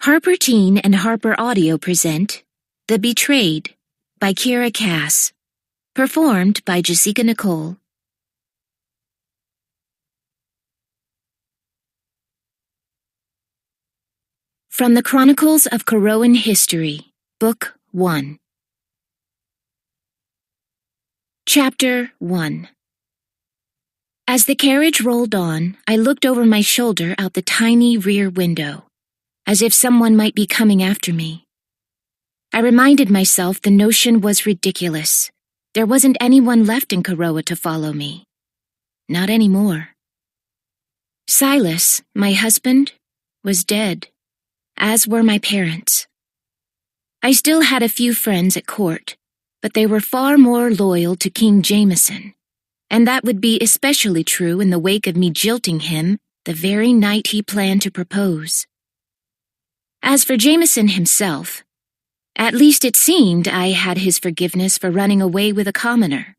Harper Teen and Harper Audio present The Betrayed by Kiera Cass, performed by Jessica Nicole. From the Chronicles of Corroan History, Book 1. Chapter 1. As the carriage rolled on, I looked over my shoulder out the tiny rear window, as if someone might be coming after me. I reminded myself the notion was ridiculous. There wasn't anyone left in Corroa to follow me. Not anymore. Silas, my husband, was dead, as were my parents. I still had a few friends at court, but they were far more loyal to King Jameson, and that would be especially true in the wake of me jilting him the very night he planned to propose. As for Jameson himself, at least it seemed I had his forgiveness for running away with a commoner.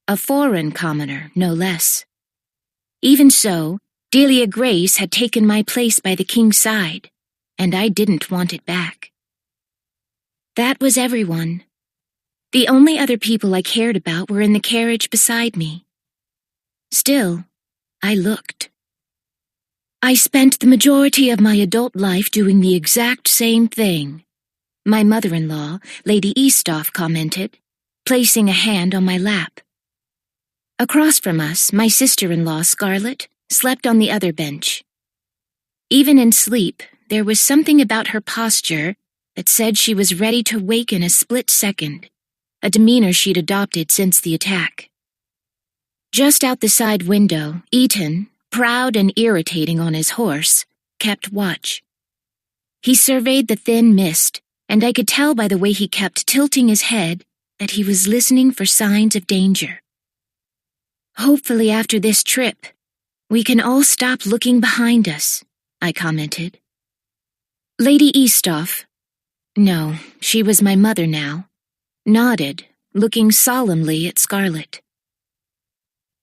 A foreign commoner, no less. Even so, Delia Grace had taken my place by the king's side, and I didn't want it back. That was everyone. The only other people I cared about were in the carriage beside me. Still, I looked. I spent the majority of my adult life doing the exact same thing, my mother-in-law, Lady Eastoff, commented, placing a hand on my lap. Across from us, my sister-in-law, Scarlett, slept on the other bench. Even in sleep, there was something about her posture that said she was ready to wake in a split second, a demeanor she'd adopted since the attack. Just out the side window, Eaton, proud and irritating on his horse, kept watch. He surveyed the thin mist, and I could tell by the way he kept tilting his head that he was listening for signs of danger. Hopefully after this trip, we can all stop looking behind us, I commented. Lady Eastoff, no, she was my mother now, nodded, looking solemnly at Scarlett.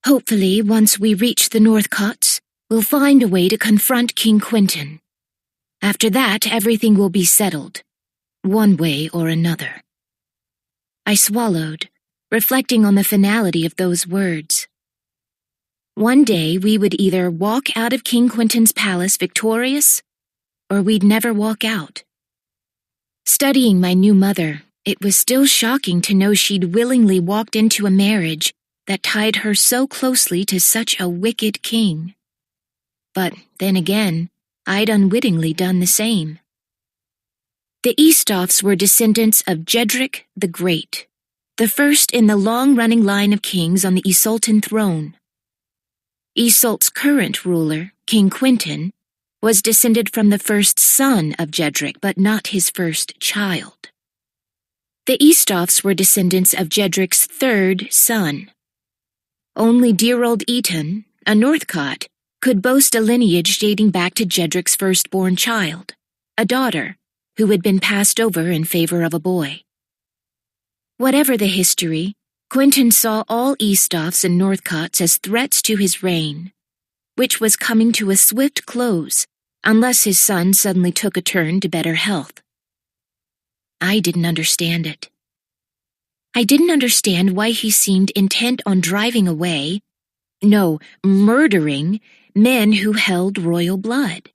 Hopefully, once we reach the Northcots, we'll find a way to confront King Quentin. After that, everything will be settled, one way or another. I swallowed, reflecting on the finality of those words. One day we would either walk out of King Quentin's palace victorious, or we'd never walk out. Studying my new mother, it was still shocking to know she'd willingly walked into a marriage that tied her so closely to such a wicked king. But then again, I'd unwittingly done the same. The Eastoffs were descendants of Jedrick the Great, the first in the long-running line of kings on the Isoltan throne. Isolt's current ruler, King Quentin, was descended from the first son of Jedrick, but not his first child. The Eastoffs were descendants of Jedrick's third son. Only dear old Eaton, a Northcott, could boast a lineage dating back to Jedrick's firstborn child, a daughter, who had been passed over in favor of a boy. Whatever the history, Quentin saw all Eastoffs and Northcotts as threats to his reign, which was coming to a swift close unless his son suddenly took a turn to better health. I didn't understand it. I didn't understand why he seemed intent on driving away, no, murdering, men who held royal blood.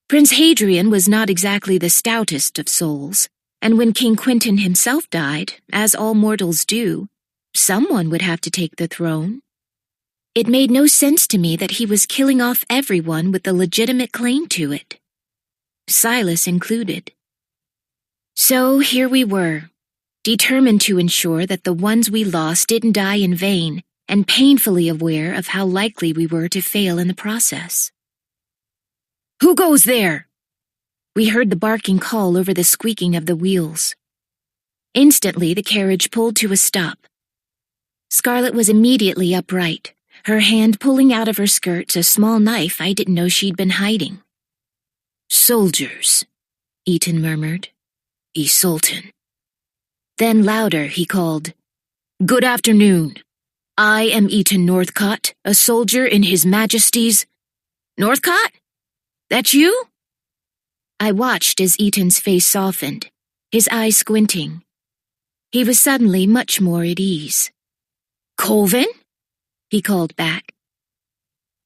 Prince Hadrian was not exactly the stoutest of souls, and when King Quentin himself died, as all mortals do, someone would have to take the throne. It made no sense to me that he was killing off everyone with a legitimate claim to it, Silas included. So here we were, determined to ensure that the ones we lost didn't die in vain, and painfully aware of how likely we were to fail in the process. "Who goes there?" We heard the barking call over the squeaking of the wheels. Instantly, the carriage pulled to a stop. Scarlett was immediately upright, her hand pulling out of her skirts a small knife I didn't know she'd been hiding. "Soldiers," Eaton murmured. "Isoltan." Then louder, he called, "Good afternoon. I am Eaton Northcott, a soldier in His Majesty's—" "Northcott? That's you?" I watched as Eaton's face softened, his eyes squinting. He was suddenly much more at ease. "Colvin?" he called back.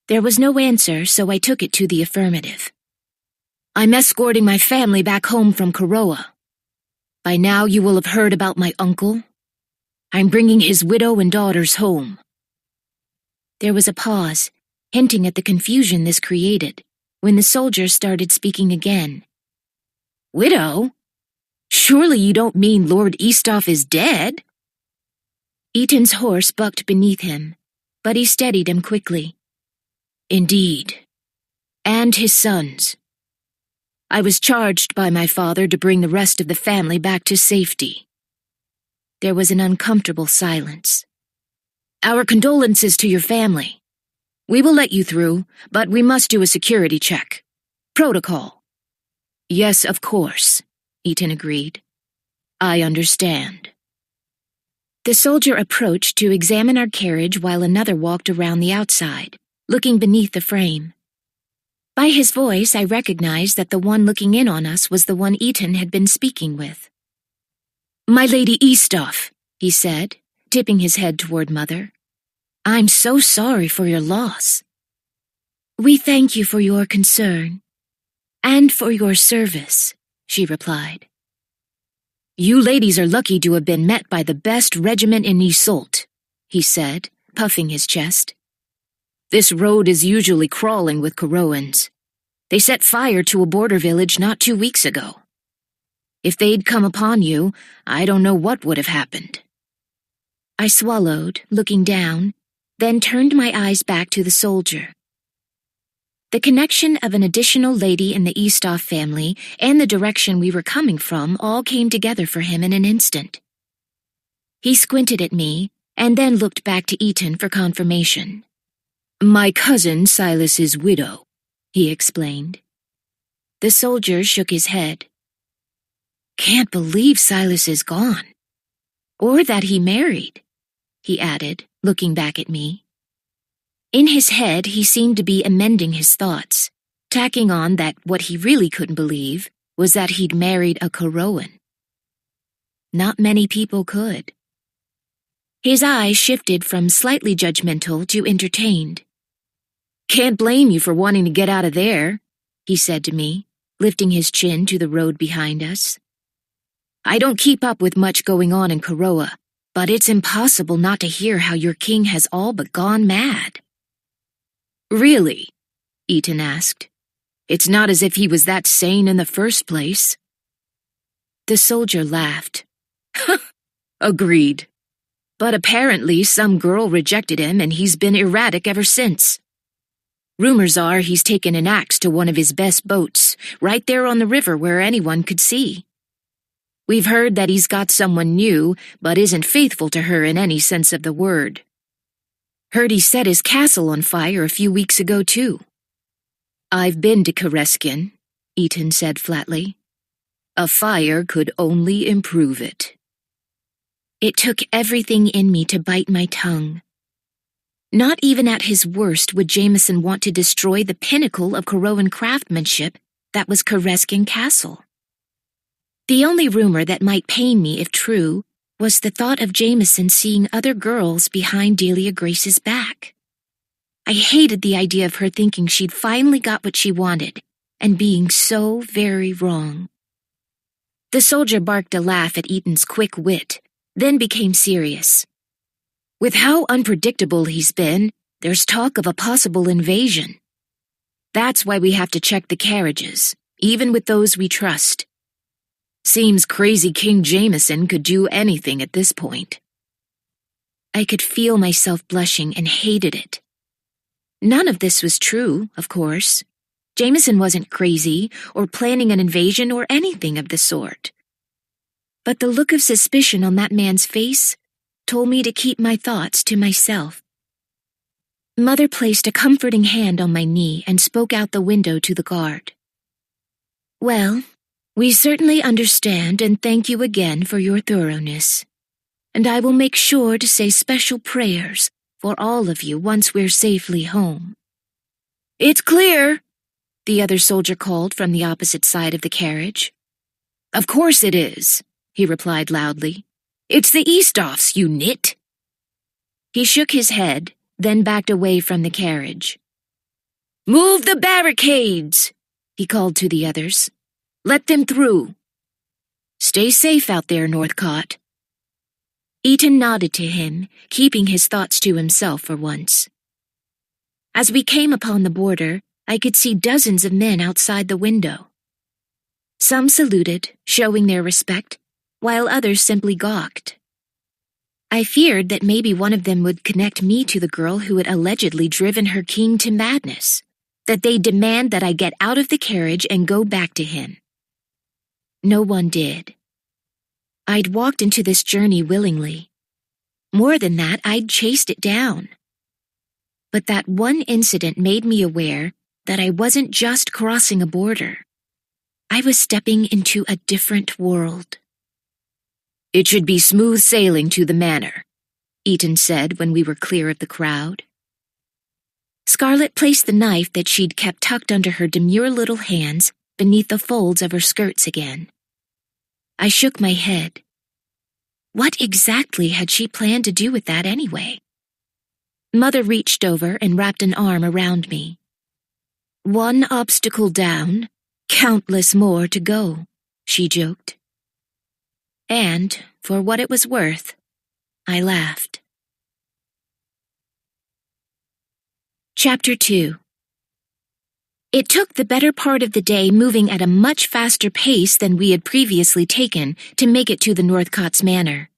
There was no answer, so I took it to the affirmative. "I'm escorting my family back home from Karoa. By now you will have heard about my uncle. I'm bringing his widow and daughters home." There was a pause, hinting at the confusion this created, when the soldier started speaking again. "Widow? Surely you don't mean Lord Eastoff is dead?" Eaton's horse bucked beneath him, but he steadied him quickly. "Indeed. And his sons. I was charged by my father to bring the rest of the family back to safety." There was an uncomfortable silence. "Our condolences to your family. We will let you through, but we must do a security check. Protocol." "Yes, of course," Eaton agreed. "I understand." The soldier approached to examine our carriage while another walked around the outside, looking beneath the frame. By his voice, I recognized that the one looking in on us was the one Eaton had been speaking with. "My Lady Eastoff," he said, tipping his head toward Mother. "I'm so sorry for your loss." "We thank you for your concern, and for your service," she replied. "You ladies are lucky to have been met by the best regiment in Iseult," he said, puffing his chest. "This road is usually crawling with Karoans. They set fire to a border village not 2 weeks ago. If they'd come upon you, I don't know what would have happened." I swallowed, looking down, then turned my eyes back to the soldier. The connection of an additional lady in the Eastoff family and the direction we were coming from all came together for him in an instant. He squinted at me and then looked back to Eaton for confirmation. "My cousin Silas's widow," he explained. The soldier shook his head. "Can't believe Silas is gone. Or that he married," he added, looking back at me. In his head, he seemed to be amending his thoughts, tacking on that what he really couldn't believe was that he'd married a Karoan. Not many people could. His eyes shifted from slightly judgmental to entertained. "Can't blame you for wanting to get out of there," he said to me, lifting his chin to the road behind us. "I don't keep up with much going on in Karoa, but it's impossible not to hear how your king has all but gone mad." "Really?" Eaton asked. "It's not as if he was that sane in the first place." The soldier laughed. "Agreed. But apparently some girl rejected him and he's been erratic ever since. Rumors are he's taken an axe to one of his best boats, right there on the river where anyone could see. We've heard that he's got someone new, but isn't faithful to her in any sense of the word. Heard he set his castle on fire a few weeks ago, too." "I've been to Kareskin," Eaton said flatly. "A fire could only improve it." It took everything in me to bite my tongue. Not even at his worst would Jameson want to destroy the pinnacle of Karoan craftsmanship that was Kareskin Castle. The only rumor that might pain me if true was the thought of Jameson seeing other girls behind Delia Grace's back. I hated the idea of her thinking she'd finally got what she wanted, and being so very wrong. The soldier barked a laugh at Eaton's quick wit, then became serious. "With how unpredictable he's been, there's talk of a possible invasion. That's why we have to check the carriages, even with those we trust. Seems crazy King Jameson could do anything at this point." I could feel myself blushing and hated it. None of this was true, of course. Jameson wasn't crazy or planning an invasion or anything of the sort. But the look of suspicion on that man's face told me to keep my thoughts to myself. Mother placed a comforting hand on my knee and spoke out the window to the guard. "Well, we certainly understand and thank you again for your thoroughness. And I will make sure to say special prayers for all of you once we're safely home." "It's clear," the other soldier called from the opposite side of the carriage. "Of course it is," he replied loudly. "It's the Eastoffs, you nit." He shook his head, then backed away from the carriage. "Move the barricades," he called to the others. "Let them through. Stay safe out there, Northcott." Eaton nodded to him, keeping his thoughts to himself for once. As we came upon the border, I could see dozens of men outside the window. Some saluted, showing their respect, while others simply gawked. I feared that maybe one of them would connect me to the girl who had allegedly driven her king to madness, that they'd demand that I get out of the carriage and go back to him. No one did. I'd walked into this journey willingly. More than that, I'd chased it down. But that one incident made me aware that I wasn't just crossing a border. I was stepping into a different world. "It should be smooth sailing to the manor," Eaton said when we were clear of the crowd. Scarlett placed the knife that she'd kept tucked under her demure little hands beneath the folds of her skirts again. I shook my head. What exactly had she planned to do with that anyway? Mother reached over and wrapped an arm around me. "One obstacle down, countless more to go," she joked. And, for what it was worth, I laughed. Chapter 2. It took the better part of the day moving at a much faster pace than we had previously taken to make it to the Northcott's manor.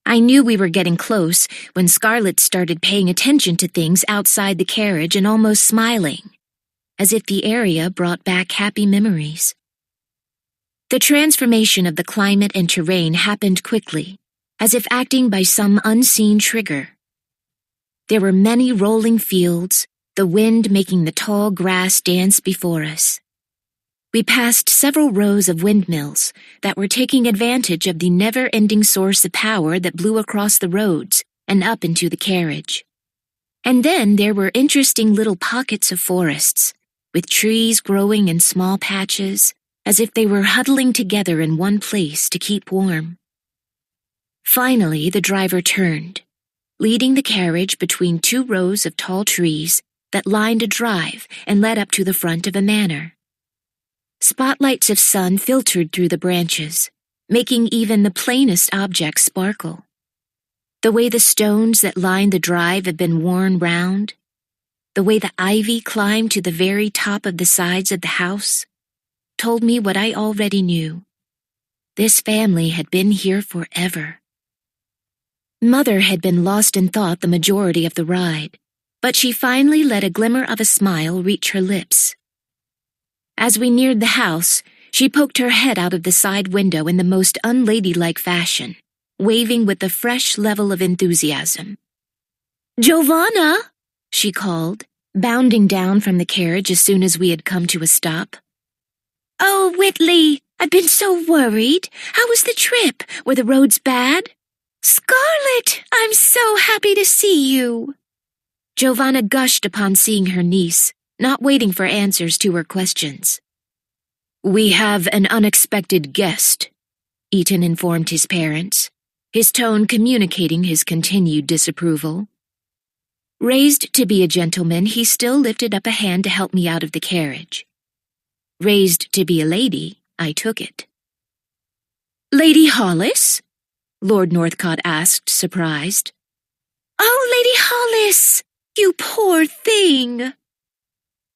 I knew we were getting close when Scarlett started paying attention to things outside the carriage and almost smiling, as if the area brought back happy memories. The transformation of the climate and terrain happened quickly, as if acting by some unseen trigger. There were many rolling fields, the wind making the tall grass dance before us. We passed several rows of windmills that were taking advantage of the never-ending source of power that blew across the roads and up into the carriage. And then there were interesting little pockets of forests, with trees growing in small patches, as if they were huddling together in one place to keep warm. Finally, the driver turned, leading the carriage between two rows of tall trees that lined a drive and led up to the front of a manor. Spotlights of sun filtered through the branches, making even the plainest objects sparkle. The way the stones that lined the drive had been worn round, the way the ivy climbed to the very top of the sides of the house, told me what I already knew. This family had been here forever. Mother had been lost in thought the majority of the ride, but she finally let a glimmer of a smile reach her lips. As we neared the house, she poked her head out of the side window in the most unladylike fashion, waving with a fresh level of enthusiasm. "Giovanna!" she called, bounding down from the carriage as soon as we had come to a stop. "Oh, Whitley, I've been so worried. How was the trip? Were the roads bad?" "Scarlett, I'm so happy to see you." Giovanna gushed upon seeing her niece, not waiting for answers to her questions. "We have an unexpected guest," Eaton informed his parents, his tone communicating his continued disapproval. Raised to be a gentleman, he still lifted up a hand to help me out of the carriage. Raised to be a lady, I took it. "Lady Hollis?" Lord Northcott asked, surprised. "Oh, Lady Hollis, you poor thing!"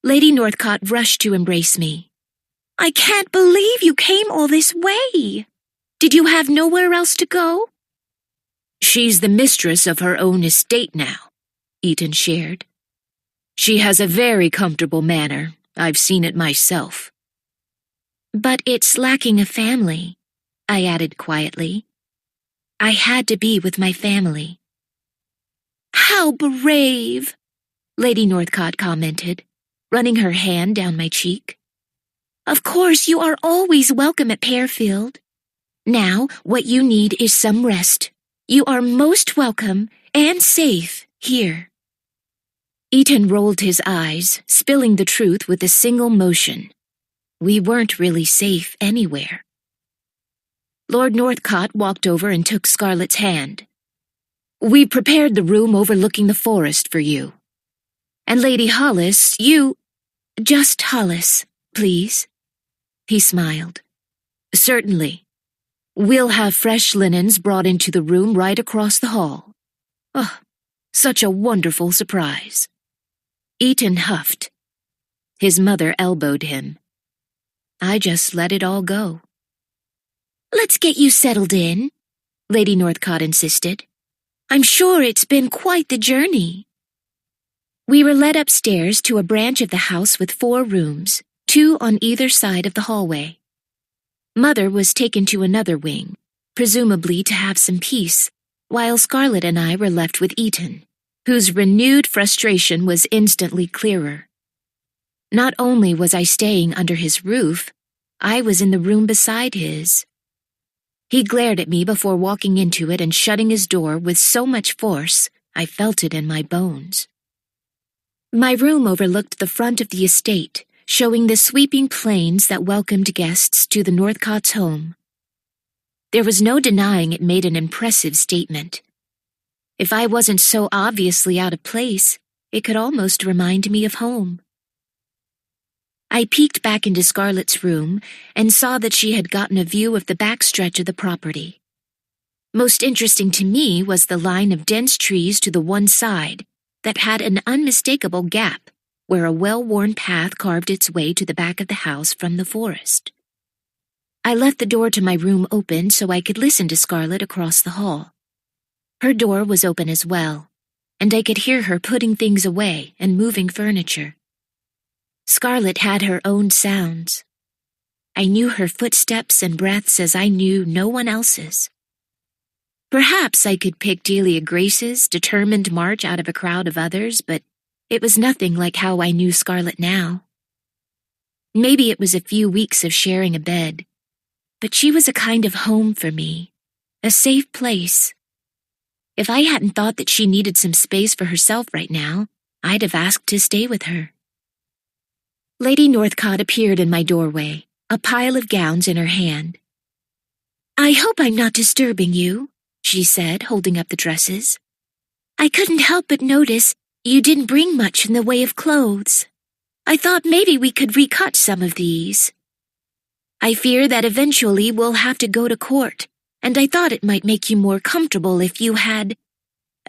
Lady Northcott rushed to embrace me. "I can't believe you came all this way. Did you have nowhere else to go?" "She's the mistress of her own estate now," Eaton shared. "She has a very comfortable manor. I've seen it myself." "But it's lacking a family," I added quietly. I had to be with my family. "How brave," Lady Northcott commented, running her hand down my cheek. "Of course, you are always welcome at Pearfield. Now, what you need is some rest. You are most welcome and safe here." Eaton rolled his eyes, spilling the truth with a single motion. We weren't really safe anywhere. Lord Northcott walked over and took Scarlett's hand. We prepared the room overlooking the forest for you. And Lady Hollis, just Hollis, please. He smiled. Certainly. We'll have fresh linens brought into the room right across the hall. Oh, such a wonderful surprise. Eaton huffed. His mother elbowed him. I just let it all go. Let's get you settled in, Lady Northcott insisted. I'm sure it's been quite the journey. We were led upstairs to a branch of the house with 4 rooms, 2 on either side of the hallway. Mother was taken to another wing, presumably to have some peace, while Scarlett and I were left with Eaton, whose renewed frustration was instantly clearer. Not only was I staying under his roof, I was in the room beside his. He glared at me before walking into it and shutting his door with so much force, I felt it in my bones. My room overlooked the front of the estate, showing the sweeping plains that welcomed guests to the Northcotts' home. There was no denying it made an impressive statement. If I wasn't so obviously out of place, it could almost remind me of home. I peeked back into Scarlett's room and saw that she had gotten a view of the backstretch of the property. Most interesting to me was the line of dense trees to the one side that had an unmistakable gap where a well-worn path carved its way to the back of the house from the forest. I left the door to my room open so I could listen to Scarlett across the hall. Her door was open as well, and I could hear her putting things away and moving furniture. Scarlett had her own sounds. I knew her footsteps and breaths as I knew no one else's. Perhaps I could pick Delia Grace's determined march out of a crowd of others, but it was nothing like how I knew Scarlett now. Maybe it was a few weeks of sharing a bed, but she was a kind of home for me, a safe place. If I hadn't thought that she needed some space for herself right now, I'd have asked to stay with her. Lady Northcott appeared in my doorway, a pile of gowns in her hand. I hope I'm not disturbing you, she said, holding up the dresses. I couldn't help but notice you didn't bring much in the way of clothes. I thought maybe we could recut some of these. I fear that eventually we'll have to go to court, and I thought it might make you more comfortable if you had...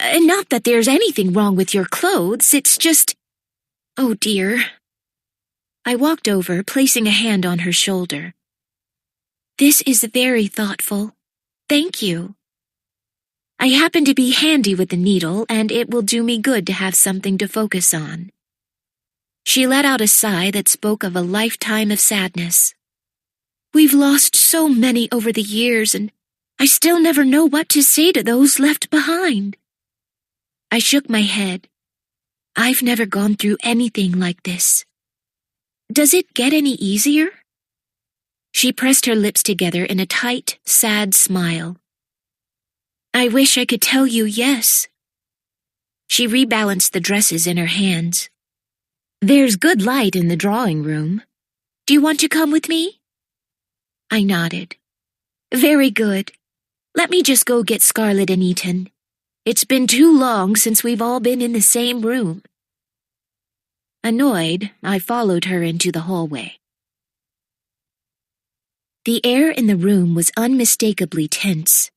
Not that there's anything wrong with your clothes, it's just... Oh dear. I walked over, placing a hand on her shoulder. This is very thoughtful. Thank you. I happen to be handy with the needle, and it will do me good to have something to focus on. She let out a sigh that spoke of a lifetime of sadness. We've lost so many over the years, and I still never know what to say to those left behind. I shook my head. I've never gone through anything like this. Does it get any easier? She pressed her lips together in a tight, sad smile. I wish I could tell you yes. She rebalanced the dresses in her hands. There's good light in the drawing room. Do you want to come with me? I nodded. Very good. Let me just go get Scarlett and Eaton. It's been too long since we've all been in the same room. Annoyed, I followed her into the hallway. The air in the room was unmistakably tense.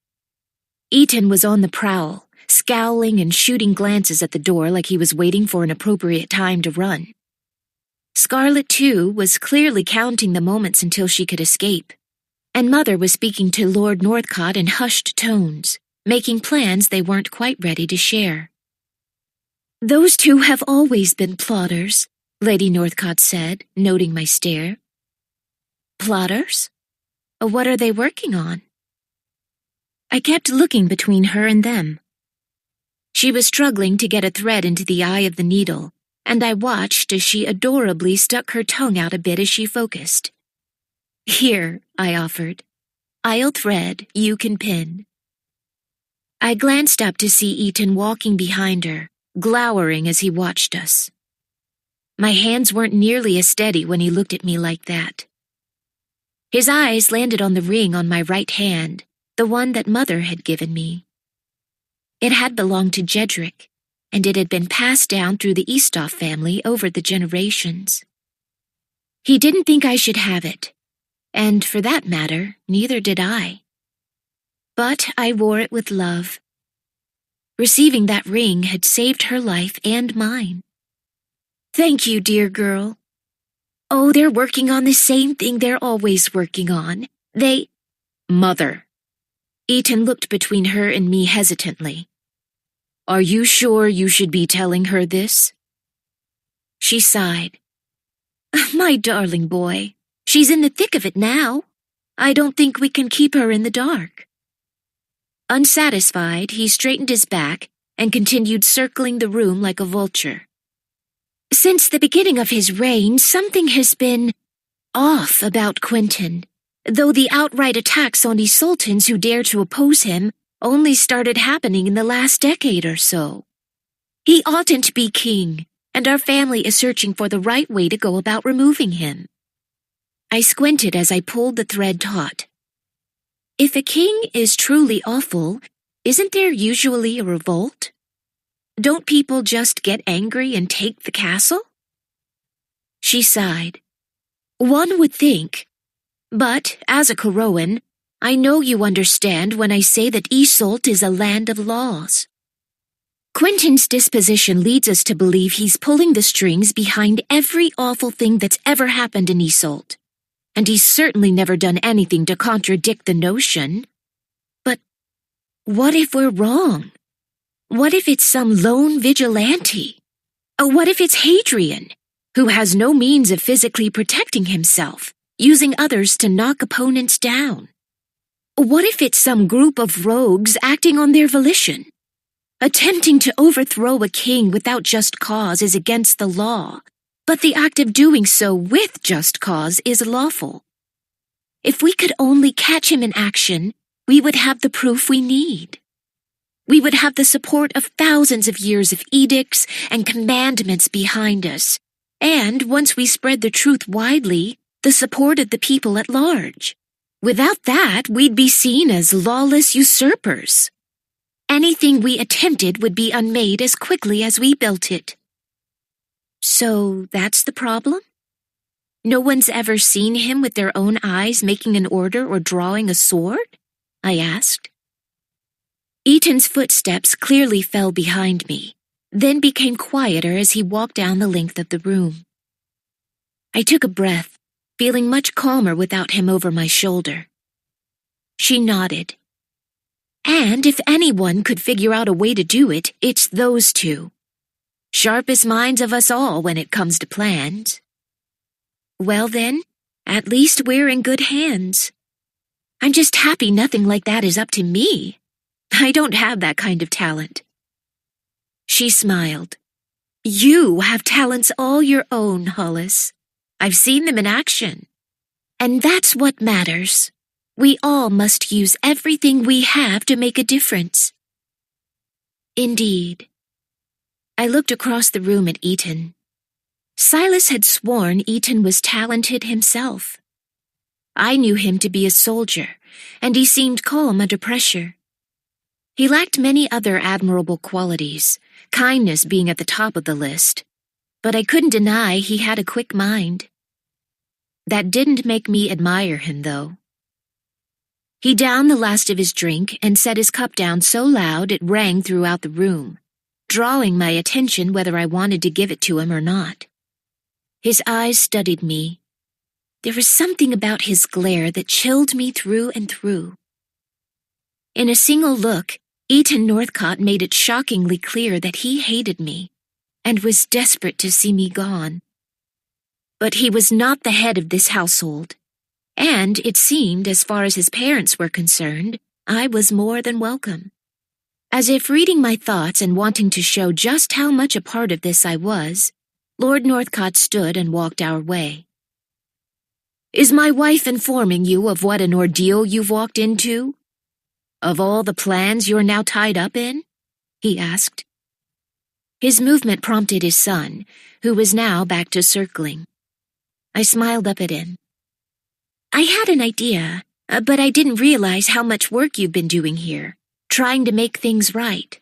Eaton was on the prowl, scowling and shooting glances at the door like he was waiting for an appropriate time to run. Scarlett, too, was clearly counting the moments until she could escape, and Mother was speaking to Lord Northcott in hushed tones, making plans they weren't quite ready to share. Those two have always been plotters, Lady Northcott said, noting my stare. Plotters? What are they working on? I kept looking between her and them. She was struggling to get a thread into the eye of the needle, and I watched as she adorably stuck her tongue out a bit as she focused. Here, I offered. I'll thread, you can pin. I glanced up to see Eaton walking behind her, glowering as he watched us. My hands weren't nearly as steady when he looked at me like that. His eyes landed on the ring on my right hand, the one that Mother had given me. It had belonged to Jedrick, and it had been passed down through the Eastoff family over the generations. He didn't think I should have it, and for that matter, neither did I. But I wore it with love. Receiving that ring had saved her life and mine. Thank you, dear girl. Oh, they're working on the same thing they're always working on. Mother. Ethan looked between her and me hesitantly. Are you sure you should be telling her this? She sighed. My darling boy, she's in the thick of it now. I don't think we can keep her in the dark. Unsatisfied, he straightened his back and continued circling the room like a vulture. Since the beginning of his reign, something has been off about Quentin, though the outright attacks on these sultans who dare to oppose him only started happening in the last decade or so. He oughtn't to be king, and our family is searching for the right way to go about removing him. I squinted as I pulled the thread taut. If a king is truly awful, isn't there usually a revolt? Don't people just get angry and take the castle? She sighed. One would think. But, as a Corroan, I know you understand when I say that Isolt is a land of laws. Quentin's disposition leads us to believe he's pulling the strings behind every awful thing that's ever happened in Isolt. And he's certainly never done anything to contradict the notion. But what if we're wrong? What if it's some lone vigilante? What if it's Hadrian, who has no means of physically protecting himself, using others to knock opponents down? What if it's some group of rogues acting on their volition? Attempting to overthrow a king without just cause is against the law, but the act of doing so with just cause is lawful. If we could only catch him in action, we would have the proof we need. We would have the support of thousands of years of edicts and commandments behind us, and once we spread the truth widely, the support of the people at large. Without that, we'd be seen as lawless usurpers. Anything we attempted would be unmade as quickly as we built it. So that's the problem? No one's ever seen him with their own eyes making an order or drawing a sword? I asked. Eaton's footsteps clearly fell behind me, then became quieter as he walked down the length of the room. I took a breath, feeling much calmer without him over my shoulder. She nodded. And if anyone could figure out a way to do it, it's those two. Sharpest minds of us all when it comes to plans. Well then, at least we're in good hands. I'm just happy nothing like that is up to me. I don't have that kind of talent. She smiled. You have talents all your own, Hollis. I've seen them in action. And that's what matters. We all must use everything we have to make a difference. Indeed. I looked across the room at Eaton. Silas had sworn Eaton was talented himself. I knew him to be a soldier, and he seemed calm under pressure. He lacked many other admirable qualities, kindness being at the top of the list, but I couldn't deny he had a quick mind. That didn't make me admire him, though. He downed the last of his drink and set his cup down so loud it rang throughout the room, drawing my attention whether I wanted to give it to him or not. His eyes studied me. There was something about his glare that chilled me through and through. In a single look, Eaton Northcott made it shockingly clear that he hated me and was desperate to see me gone. But he was not the head of this household, and it seemed, as far as his parents were concerned, I was more than welcome. As if reading my thoughts and wanting to show just how much a part of this I was, Lord Northcott stood and walked our way. Is my wife informing you of what an ordeal you've walked into? Of all the plans you're now tied up in? He asked. His movement prompted his son, who was now back to circling. I smiled up at him. I had an idea, but I didn't realize how much work you've been doing here, trying to make things right.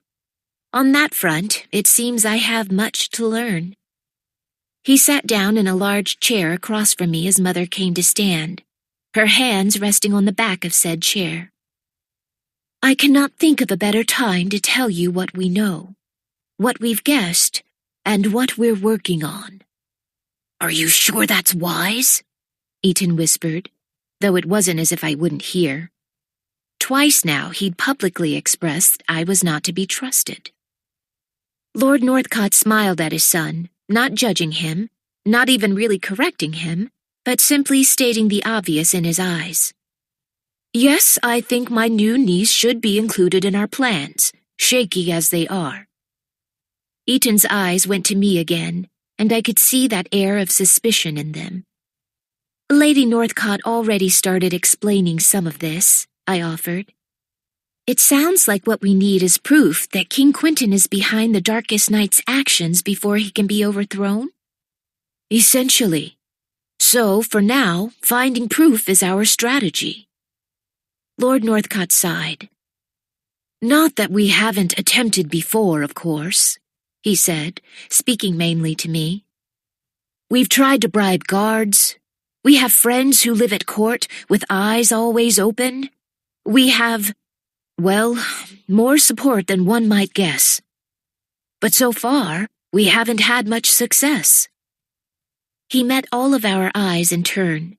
On that front, it seems I have much to learn. He sat down in a large chair across from me as Mother came to stand, her hands resting on the back of said chair. I cannot think of a better time to tell you what we know, what we've guessed, and what we're working on. Are you sure that's wise? Eaton whispered, though it wasn't as if I wouldn't hear. Twice now he'd publicly expressed I was not to be trusted. Lord Northcott smiled at his son, not judging him, not even really correcting him, but simply stating the obvious in his eyes. Yes, I think my new niece should be included in our plans, shaky as they are. Eaton's eyes went to me again, and I could see that air of suspicion in them. Lady Northcott already started explaining some of this, I offered. It sounds like what we need is proof that King Quentin is behind the Darkest Knight's actions before he can be overthrown? Essentially. So, for now, finding proof is our strategy. Lord Northcott sighed. Not that we haven't attempted before, of course, he said, speaking mainly to me. We've tried to bribe guards. We have friends who live at court with eyes always open. We have, well, more support than one might guess. But so far, we haven't had much success. He met all of our eyes in turn.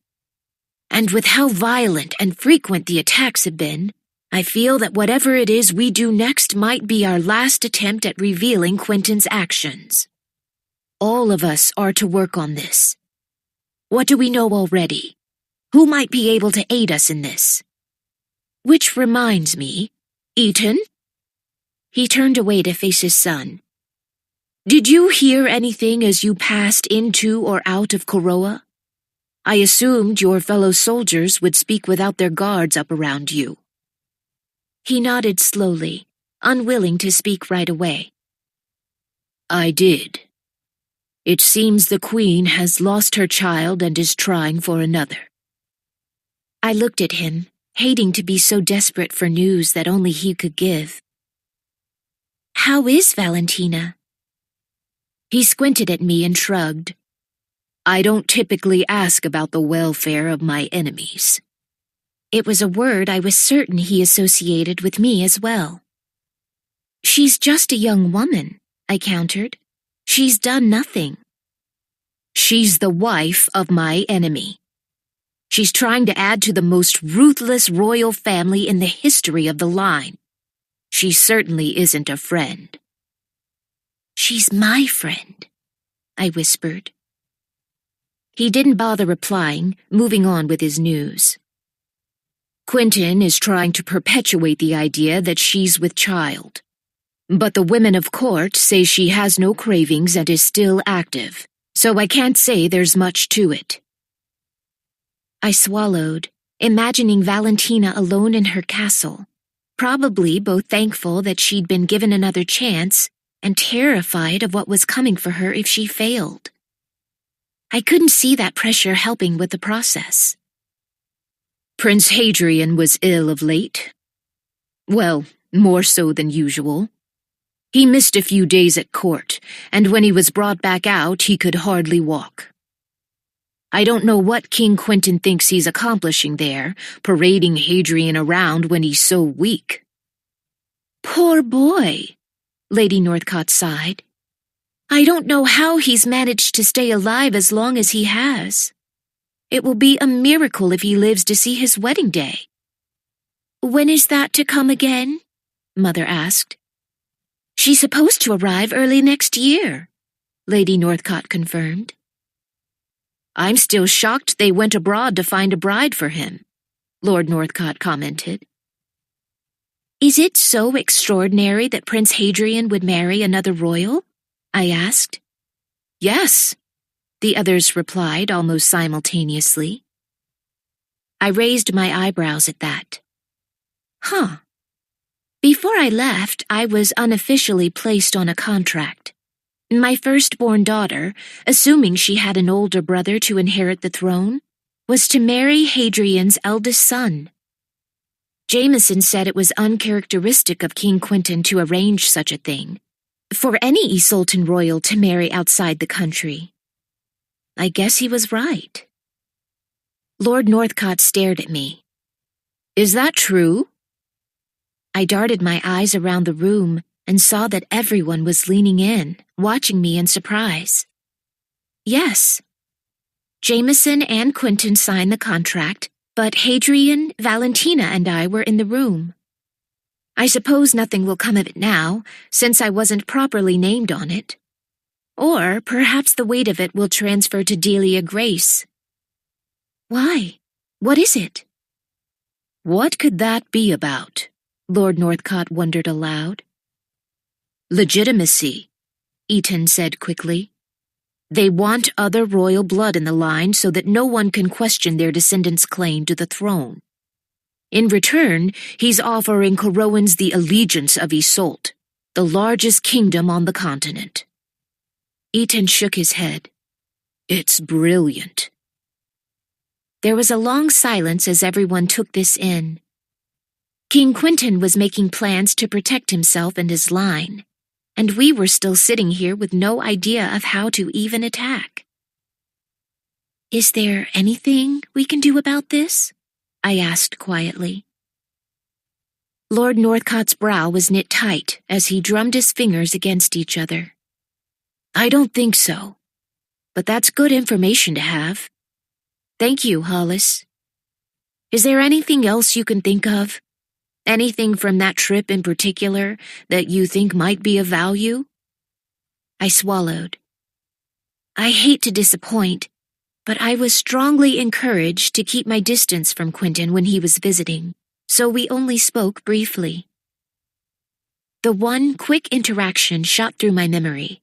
And with how violent and frequent the attacks have been, I feel that whatever it is we do next might be our last attempt at revealing Quentin's actions. All of us are to work on this. What do we know already? Who might be able to aid us in this? Which reminds me, Eaton? He turned away to face his son. Did you hear anything as you passed into or out of Koroa? I assumed your fellow soldiers would speak without their guards up around you. He nodded slowly, unwilling to speak right away. I did. It seems the Queen has lost her child and is trying for another. I looked at him, hating to be so desperate for news that only he could give. How is Valentina? He squinted at me and shrugged. I don't typically ask about the welfare of my enemies. It was a word I was certain he associated with me as well. She's just a young woman, I countered. She's done nothing. She's the wife of my enemy. She's trying to add to the most ruthless royal family in the history of the line. She certainly isn't a friend. She's my friend, I whispered. He didn't bother replying, moving on with his news. Quentin is trying to perpetuate the idea that she's with child. But the women of court say she has no cravings and is still active, so I can't say there's much to it. I swallowed, imagining Valentina alone in her castle, probably both thankful that she'd been given another chance and terrified of what was coming for her if she failed. I couldn't see that pressure helping with the process. Prince Hadrian was ill of late. Well, more so than usual. He missed a few days at court, and when he was brought back out, he could hardly walk. I don't know what King Quentin thinks he's accomplishing there, parading Hadrian around when he's so weak. Poor boy, Lady Northcott sighed. I don't know how he's managed to stay alive as long as he has. It will be a miracle if he lives to see his wedding day. When is that to come again? Mother asked. She's supposed to arrive early next year, Lady Northcott confirmed. I'm still shocked they went abroad to find a bride for him, Lord Northcott commented. Is it so extraordinary that Prince Hadrian would marry another royal? I asked. Yes, the others replied almost simultaneously. I raised my eyebrows at that. Huh. Before I left, I was unofficially placed on a contract. My firstborn daughter, assuming she had an older brother to inherit the throne, was to marry Hadrian's eldest son. Jameson said it was uncharacteristic of King Quentin to arrange such a thing, for any Isoltan royal to marry outside the country. I guess he was right. Lord Northcott stared at me. Is that true? I darted my eyes around the room and saw that everyone was leaning in, watching me in surprise. Yes. Jameson and Quentin signed the contract, but Hadrian, Valentina, and I were in the room. I suppose nothing will come of it now, since I wasn't properly named on it. Or perhaps the weight of it will transfer to Delia Grace. Why? What is it? What could that be about? Lord Northcott wondered aloud. Legitimacy, Eaton said quickly. They want other royal blood in the line so that no one can question their descendants' claim to the throne. In return, he's offering Corroans the allegiance of Isolt, the largest kingdom on the continent. Eaton shook his head. It's brilliant. There was a long silence as everyone took this in. King Quentin was making plans to protect himself and his line, and we were still sitting here with no idea of how to even attack. Is there anything we can do about this? I asked quietly. Lord Northcott's brow was knit tight as he drummed his fingers against each other. I don't think so, but that's good information to have. Thank you, Hollis. Is there anything else you can think of? Anything from that trip in particular that you think might be of value? I swallowed. I hate to disappoint, but I was strongly encouraged to keep my distance from Quentin when he was visiting, so we only spoke briefly. The one quick interaction shot through my memory,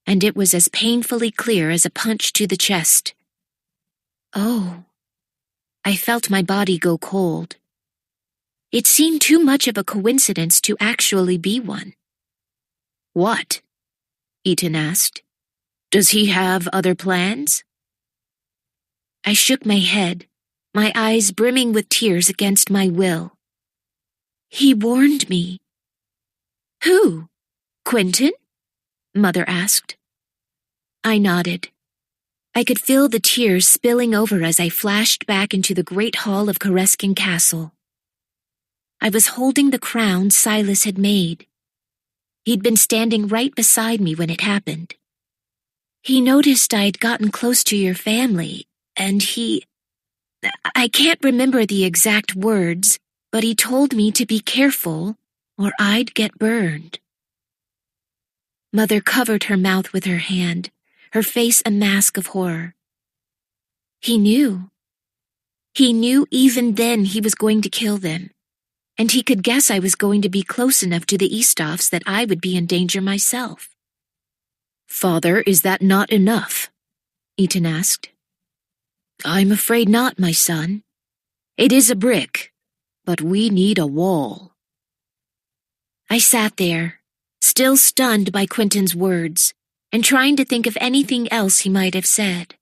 and it was as painfully clear as a punch to the chest. Oh. I felt my body go cold. It seemed too much of a coincidence to actually be one. What? Eaton asked. Does he have other plans? I shook my head, my eyes brimming with tears against my will. He warned me. Who? Quentin? Mother asked. I nodded. I could feel the tears spilling over as I flashed back into the great hall of Careskin Castle. I was holding the crown Silas had made. He'd been standing right beside me when it happened. He noticed I'd gotten close to your family, and I can't remember the exact words, but he told me to be careful or I'd get burned. Mother covered her mouth with her hand, her face a mask of horror. He knew. He knew even then he was going to kill them, and he could guess I was going to be close enough to the Eastoffs that I would be in danger myself. Father, is that not enough? Eaton asked. I'm afraid not, my son. It is a brick, but we need a wall. I sat there, still stunned by Quentin's words, and trying to think of anything else he might have said.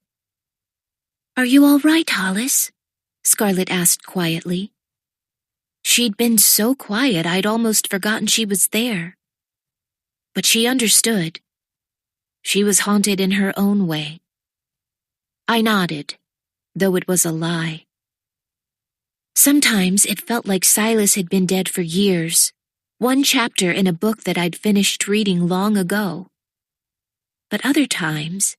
Are you all right, Hollis? Scarlet asked quietly. She'd been so quiet I'd almost forgotten she was there. But she understood. She was haunted in her own way. I nodded, though it was a lie. Sometimes it felt like Silas had been dead for years, one chapter in a book that I'd finished reading long ago. But other times,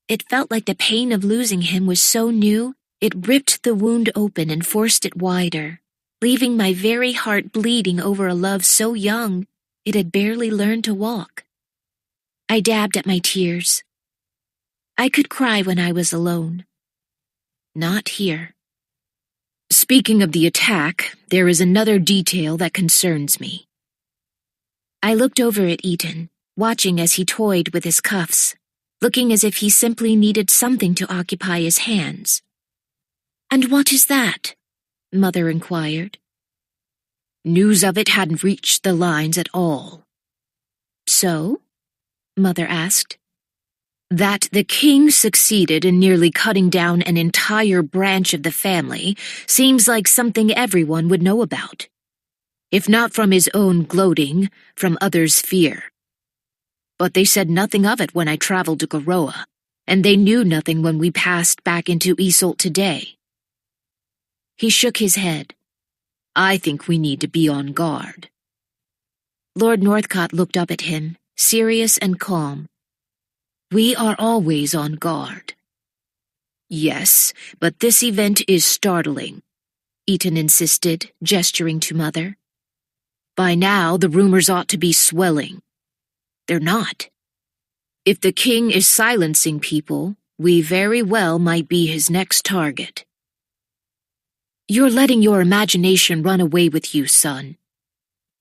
it felt like the pain of losing him was so new, it ripped the wound open and forced it wider, leaving my very heart bleeding over a love so young it had barely learned to walk. I dabbed at my tears. I could cry when I was alone. Not here. Speaking of the attack, there is another detail that concerns me. I looked over at Eaton, watching as he toyed with his cuffs, looking as if he simply needed something to occupy his hands. And what is that? Mother inquired. News of it hadn't reached the lines at all. So? Mother asked, That the king succeeded in nearly cutting down an entire branch of the family seems like something everyone would know about. If not from his own gloating, from others' fear. But they said nothing of it when I traveled to Garoa, and they knew nothing when we passed back into Isolt today. He shook his head. I think we need to be on guard. Lord Northcott looked up at him, serious and calm. We are always on guard. Yes, but this event is startling, Eaton insisted, gesturing to Mother. By now, the rumors ought to be swelling. They're not. If the king is silencing people, we very well might be his next target. You're letting your imagination run away with you, son.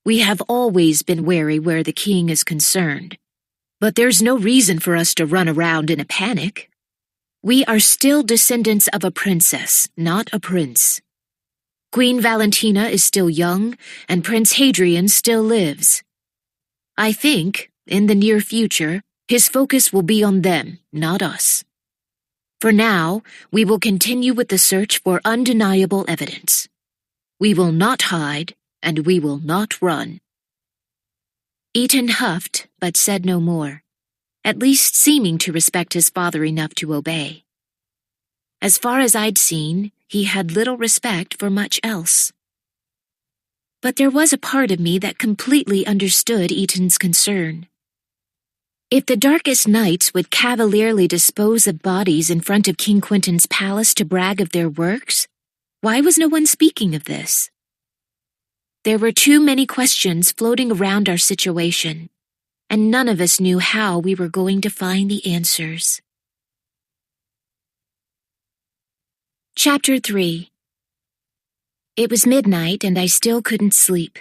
We have always been wary where the king is concerned. But there's no reason for us to run around in a panic. We are still descendants of a princess, not a prince. Queen Valentina is still young, and Prince Hadrian still lives. I think, in the near future, his focus will be on them, not us. For now, we will continue with the search for undeniable evidence. We will not hide, and we will not run. Eaton huffed, but said no more, at least seeming to respect his father enough to obey. As far as I'd seen, he had little respect for much else. But there was a part of me that completely understood Eaton's concern. If the darkest knights would cavalierly dispose of bodies in front of King Quentin's palace to brag of their works, why was no one speaking of this? There were too many questions floating around our situation, and none of us knew how we were going to find the answers. Chapter 3. It was midnight and I still couldn't sleep.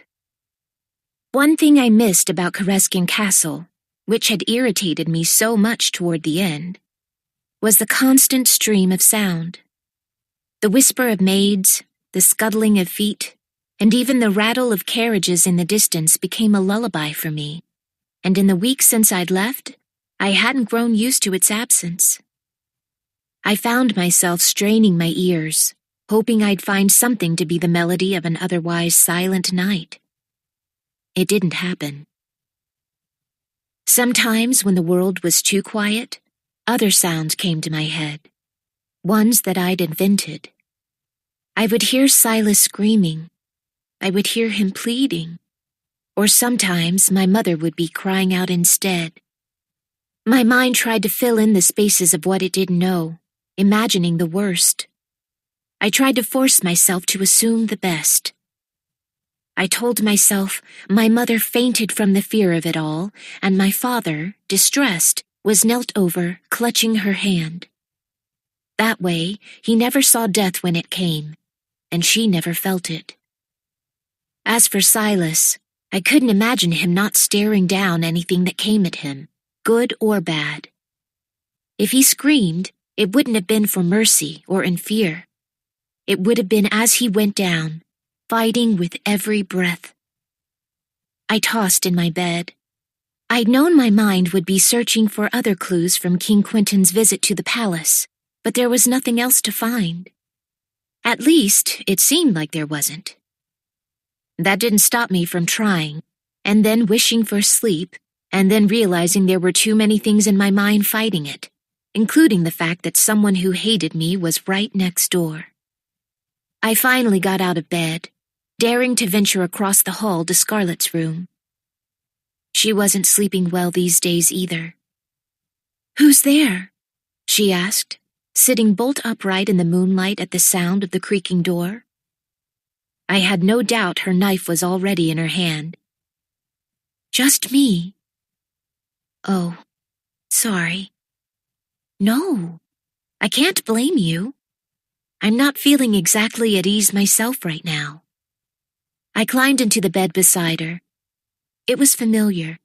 One thing I missed about Careskin Castle, which had irritated me so much toward the end, was the constant stream of sound. The whisper of maids, the scuttling of feet, and even the rattle of carriages in the distance became a lullaby for me, and in the weeks since I'd left, I hadn't grown used to its absence. I found myself straining my ears, hoping I'd find something to be the melody of an otherwise silent night. It didn't happen. Sometimes, when the world was too quiet, other sounds came to my head, ones that I'd invented. I would hear Silas screaming. I would hear him pleading. Or sometimes my mother would be crying out instead. My mind tried to fill in the spaces of what it didn't know, imagining the worst. I tried to force myself to assume the best. I told myself my mother fainted from the fear of it all, and my father, distressed, was knelt over, clutching her hand. That way, he never saw death when it came, and she never felt it. As for Silas, I couldn't imagine him not staring down anything that came at him, good or bad. If he screamed, it wouldn't have been for mercy or in fear. It would have been as he went down, fighting with every breath. I tossed in my bed. I'd known my mind would be searching for other clues from King Quentin's visit to the palace, but there was nothing else to find. At least, it seemed like there wasn't. That didn't stop me from trying, and then wishing for sleep, and then realizing there were too many things in my mind fighting it, including the fact that someone who hated me was right next door. I finally got out of bed, daring to venture across the hall to Scarlett's room. She wasn't sleeping well these days either. "Who's there?" she asked, sitting bolt upright in the moonlight at the sound of the creaking door. I had no doubt her knife was already in her hand. "Just me." "Oh, sorry." "No, I can't blame you. I'm not feeling exactly at ease myself right now." I climbed into the bed beside her. It was familiar.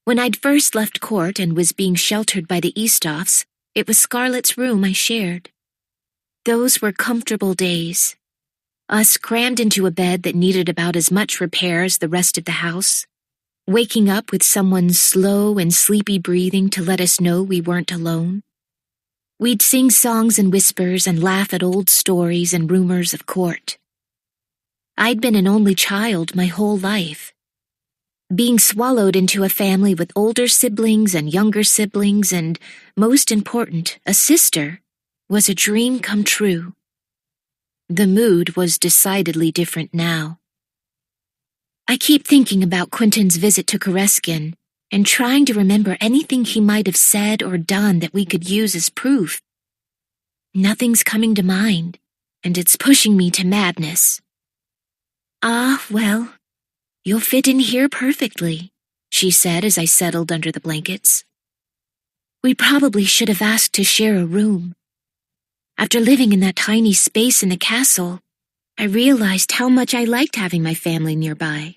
When I'd first left court and was being sheltered by the Eastoffs, it was Scarlett's room I shared. Those were comfortable days. Us crammed into a bed that needed about as much repair as the rest of the house. waking up with someone's slow and sleepy breathing to let us know we weren't alone. We'd sing songs in whispers and laugh at old stories and rumors of court. I'd been an only child my whole life. Being swallowed into a family with older siblings and younger siblings and, most important, a sister, was a dream come true. The mood was decidedly different now. I keep thinking about Quentin's visit to Koreskin and trying to remember anything he might have said or done that we could use as proof. Nothing's coming to mind, and it's pushing me to madness. "Ah, well, you'll fit in here perfectly," she said as I settled under the blankets. "We probably should have asked to share a room. After living in that tiny space in the castle, I realized how much I liked having my family nearby.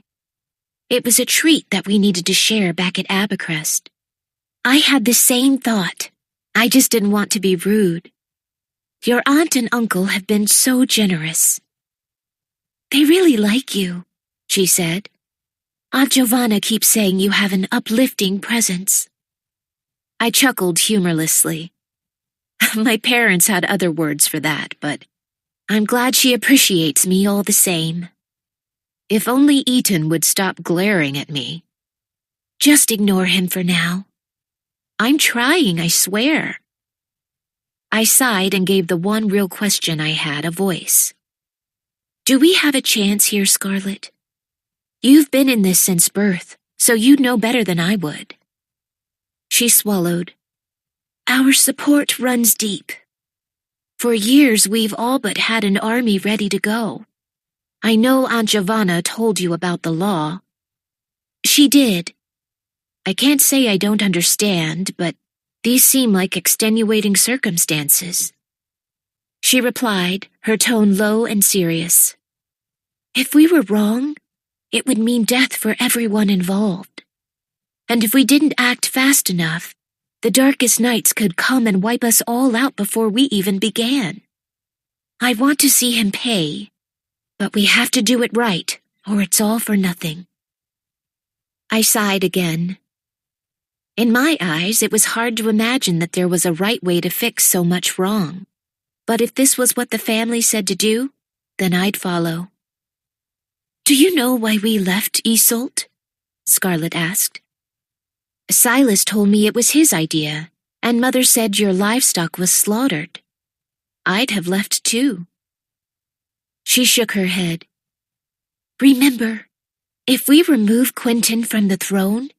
It was a treat that we needed to share back at Abercrest. I had the same thought. I just didn't want to be rude. Your aunt and uncle have been so generous." "They really like you," she said. "Aunt Giovanna keeps saying you have an uplifting presence." I chuckled humorlessly. My parents had other words for that, but I'm glad she appreciates me all the same. If only Eaton would stop glaring at me. Just ignore him for now. I'm trying, I swear. I sighed and gave the one real question I had a voice. "Do we have a chance here, Scarlett? You've been in this since birth, so you'd know better than I would." She swallowed. "Our support runs deep. For years we've all but had an army ready to go. I know Aunt Giovanna told you about the law." "She did. I can't say I don't understand, but these seem like extenuating circumstances." She replied, her tone low and serious. "If we were wrong, it would mean death for everyone involved. And if we didn't act fast enough, the darkest nights could come and wipe us all out before we even began. I want to see him pay, but we have to do it right, or it's all for nothing." I sighed again. In my eyes, it was hard to imagine that there was a right way to fix so much wrong. But if this was what the family said to do, then I'd follow. "Do you know why we left Iseult?" Scarlett asked. "Silas told me it was his idea, and Mother said your livestock was slaughtered. I'd have left too." She shook her head. "Remember, if we remove Quentin from the throne,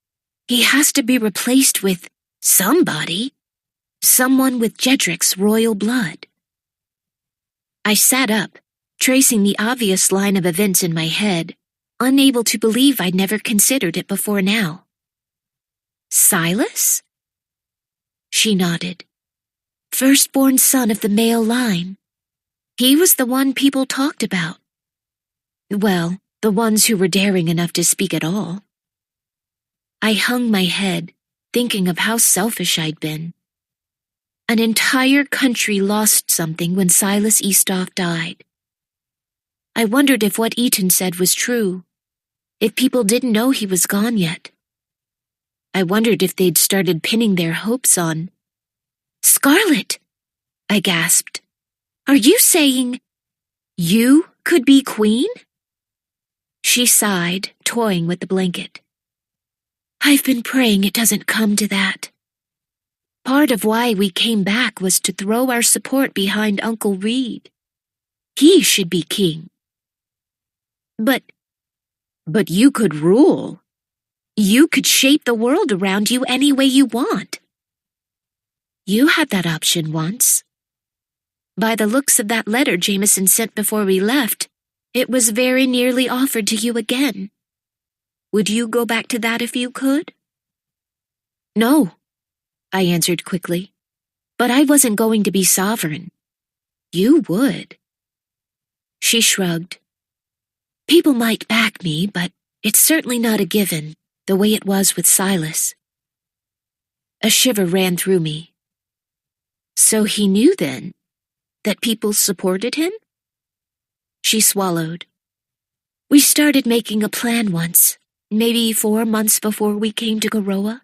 he has to be replaced with somebody, someone with Jedric's royal blood." I sat up, tracing the obvious line of events in my head, unable to believe I'd never considered it before now. "Silas?" She nodded. "Firstborn son of the male line. He was the one people talked about. Well, the ones who were daring enough to speak at all." I hung my head, thinking of how selfish I'd been. An entire country lost something when Silas Eastoff died. I wondered if what Eaton said was true, if people didn't know he was gone yet. I wondered if they'd started pinning their hopes on... "Scarlett!" I gasped. "Are you saying you could be queen?" She sighed, toying with the blanket. "I've been praying it doesn't come to that. Part of why we came back was to throw our support behind Uncle Reed. He should be king." But you could rule. You could shape the world around you any way you want." "You had that option once. By the looks of that letter Jameson sent before we left, it was very nearly offered to you again. Would you go back to that if you could?" "No," I answered quickly. "But I wasn't going to be sovereign. You would." She shrugged. "People might back me, but it's certainly not a given, the way it was with Silas." A shiver ran through me. So he knew then that people supported him? She swallowed. "We started making a plan once, maybe 4 months before we came to Garoa.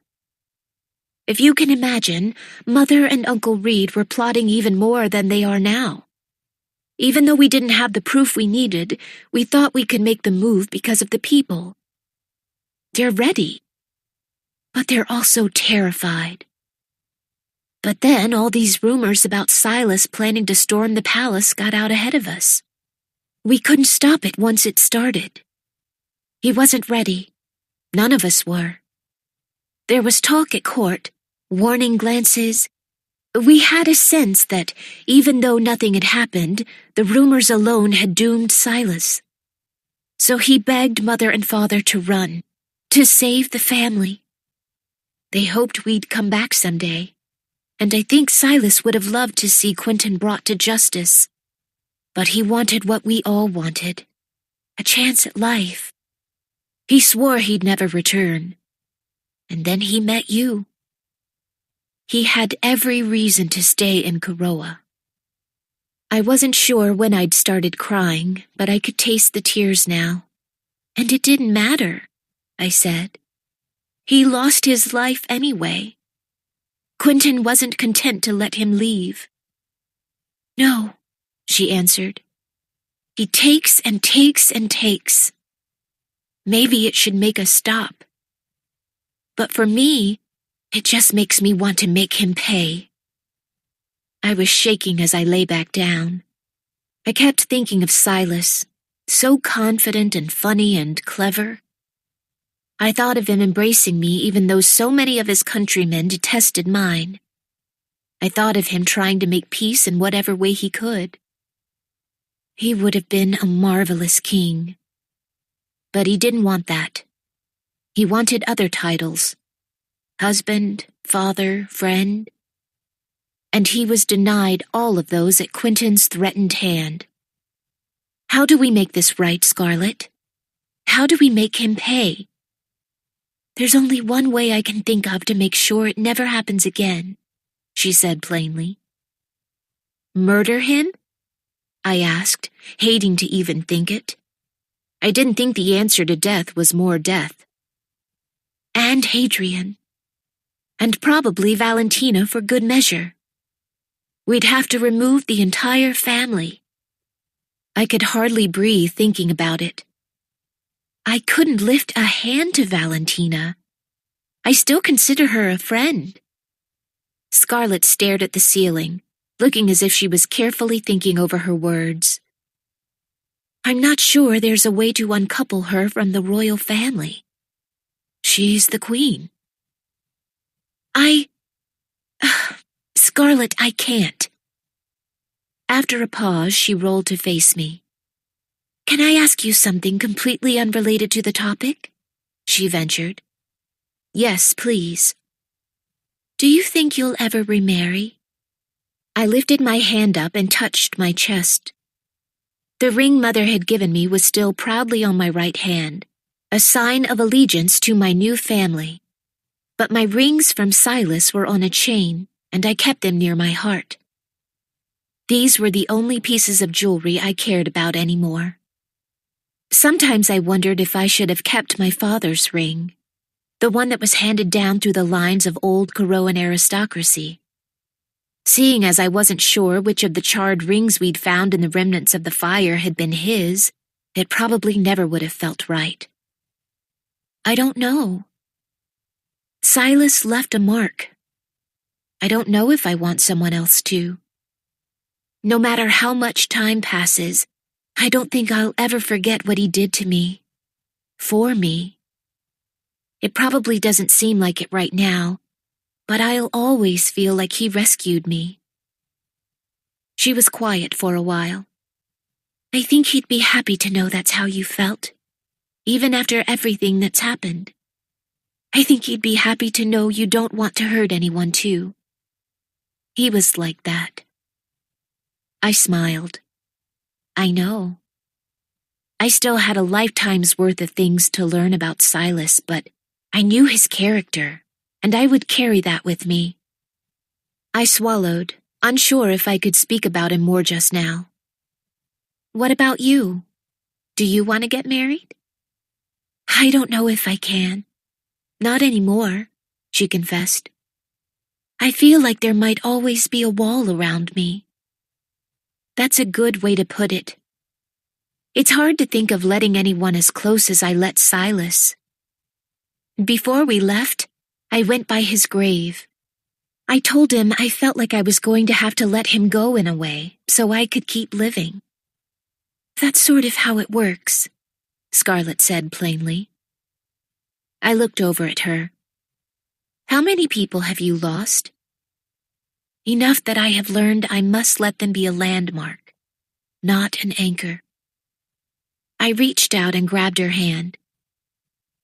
If you can imagine, Mother and Uncle Reed were plotting even more than they are now. Even though we didn't have the proof we needed, we thought we could make the move because of the people. They're ready, but they're also terrified. But then all these rumors about Silas planning to storm the palace got out ahead of us. We couldn't stop it once it started. He wasn't ready. None of us were. There was talk at court, warning glances. We had a sense that, even though nothing had happened, the rumors alone had doomed Silas. So he begged Mother and Father to run, to save the family. They hoped we'd come back someday, and I think Silas would have loved to see Quentin brought to justice. But he wanted what we all wanted, a chance at life. He swore he'd never return. And then he met you. He had every reason to stay in Garoa. I wasn't sure when I'd started crying, but I could taste the tears now. And it didn't matter, I said. He lost his life anyway. Quentin wasn't content to let him leave. No, she answered. He takes and takes and takes. Maybe it should make us stop. But for me, it just makes me want to make him pay. I was shaking as I lay back down. I kept thinking of Silas, so confident and funny and clever. I thought of him embracing me even though so many of his countrymen detested mine. I thought of him trying to make peace in whatever way he could. He would have been a marvelous king. But he didn't want that. He wanted other titles. Husband, father, friend. And he was denied all of those at Quentin's threatened hand. How do we make this right, Scarlet? How do we make him pay? There's only one way I can think of to make sure it never happens again, she said plainly. Murder him? I asked, hating to even think it. I didn't think the answer to death was more death. And Hadrian. And probably Valentina for good measure. We'd have to remove the entire family. I could hardly breathe thinking about it. I couldn't lift a hand to Valentina. I still consider her a friend. Scarlet stared at the ceiling, looking as if she was carefully thinking over her words. I'm not sure there's a way to uncouple her from the royal family. She's the queen. Scarlet, I can't. After a pause, she rolled to face me. Can I ask you something completely unrelated to the topic? She ventured. Yes, please. Do you think you'll ever remarry? I lifted my hand up and touched my chest. The ring Mother had given me was still proudly on my right hand, a sign of allegiance to my new family. But my rings from Silas were on a chain, and I kept them near my heart. These were the only pieces of jewelry I cared about anymore. Sometimes I wondered if I should have kept my father's ring, the one that was handed down through the lines of old Garoan aristocracy. Seeing as I wasn't sure which of the charred rings we'd found in the remnants of the fire had been his, it probably never would have felt right. I don't know. Silas left a mark. I don't know if I want someone else to. No matter how much time passes, I don't think I'll ever forget what he did to me. For me. It probably doesn't seem like it right now, but I'll always feel like he rescued me. She was quiet for a while. I think he'd be happy to know that's how you felt, even after everything that's happened. I think he'd be happy to know you don't want to hurt anyone too. He was like that. I smiled. I know. I still had a lifetime's worth of things to learn about Silas, but I knew his character, and I would carry that with me. I swallowed, unsure if I could speak about him more just now. What about you? Do you want to get married? I don't know if I can. Not anymore, she confessed. I feel like there might always be a wall around me. That's a good way to put it. It's hard to think of letting anyone as close as I let Silas. Before we left, I went by his grave. I told him I felt like I was going to have to let him go in a way so I could keep living. That's sort of how it works, Scarlett said plainly. I looked over at her. How many people have you lost? Enough that I have learned I must let them be a landmark, not an anchor. I reached out and grabbed her hand.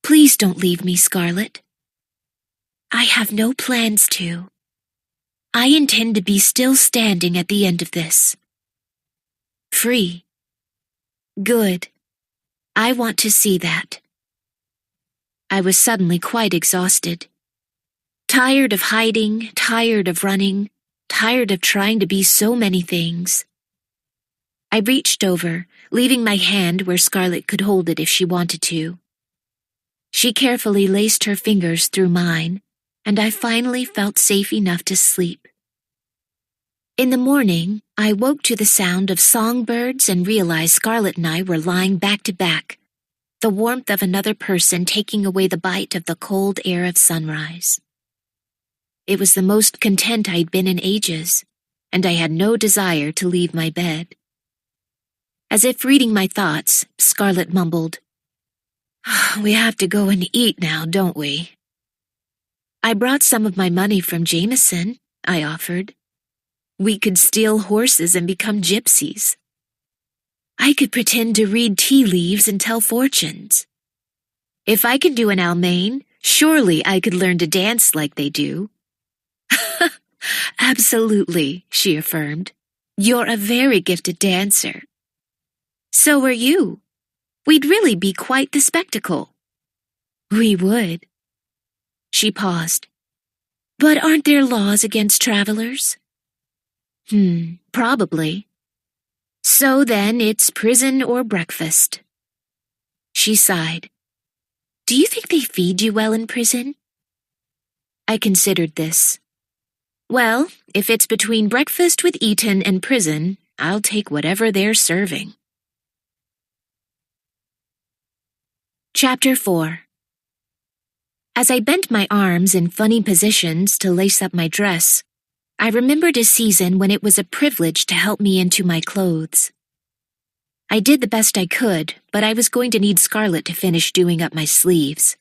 Please don't leave me, Scarlett. I have no plans to. I intend to be still standing at the end of this. Free. Good. I want to see that. I was suddenly quite exhausted. Tired of hiding, tired of running, tired of trying to be so many things. I reached over, leaving my hand where Scarlett could hold it if she wanted to. She carefully laced her fingers through mine, and I finally felt safe enough to sleep. In the morning, I woke to the sound of songbirds and realized Scarlett and I were lying back to back, the warmth of another person taking away the bite of the cold air of sunrise. It was the most content I'd been in ages, and I had no desire to leave my bed. As if reading my thoughts, Scarlett mumbled, We have to go and eat now, don't we? I brought some of my money from Jameson, I offered. We could steal horses and become gypsies. I could pretend to read tea leaves and tell fortunes. If I could do an Almain, surely I could learn to dance like they do. Absolutely, she affirmed. You're a very gifted dancer. So are you. We'd really be quite the spectacle. We would. She paused. But aren't there laws against travelers? Probably. So then it's prison or breakfast. She sighed. Do you think they feed you well in prison? I considered this. Well, if it's between breakfast with Eton and prison, I'll take whatever they're serving. Chapter 4. As I bent my arms in funny positions to lace up my dress, I remembered a season when it was a privilege to help me into my clothes. I did the best I could, but I was going to need Scarlett to finish doing up my sleeves.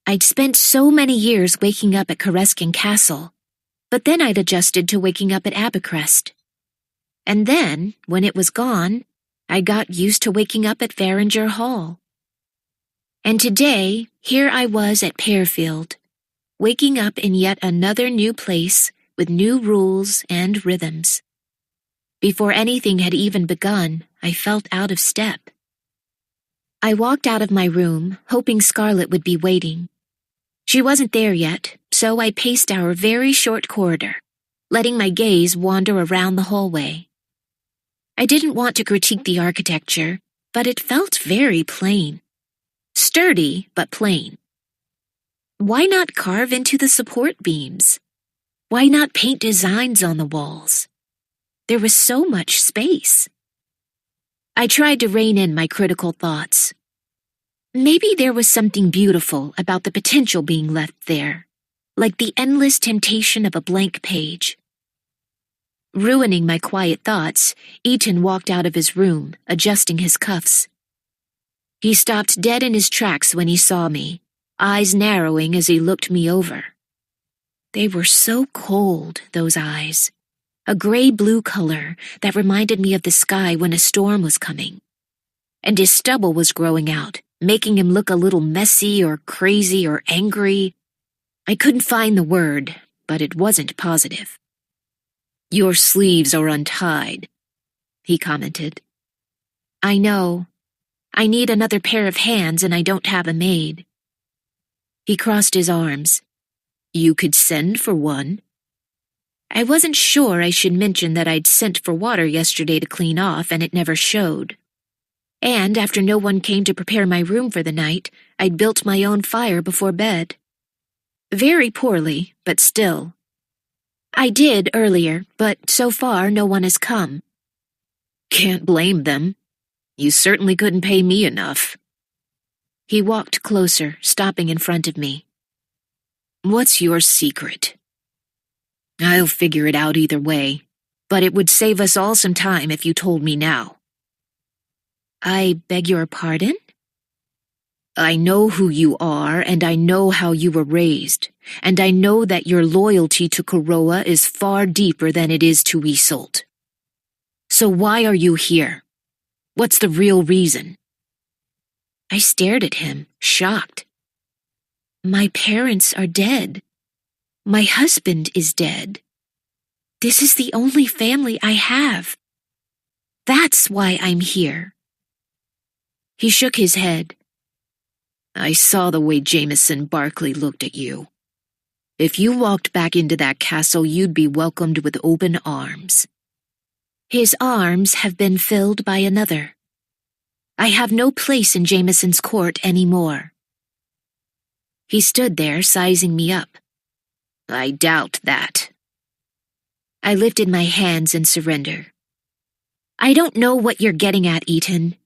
I'd spent so many years waking up at Careskin Castle, but then I'd adjusted to waking up at Abercrest. And then, when it was gone, I got used to waking up at Farringer Hall. And today, here I was at Pearfield, waking up in yet another new place with new rules and rhythms. Before anything had even begun, I felt out of step. I walked out of my room, hoping Scarlett would be waiting. She wasn't there yet, so I paced our very short corridor, letting my gaze wander around the hallway. I didn't want to critique the architecture, but it felt very plain. Sturdy, but plain. Why not carve into the support beams? Why not paint designs on the walls? There was so much space. I tried to rein in my critical thoughts. Maybe there was something beautiful about the potential being left there, like the endless temptation of a blank page. Ruining my quiet thoughts, Eton walked out of his room, adjusting his cuffs. He stopped dead in his tracks when he saw me, eyes narrowing as he looked me over. They were so cold, those eyes, a gray-blue color that reminded me of the sky when a storm was coming. And his stubble was growing out, making him look a little messy or crazy or angry. I couldn't find the word, but it wasn't positive. Your sleeves are untied, he commented. I know. I need another pair of hands and I don't have a maid. He crossed his arms. You could send for one. I wasn't sure I should mention that I'd sent for water yesterday to clean off and it never showed. And after no one came to prepare my room for the night, I'd built my own fire before bed. Very poorly, but still. I did earlier, but so far no one has come. Can't blame them. You certainly couldn't pay me enough. He walked closer, stopping in front of me. What's your secret? I'll figure it out either way, but it would save us all some time if you told me now. I beg your pardon? I know who you are, and I know how you were raised, and I know that your loyalty to Kuroa is far deeper than it is to Isolde. So why are you here? What's the real reason? I stared at him, shocked. My parents are dead. My husband is dead. This is the only family I have. That's why I'm here. He shook his head. I saw the way Jameson Barkley looked at you. If you walked back into that castle, you'd be welcomed with open arms. His arms have been filled by another. I have no place in Jameson's court anymore. He stood there, sizing me up. I doubt that. I lifted my hands in surrender. I don't know what you're getting at, Eaton.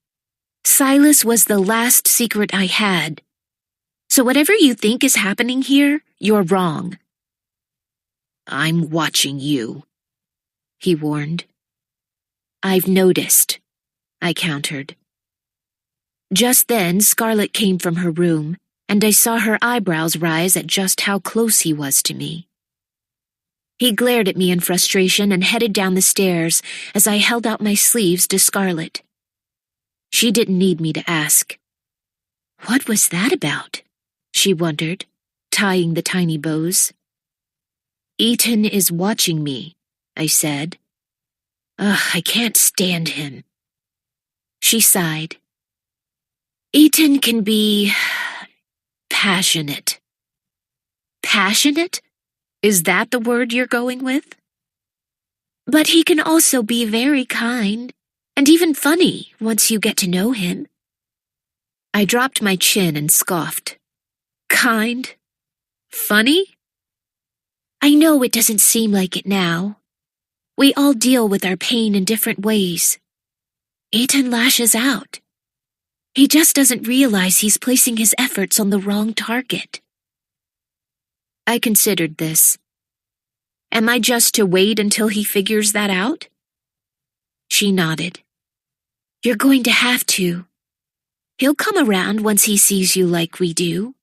Silas was the last secret I had. So whatever you think is happening here, you're wrong. I'm watching you, he warned. I've noticed, I countered. Just then, Scarlet came from her room, and I saw her eyebrows rise at just how close he was to me. He glared at me in frustration and headed down the stairs as I held out my sleeves to Scarlet. She didn't need me to ask. What was that about? She wondered, tying the tiny bows. Eaton is watching me, I said. Ugh, I can't stand him. She sighed. Eaton can be passionate. Passionate? Is that the word you're going with? But he can also be very kind, and even funny once you get to know him. I dropped my chin and scoffed. Kind? Funny? I know it doesn't seem like it now. We all deal with our pain in different ways. Eaton lashes out. He just doesn't realize he's placing his efforts on the wrong target. I considered this. Am I just to wait until he figures that out? She nodded. You're going to have to. He'll come around once he sees you like we do.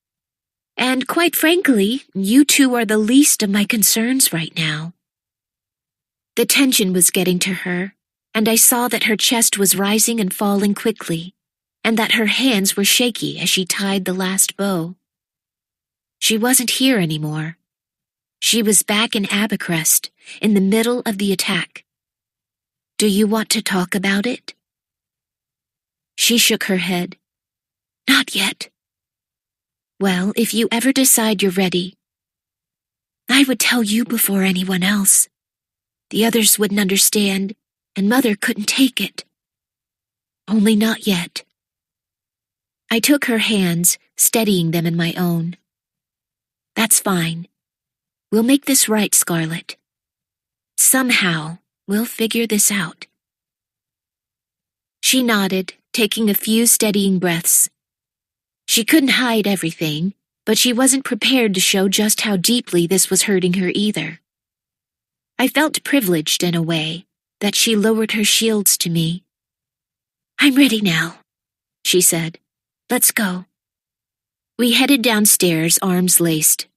And quite frankly, you two are the least of my concerns right now. The tension was getting to her, and I saw that her chest was rising and falling quickly, and that her hands were shaky as she tied the last bow. She wasn't here anymore. She was back in Abercrest, in the middle of the attack. Do you want to talk about it? She shook her head. Not yet. Well, if you ever decide you're ready, I would tell you before anyone else. The others wouldn't understand, and Mother couldn't take it. Only not yet. I took her hands, steadying them in my own. That's fine. We'll make this right, Scarlet. Somehow, we'll figure this out. She nodded, taking a few steadying breaths. She couldn't hide everything, but she wasn't prepared to show just how deeply this was hurting her either. I felt privileged in a way, that she lowered her shields to me. I'm ready now, she said. Let's go. We headed downstairs, arms laced.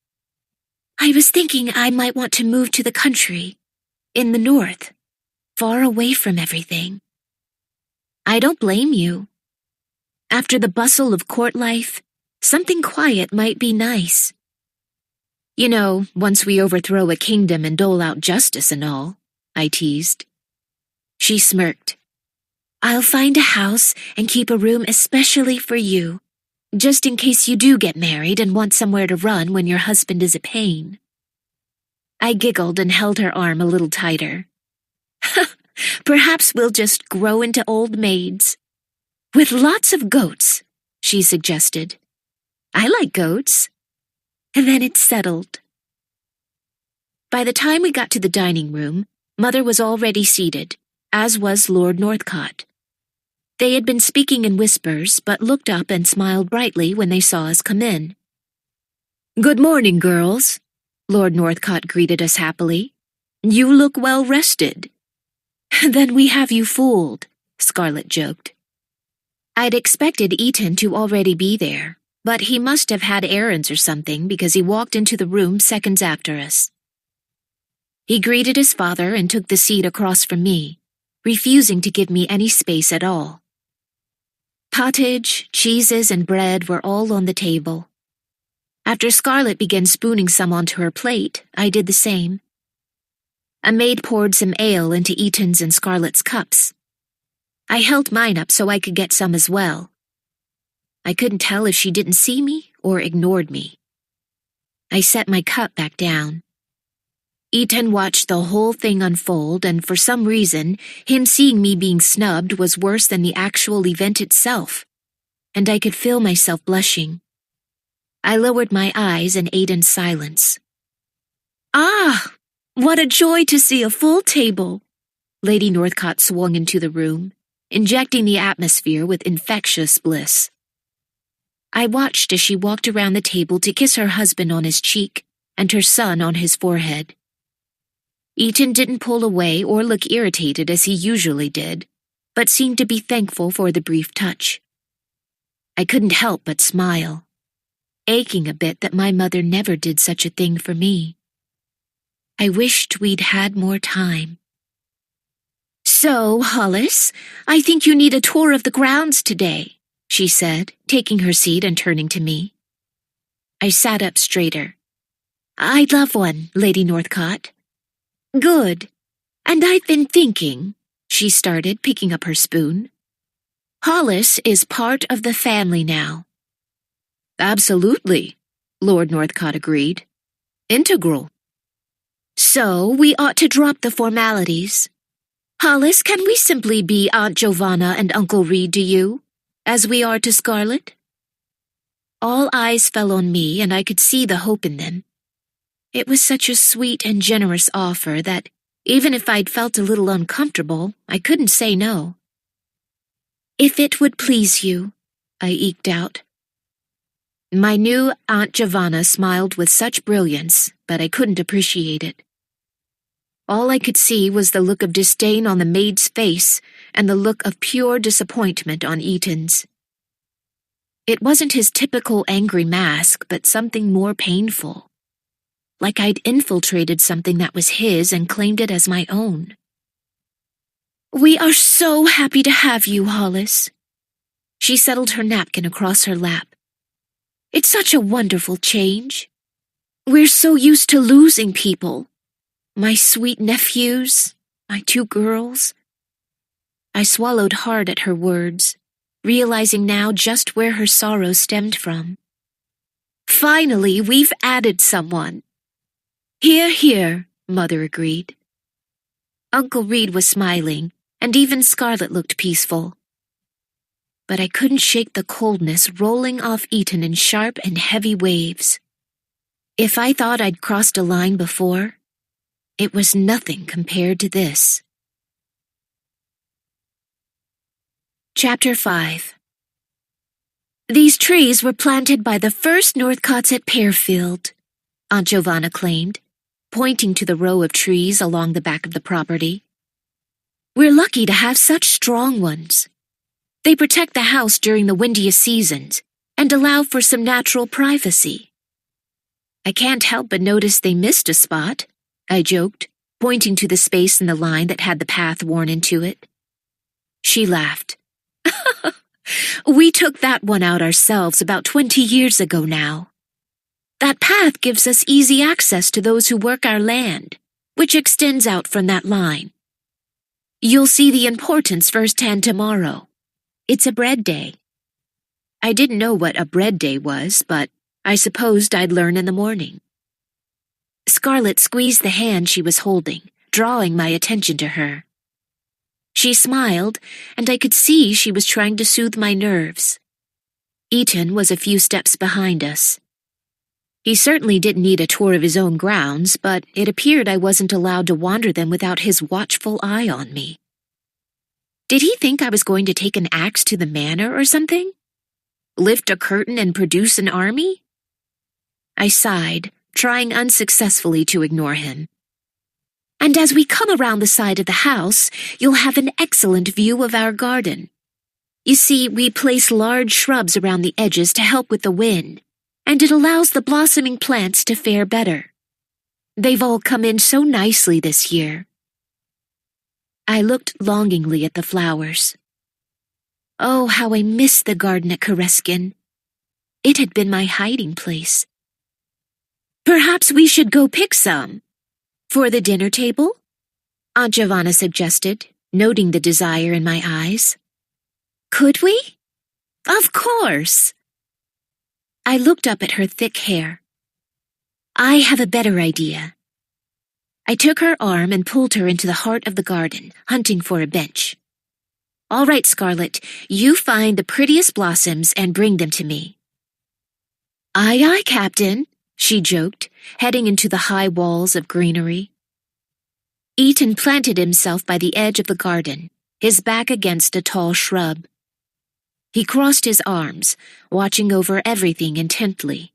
I was thinking I might want to move to the country, in the north, far away from everything. I don't blame you. After the bustle of court life, something quiet might be nice. You know, once we overthrow a kingdom and dole out justice and all, I teased. She smirked. I'll find a house and keep a room especially for you, just in case you do get married and want somewhere to run when your husband is a pain. I giggled and held her arm a little tighter. Perhaps we'll just grow into old maids. With lots of goats, she suggested. I like goats. And then it settled. By the time we got to the dining room, Mother was already seated, as was Lord Northcott. They had been speaking in whispers, but looked up and smiled brightly when they saw us come in. "Good morning, girls," Lord Northcott greeted us happily. "You look well rested." "Then we have you fooled," Scarlett joked. I'd expected Eaton to already be there, but he must have had errands or something because he walked into the room seconds after us. He greeted his father and took the seat across from me, refusing to give me any space at all. Pottage, cheeses, and bread were all on the table. After Scarlett began spooning some onto her plate, I did the same. A maid poured some ale into Eaton's and Scarlett's cups. I held mine up so I could get some as well. I couldn't tell if she didn't see me or ignored me. I set my cup back down. Eaton watched the whole thing unfold, and for some reason, him seeing me being snubbed was worse than the actual event itself, and I could feel myself blushing. I lowered my eyes and ate in silence. "Ah, what a joy to see a full table!" Lady Northcott swung into the room, injecting the atmosphere with infectious bliss. I watched as she walked around the table to kiss her husband on his cheek and her son on his forehead. Eaton didn't pull away or look irritated as he usually did, but seemed to be thankful for the brief touch. I couldn't help but smile, aching a bit that my mother never did such a thing for me. I wished we'd had more time. "So, Hollis, I think you need a tour of the grounds today," she said, taking her seat and turning to me. I sat up straighter. "I'd love one, Lady Northcott." "Good. And I've been thinking," she started, picking up her spoon. "Hollis is part of the family now." "Absolutely," Lord Northcott agreed. "Integral." "So we ought to drop the formalities. Hollis, can we simply be Aunt Giovanna and Uncle Reed to you, as we are to Scarlett?" All eyes fell on me, and I could see the hope in them. It was such a sweet and generous offer that, even if I'd felt a little uncomfortable, I couldn't say no. "If it would please you," I eked out. My new Aunt Giovanna smiled with such brilliance, but I couldn't appreciate it. All I could see was the look of disdain on the maid's face and the look of pure disappointment on Eaton's. It wasn't his typical angry mask, but something more painful. Like I'd infiltrated something that was his and claimed it as my own. "We are so happy to have you, Hollis." She settled her napkin across her lap. "It's such a wonderful change. We're so used to losing people. My sweet nephews, my 2 girls." I swallowed hard at her words, realizing now just where her sorrow stemmed from. "Finally, we've added someone." "Hear, hear," Mother agreed. Uncle Reed was smiling, and even Scarlett looked peaceful. But I couldn't shake the coldness rolling off Eaton in sharp and heavy waves. If I thought I'd crossed a line before, it was nothing compared to this. Chapter 5. "These trees were planted by the first Northcotts at Pearfield," Aunt Giovanna claimed, pointing to the row of trees along the back of the property. "We're lucky to have such strong ones. They protect the house during the windiest seasons and allow for some natural privacy." I can't help but notice they missed a spot, I joked, pointing to the space in the line that had the path worn into it. She laughed. "We took that one out ourselves about 20 years ago now. That path gives us easy access to those who work our land, which extends out from that line. You'll see the importance firsthand tomorrow. It's a bread day." I didn't know what a bread day was, but I supposed I'd learn in the morning. Scarlett squeezed the hand she was holding, drawing my attention to her. She smiled, and I could see she was trying to soothe my nerves. Eaton was a few steps behind us. He certainly didn't need a tour of his own grounds, but it appeared I wasn't allowed to wander them without his watchful eye on me. Did he think I was going to take an axe to the manor or something? Lift a curtain and produce an army? I sighed, trying unsuccessfully to ignore him. And as we come around the side of the house, you'll have an excellent view of our garden. You see, we place large shrubs around the edges to help with the wind, and it allows the blossoming plants to fare better. They've all come in so nicely this year. I looked longingly at the flowers. Oh, how I missed the garden at Kareskin. It had been my hiding place. Perhaps we should go pick some. For the dinner table? Aunt Giovanna suggested, noting the desire in my eyes. Could we? Of course. I looked up at her thick hair. I have a better idea. I took her arm and pulled her into the heart of the garden, hunting for a bench. All right, Scarlet, you find the prettiest blossoms and bring them to me. Aye, aye, Captain, she joked, heading into the high walls of greenery. Eaton planted himself by the edge of the garden, his back against a tall shrub. He crossed his arms, watching over everything intently.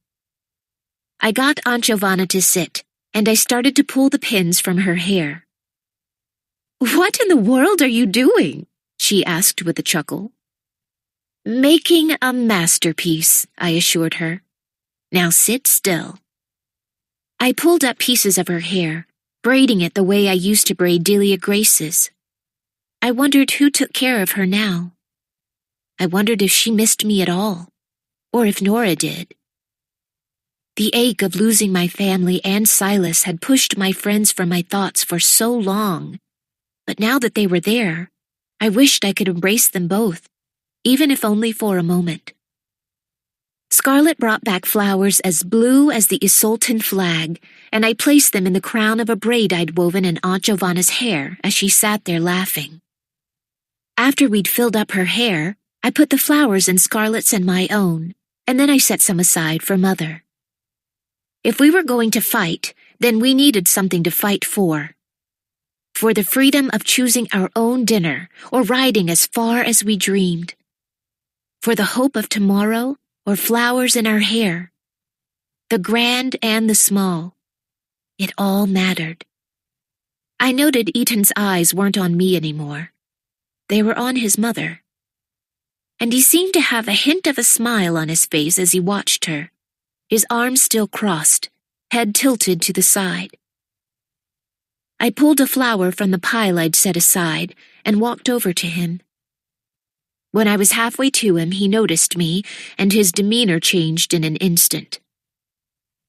I got Aunt Giovanna to sit, and I started to pull the pins from her hair. What in the world are you doing? She asked with a chuckle. Making a masterpiece, I assured her. Now sit still. I pulled up pieces of her hair, braiding it the way I used to braid Delia Grace's. I wondered who took care of her now. I wondered if she missed me at all, or if Nora did. The ache of losing my family and Silas had pushed my friends from my thoughts for so long, but now that they were there, I wished I could embrace them both, even if only for a moment. Scarlet brought back flowers as blue as the Isoltan flag, and I placed them in the crown of a braid I'd woven in Aunt Giovanna's hair as she sat there laughing. After we'd filled up her hair, I put the flowers in Scarlet's and my own, and then I set some aside for Mother. If we were going to fight, then we needed something to fight for. For the freedom of choosing our own dinner or riding as far as we dreamed. For the hope of tomorrow or flowers in our hair. The grand and the small. It all mattered. I noted Eaton's eyes weren't on me anymore. They were on his mother. And he seemed to have a hint of a smile on his face as he watched her, his arms still crossed, head tilted to the side. I pulled a flower from the pile I'd set aside and walked over to him. When I was halfway to him, he noticed me, and his demeanor changed in an instant.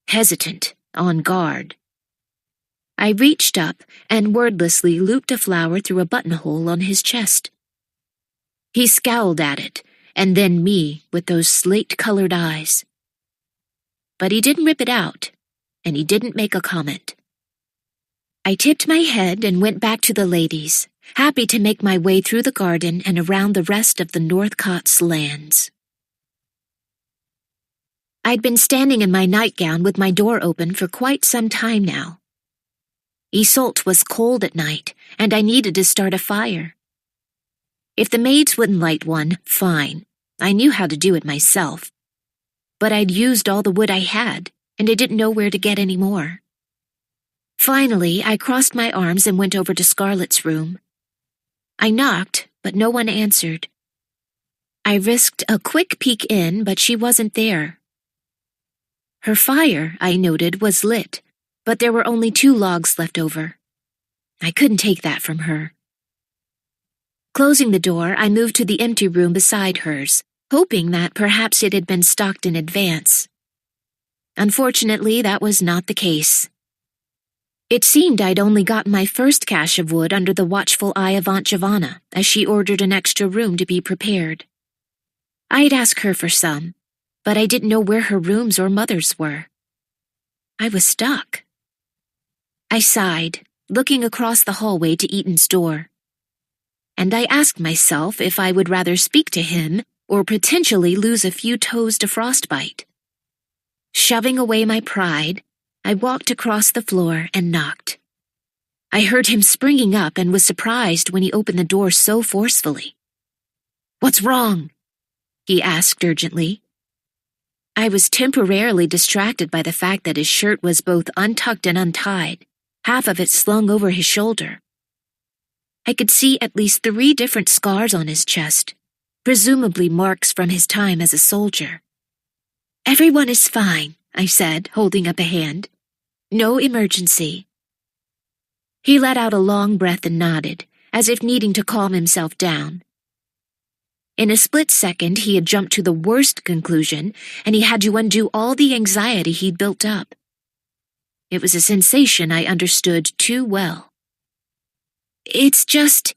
Hesitant, on guard. I reached up and wordlessly looped a flower through a buttonhole on his chest. He scowled at it, and then me with those slate-colored eyes. But he didn't rip it out, and he didn't make a comment. I tipped my head and went back to the ladies, happy to make my way through the garden and around the rest of the Northcott's lands. I'd been standing in my nightgown with my door open for quite some time now. Isolde was cold at night, and I needed to start a fire. If the maids wouldn't light one, fine. I knew how to do it myself. But I'd used all the wood I had, and I didn't know where to get any more. Finally, I crossed my arms and went over to Scarlet's room. I knocked, but no one answered. I risked a quick peek in, but she wasn't there. Her fire, I noted, was lit, but there were only 2 logs left over. I couldn't take that from her. Closing the door, I moved to the empty room beside hers, hoping that perhaps it had been stocked in advance. Unfortunately, that was not the case. It seemed I'd only gotten my first cache of wood under the watchful eye of Aunt Giovanna, as she ordered an extra room to be prepared. I'd ask her for some, but I didn't know where her rooms or Mother's were. I was stuck. I sighed, looking across the hallway to Eaton's door. and I asked myself if I would rather speak to him or potentially lose a few toes to frostbite. Shoving away my pride, I walked across the floor and knocked. I heard him springing up and was surprised when he opened the door so forcefully. "What's wrong?" he asked urgently. I was temporarily distracted by the fact that his shirt was both untucked and untied, half of it slung over his shoulder. I could see at least 3 different scars on his chest, presumably marks from his time as a soldier. "Everyone is fine," I said, holding up a hand. "No emergency." He let out a long breath and nodded, as if needing to calm himself down. In a split second, he had jumped to the worst conclusion, and he had to undo all the anxiety he'd built up. It was a sensation I understood too well. "It's just,"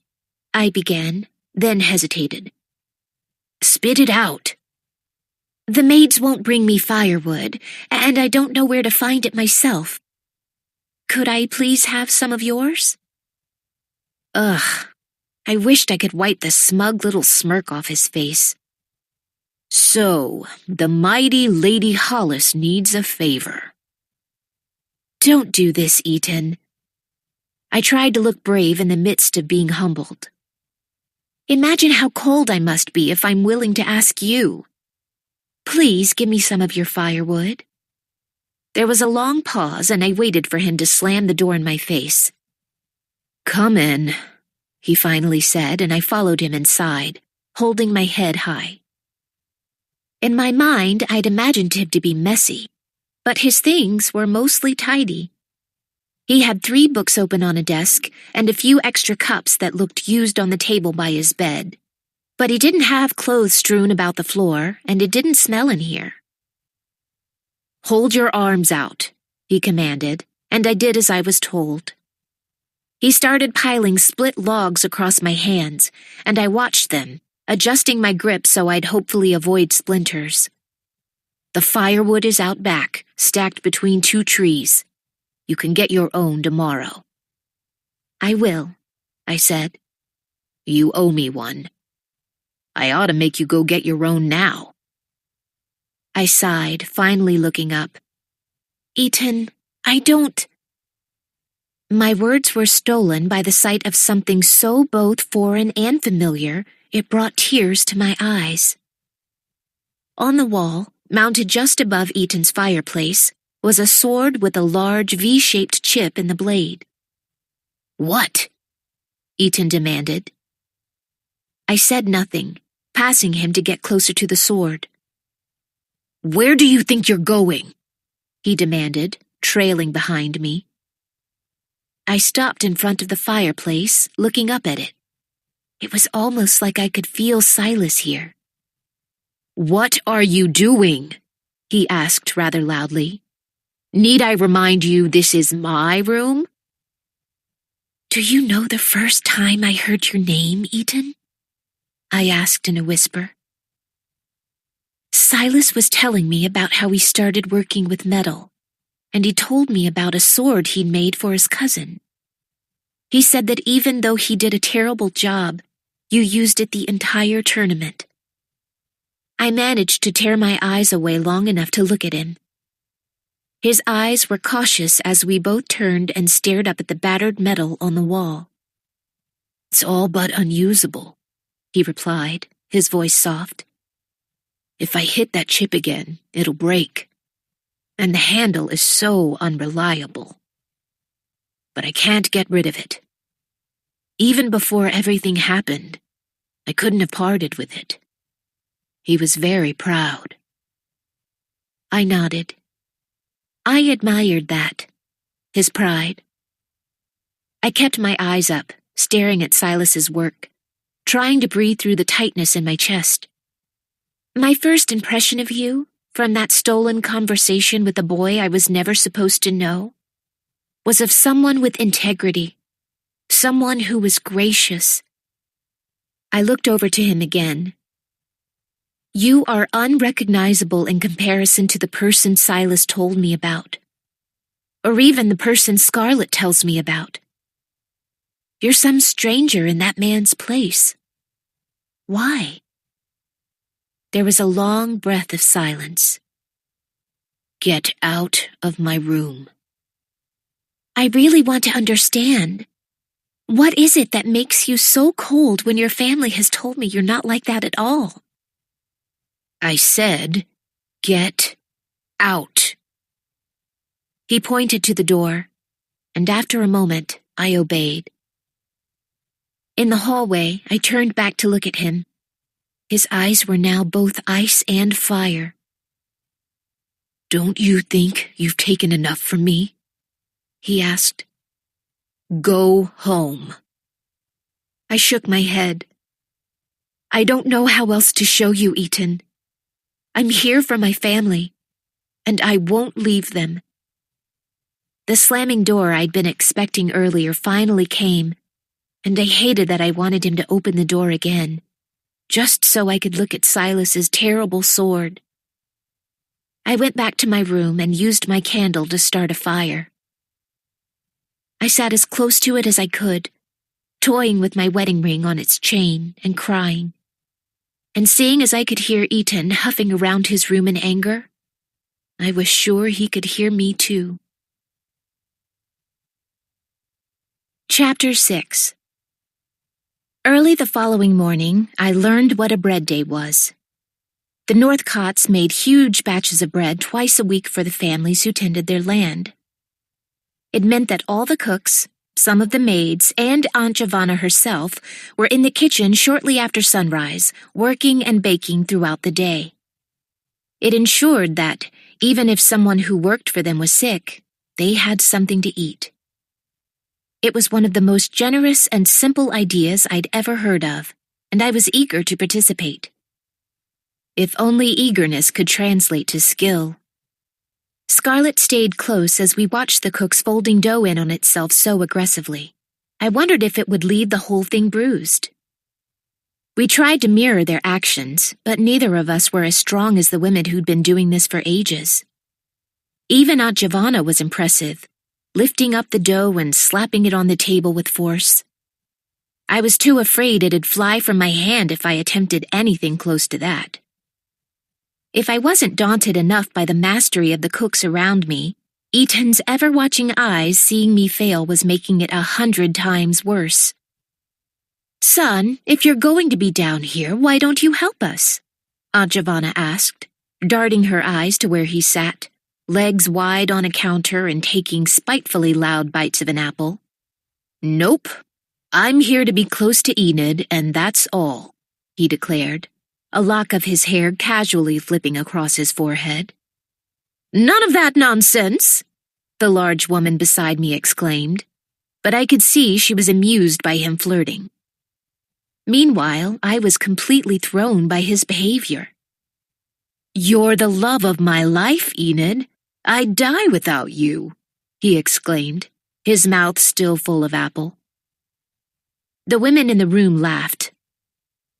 I began, then hesitated. "Spit it out." "The maids won't bring me firewood, and I don't know where to find it myself. Could I please have some of yours?" Ugh. I wished I could wipe the smug little smirk off his face. "So, the mighty Lady Hollis needs a favor." "Don't do this, Ethan." I tried to look brave in the midst of being humbled. "Imagine how cold I must be if I'm willing to ask you. Please give me some of your firewood." There was a long pause, and I waited for him to slam the door in my face. "Come in," he finally said, and I followed him inside, holding my head high. In my mind, I'd imagined him to be messy, but his things were mostly tidy. He had 3 books open on a desk and a few extra cups that looked used on the table by his bed. But he didn't have clothes strewn about the floor, and it didn't smell in here. "Hold your arms out," he commanded, and I did as I was told. He started piling split logs across my hands, and I watched them, adjusting my grip so I'd hopefully avoid splinters. "The firewood is out back, stacked between 2 trees. You can get your own tomorrow." "I will," I said. "You owe me one." "I ought to make you go get your own now." I sighed, finally looking up. "Ethan, I don't—" My words were stolen by the sight of something so both foreign and familiar, it brought tears to my eyes. On the wall, mounted just above Ethan's fireplace, was a sword with a large V-shaped chip in the blade. "What?" Ethan demanded. I said nothing, passing him to get closer to the sword. "Where do you think you're going?" he demanded, trailing behind me. I stopped in front of the fireplace, looking up at it. It was almost like I could feel Silas here. "What are you doing?" he asked rather loudly. "Need I remind you this is my room?" "Do you know the first time I heard your name, Ethan?" I asked in a whisper. Silas was telling me about how he started working with metal, and he told me about a sword he'd made for his cousin. He said that even though he did a terrible job, you used it the entire tournament. I managed to tear my eyes away long enough to look at him. His eyes were cautious as we both turned and stared up at the battered metal on the wall. "It's all but unusable," he replied, his voice soft. "If I hit that chip again, it'll break. And the handle is so unreliable. But I can't get rid of it. Even before everything happened, I couldn't have parted with it." He was very proud. I nodded. I admired that, his pride. I kept my eyes up, staring at Silas's work, trying to breathe through the tightness in my chest. My first impression of you, from that stolen conversation with a boy I was never supposed to know, was of someone with integrity, someone who was gracious. I looked over to him again. You are unrecognizable in comparison to the person Silas told me about, or even the person Scarlett tells me about. You're some stranger in that man's place. Why? There was a long breath of silence. Get out of my room. I really want to understand. What is it that makes you so cold when your family has told me you're not like that at all? I said, get out. He pointed to the door, and after a moment, I obeyed. In the hallway, I turned back to look at him. His eyes were now both ice and fire. Don't you think you've taken enough from me? He asked. Go home. I shook my head. I don't know how else to show you, Ethan. I'm here for my family, and I won't leave them. The slamming door I'd been expecting earlier finally came, and I hated that I wanted him to open the door again, just so I could look at Silas's terrible sword. I went back to my room and used my candle to start a fire. I sat as close to it as I could, toying with my wedding ring on its chain and crying. And seeing as I could hear Ethan huffing around his room in anger, I was sure he could hear me too. Chapter 6. Early the following morning, I learned what a bread day was. The Northcotts made huge batches of bread twice a week for the families who tended their land. It meant that all the cooks, some of the maids, and Aunt Giovanna herself were in the kitchen shortly after sunrise, working and baking throughout the day. It ensured that, even if someone who worked for them was sick, they had something to eat. It was one of the most generous and simple ideas I'd ever heard of, and I was eager to participate. If only eagerness could translate to skill. Scarlett stayed close as we watched the cooks folding dough in on itself so aggressively. I wondered if it would leave the whole thing bruised. We tried to mirror their actions, but neither of us were as strong as the women who'd been doing this for ages. Even Aunt Giovanna was impressive, lifting up the dough and slapping it on the table with force. I was too afraid it'd fly from my hand if I attempted anything close to that. If I wasn't daunted enough by the mastery of the cooks around me, Ethan's ever-watching eyes seeing me fail was making it 100 times worse. Son, if you're going to be down here, why don't you help us? Aunt Giovanna asked, darting her eyes to where he sat, legs wide on a counter and taking spitefully loud bites of an apple. Nope. I'm here to be close to Enid, and that's all, he declared, a lock of his hair casually flipping across his forehead. None of that nonsense, the large woman beside me exclaimed, but I could see she was amused by him flirting. Meanwhile, I was completely thrown by his behavior. You're the love of my life, Enid. I'd die without you, he exclaimed, his mouth still full of apple. The women in the room laughed.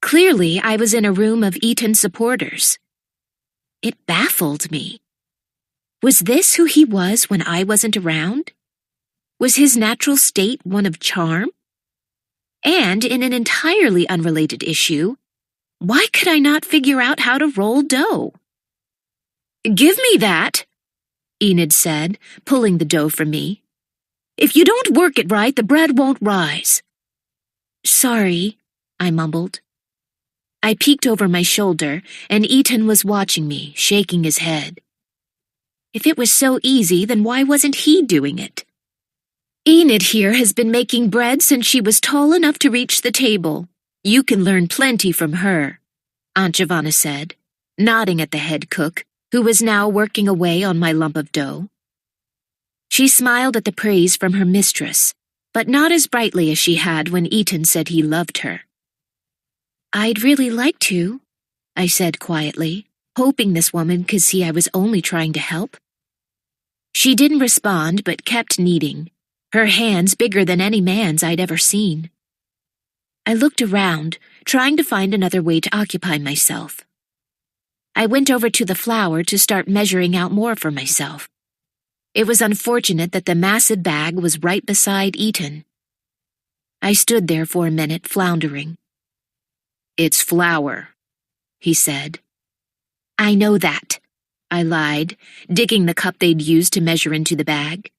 Clearly, I was in a room of Eaton supporters. It baffled me. Was this who he was when I wasn't around? Was his natural state one of charm? And in an entirely unrelated issue, why could I not figure out how to roll dough? Give me that, Enid said, pulling the dough from me. If you don't work it right, the bread won't rise. Sorry, I mumbled. I peeked over my shoulder, and Ethan was watching me, shaking his head. If it was so easy, then why wasn't he doing it? Enid here has been making bread since she was tall enough to reach the table. You can learn plenty from her, Aunt Giovanna said, nodding at the head cook, who was now working away on my lump of dough. She smiled at the praise from her mistress, but not as brightly as she had when Ethan said he loved her. I'd really like to, I said quietly, hoping this woman could see I was only trying to help. She didn't respond but kept kneading, her hands bigger than any man's I'd ever seen. I looked around, trying to find another way to occupy myself. I went over to the flour to start measuring out more for myself. It was unfortunate that the massive bag was right beside Ethan. I stood there for a minute, floundering. "It's flour," he said. "I know that," I lied, digging the cup they'd used to measure into the bag.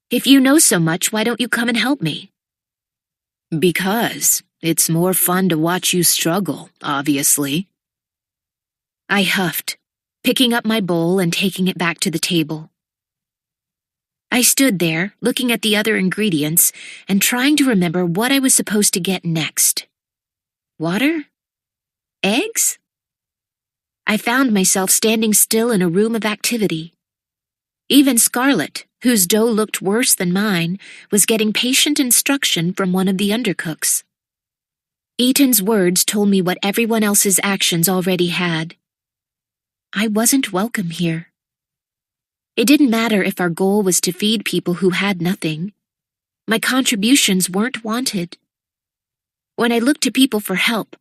"If you know so much, why don't you come and help me?" "Because it's more fun to watch you struggle, obviously." I huffed, picking up my bowl and taking it back to the table. I stood there, looking at the other ingredients and trying to remember what I was supposed to get next. Water? Eggs? I found myself standing still in a room of activity. Even Scarlett, whose dough looked worse than mine, was getting patient instruction from one of the undercooks. Eaton's words told me what everyone else's actions already had. I wasn't welcome here. It didn't matter if our goal was to feed people who had nothing. My contributions weren't wanted. When I looked to people for help,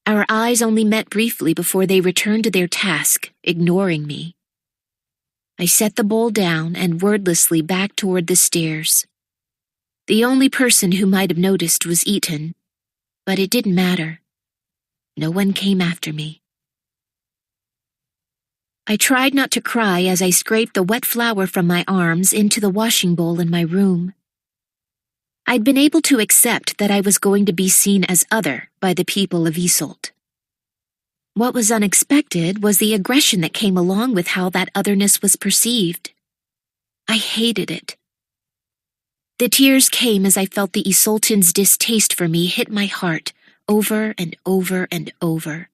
our eyes only met briefly before they returned to their task, ignoring me. I set the bowl down and wordlessly backed toward the stairs. The only person who might have noticed was Eaton, but it didn't matter. No one came after me. I tried not to cry as I scraped the wet flour from my arms into the washing bowl in my room. I'd been able to accept that I was going to be seen as other by the people of Isolt. What was unexpected was the aggression that came along with how that otherness was perceived. I hated it. The tears came as I felt the Isoltans' distaste for me hit my heart over and over and over.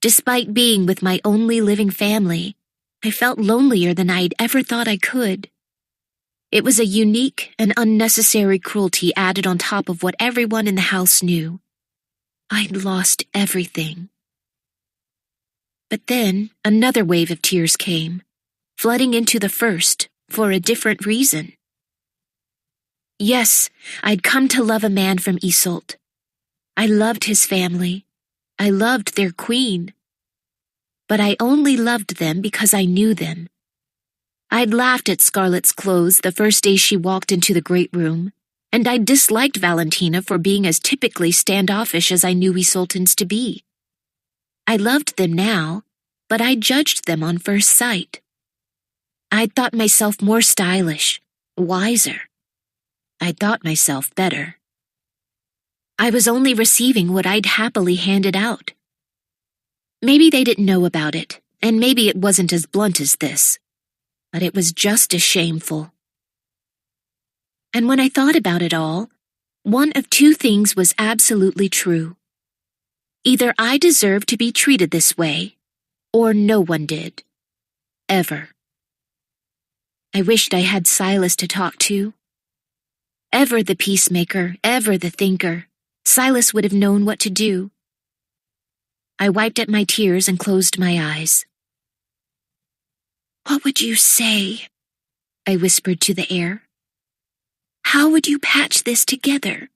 Despite being with my only living family, I felt lonelier than I'd ever thought I could. It was a unique and unnecessary cruelty added on top of what everyone in the house knew. I'd lost everything. But then another wave of tears came, flooding into the first for a different reason. Yes, I'd come to love a man from Isolt. I loved his family. I loved their queen. But I only loved them because I knew them. I'd laughed at Scarlett's clothes the first day she walked into the great room, and I disliked Valentina for being as typically standoffish as I knew Isoltans to be. I loved them now, but I judged them on first sight. I'd thought myself more stylish, wiser. I thought myself better. I was only receiving what I'd happily handed out. Maybe they didn't know about it, and maybe it wasn't as blunt as this, but it was just as shameful. And when I thought about it all, one of two things was absolutely true. Either I deserved to be treated this way, or no one did. Ever. I wished I had Silas to talk to. Ever the peacemaker, ever the thinker, Silas would have known what to do. I wiped at my tears and closed my eyes. "What would you say?" I whispered to the air. "How would you patch this together?"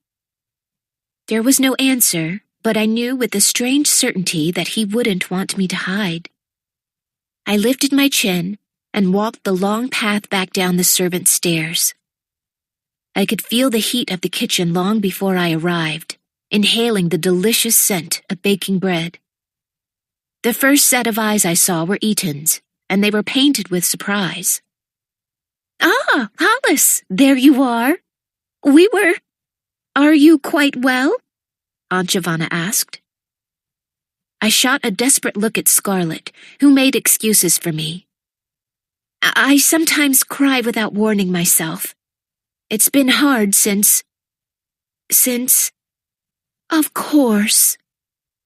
There was no answer, but I knew with a strange certainty that he wouldn't want me to hide. I lifted my chin and walked the long path back down the servants' stairs. I could feel the heat of the kitchen long before I arrived, inhaling the delicious scent of baking bread. The first set of eyes I saw were Eaton's, and they were painted with surprise. "Ah, Alice, there you are. Are you quite well?" Aunt Giovanna asked. I shot a desperate look at Scarlett, who made excuses for me. "I sometimes cry without warning myself. It's been hard since... Of course.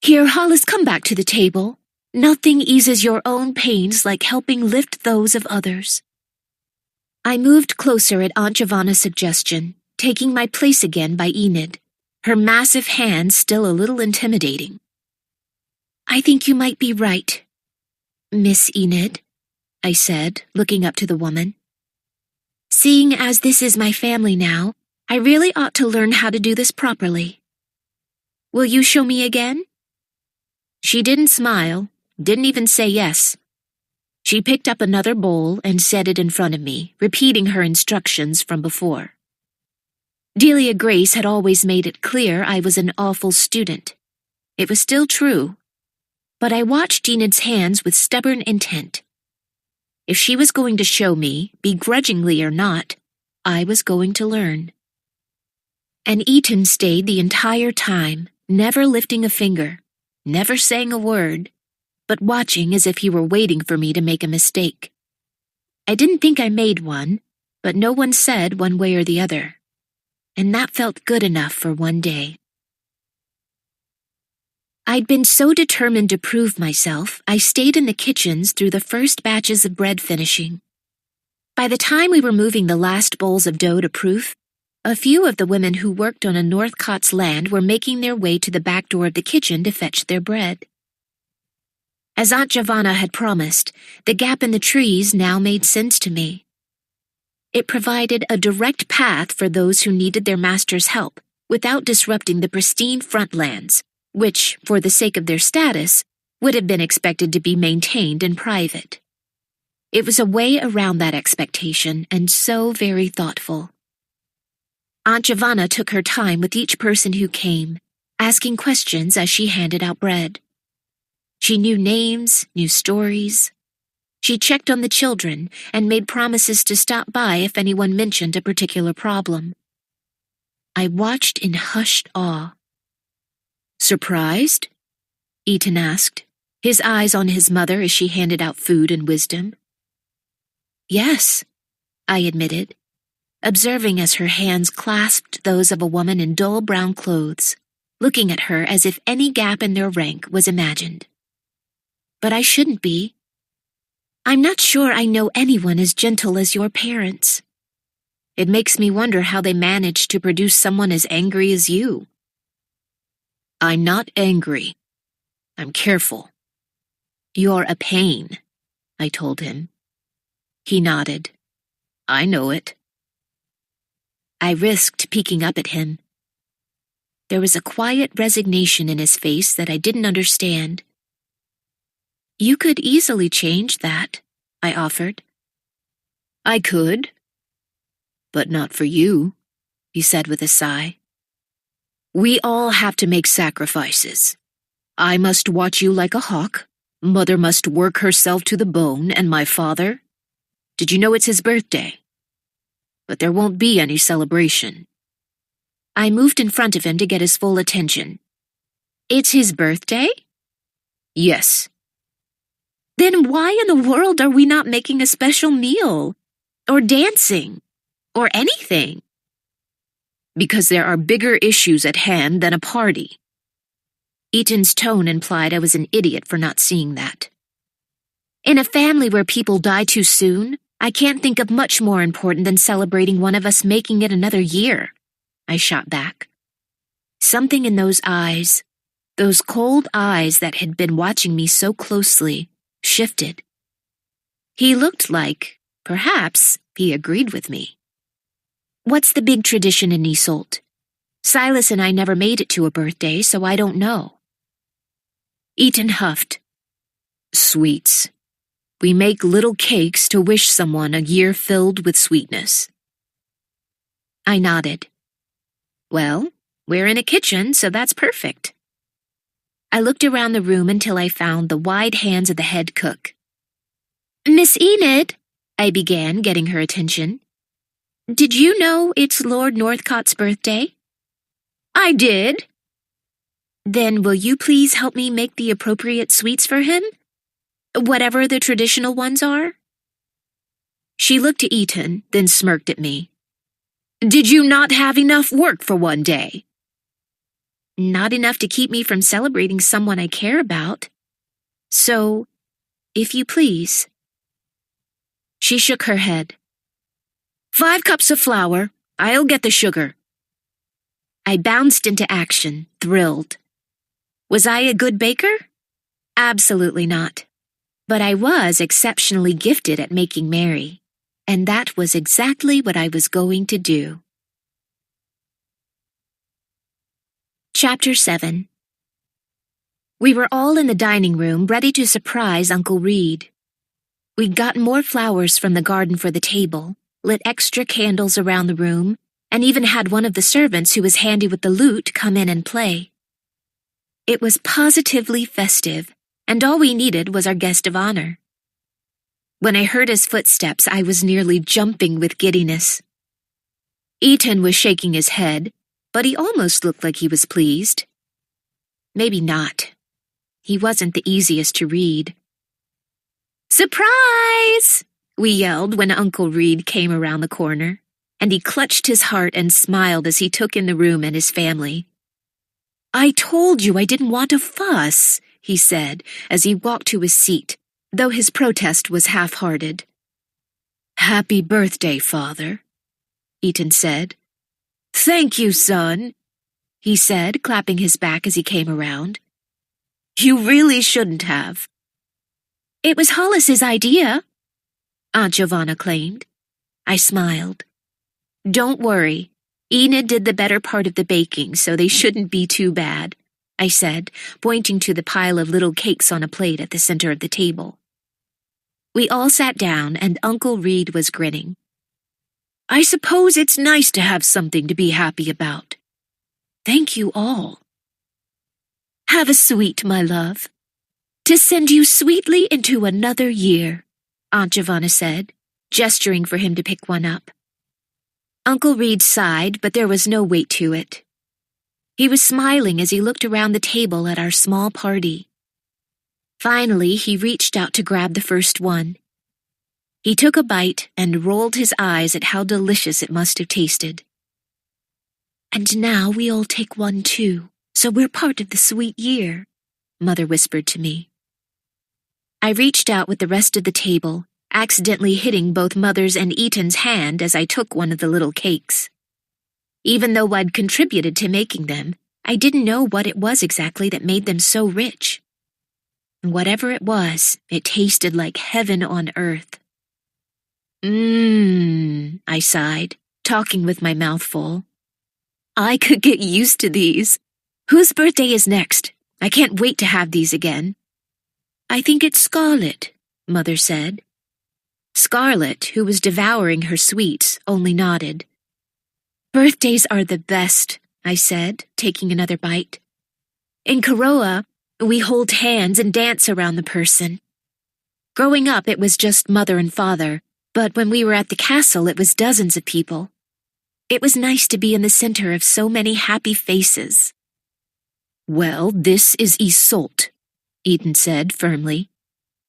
Here, Hollis, come back to the table. Nothing eases your own pains like helping lift those of others." I moved closer at Aunt Giovanna's suggestion, taking my place again by Enid, her massive hands still a little intimidating. "I think you might be right, Miss Enid," I said, looking up to the woman. "Seeing as this is my family now, I really ought to learn how to do this properly. Will you show me again?" She didn't smile, didn't even say yes. She picked up another bowl and set it in front of me, repeating her instructions from before. Delia Grace had always made it clear I was an awful student. It was still true, but I watched Enid's hands with stubborn intent. If she was going to show me, begrudgingly or not, I was going to learn. And Eaton stayed the entire time, never lifting a finger, never saying a word, but watching as if he were waiting for me to make a mistake. I didn't think I made one, but no one said one way or the other. And that felt good enough for one day. I'd been so determined to prove myself, I stayed in the kitchens through the first batches of bread finishing. By the time we were moving the last bowls of dough to proof, a few of the women who worked on a Northcott's land were making their way to the back door of the kitchen to fetch their bread. As Aunt Giovanna had promised, the gap in the trees now made sense to me. It provided a direct path for those who needed their master's help without disrupting the pristine front lands, which, for the sake of their status, would have been expected to be maintained in private. It was a way around that expectation and so very thoughtful. Aunt Giovanna took her time with each person who came, asking questions as she handed out bread. She knew names, knew stories. She checked on the children and made promises to stop by if anyone mentioned a particular problem. I watched in hushed awe. "Surprised?" Eaton asked, his eyes on his mother as she handed out food and wisdom. "Yes," I admitted, observing as her hands clasped those of a woman in dull brown clothes, looking at her as if any gap in their rank was imagined. But I shouldn't be. I'm not sure I know anyone as gentle as your parents. It makes me wonder how they managed to produce someone as angry as you." "I'm not angry. I'm careful." "You're a pain," I told him. He nodded. "I know it." I risked peeking up at him. There was a quiet resignation in his face that I didn't understand. "You could easily change that," I offered. "I could. But not for you," he said with a sigh. "We all have to make sacrifices. I must watch you like a hawk, Mother must work herself to the bone, and my father? Did you know it's his birthday? But there won't be any celebration." I moved in front of him to get his full attention. "It's his birthday?" "Yes." "Then why in the world are we not making a special meal? Or dancing? Or anything?" "Because there are bigger issues at hand than a party." Eaton's tone implied I was an idiot for not seeing that. "In a family where people die too soon, I can't think of much more important than celebrating one of us making it another year," I shot back. Something in those eyes, those cold eyes that had been watching me so closely, shifted. He looked like, perhaps, he agreed with me. "What's the big tradition in Iseult? Silas and I never made it to a birthday, so I don't know." Eaton huffed. "Sweets. We make little cakes to wish someone a year filled with sweetness." I nodded. "Well, we're in a kitchen, so that's perfect." I looked around the room until I found the wide hands of the head cook. "Miss Enid," I began, getting her attention. "Did you know it's Lord Northcott's birthday?" "I did." "Then will you please help me make the appropriate sweets for him? Whatever the traditional ones are?" She looked to Eaton, then smirked at me. "Did you not have enough work for one day?" "Not enough to keep me from celebrating someone I care about. So, if you please." She shook her head. 5 cups of flour. I'll get the sugar." I bounced into action, thrilled. Was I a good baker? Absolutely not. But I was exceptionally gifted at making merry, and that was exactly what I was going to do. Chapter 7. We were all in the dining room, ready to surprise Uncle Reed. We'd gotten more flowers from the garden for the table, lit extra candles around the room, and even had one of the servants who was handy with the lute come in and play. It was positively festive, and all we needed was our guest of honor. When I heard his footsteps, I was nearly jumping with giddiness. Eaton was shaking his head, but he almost looked like he was pleased. Maybe not. He wasn't the easiest to read. "Surprise!" we yelled when Uncle Reed came around the corner, and he clutched his heart and smiled as he took in the room and his family. "I told you I didn't want a fuss," he said as he walked to his seat, though his protest was half-hearted. "Happy birthday, Father," Eaton said. "Thank you, son," he said, clapping his back as he came around. "You really shouldn't have." "It was Hollis's idea," Aunt Giovanna claimed. I smiled. "Don't worry. Enid did the better part of the baking, so they shouldn't be too bad," I said, pointing to the pile of little cakes on a plate at the center of the table. We all sat down, and Uncle Reed was grinning. "I suppose it's nice to have something to be happy about. Thank you all." "Have a sweet, my love. To send you sweetly into another year," Aunt Giovanna said, gesturing for him to pick one up. Uncle Reed sighed, but there was no weight to it. He was smiling as he looked around the table at our small party. Finally, he reached out to grab the first one. He took a bite and rolled his eyes at how delicious it must have tasted. "And now we all take one too, so we're part of the sweet year," Mother whispered to me. I reached out with the rest of the table, accidentally hitting both Mother's and Eaton's hand as I took one of the little cakes. Even though I'd contributed to making them, I didn't know what it was exactly that made them so rich. Whatever it was, it tasted like heaven on earth. I sighed, talking with my mouth full. I could get used to these. Whose birthday is next? I can't wait to have these again. "I think it's Scarlet," Mother said. Scarlet, who was devouring her sweets, only nodded. "Birthdays are the best," I said, taking another bite. "In Karoa, we hold hands and dance around the person. Growing up, it was just Mother and Father, but when we were at the castle, it was dozens of people. It was nice to be in the center of so many happy faces." "Well, this is Isolde," Eden said firmly.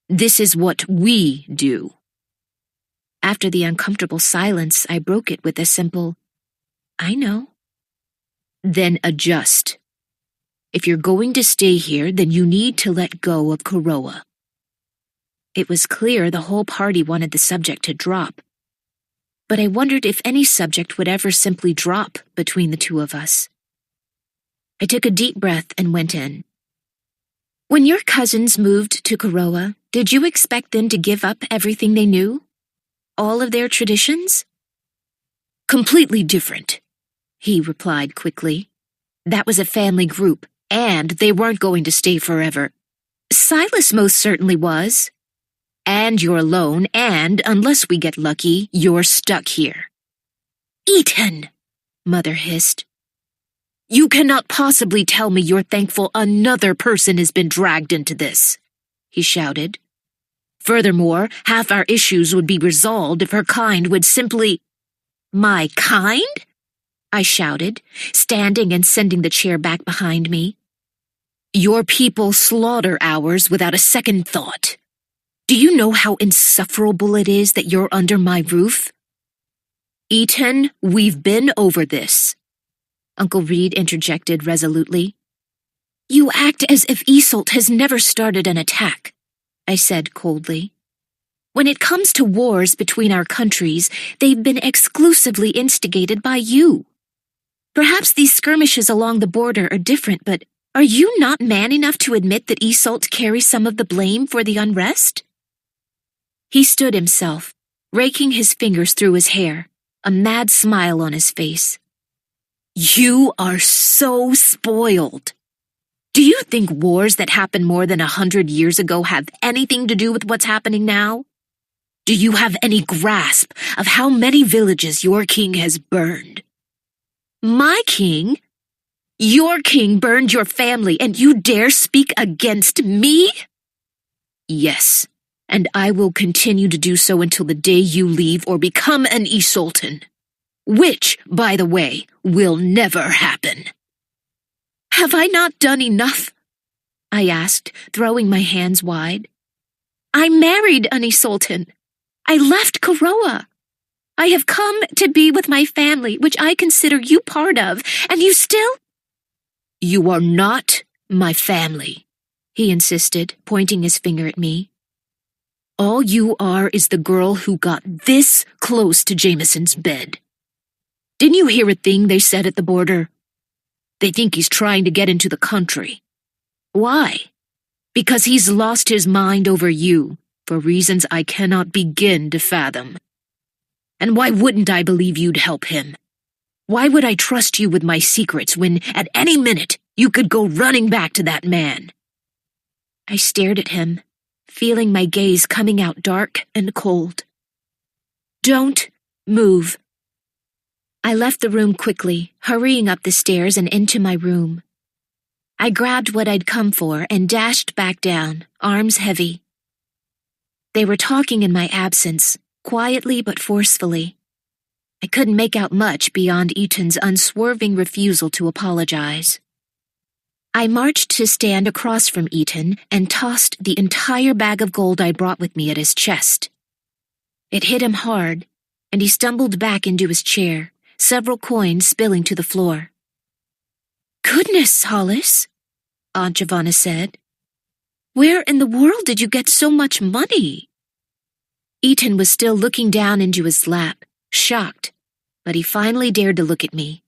"This is what we do." After the uncomfortable silence, I broke it with a simple, "I know." "Then adjust. If you're going to stay here, then you need to let go of Karoa." It was clear the whole party wanted the subject to drop, but I wondered if any subject would ever simply drop between the two of us. I took a deep breath and went in. "When your cousins moved to Karoa, did you expect them to give up everything they knew? All of their traditions?" "Completely different," he replied quickly. "That was a family group, and they weren't going to stay forever. Silas most certainly was. And you're alone, and, unless we get lucky, you're stuck here." "Eaton!" Mother hissed. "You cannot possibly tell me you're thankful another person has been dragged into this," he shouted. "Furthermore, half our issues would be resolved if her kind would simply—" "My kind?" I shouted, standing and sending the chair back behind me. "Your people slaughter ours without a second thought. Do you know how insufferable it is that you're under my roof?" "Eaton, we've been over this," Uncle Reed interjected resolutely. "You act as if Isolde has never started an attack," I said coldly. "When it comes to wars between our countries, they've been exclusively instigated by you. Perhaps these skirmishes along the border are different, but are you not man enough to admit that Isolde carries some of the blame for the unrest?" He stood himself, raking his fingers through his hair, a mad smile on his face. "You are so spoiled. Do you think wars that happened more than 100 years ago have anything to do with what's happening now? Do you have any grasp of how many villages your king has burned? My king? Your king burned your family, and you dare speak against me? Yes, and I will continue to do so until the day you leave or become an Isoltan. Which, by the way, will never happen. Have I not done enough? I asked, throwing my hands wide. I married an Isoltan. I left Koroa. I have come to be with my family, which I consider you part of, and you still— You are not my family, he insisted, pointing his finger at me. All you are is the girl who got this close to Jameson's bed. Didn't you hear a thing they said at the border? They think he's trying to get into the country. Why? Because he's lost his mind over you, for reasons I cannot begin to fathom. And why wouldn't I believe you'd help him? Why would I trust you with my secrets when, at any minute, you could go running back to that man? I stared at him, feeling my gaze coming out dark and cold. Don't move. I left the room quickly, hurrying up the stairs and into my room. I grabbed what I'd come for and dashed back down, arms heavy. They were talking in my absence, quietly but forcefully. I couldn't make out much beyond Eaton's unswerving refusal to apologize. I marched to stand across from Eaton and tossed the entire bag of gold I brought with me at his chest. It hit him hard, and he stumbled back into his chair, several coins spilling to the floor. Goodness, Hollis, Aunt Giovanna said. Where in the world did you get so much money? Eaton was still looking down into his lap, shocked, but he finally dared to look at me.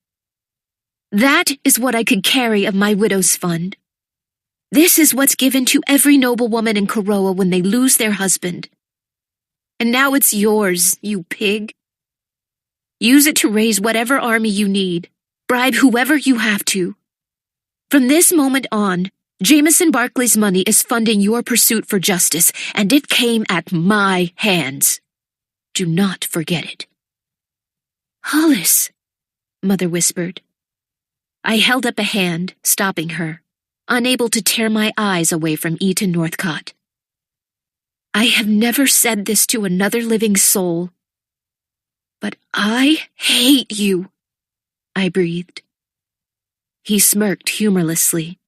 That is what I could carry of my widow's fund. This is what's given to every noblewoman in Koroa when they lose their husband. And now it's yours, you pig. Use it to raise whatever army you need. Bribe whoever you have to. From this moment on, Jameson Barkley's money is funding your pursuit for justice, and it came at my hands. Do not forget it. Hollis, Mother whispered. I held up a hand, stopping her, unable to tear my eyes away from Eaton Northcott. I have never said this to another living soul, but I hate you, I breathed. He smirked humorlessly.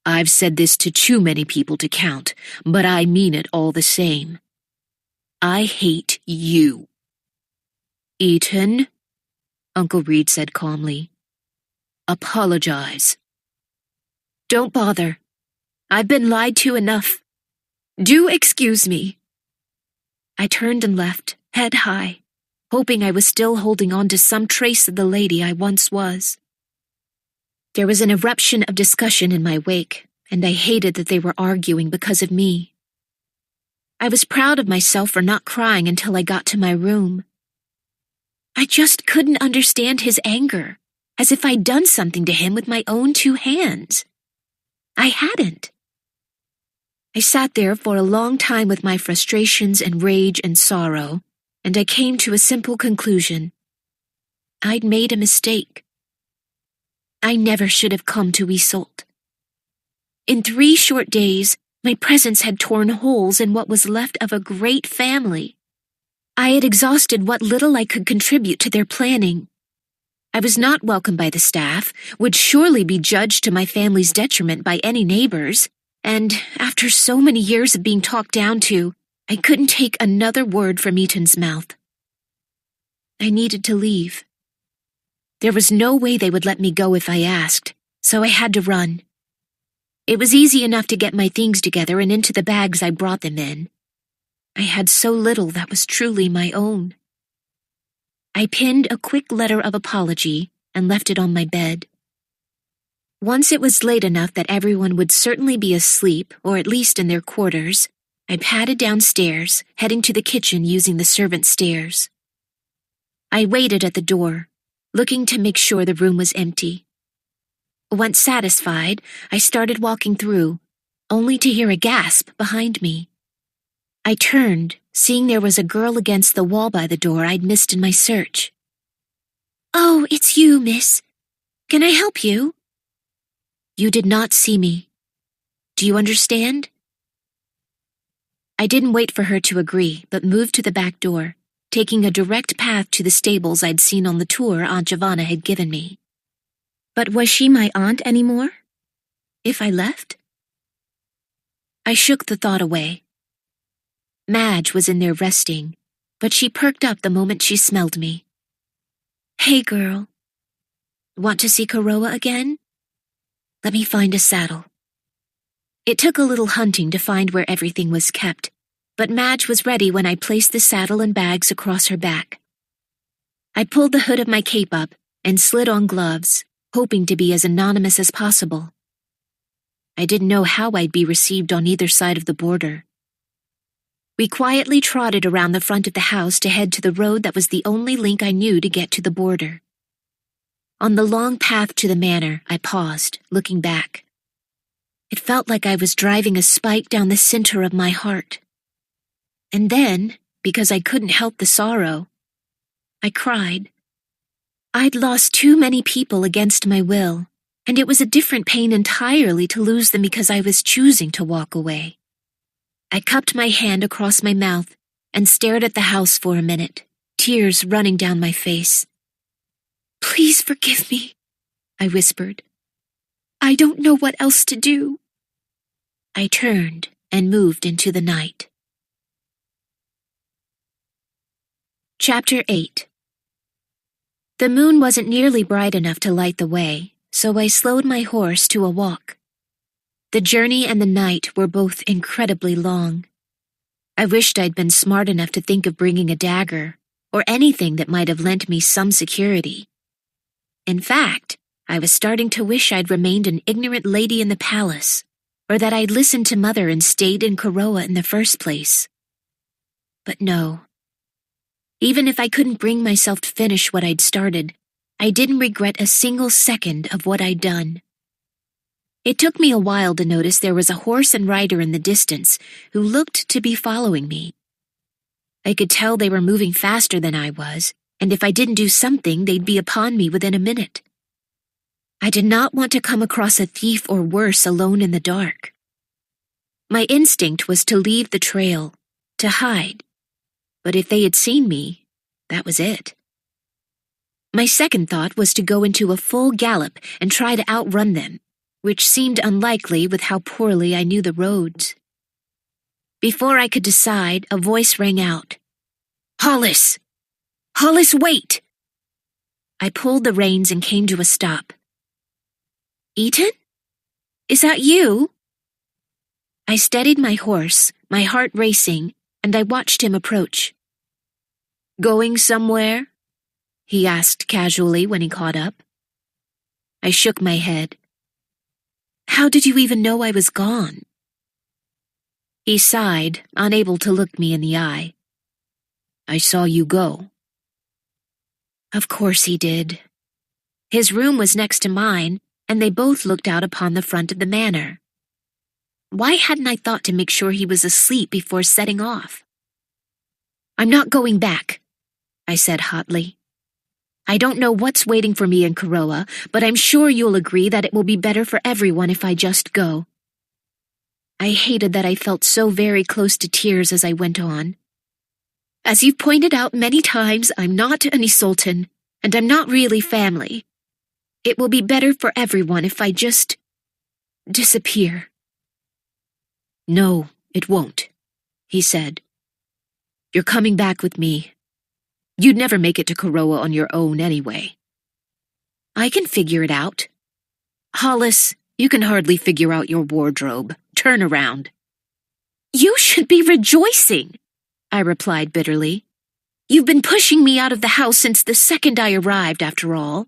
I've said this to too many people to count, but I mean it all the same. I hate you. Eaton, Uncle Reed said calmly. Apologize. Don't bother. I've been lied to enough. Do excuse me. I turned and left, head high, hoping I was still holding on to some trace of the lady I once was. There was an eruption of discussion in my wake, and I hated that they were arguing because of me. I was proud of myself for not crying until I got to my room. I just couldn't understand his anger, as if I'd done something to him with my own 2 hands. I hadn't. I sat there for a long time with my frustrations and rage and sorrow, and I came to a simple conclusion. I'd made a mistake. I never should have come to Isolde. In 3 short days, my presence had torn holes in what was left of a great family. I had exhausted what little I could contribute to their planning. I was not welcomed by the staff, would surely be judged to my family's detriment by any neighbors, and after so many years of being talked down to, I couldn't take another word from Eaton's mouth. I needed to leave. There was no way they would let me go if I asked, so I had to run. It was easy enough to get my things together and into the bags I brought them in. I had so little that was truly my own. I pinned a quick letter of apology and left it on my bed. Once it was late enough that everyone would certainly be asleep, or at least in their quarters, I padded downstairs, heading to the kitchen using the servants' stairs. I waited at the door, looking to make sure the room was empty. Once satisfied, I started walking through, only to hear a gasp behind me. I turned, seeing there was a girl against the wall by the door I'd missed in my search. Oh, it's you, miss. Can I help you? You did not see me. Do you understand? I didn't wait for her to agree, but moved to the back door, taking a direct path to the stables I'd seen on the tour Aunt Giovanna had given me. But was she my aunt anymore? If I left? I shook the thought away. Madge was in there resting, but she perked up the moment she smelled me. Hey, girl. Want to see Kiera again? Let me find a saddle. It took a little hunting to find where everything was kept, but Madge was ready when I placed the saddle and bags across her back. I pulled the hood of my cape up and slid on gloves, hoping to be as anonymous as possible. I didn't know how I'd be received on either side of the border. We quietly trotted around the front of the house to head to the road that was the only link I knew to get to the border. On the long path to the manor, I paused, looking back. It felt like I was driving a spike down the center of my heart. And then, because I couldn't help the sorrow, I cried. I'd lost too many people against my will, and it was a different pain entirely to lose them because I was choosing to walk away. I cupped my hand across my mouth and stared at the house for a minute, tears running down my face. Please forgive me, I whispered. I don't know what else to do. I turned and moved into the night. Chapter 8. The moon wasn't nearly bright enough to light the way, so I slowed my horse to a walk. The journey and the night were both incredibly long. I wished I'd been smart enough to think of bringing a dagger, or anything that might have lent me some security. In fact, I was starting to wish I'd remained an ignorant lady in the palace, or that I'd listened to Mother and stayed in Kiera in the first place. But no. Even if I couldn't bring myself to finish what I'd started, I didn't regret a single second of what I'd done. It took me a while to notice there was a horse and rider in the distance who looked to be following me. I could tell they were moving faster than I was, and if I didn't do something, they'd be upon me within a minute. I did not want to come across a thief or worse alone in the dark. My instinct was to leave the trail, to hide. But if they had seen me, that was it. My second thought was to go into a full gallop and try to outrun them, which seemed unlikely with how poorly I knew the roads. Before I could decide, a voice rang out. Hollis! Hollis, wait! I pulled the reins and came to a stop. Eaton? Is that you? I steadied my horse, my heart racing, and I watched him approach. Going somewhere? He asked casually when he caught up. I shook my head. How did you even know I was gone? He sighed, unable to look me in the eye. I saw you go. Of course he did. His room was next to mine, and they both looked out upon the front of the manor. Why hadn't I thought to make sure he was asleep before setting off? I'm not going back, I said hotly. I don't know what's waiting for me in Kiera, but I'm sure you'll agree that it will be better for everyone if I just go. I hated that I felt so very close to tears as I went on. As you've pointed out many times, I'm not an Isoltan, and I'm not really family. It will be better for everyone if I just disappear. No, it won't, he said. You're coming back with me. You'd never make it to Kiera on your own anyway. I can figure it out. Hollis, you can hardly figure out your wardrobe. Turn around. You should be rejoicing, I replied bitterly. You've been pushing me out of the house since the second I arrived, after all.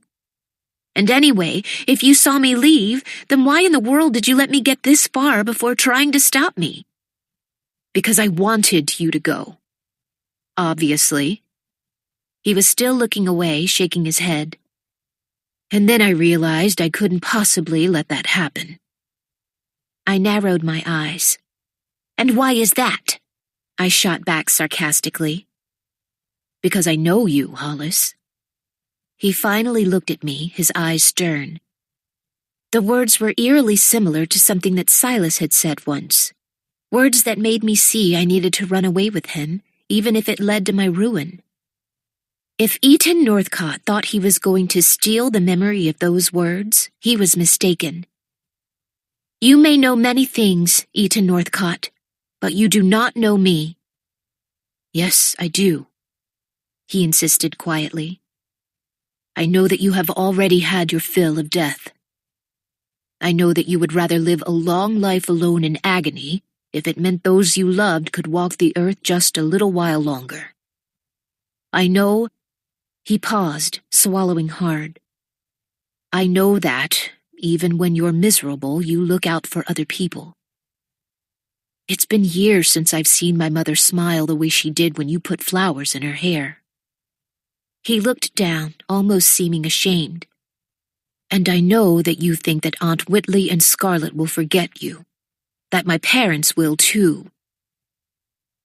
And anyway, if you saw me leave, then why in the world did you let me get this far before trying to stop me? Because I wanted you to go. Obviously. He was still looking away, shaking his head. And then I realized I couldn't possibly let that happen. I narrowed my eyes. And why is that? I shot back sarcastically. Because I know you, Hollis. He finally looked at me, his eyes stern. The words were eerily similar to something that Silas had said once. Words that made me see I needed to run away with him, even if it led to my ruin. If Eaton Northcott thought he was going to steal the memory of those words, he was mistaken. You may know many things, Eaton Northcott, but you do not know me. Yes, I do, he insisted quietly. I know that you have already had your fill of death. I know that you would rather live a long life alone in agony if it meant those you loved could walk the earth just a little while longer. I know, he paused, swallowing hard. I know that, even when you're miserable, you look out for other people. It's been years since I've seen my mother smile the way she did when you put flowers in her hair. He looked down, almost seeming ashamed. And I know that you think that Aunt Whitley and Scarlett will forget you, that my parents will too.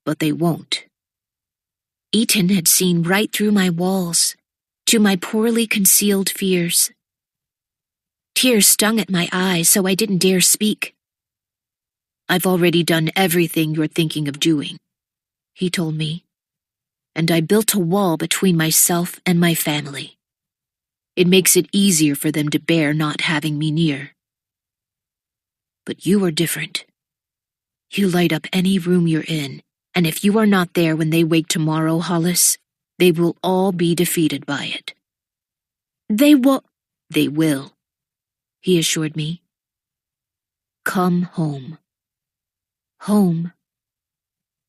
But they won't. Eaton had seen right through my walls, to my poorly concealed fears. Tears stung at my eyes, so I didn't dare speak. I've already done everything you're thinking of doing, he told me, and I built a wall between myself and my family. It makes it easier for them to bear not having me near. But you are different. You light up any room you're in, and if you are not there when they wake tomorrow, Hollis, they will all be defeated by it. They will, he assured me. Come home. Home.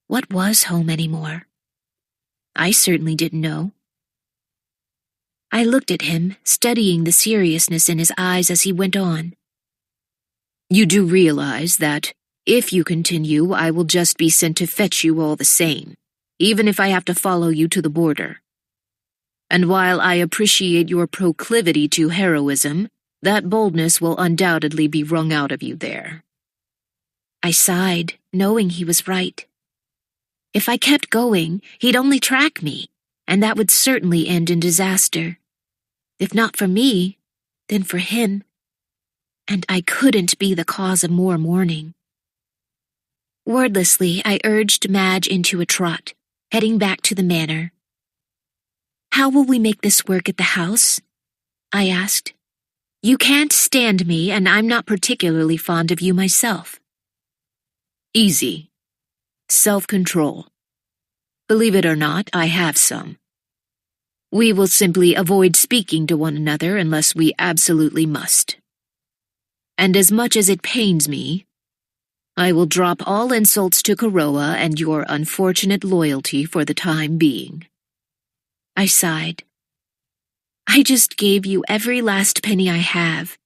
What was home anymore? I certainly didn't know. I looked at him, studying the seriousness in his eyes as he went on. You do realize that, if you continue, I will just be sent to fetch you all the same, even if I have to follow you to the border. And while I appreciate your proclivity to heroism, that boldness will undoubtedly be wrung out of you there. I sighed, knowing he was right. If I kept going, he'd only track me, and that would certainly end in disaster. If not for me, then for him. And I couldn't be the cause of more mourning. Wordlessly, I urged Madge into a trot, heading back to the manor. How will we make this work at the house? I asked. You can't stand me, and I'm not particularly fond of you myself. Easy. Self-control. Believe it or not, I have some. We will simply avoid speaking to one another unless we absolutely must. And as much as it pains me, I will drop all insults to Kuroa and your unfortunate loyalty for the time being. I sighed. I just gave you every last penny I have.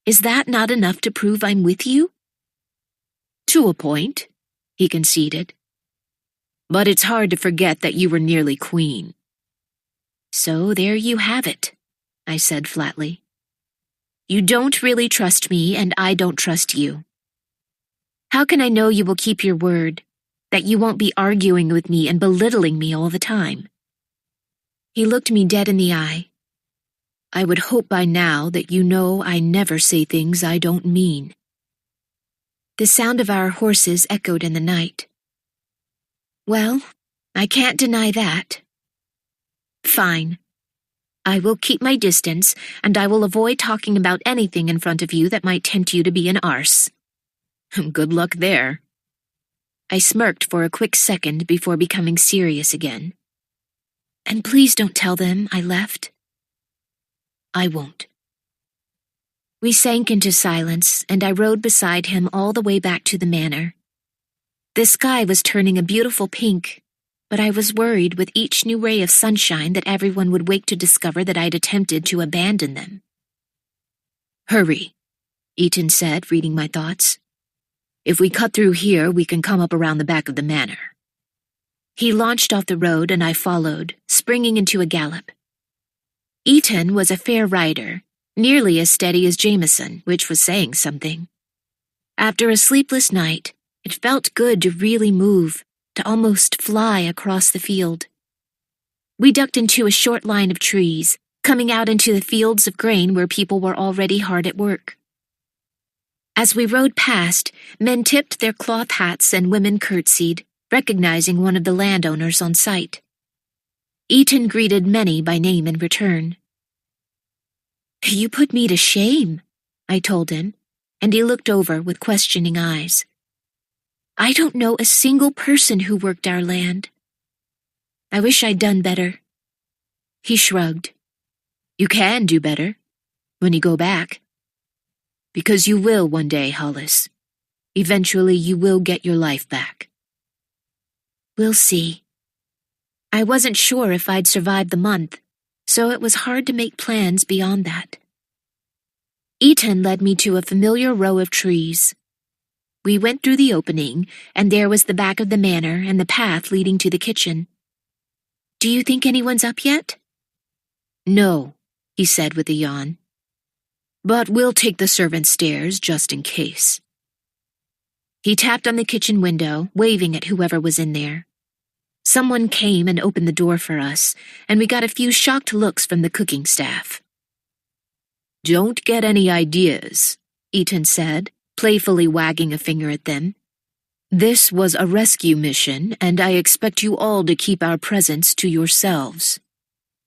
Is that not enough to prove I'm with you? To a point, he conceded. But it's hard to forget that you were nearly queen. So there you have it, I said flatly. You don't really trust me, and I don't trust you. How can I know you will keep your word, that you won't be arguing with me and belittling me all the time? He looked me dead in the eye. I would hope by now that you know I never say things I don't mean. The sound of our horses echoed in the night. Well, I can't deny that. Fine. I will keep my distance, and I will avoid talking about anything in front of you that might tempt you to be an arse. Good luck there. I smirked for a quick second before becoming serious again. And please don't tell them I left. I won't. We sank into silence, and I rode beside him all the way back to the manor. The sky was turning a beautiful pink, but I was worried with each new ray of sunshine that everyone would wake to discover that I'd attempted to abandon them. Hurry, Eaton said, reading my thoughts. If we cut through here, we can come up around the back of the manor. He launched off the road, and I followed, springing into a gallop. Eaton was a fair rider, nearly as steady as Jameson, which was saying something. After a sleepless night, it felt good to really move, to almost fly across the field. We ducked into a short line of trees, coming out into the fields of grain where people were already hard at work. As we rode past, men tipped their cloth hats and women curtsied, recognizing one of the landowners on sight. Eaton greeted many by name in return. "You put me to shame," I told him, and he looked over with questioning eyes. "I don't know a single person who worked our land. I wish I'd done better." He shrugged. "You can do better, when you go back. Because you will one day, Hollis. Eventually you will get your life back." "We'll see." I wasn't sure if I'd survive the month, so it was hard to make plans beyond that. Eaton led me to a familiar row of trees. We went through the opening, and there was the back of the manor and the path leading to the kitchen. "Do you think anyone's up yet?" "No," he said with a yawn. "But we'll take the servants' stairs just in case." He tapped on the kitchen window, waving at whoever was in there. Someone came and opened the door for us, and we got a few shocked looks from the cooking staff. "Don't get any ideas," Eaton said, playfully wagging a finger at them. "This was a rescue mission, and I expect you all to keep our presence to yourselves.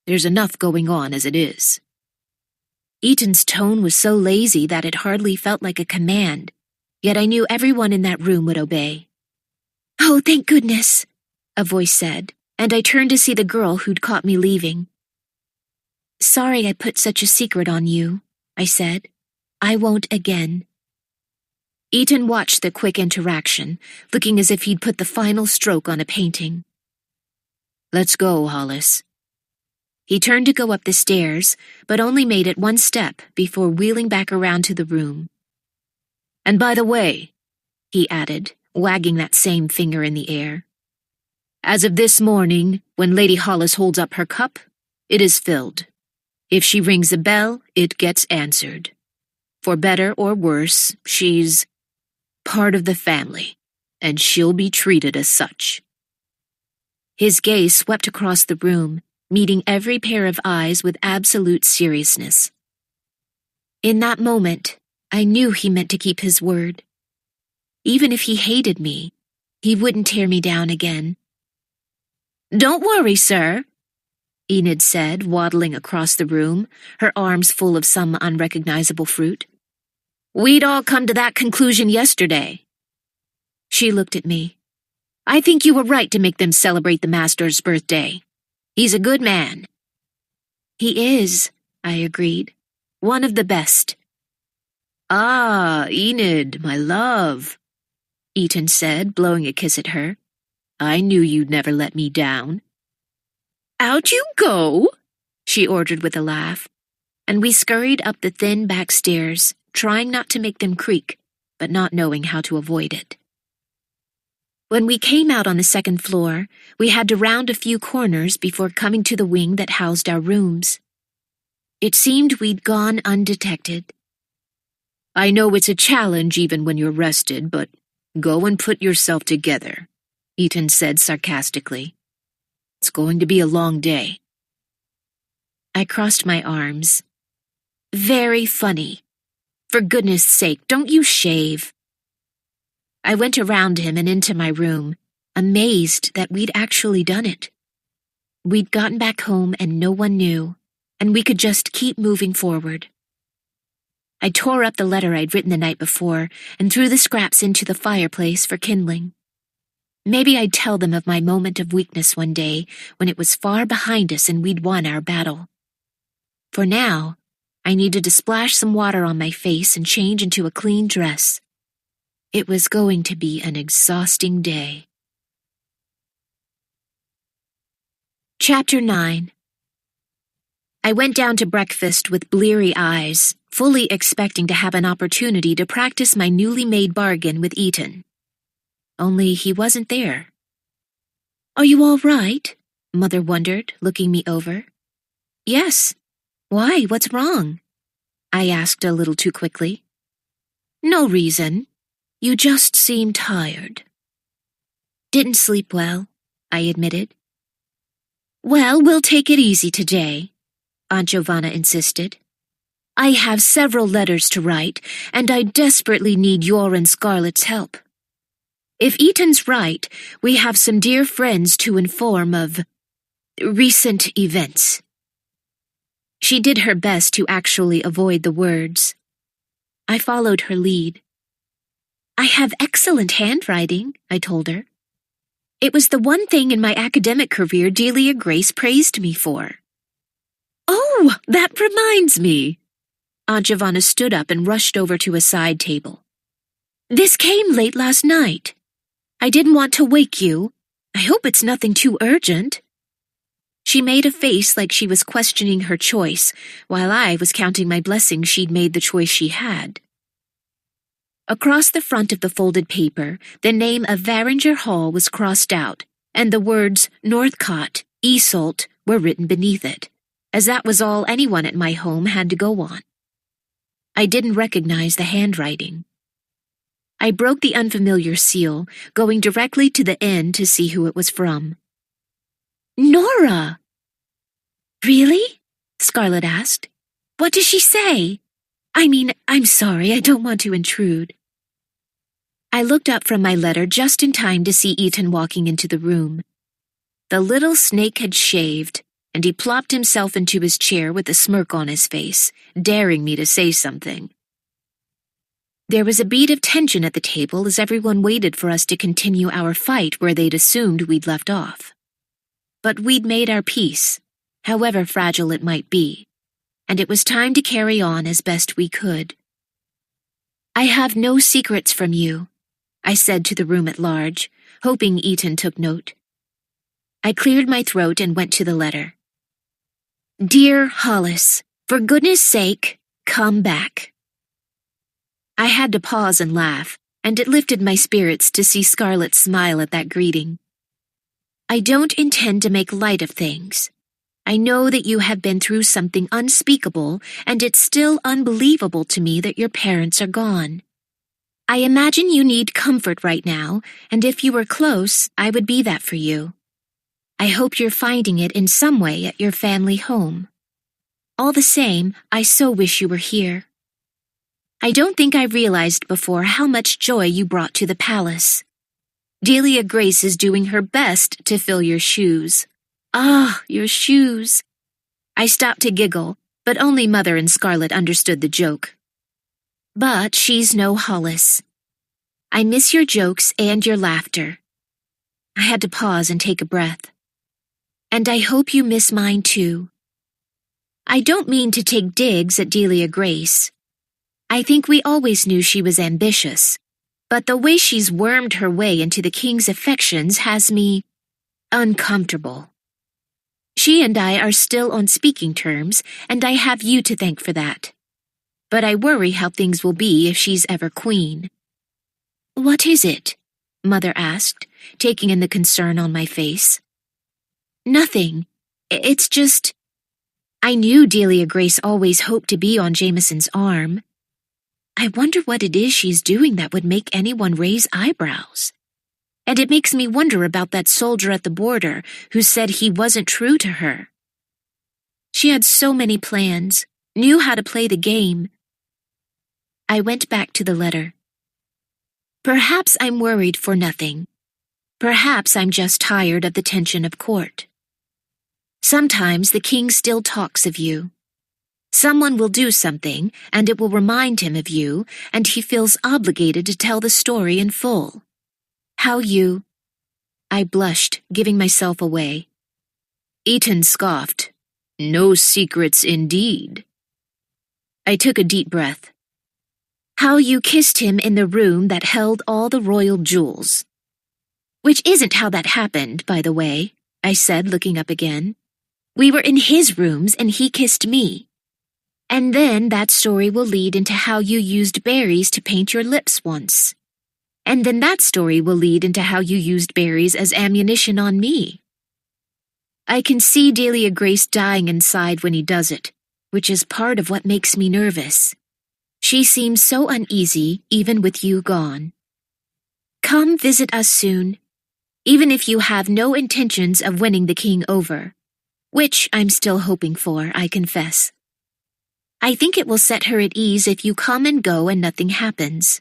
There's enough going on as it is." Eaton's tone was so lazy that it hardly felt like a command, yet I knew everyone in that room would obey. "Oh, thank goodness," a voice said, and I turned to see the girl who'd caught me leaving. "Sorry I put such a secret on you," I said. "I won't again." Eaton watched the quick interaction, looking as if he'd put the final stroke on a painting. "Let's go, Hollis." He turned to go up the stairs, but only made it one step before wheeling back around to the room. "And by the way," he added, wagging that same finger in the air, "as of this morning, when Lady Hollis holds up her cup, it is filled. If she rings a bell, it gets answered. For better or worse, she's part of the family, and she'll be treated as such." His gaze swept across the room, meeting every pair of eyes with absolute seriousness. In that moment, I knew he meant to keep his word. Even if he hated me, he wouldn't tear me down again. "Don't worry, sir," Enid said, waddling across the room, her arms full of some unrecognizable fruit. "We'd all come to that conclusion yesterday." She looked at me. "I think you were right to make them celebrate the Master's birthday. He's a good man." "He is," I agreed. "One of the best." "Ah, Enid, my love," Eaton said, blowing a kiss at her. "I knew you'd never let me down." "Out you go," she ordered with a laugh, and we scurried up the thin back stairs, trying not to make them creak, but not knowing how to avoid it. When we came out on the second floor, we had to round a few corners before coming to the wing that housed our rooms. It seemed we'd gone undetected. "I know it's a challenge even when you're rested, but go and put yourself together," Eaton said sarcastically. "It's going to be a long day." I crossed my arms. "Very funny. For goodness sake, don't you shave." I went around him and into my room, amazed that we'd actually done it. We'd gotten back home and no one knew, and we could just keep moving forward. I tore up the letter I'd written the night before and threw the scraps into the fireplace for kindling. Maybe I'd tell them of my moment of weakness one day when it was far behind us and we'd won our battle. For now, I needed to splash some water on my face and change into a clean dress. It was going to be an exhausting day. Chapter 9. I went down to breakfast with bleary eyes, fully expecting to have an opportunity to practice my newly made bargain with Eaton. Only he wasn't there. "Are you all right?" Mother wondered, looking me over. "Yes. Why, what's wrong?" I asked a little too quickly. "No reason. You just seem tired." "Didn't sleep well," I admitted. "Well, we'll take it easy today. Aunt Giovanna insisted. I have several letters to write, and I desperately need your and Scarlett's help. If Eaton's right, we have some dear friends to inform of recent events. She did her best to actually avoid the words. I followed her lead. I have excellent handwriting, I told her. It was the one thing in my academic career Delia Grace praised me for. Oh, that reminds me. Aunt Giovanna stood up and rushed over to a side table. This came late last night. I didn't want to wake you. I hope it's nothing too urgent. She made a face like she was questioning her choice, while I was counting my blessings she'd made the choice she had. Across the front of the folded paper, the name of Varinger Hall was crossed out, and the words Northcott, Iseult were written beneath it, as that was all anyone at my home had to go on. I didn't recognize the handwriting. I broke the unfamiliar seal, going directly to the end to see who it was from. Nora! Really? Scarlett asked. What does she say? I mean, I'm sorry, I don't want to intrude. I looked up from my letter just in time to see Eaton walking into the room. The little snake had shaved, and he plopped himself into his chair with a smirk on his face, daring me to say something. There was a beat of tension at the table as everyone waited for us to continue our fight where they'd assumed we'd left off. But we'd made our peace, however fragile it might be, and it was time to carry on as best we could. I have no secrets from you, I said to the room at large, hoping Eaton took note. I cleared my throat and went to the letter. Dear Hollis, for goodness sake, come back. I had to pause and laugh, and it lifted my spirits to see Scarlett smile at that greeting. I don't intend to make light of things. I know that you have been through something unspeakable, and it's still unbelievable to me that your parents are gone. I imagine you need comfort right now, and if you were close, I would be that for you. I hope you're finding it in some way at your family home. All the same, I so wish you were here. I don't think I realized before how much joy you brought to the palace. Delia Grace is doing her best to fill your shoes. Ah, your shoes. I stopped to giggle, but only Mother and Scarlett understood the joke. But she's no Hollis. I miss your jokes and your laughter. I had to pause and take a breath. And I hope you miss mine too. I don't mean to take digs at Delia Grace. I think we always knew she was ambitious, but the way she's wormed her way into the king's affections has me uncomfortable. She and I are still on speaking terms, and I have you to thank for that. But I worry how things will be if she's ever queen. What is it? Mother asked, taking in the concern on my face. Nothing. It's just... I knew Delia Grace always hoped to be on Jameson's arm. I wonder what it is she's doing that would make anyone raise eyebrows. And it makes me wonder about that soldier at the border who said he wasn't true to her. She had so many plans, knew how to play the game. I went back to the letter. Perhaps I'm worried for nothing. Perhaps I'm just tired of the tension of court. Sometimes the king still talks of you. Someone will do something, and it will remind him of you, and he feels obligated to tell the story in full. How you... I blushed, giving myself away. Eaton scoffed. No secrets indeed. I took a deep breath. How you kissed him in the room that held all the royal jewels. Which isn't how that happened, by the way, I said, looking up again. We were in his rooms and he kissed me. And then that story will lead into how you used berries to paint your lips once. And then that story will lead into how you used berries as ammunition on me. I can see Delia Grace dying inside when he does it, which is part of what makes me nervous. She seems so uneasy, even with you gone. Come visit us soon, even if you have no intentions of winning the king over. which I'm still hoping for, I confess. I think it will set her at ease if you come and go and nothing happens.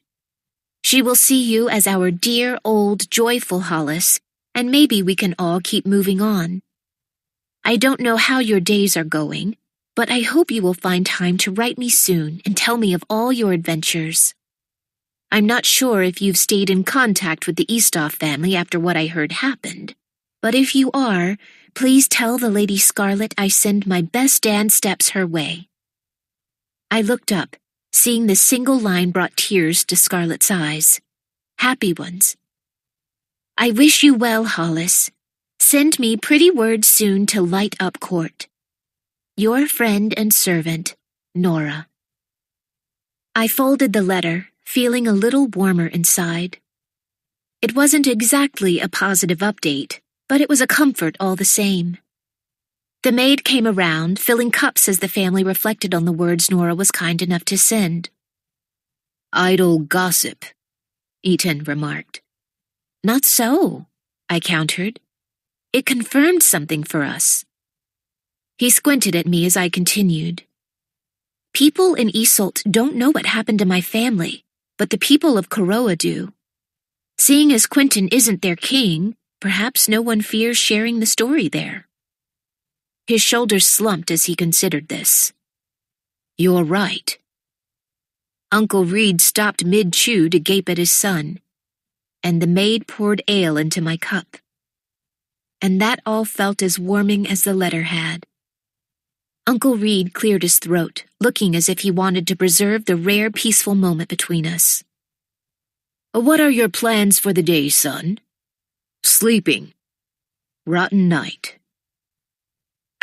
She will see you as our dear, old, joyful Hollis, and maybe we can all keep moving on. I don't know how your days are going, but I hope you will find time to write me soon and tell me of all your adventures. I'm not sure if you've stayed in contact with the Eastoff family after what I heard happened, but if you are, please tell the Lady Scarlet I send my best dance steps her way. I looked up, seeing the single line brought tears to Scarlet's eyes. Happy ones. I wish you well, Hollis. Send me pretty words soon to light up court. Your friend and servant, Nora. I folded the letter, feeling a little warmer inside. It wasn't exactly a positive update, but it was a comfort all the same. The maid came around, filling cups as the family reflected on the words Nora was kind enough to send. Idle gossip, Eaton remarked. Not so, I countered. It confirmed something for us. He squinted at me as I continued. People in Isolt don't know what happened to my family, but the people of Koroa do. Seeing as Quentin isn't their king, perhaps no one fears sharing the story there. His shoulders slumped as he considered this. You're right. Uncle Reed stopped mid-chew to gape at his son, and the maid poured ale into my cup. And that all felt as warming as the letter had. Uncle Reed cleared his throat, looking as if he wanted to preserve the rare peaceful moment between us. What are your plans for the day, son? Sleeping. Rotten night.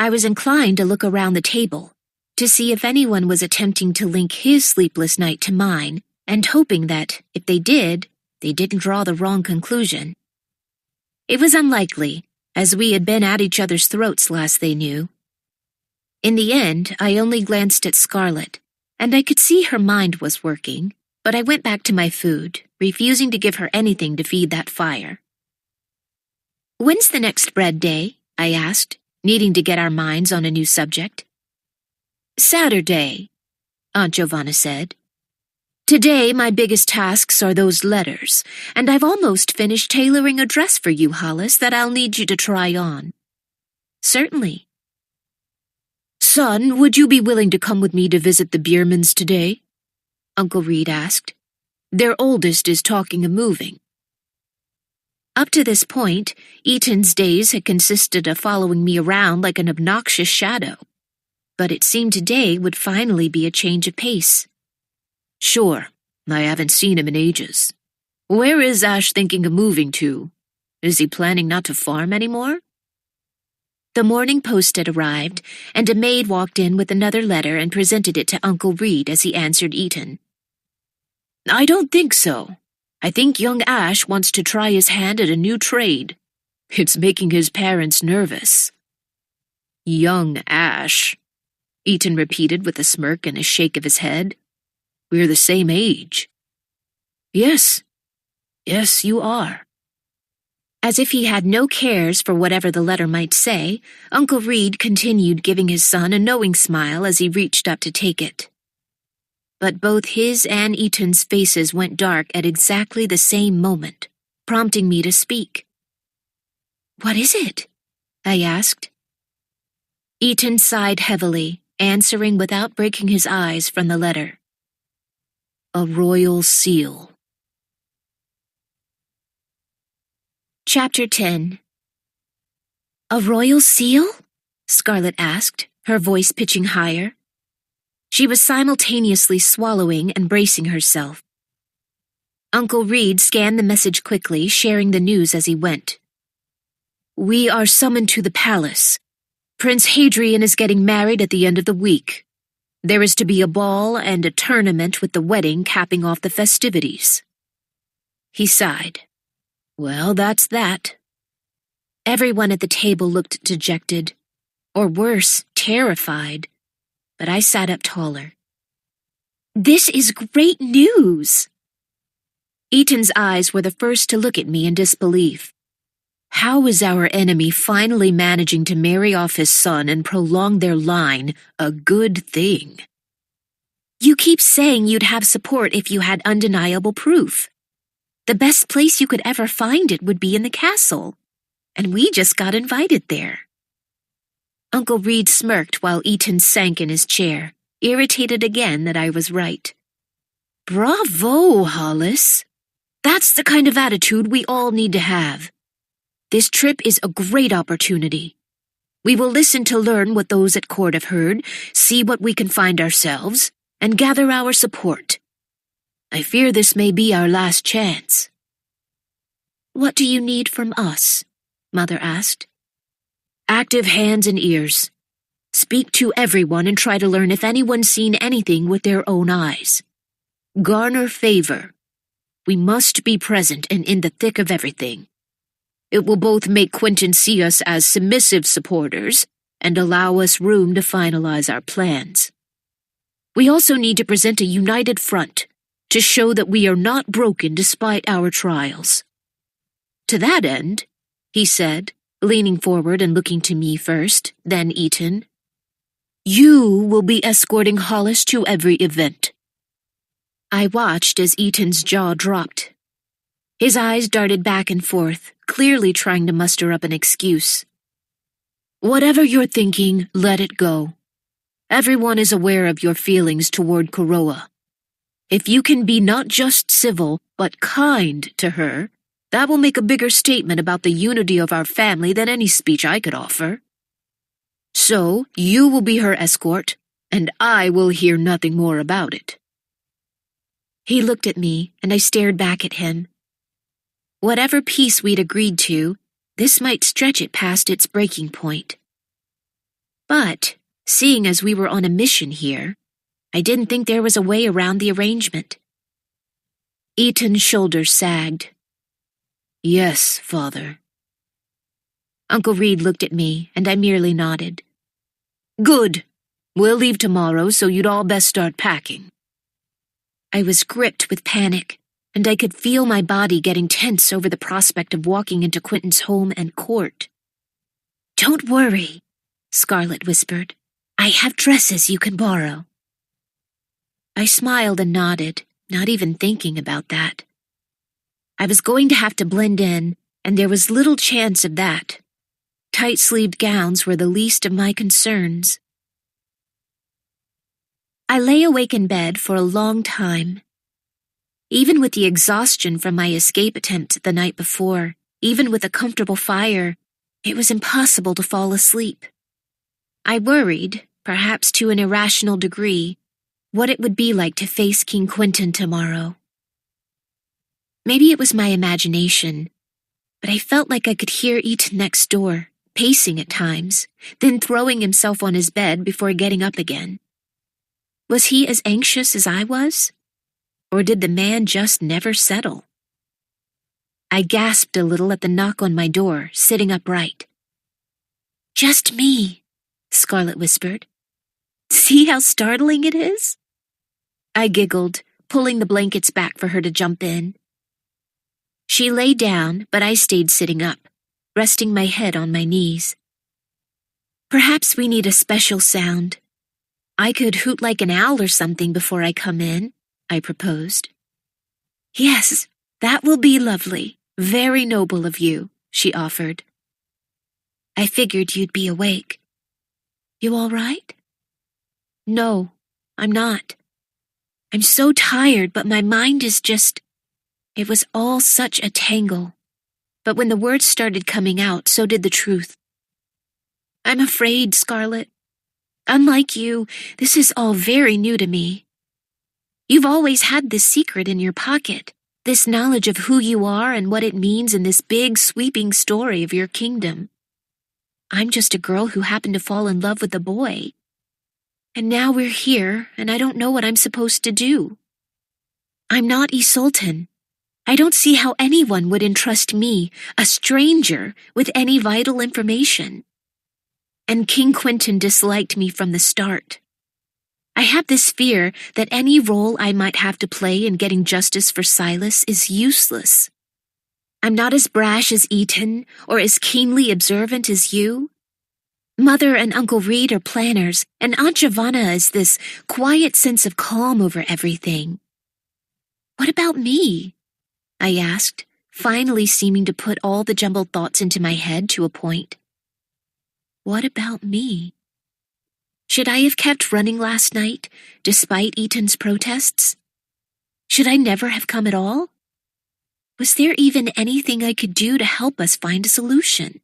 I was inclined to look around the table, to see if anyone was attempting to link his sleepless night to mine, and hoping that, if they did, they didn't draw the wrong conclusion. It was unlikely, as we had been at each other's throats last they knew. In the end, I only glanced at Scarlet, and I could see her mind was working, but I went back to my food, refusing to give her anything to feed that fire. When's the next bread day? I asked, needing to get our minds on a new subject. Saturday, Aunt Giovanna said. Today my biggest tasks are those letters, and I've almost finished tailoring a dress for you, Hollis, that I'll need you to try on. Certainly. Son, would you be willing to come with me to visit the Biermans today? Uncle Reed asked. Their oldest is talking of moving. Up to this point, Eaton's days had consisted of following me around like an obnoxious shadow, but it seemed today would finally be a change of pace. Sure, I haven't seen him in ages. Where is Ash thinking of moving to? Is he planning not to farm anymore? The morning post had arrived, and a maid walked in with another letter and presented it to Uncle Reed as he answered Eaton. I don't think so. I think young Ash wants to try his hand at a new trade. It's making his parents nervous. Young Ash, Eaton repeated with a smirk and a shake of his head. We're the same age. Yes, you are. As if he had no cares for whatever the letter might say, Uncle Reed continued giving his son a knowing smile as he reached up to take it. But both his and Eaton's faces went dark at exactly the same moment, prompting me to speak. What is it? I asked. Eaton sighed heavily, answering without breaking his eyes from the letter. A royal seal. Chapter 10. A royal seal? Scarlet asked, her voice pitching higher. She was simultaneously swallowing and bracing herself. Uncle Reed scanned the message quickly, sharing the news as he went. We are summoned to the palace. Prince Hadrian is getting married at the end of the week. There is to be a ball and a tournament with the wedding capping off the festivities. He sighed. Well, that's that. Everyone at the table looked dejected, or worse, terrified, but I sat up taller. This is great news! Eaton's eyes were the first to look at me in disbelief. How is our enemy finally managing to marry off his son and prolong their line a good thing? You keep saying you'd have support if you had undeniable proof. The best place you could ever find it would be in the castle, and we just got invited there. Uncle Reed smirked while Eaton sank in his chair, irritated again that I was right. Bravo, Hollis. That's the kind of attitude we all need to have. This trip is a great opportunity. We will listen to learn what those at court have heard, see what we can find ourselves, and gather our support. I fear this may be our last chance. What do you need from us? Mother asked. Active hands and ears. Speak to everyone and try to learn if anyone's seen anything with their own eyes. Garner favor. We must be present and in the thick of everything. It will both make Quentin see us as submissive supporters and allow us room to finalize our plans. We also need to present a united front to show that we are not broken despite our trials. To that end, he said, leaning forward and looking to me first, then Eaton, you will be escorting Hollis to every event. I watched as Eaton's jaw dropped. His eyes darted back and forth, clearly trying to muster up an excuse. Whatever you're thinking, let it go. Everyone is aware of your feelings toward Kuroa. If you can be not just civil, but kind to her, that will make a bigger statement about the unity of our family than any speech I could offer. So, you will be her escort, and I will hear nothing more about it. He looked at me, and I stared back at him. Whatever peace we'd agreed to, this might stretch it past its breaking point. But, seeing as we were on a mission here, I didn't think there was a way around the arrangement. Eaton's shoulders sagged. Yes, Father. Uncle Reed looked at me, and I merely nodded. Good. We'll leave tomorrow, so you'd all best start packing. I was gripped with panic, and I could feel my body getting tense over the prospect of walking into Quentin's home and court. Don't worry, Scarlett whispered. I have dresses you can borrow. I smiled and nodded, not even thinking about that. I was going to have to blend in, and there was little chance of that. Tight-sleeved gowns were the least of my concerns. I lay awake in bed for a long time. Even with the exhaustion from my escape attempt the night before, even with a comfortable fire, it was impossible to fall asleep. I worried, perhaps to an irrational degree, what it would be like to face King Quentin tomorrow. Maybe it was my imagination, but I felt like I could hear Eaton next door, pacing at times, then throwing himself on his bed before getting up again. Was he as anxious as I was? Or did the man just never settle? I gasped a little at the knock on my door, sitting upright. Just me, Scarlett whispered. See how startling it is? I giggled, pulling the blankets back for her to jump in. She lay down, but I stayed sitting up, resting my head on my knees. Perhaps we need a special sound. I could hoot like an owl or something before I come in, I proposed. Yes, that will be lovely. Very noble of you, she offered. I figured you'd be awake. You all right? No, I'm not. I'm so tired, but my mind is just... It was all such a tangle. But when the words started coming out, so did the truth. I'm afraid, Scarlett. Unlike you, this is all very new to me. You've always had this secret in your pocket, this knowledge of who you are and what it means in this big, sweeping story of your kingdom. I'm just a girl who happened to fall in love with a boy. And now we're here, and I don't know what I'm supposed to do. I'm not Isoltan. I don't see how anyone would entrust me, a stranger, with any vital information. And King Quentin disliked me from the start. I have this fear that any role I might have to play in getting justice for Silas is useless. I'm not as brash as Eton or as keenly observant as you. Mother and Uncle Reed are planners, and Aunt Giovanna is this quiet sense of calm over everything. What about me? I asked, finally seeming to put all the jumbled thoughts into my head to a point. What about me? Should I have kept running last night, despite Eton's protests? Should I never have come at all? Was there even anything I could do to help us find a solution?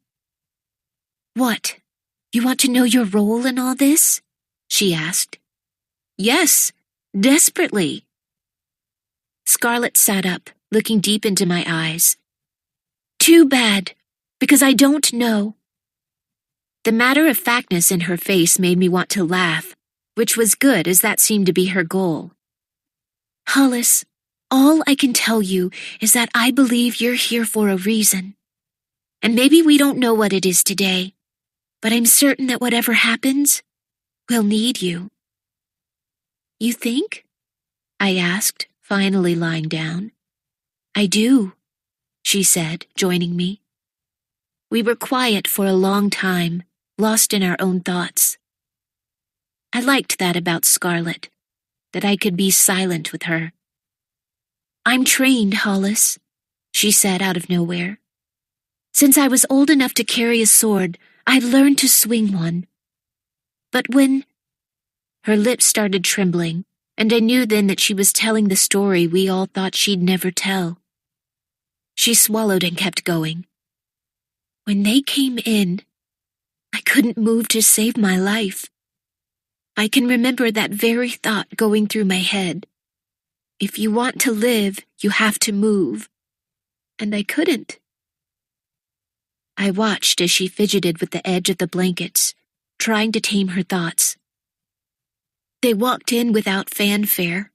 What? You want to know your role in all this? She asked. Yes, desperately. Scarlett sat up, looking deep into my eyes. Too bad, because I don't know. The matter-of-factness in her face made me want to laugh, which was good as that seemed to be her goal. Hollis, all I can tell you is that I believe you're here for a reason. And maybe we don't know what it is today, but I'm certain that whatever happens, we'll need you. You think? I asked, finally lying down. I do, she said, joining me. We were quiet for a long time, lost in our own thoughts. I liked that about Scarlett, that I could be silent with her. I'm trained, Hollis, she said out of nowhere. Since I was old enough to carry a sword, I learned to swing one. But when... Her lips started trembling, and I knew then that she was telling the story we all thought she'd never tell. She swallowed and kept going. When they came in, I couldn't move to save my life. I can remember that very thought going through my head. If you want to live, you have to move. And I couldn't. I watched as she fidgeted with the edge of the blankets, trying to tame her thoughts. They walked in without fanfare.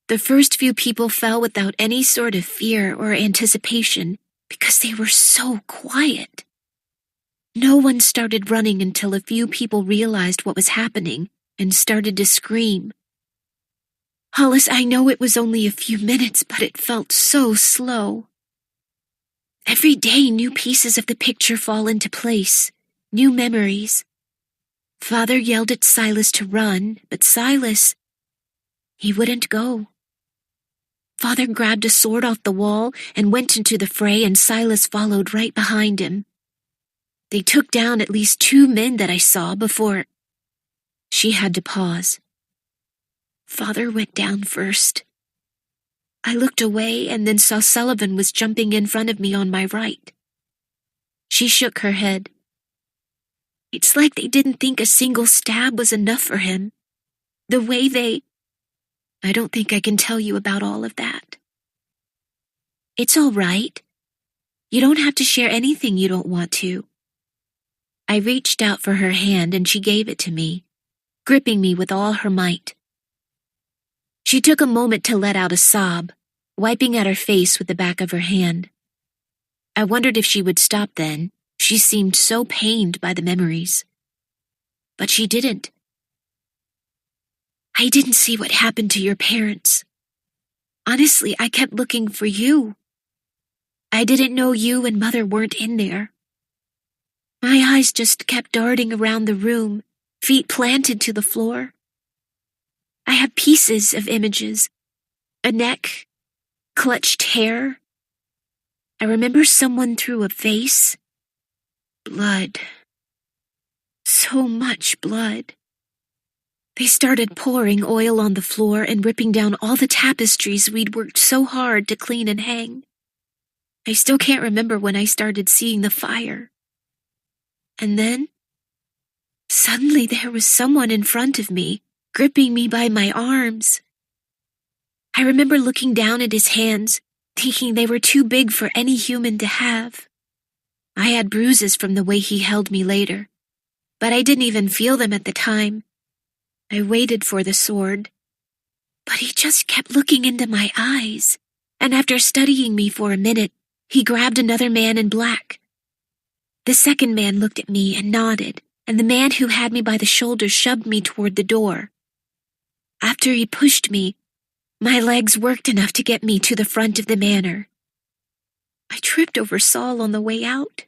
The first few people fell without any sort of fear or anticipation because they were so quiet. No one started running until a few people realized what was happening and started to scream. Hollis, I know it was only a few minutes, but it felt so slow. Every day new pieces of the picture fall into place, new memories. Father yelled at Silas to run, but Silas, he wouldn't go. Father grabbed a sword off the wall and went into the fray, and Silas followed right behind him. They took down at least 2 men that I saw before... She had to pause. Father went down first. I looked away and then saw Sullivan was jumping in front of me on my right. She shook her head. It's like they didn't think a single stab was enough for him. The way they... I don't think I can tell you about all of that. It's all right. You don't have to share anything you don't want to. I reached out for her hand and she gave it to me, gripping me with all her might. She took a moment to let out a sob, wiping at her face with the back of her hand. I wondered if she would stop then. She seemed so pained by the memories. But she didn't. I didn't see what happened to your parents. Honestly, I kept looking for you. I didn't know you and Mother weren't in there. My eyes just kept darting around the room, feet planted to the floor. I have pieces of images, a neck, clutched hair. I remember someone threw a vase. Blood. So much blood. They started pouring oil on the floor and ripping down all the tapestries we'd worked so hard to clean and hang. I still can't remember when I started seeing the fire. And then, suddenly there was someone in front of me, gripping me by my arms. I remember looking down at his hands, thinking they were too big for any human to have. I had bruises from the way he held me later, but I didn't even feel them at the time. I waited for the sword, but he just kept looking into my eyes, and after studying me for a minute, he grabbed another man in black. The second man looked at me and nodded, and the man who had me by the shoulder shoved me toward the door. After he pushed me, my legs worked enough to get me to the front of the manor. I tripped over Saul on the way out.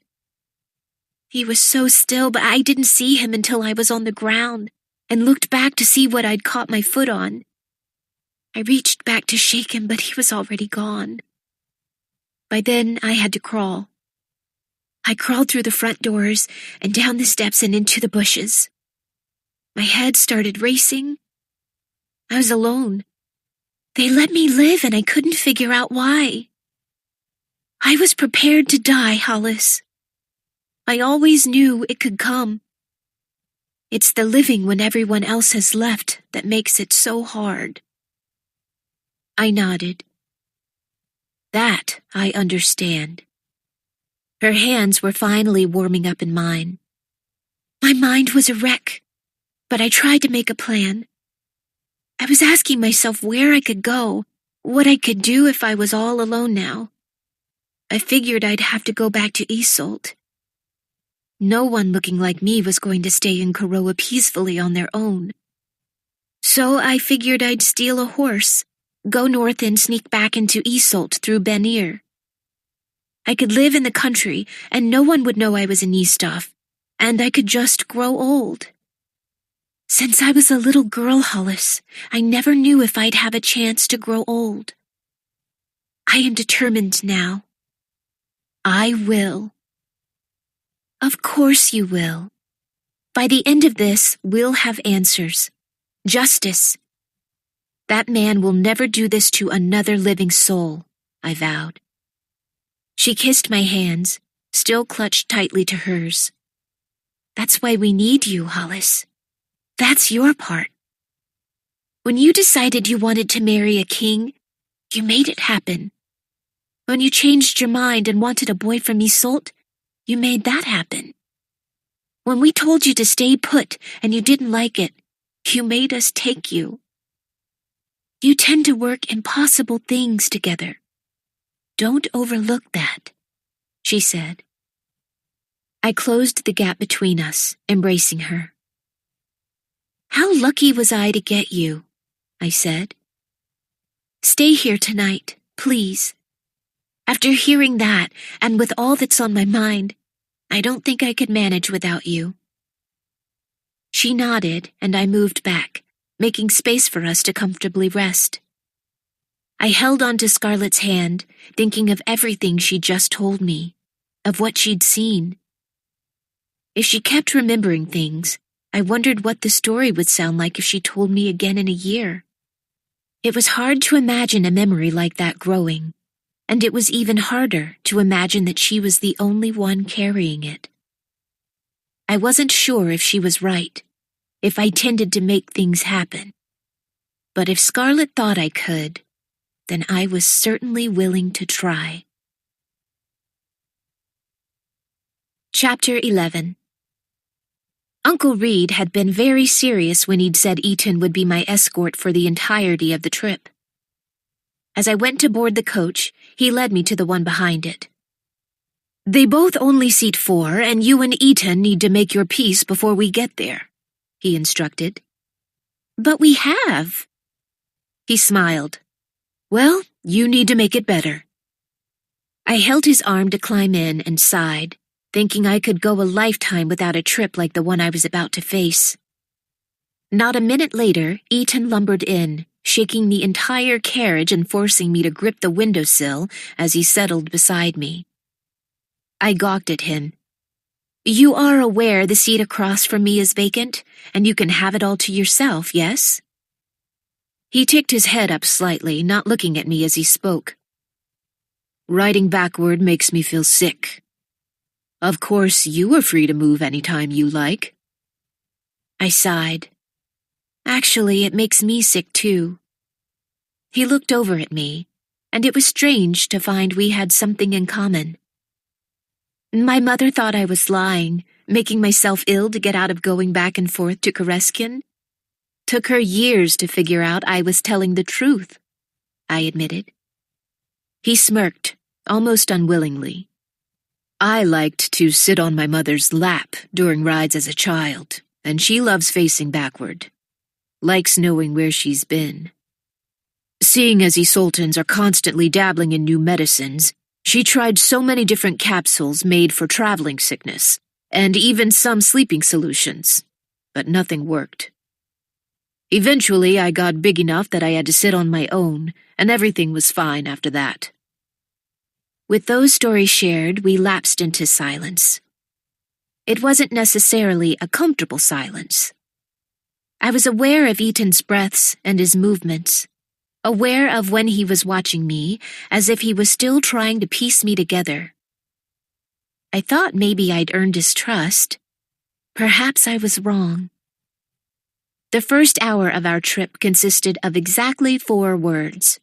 He was so still, but I didn't see him until I was on the ground and looked back to see what I'd caught my foot on. I reached back to shake him, but he was already gone. By then, I had to crawl. I crawled through the front doors and down the steps and into the bushes. My head started racing. I was alone. They let me live and I couldn't figure out why. I was prepared to die, Hollis. I always knew it could come. It's the living when everyone else has left that makes it so hard. I nodded. That I understand. Her hands were finally warming up in mine. My mind was a wreck, but I tried to make a plan. I was asking myself where I could go, what I could do if I was all alone now. I figured I'd have to go back to Isolde. No one looking like me was going to stay in Koroa peacefully on their own. So I figured I'd steal a horse, go north and sneak back into Isolde through Benir. I could live in the country and no one would know I was in Eastoff, and I could just grow old. Since I was a little girl, Hollis, I never knew if I'd have a chance to grow old. I am determined now. I will. Of course you will. By the end of this, we'll have answers. Justice. That man will never do this to another living soul, I vowed. She kissed my hands, still clutched tightly to hers. That's why we need you, Hollis. That's your part. When you decided you wanted to marry a king, you made it happen. When you changed your mind and wanted a boy from Isolde, you made that happen. When we told you to stay put and you didn't like it, you made us take you. You tend to work impossible things together. Don't overlook that, she said. I closed the gap between us, embracing her. How lucky was I to get you, I said. Stay here tonight, please. After hearing that, and with all that's on my mind, I don't think I could manage without you. She nodded, and I moved back, making space for us to comfortably rest. I held on to Scarlett's hand, thinking of everything she'd just told me, of what she'd seen. If she kept remembering things, I wondered what the story would sound like if she told me again in a year. It was hard to imagine a memory like that growing, and it was even harder to imagine that she was the only one carrying it. I wasn't sure if she was right, if I tended to make things happen. But if Scarlett thought I could, then I was certainly willing to try. Chapter 11. Uncle Reed had been very serious when he'd said Eaton would be my escort for the entirety of the trip. As I went to board the coach, he led me to the one behind it. They both only seat 4, and you and Eaton need to make your peace before we get there, he instructed. But we have. He smiled. Well, you need to make it better. I held his arm to climb in and sighed, thinking I could go a lifetime without a trip like the one I was about to face. Not a minute later, Eaton lumbered in, shaking the entire carriage and forcing me to grip the windowsill as he settled beside me. I gawked at him. You are aware the seat across from me is vacant, and you can have it all to yourself, yes? He ticked his head up slightly, not looking at me as he spoke. Riding backward makes me feel sick. Of course, you are free to move any time you like. I sighed. Actually, it makes me sick too. He looked over at me, and it was strange to find we had something in common. My mother thought I was lying, making myself ill to get out of going back and forth to Koreskin. Took her years to figure out I was telling the truth, I admitted. He smirked, almost unwillingly. I liked to sit on my mother's lap during rides as a child, and she loves facing backward. Likes knowing where she's been. Seeing as Isoltans are constantly dabbling in new medicines, She tried so many different capsules made for traveling sickness, and even some sleeping solutions, but nothing worked. Eventually, I got big enough that I had to sit on my own, and everything was fine after that. With those stories shared, we lapsed into silence. It wasn't necessarily a comfortable silence. I was aware of Ethan's breaths and his movements, aware of when he was watching me, as if he was still trying to piece me together. I thought maybe I'd earned his trust. Perhaps I was wrong. The first hour of our trip consisted of exactly 4 words.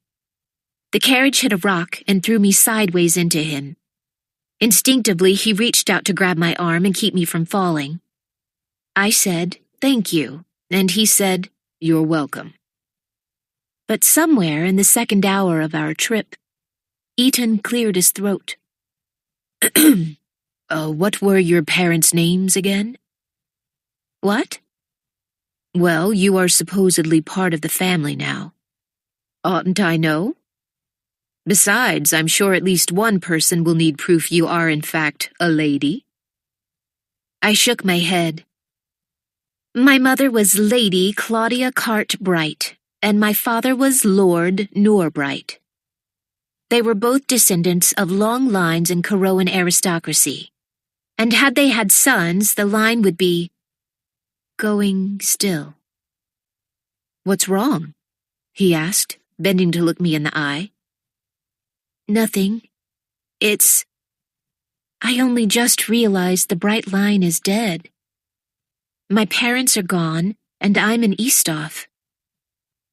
The carriage hit a rock and threw me sideways into him. Instinctively, he reached out to grab my arm and keep me from falling. I said, "Thank you," and he said, "You're welcome." But somewhere in the second hour of our trip, Ethan cleared his throat. What were your parents' names again? What? Well, you are supposedly part of the family now. Oughtn't I know? Besides, I'm sure at least one person will need proof you are in fact a lady. I shook my head. My mother was Lady Claudia Cartbright, and my father was Lord Norbright. They were both descendants of long lines in Corroan aristocracy, and had they had sons, the line would be going still. What's wrong? He asked, bending to look me in the eye. Nothing. I only just realized the bright line is dead. My parents are gone, and I'm in Eastoff.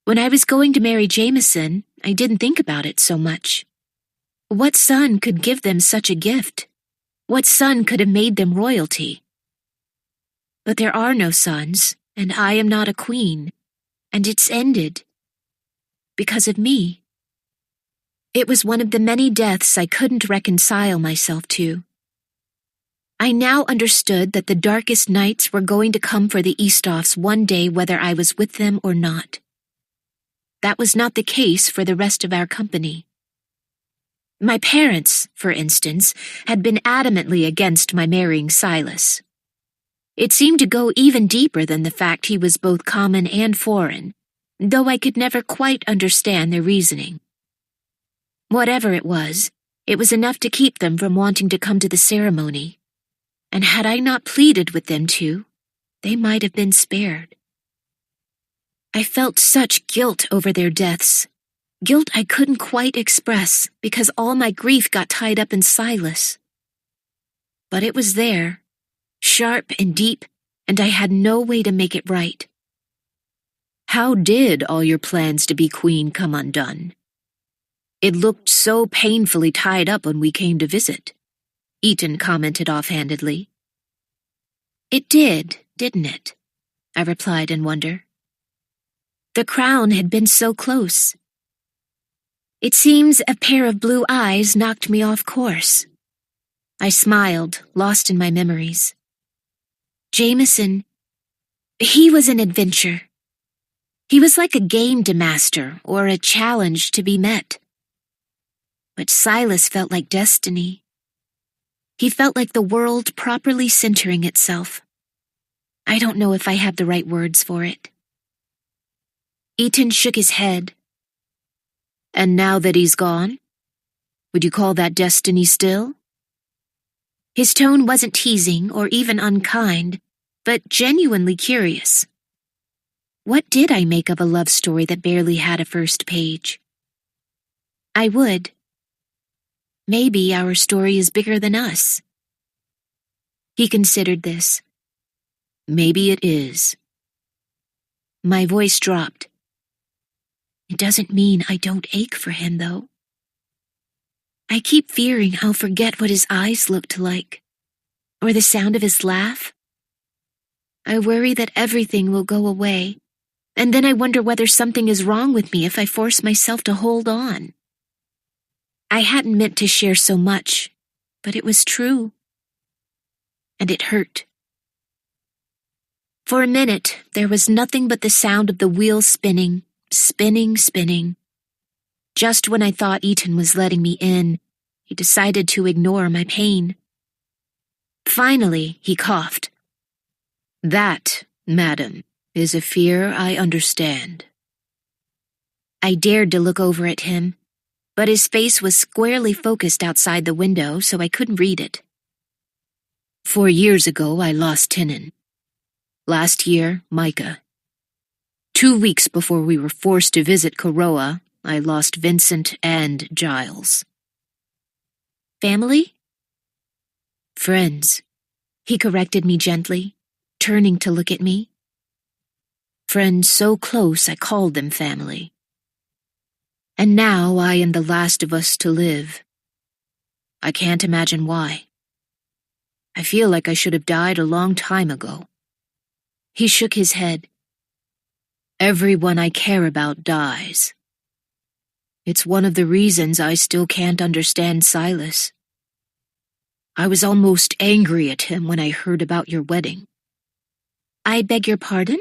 When I was going to marry Jameson, I didn't think about it so much. What son could give them such a gift? What son could have made them royalty? But there are no sons, and I am not a queen, and it's ended. Because of me. It was one of the many deaths I couldn't reconcile myself to. I now understood that the darkest nights were going to come for the Eastoffs one day whether I was with them or not. That was not the case for the rest of our company. My parents, for instance, had been adamantly against my marrying Silas. It seemed to go even deeper than the fact he was both common and foreign, though I could never quite understand their reasoning. Whatever it was enough to keep them from wanting to come to the ceremony. And had I not pleaded with them to, they might have been spared. I felt such guilt over their deaths, guilt I couldn't quite express because all my grief got tied up in Silas. But it was there, sharp and deep, and I had no way to make it right. How did all your plans to be queen come undone? It looked so painfully tied up when we came to visit, Ethan commented offhandedly. It did, didn't it? I replied in wonder. The crown had been so close. It seems a pair of blue eyes knocked me off course. I smiled, lost in my memories. Jameson, he was an adventure. He was like a game to master or a challenge to be met. But Silas felt like destiny. He felt like the world properly centering itself. I don't know if I have the right words for it. Ethan shook his head. And now that he's gone, would you call that destiny still? His tone wasn't teasing or even unkind, but genuinely curious. What did I make of a love story that barely had a first page? I would. Maybe our story is bigger than us. He considered this. Maybe it is. My voice dropped. It doesn't mean I don't ache for him, though. I keep fearing I'll forget what his eyes looked like, or the sound of his laugh. I worry that everything will go away, and then I wonder whether something is wrong with me if I force myself to hold on. I hadn't meant to share so much, but it was true. And it hurt. For a minute, there was nothing but the sound of the wheel spinning, spinning. Just when I thought Ethan was letting me in, he decided to ignore my pain. Finally, he coughed. "That, madam, is a fear I understand." I dared to look over at him, but his face was squarely focused outside the window, so I couldn't read it. "4 years ago, I lost Tinnen. Last year, Micah. 2 weeks before we were forced to visit Koroa, I lost Vincent and Giles." "Family?" "Friends," he corrected me gently, turning to look at me. "Friends so close I called them family. And now I am the last of us to live. I can't imagine why. I feel like I should have died a long time ago." He shook his head. "Everyone I care about dies. It's one of the reasons I still can't understand Silas. I was almost angry at him when I heard about your wedding." "I beg your pardon?"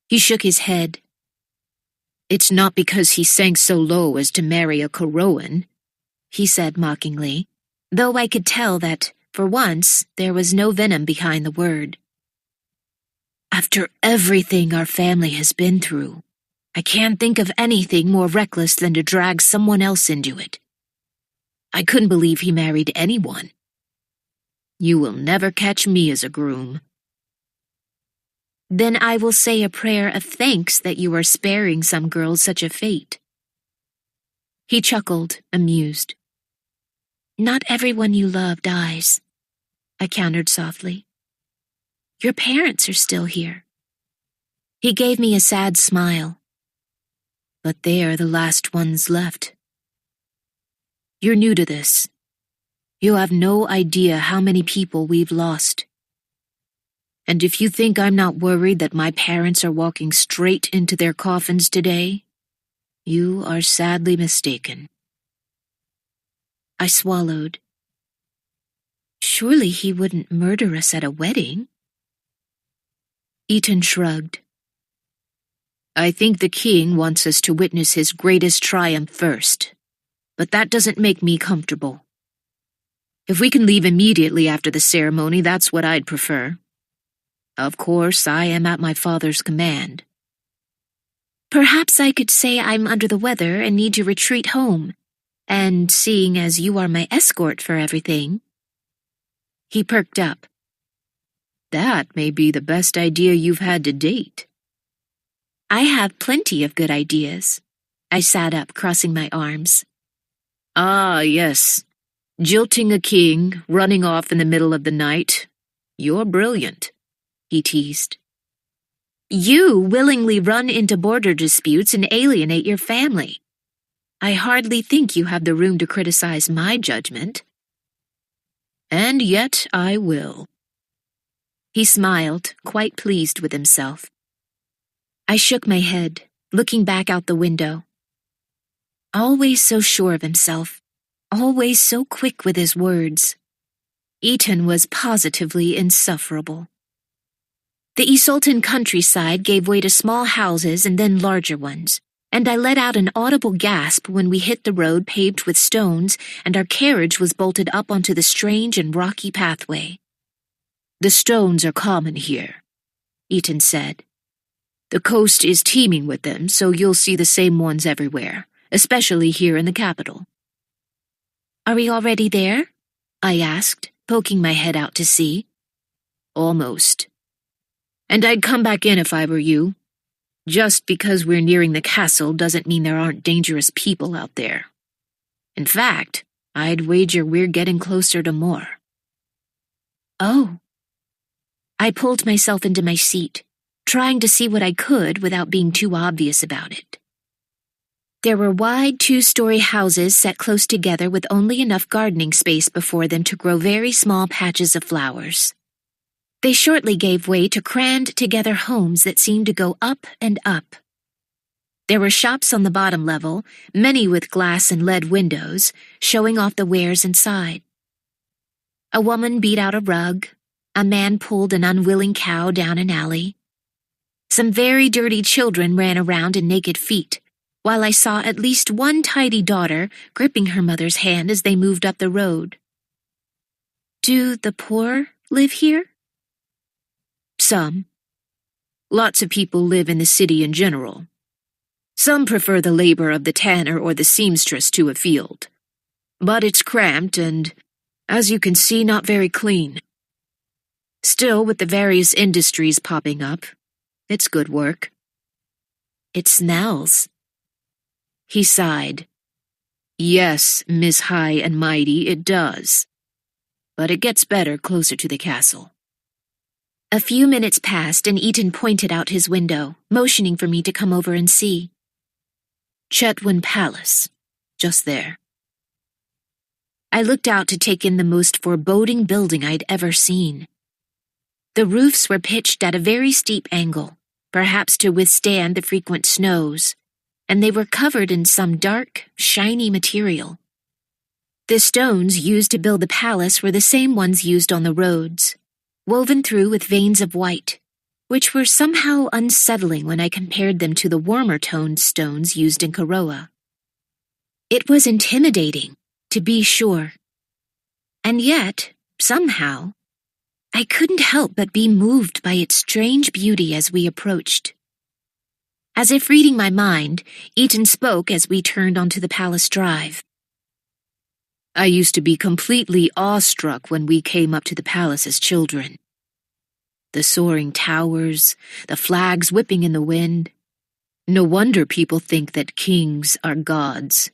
He shook his head. "It's not because he sank so low as to marry a Koroan," he said mockingly, though I could tell that, for once, there was no venom behind the word. "After everything our family has been through, I can't think of anything more reckless than to drag someone else into it. I couldn't believe he married anyone. You will never catch me as a groom." "Then I will say a prayer of thanks that you are sparing some girls such a fate." He chuckled, amused. "Not everyone you love dies," I countered softly. "Your parents are still here." He gave me a sad smile. "But they are the last ones left. You're new to this. You have no idea how many people we've lost. And if you think I'm not worried that my parents are walking straight into their coffins today, you are sadly mistaken." I swallowed. Surely he wouldn't murder us at a wedding. Eaton shrugged. "I think the king wants us to witness his greatest triumph first, but that doesn't make me comfortable. If we can leave immediately after the ceremony, that's what I'd prefer. Of course, I am at my father's command." "Perhaps I could say I'm under the weather and need to retreat home, and seeing as you are my escort for everything." He perked up. "That may be the best idea you've had to date." "I have plenty of good ideas." I sat up, crossing my arms. "Ah, yes. Jilting a king, running off in the middle of the night. You're brilliant," he teased. "You willingly run into border disputes and alienate your family. I hardly think you have the room to criticize my judgment." "And yet I will." He smiled, quite pleased with himself. I shook my head, looking back out the window. Always so sure of himself, always so quick with his words. Eaton was positively insufferable. The Isoltan countryside gave way to small houses and then larger ones, and I let out an audible gasp when we hit the road paved with stones and our carriage was bolted up onto the strange and rocky pathway. "The stones are common here," Eaton said. "The coast is teeming with them, so you'll see the same ones everywhere, especially here in the capital." "Are we already there?" I asked, poking my head out to sea. "Almost. And I'd come back in if I were you. Just because we're nearing the castle doesn't mean there aren't dangerous people out there. In fact, I'd wager we're getting closer to more." "Oh." I pulled myself into my seat, trying to see what I could without being too obvious about it. There were wide 2-story houses set close together with only enough gardening space before them to grow very small patches of flowers. They shortly gave way to crammed-together homes that seemed to go up and up. There were shops on the bottom level, many with glass and lead windows, showing off the wares inside. A woman beat out a rug. A man pulled an unwilling cow down an alley. Some very dirty children ran around in naked feet, while I saw at least one tidy daughter gripping her mother's hand as they moved up the road. Do the poor live here? Some. Lots of people live in the city in general. Some prefer the labor of the tanner or the seamstress to a field. But it's cramped and, as you can see, not very clean. Still, with the various industries popping up, it's good work. It smells. He sighed. Yes, Miss High and Mighty, it does. But it gets better closer to the castle. A few minutes passed and Eaton pointed out his window, motioning for me to come over and see. Chetwynd Palace, just there. I looked out to take in the most foreboding building I'd ever seen. The roofs were pitched at a very steep angle, perhaps to withstand the frequent snows, and they were covered in some dark, shiny material. The stones used to build the palace were the same ones used on the roads, woven through with veins of white, which were somehow unsettling when I compared them to the warmer-toned stones used in Karoa. It was intimidating, to be sure. And yet, somehow, I couldn't help but be moved by its strange beauty as we approached. As if reading my mind, Eaton spoke as we turned onto the palace drive. I used to be completely awestruck when we came up to the palace as children. The soaring towers, the flags whipping in the wind. No wonder people think that kings are gods.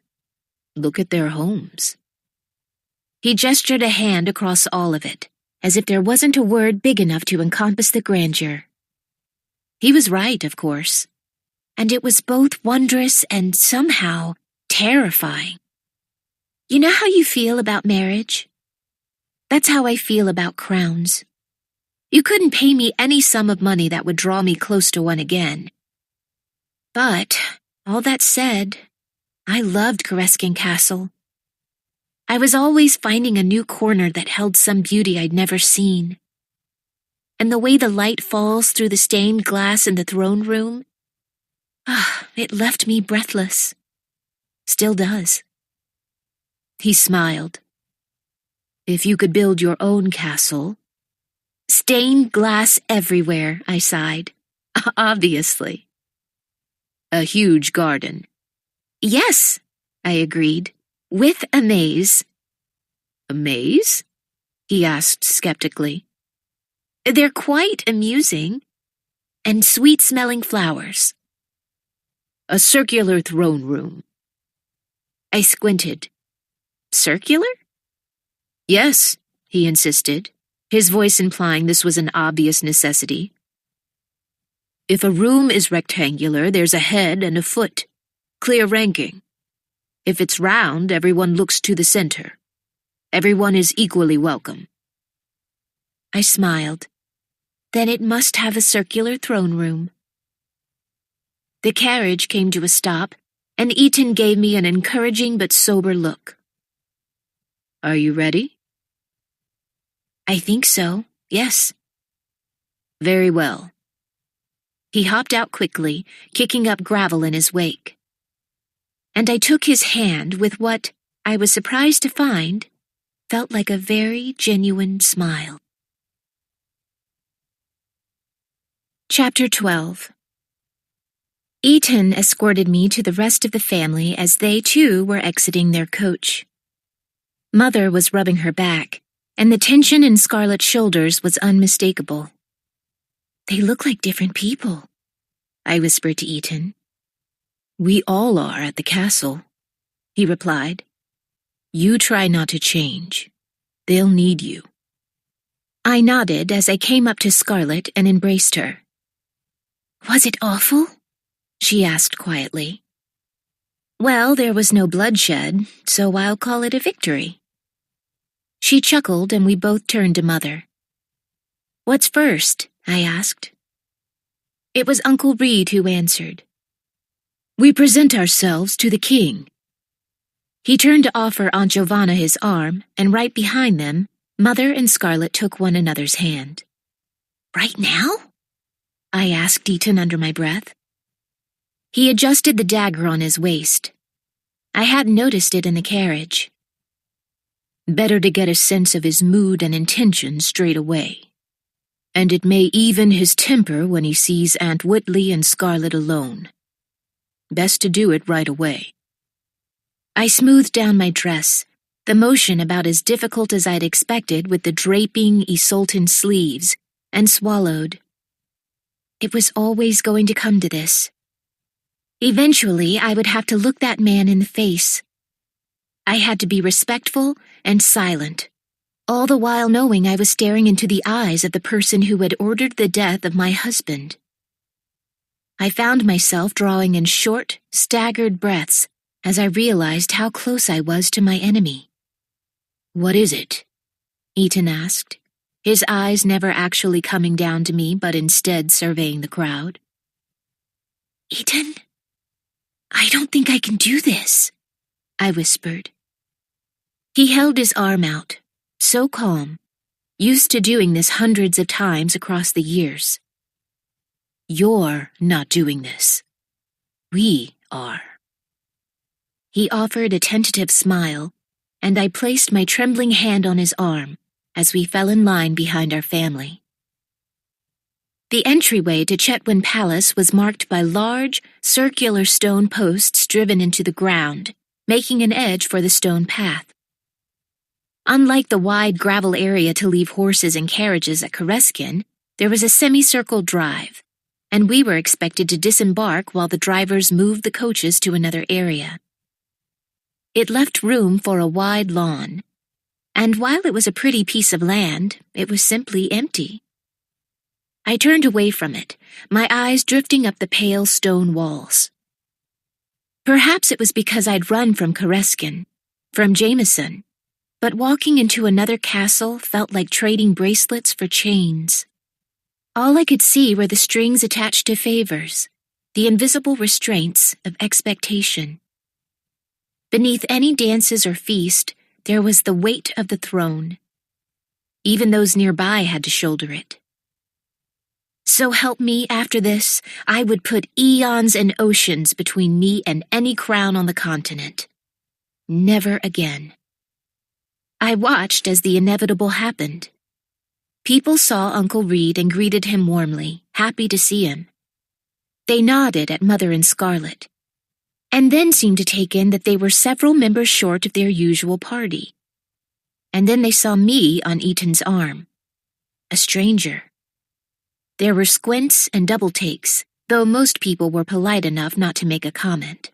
Look at their homes. He gestured a hand across all of it, as if there wasn't a word big enough to encompass the grandeur. He was right, of course, and it was both wondrous and somehow terrifying. You know how you feel about marriage? That's how I feel about crowns. You couldn't pay me any sum of money that would draw me close to one again. But, all that said, I loved Careskin Castle. I was always finding a new corner that held some beauty I'd never seen. And the way the light falls through the stained glass in the throne room, it left me breathless. Still does. He smiled. If you could build your own castle. Stained glass everywhere, I sighed. Obviously. A huge garden. Yes, I agreed, with a maze. A maze? He asked skeptically. They're quite amusing. And sweet-smelling flowers. A circular throne room. I squinted. Circular? Yes, he insisted, his voice implying this was an obvious necessity. If a room is rectangular, there's a head and a foot. Clear ranking. If it's round, everyone looks to the center. Everyone is equally welcome. I smiled. Then it must have a circular throne room. The carriage came to a stop, and Eaton gave me an encouraging but sober look. Are you ready? I think so, yes. Very well. He hopped out quickly, kicking up gravel in his wake. And I took his hand with what, I was surprised to find, felt like a very genuine smile. Chapter 12. Eaton escorted me to the rest of the family as they, too, were exiting their coach. Mother was rubbing her back, and the tension in Scarlett's shoulders was unmistakable. They look like different people, I whispered to Eaton. We all are at the castle, he replied. You try not to change. They'll need you. I nodded as I came up to Scarlett and embraced her. Was it awful? She asked quietly. Well, there was no bloodshed, so I'll call it a victory. She chuckled and we both turned to Mother. What's first? I asked. It was Uncle Reed who answered. We present ourselves to the king. He turned to offer Aunt Giovanna his arm, and right behind them, Mother and Scarlett took one another's hand. Right now? I asked Eaton under my breath. He adjusted the dagger on his waist. I hadn't noticed it in the carriage. Better to get a sense of his mood and intention straight away. And it may even his temper when he sees Aunt Whitley and Scarlett alone. Best to do it right away. I smoothed down my dress, the motion about as difficult as I'd expected with the draping Isoltan sleeves, and swallowed. It was always going to come to this. Eventually, I would have to look that man in the face. I had to be respectful and silent, all the while knowing I was staring into the eyes of the person who had ordered the death of my husband. I found myself drawing in short, staggered breaths as I realized how close I was to my enemy. "What is it?" Eaton asked, his eyes never actually coming down to me but instead surveying the crowd. "Eaton, I don't think I can do this," I whispered. He held his arm out, so calm, used to doing this hundreds of times across the years. "You're not doing this. We are." He offered a tentative smile, and I placed my trembling hand on his arm as we fell in line behind our family. The entryway to Chetwynd Palace was marked by large, circular stone posts driven into the ground, making an edge for the stone path. Unlike the wide gravel area to leave horses and carriages at Koreskin, there was a semicircle drive, and we were expected to disembark while the drivers moved the coaches to another area. It left room for a wide lawn, and while it was a pretty piece of land, it was simply empty. I turned away from it, my eyes drifting up the pale stone walls. Perhaps it was because I'd run from Koreskin, from Jameson, but walking into another castle felt like trading bracelets for chains. All I could see were the strings attached to favors, the invisible restraints of expectation. Beneath any dances or feast, there was the weight of the throne. Even those nearby had to shoulder it. So help me, after this, I would put eons and oceans between me and any crown on the continent. Never again. I watched as the inevitable happened. People saw Uncle Reed and greeted him warmly, happy to see him. They nodded at Mother and Scarlett, and then seemed to take in that they were several members short of their usual party. And then they saw me on Eaton's arm, a stranger. There were squints and double takes, though most people were polite enough not to make a comment.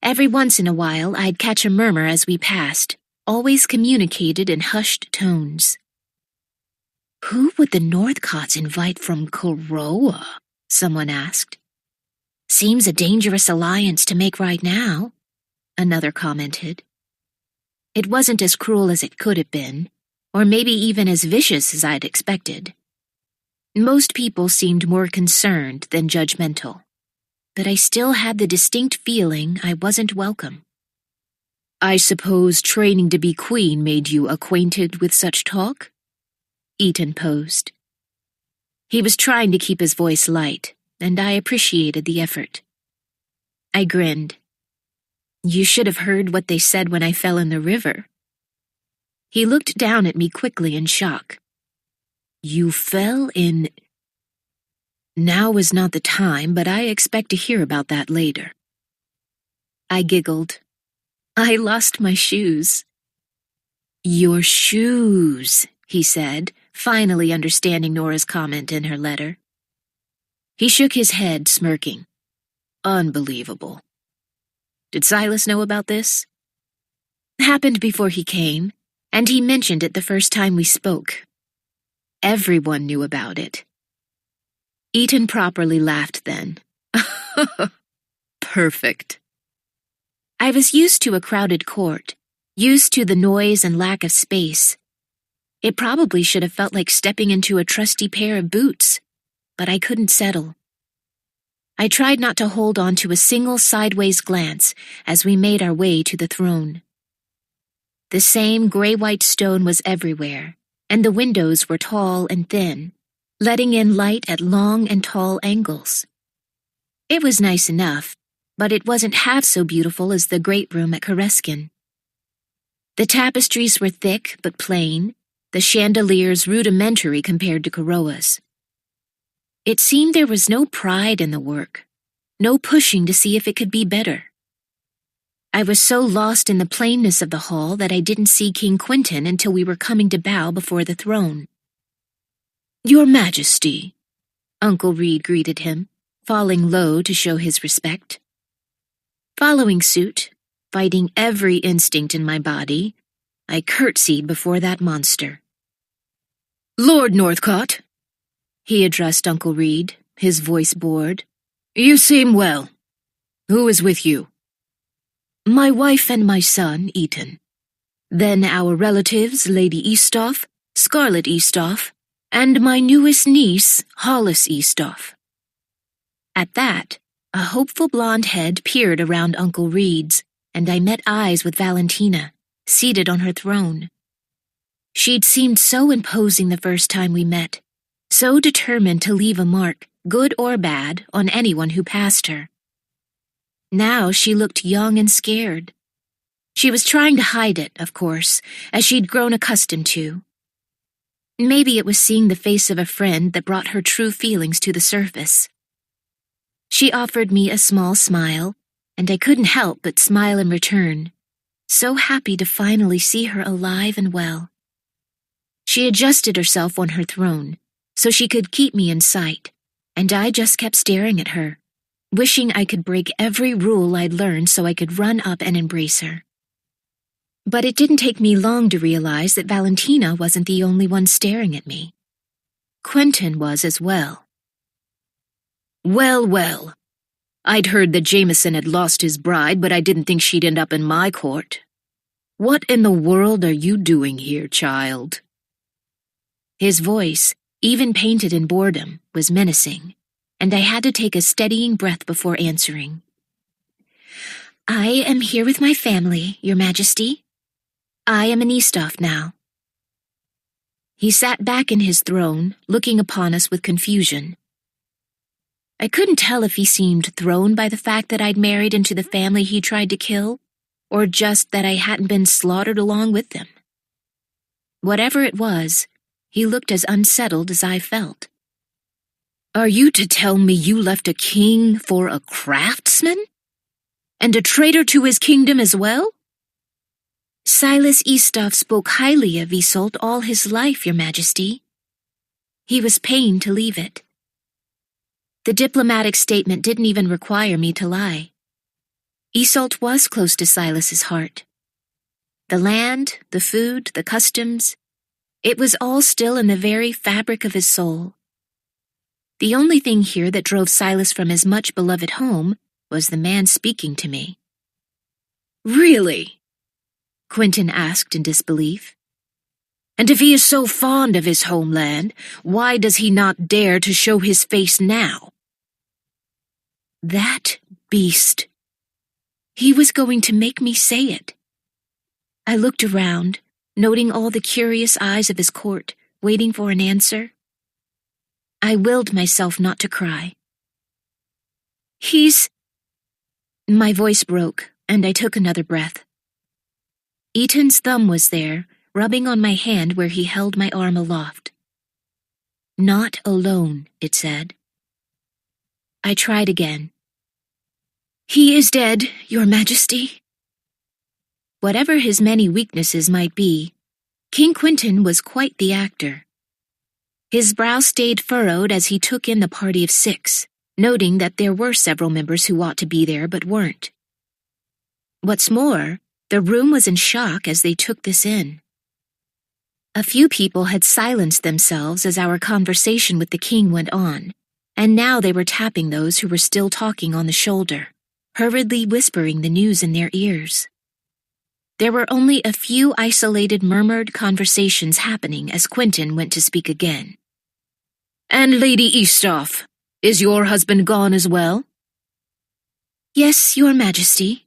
Every once in a while, I'd catch a murmur as we passed, always communicated in hushed tones. "Who would the Northcotts invite from Koroa?" someone asked. "Seems a dangerous alliance to make right now," another commented. It wasn't as cruel as it could have been, or maybe even as vicious as I'd expected. Most people seemed more concerned than judgmental, but I still had the distinct feeling I wasn't welcome. "I suppose training to be queen made you acquainted with such talk?" Eaton posed. He was trying to keep his voice light, and I appreciated the effort. I grinned. "You should have heard what they said when I fell in the river." He looked down at me quickly in shock. "You fell in—" "Now is not the time, but I expect to hear about that later." I giggled. "I lost my shoes." "Your shoes," he said, finally understanding Nora's comment in her letter. He shook his head, smirking. "Unbelievable. Did Silas know about this?" "Happened before he came, and he mentioned it the first time we spoke. Everyone knew about it." Eaton properly laughed then. "Perfect." I was used to a crowded court, used to the noise and lack of space. It probably should have felt like stepping into a trusty pair of boots, but I couldn't settle. I tried not to hold on to a single sideways glance as we made our way to the throne. The same gray-white stone was everywhere, and the windows were tall and thin, letting in light at long and tall angles. It was nice enough, but it wasn't half so beautiful as the great room at Kareskin. The tapestries were thick but plain, the chandeliers rudimentary compared to Kuroa's. It seemed there was no pride in the work, no pushing to see if it could be better. I was so lost in the plainness of the hall that I didn't see King Quentin until we were coming to bow before the throne. "Your Majesty," Uncle Reed greeted him, falling low to show his respect. Following suit, fighting every instinct in my body, I curtsied before that monster. "Lord Northcott," he addressed Uncle Reed, his voice bored, "you seem well. Who is with you?" "My wife and my son, Eaton. Then our relatives, Lady Eastoff, Scarlet Eastoff, and my newest niece, Hollis Eastoff." At that, a hopeful blonde head peered around Uncle Reed's, and I met eyes with Valentina, seated on her throne. She'd seemed so imposing the first time we met, so determined to leave a mark, good or bad, on anyone who passed her. Now she looked young and scared. She was trying to hide it, of course, as she'd grown accustomed to. Maybe it was seeing the face of a friend that brought her true feelings to the surface. She offered me a small smile, and I couldn't help but smile in return, so happy to finally see her alive and well. She adjusted herself on her throne, so she could keep me in sight, and I just kept staring at her, wishing I could break every rule I'd learned so I could run up and embrace her. But it didn't take me long to realize that Valentina wasn't the only one staring at me. Quentin was as well. "Well, well. I'd heard that Jameson had lost his bride, but I didn't think she'd end up in my court. What in the world are you doing here, child?" His voice, even painted in boredom, was menacing, and I had to take a steadying breath before answering. "I am here with my family, Your Majesty. I am an Eastoff now." He sat back in his throne, looking upon us with confusion. I couldn't tell if he seemed thrown by the fact that I'd married into the family he tried to kill, or just that I hadn't been slaughtered along with them. Whatever it was, he looked as unsettled as I felt. "Are you to tell me you left a king for a craftsman? And a traitor to his kingdom as well?" "Silas Eastoff spoke highly of Isolde all his life, Your Majesty. He was pained to leave it." The diplomatic statement didn't even require me to lie. Isolde was close to Silas's heart. The land, the food, the customs, it was all still in the very fabric of his soul. The only thing here that drove Silas from his much-beloved home was the man speaking to me. "Really?" Quentin asked in disbelief. "And if he is so fond of his homeland, why does he not dare to show his face now?" That beast. He was going to make me say it. I looked around, noting all the curious eyes of his court, waiting for an answer. I willed myself not to cry. My voice broke, and I took another breath. Eaton's thumb was there, rubbing on my hand where he held my arm aloft. "Not alone," it said. I tried again. "He is dead, Your Majesty." Whatever his many weaknesses might be, King Quentin was quite the actor. His brow stayed furrowed as he took in the party of 6, noting that there were several members who ought to be there but weren't. What's more, the room was in shock as they took this in. A few people had silenced themselves as our conversation with the king went on, and now they were tapping those who were still talking on the shoulder, hurriedly whispering the news in their ears. There were only a few isolated murmured conversations happening as Quentin went to speak again. "And Lady Eastoff, is your husband gone as well?" "Yes, Your Majesty.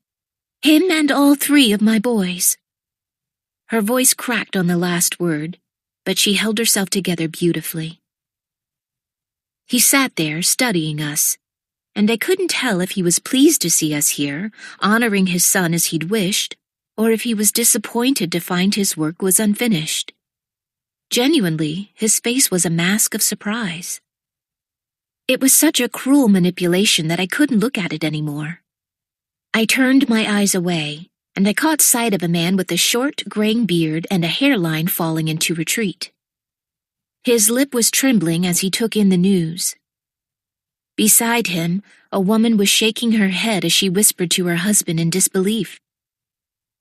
Him and all 3 of my boys." Her voice cracked on the last word, but she held herself together beautifully. He sat there, studying us, and I couldn't tell if he was pleased to see us here, honoring his son as he'd wished, or if he was disappointed to find his work was unfinished. Genuinely, his face was a mask of surprise. It was such a cruel manipulation that I couldn't look at it anymore. I turned my eyes away, and I caught sight of a man with a short, graying beard and a hairline falling into retreat. His lip was trembling as he took in the news. Beside him, a woman was shaking her head as she whispered to her husband in disbelief.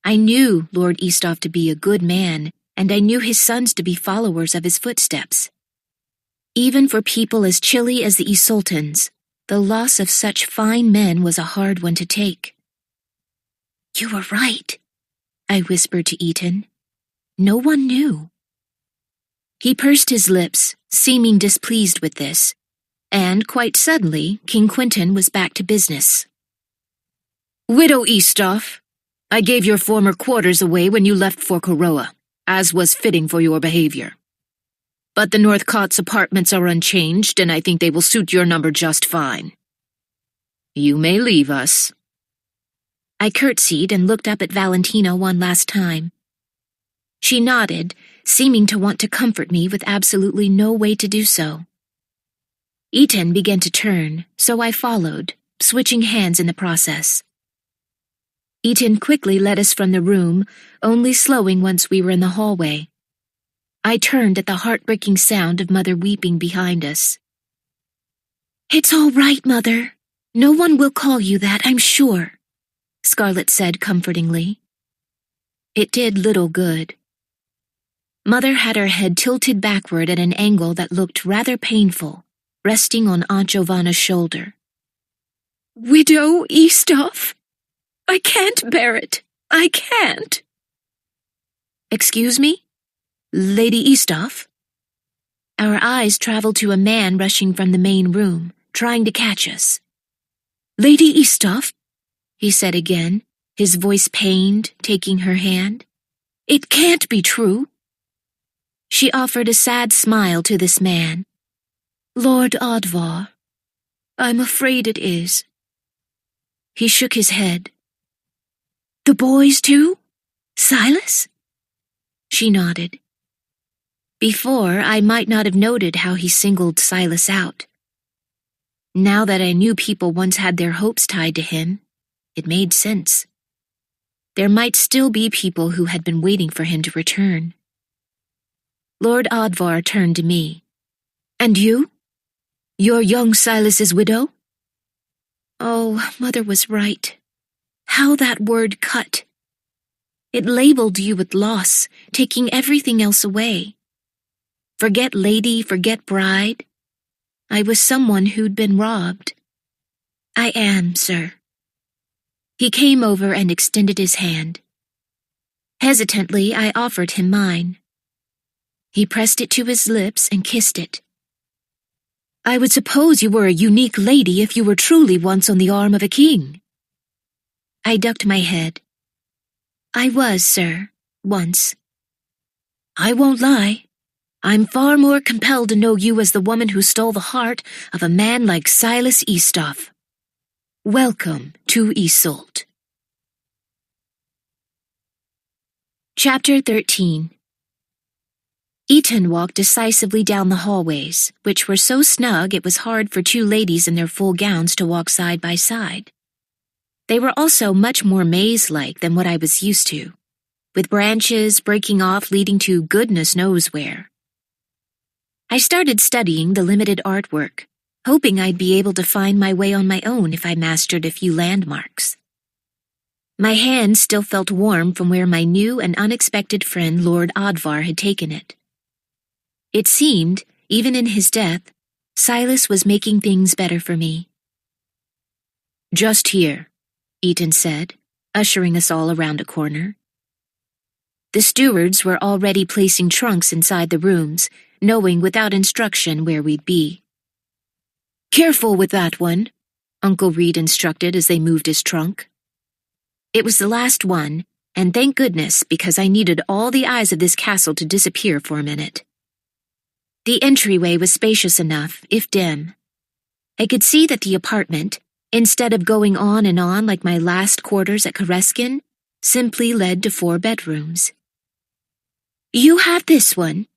I knew Lord Eastoff to be a good man, and I knew his sons to be followers of his footsteps. Even for people as chilly as the Isoltans, the loss of such fine men was a hard one to take. "You were right," I whispered to Eaton. "No one knew." He pursed his lips, seeming displeased with this, and quite suddenly, King Quentin was back to business. "Widow Eastoff, I gave your former quarters away when you left for Koroa, as was fitting for your behavior. But the Northcott's apartments are unchanged, and I think they will suit your number just fine. You may leave us." I curtsied and looked up at Valentina one last time. She nodded, seeming to want to comfort me with absolutely no way to do so. Eaton began to turn, so I followed, switching hands in the process. Eaton quickly led us from the room, only slowing once we were in the hallway. I turned at the heartbreaking sound of Mother weeping behind us. "It's all right, Mother. No one will call you that, I'm sure," Scarlett said comfortingly. It did little good. Mother had her head tilted backward at an angle that looked rather painful, resting on Aunt Giovanna's shoulder. "Widow Eastoff? I can't bear it. I can't." "Excuse me? Lady Eastoff?" Our eyes traveled to a man rushing from the main room, trying to catch us. "Lady Eastoff?" he said again, his voice pained, taking her hand. "It can't be true." She offered a sad smile to this man. "Lord Advar, I'm afraid it is." He shook his head. "The boys too? Silas?" She nodded. Before, I might not have noted how he singled Silas out. Now that I knew people once had their hopes tied to him, it made sense. There might still be people who had been waiting for him to return. Lord Advar turned to me. "And you? You're young Silas's widow?" Oh, Mother was right. How that word cut. It labeled you with loss, taking everything else away. Forget lady, forget bride. I was someone who'd been robbed. "I am, sir." He came over and extended his hand. Hesitantly, I offered him mine. He pressed it to his lips and kissed it. "I would suppose you were a unique lady if you were truly once on the arm of a king." I ducked my head. "I was, sir, once." "I won't lie. I'm far more compelled to know you as the woman who stole the heart of a man like Silas Eastoff. Welcome to Isolt." Chapter 13. Eaton walked decisively down the hallways, which were so snug it was hard for two ladies in their full gowns to walk side by side. They were also much more maze-like than what I was used to, with branches breaking off leading to goodness knows where. I started studying the limited artwork, hoping I'd be able to find my way on my own if I mastered a few landmarks. My hand still felt warm from where my new and unexpected friend Lord Advar had taken it. It seemed, even in his death, Silas was making things better for me. "Just here," Eaton said, ushering us all around a corner. The stewards were already placing trunks inside the rooms, knowing without instruction where we'd be. "Careful with that one," Uncle Reed instructed as they moved his trunk. It was the last one, and thank goodness, because I needed all the eyes of this castle to disappear for a minute. The entryway was spacious enough, if dim. I could see that the apartment, instead of going on and on like my last quarters at Kareskin, simply led to 4 bedrooms. "You have this one,"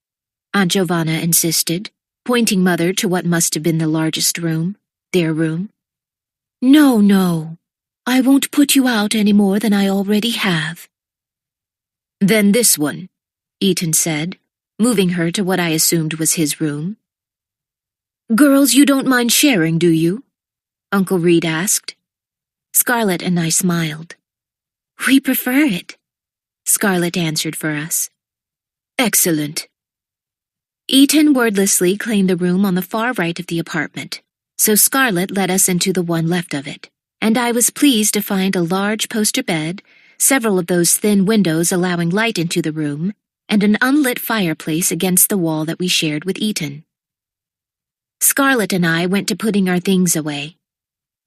Aunt Giovanna insisted, pointing Mother to what must have been the largest room, their room. No, I won't put you out any more than I already have." "Then this one," Eaton said, moving her to what I assumed was his room. "Girls, you don't mind sharing, do you?" Uncle Reed asked. Scarlett and I smiled. "We prefer it," Scarlett answered for us. "Excellent." Eaton wordlessly claimed the room on the far right of the apartment, so Scarlett led us into the one left of it, and I was pleased to find a large poster bed, several of those thin windows allowing light into the room, and an unlit fireplace against the wall that we shared with Eaton. Scarlett and I went to putting our things away.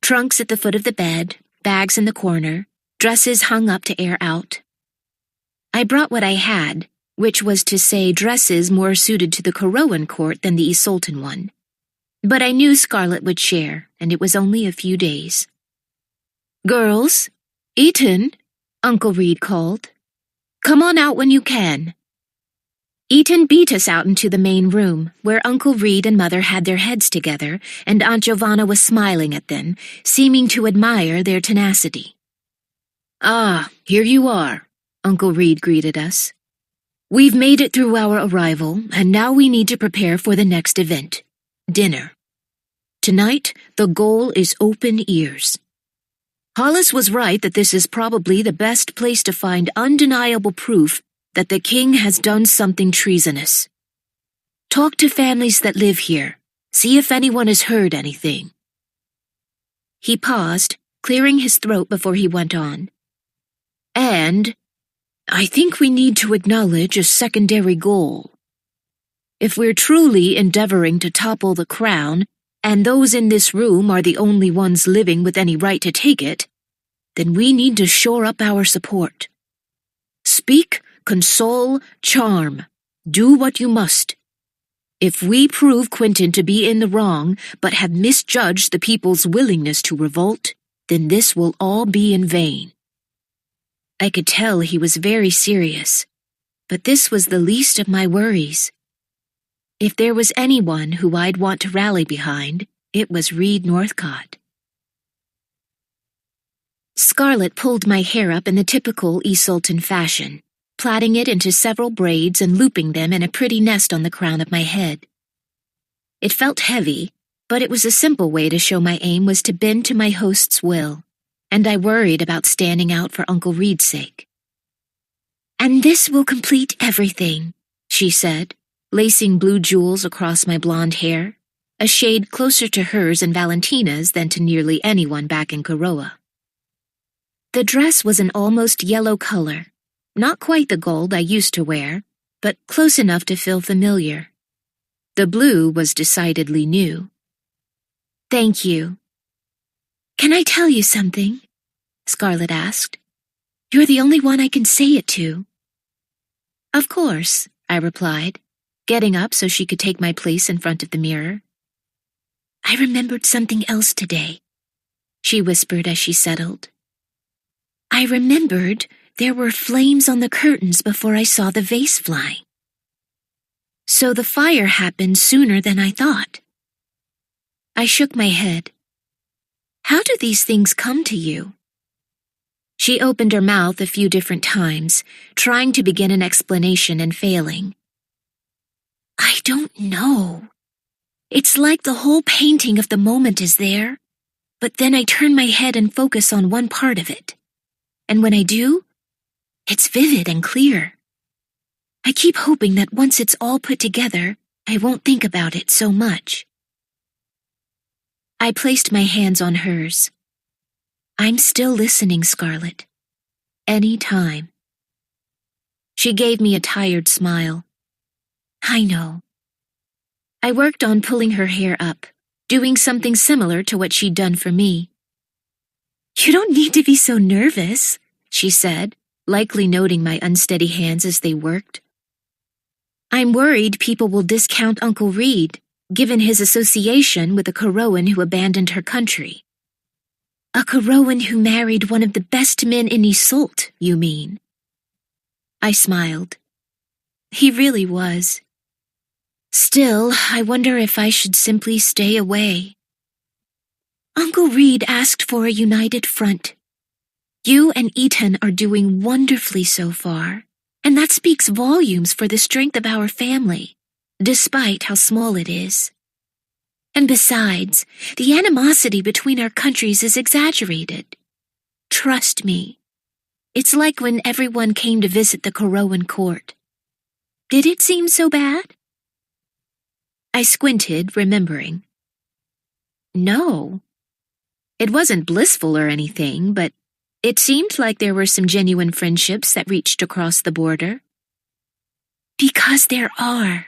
Trunks at the foot of the bed, bags in the corner, dresses hung up to air out. I brought what I had, which was to say dresses more suited to the Korowan court than the Isoltan one. But I knew Scarlett would share, and it was only a few days. "Girls, Eaton," Uncle Reed called. "Come on out when you can." Eaton beat us out into the main room, where Uncle Reed and Mother had their heads together, and Aunt Giovanna was smiling at them, seeming to admire their tenacity. "Ah, here you are," Uncle Reed greeted us. "We've made it through our arrival, and now we need to prepare for the next event, dinner. Tonight, the goal is open ears. Hollis was right that this is probably the best place to find undeniable proof that the king has done something treasonous. Talk to families that live here. See if anyone has heard anything." He paused, clearing his throat before he went on. "And I think we need to acknowledge a secondary goal. If we're truly endeavoring to topple the crown, and those in this room are the only ones living with any right to take it, then we need to shore up our support. Speak, console, charm. Do what you must. If we prove Quentin to be in the wrong, but have misjudged the people's willingness to revolt, then this will all be in vain." I could tell he was very serious, but this was the least of my worries. If there was anyone who I'd want to rally behind, it was Reed Northcott. Scarlett pulled my hair up in the typical Isoltan fashion, plaiting it into several braids and looping them in a pretty nest on the crown of my head. It felt heavy, but it was a simple way to show my aim was to bend to my host's will, and I worried about standing out for Uncle Reed's sake. "And this will complete everything," she said, lacing blue jewels across my blonde hair, a shade closer to hers and Valentina's than to nearly anyone back in Koroa. The dress was an almost yellow color, not quite the gold I used to wear, but close enough to feel familiar. The blue was decidedly new. "Thank you." "Can I tell you something?" Scarlett asked. "You're the only one I can say it to." "Of course," I replied, getting up so she could take my place in front of the mirror. "I remembered something else today," she whispered as she settled. "I remembered there were flames on the curtains before I saw the vase flying. So the fire happened sooner than I thought." I shook my head. "How do these things come to you?" She opened her mouth a few different times, trying to begin an explanation and failing. "I don't know. It's like the whole painting of the moment is there, but then I turn my head and focus on one part of it. And when I do, it's vivid and clear. I keep hoping that once it's all put together, I won't think about it so much." I placed my hands on hers. "I'm still listening, Scarlett. Any time." She gave me a tired smile. "I know." I worked on pulling her hair up, doing something similar to what she'd done for me. "You don't need to be so nervous," she said, likely noting my unsteady hands as they worked. "I'm worried people will discount Uncle Reed, given his association with a Korowan who abandoned her country. A Koroan who married one of the best men in Isolt, you mean? I smiled. He really was. Still, I wonder if I should simply stay away. Uncle Reed asked for a united front. You and Ethan are doing wonderfully so far, and that speaks volumes for the strength of our family, despite how small it is. And besides, the animosity between our countries is exaggerated. Trust me. It's like when everyone came to visit the Koroan court. Did it seem so bad? I squinted, remembering. No. It wasn't blissful or anything, but it seemed like there were some genuine friendships that reached across the border. Because there are.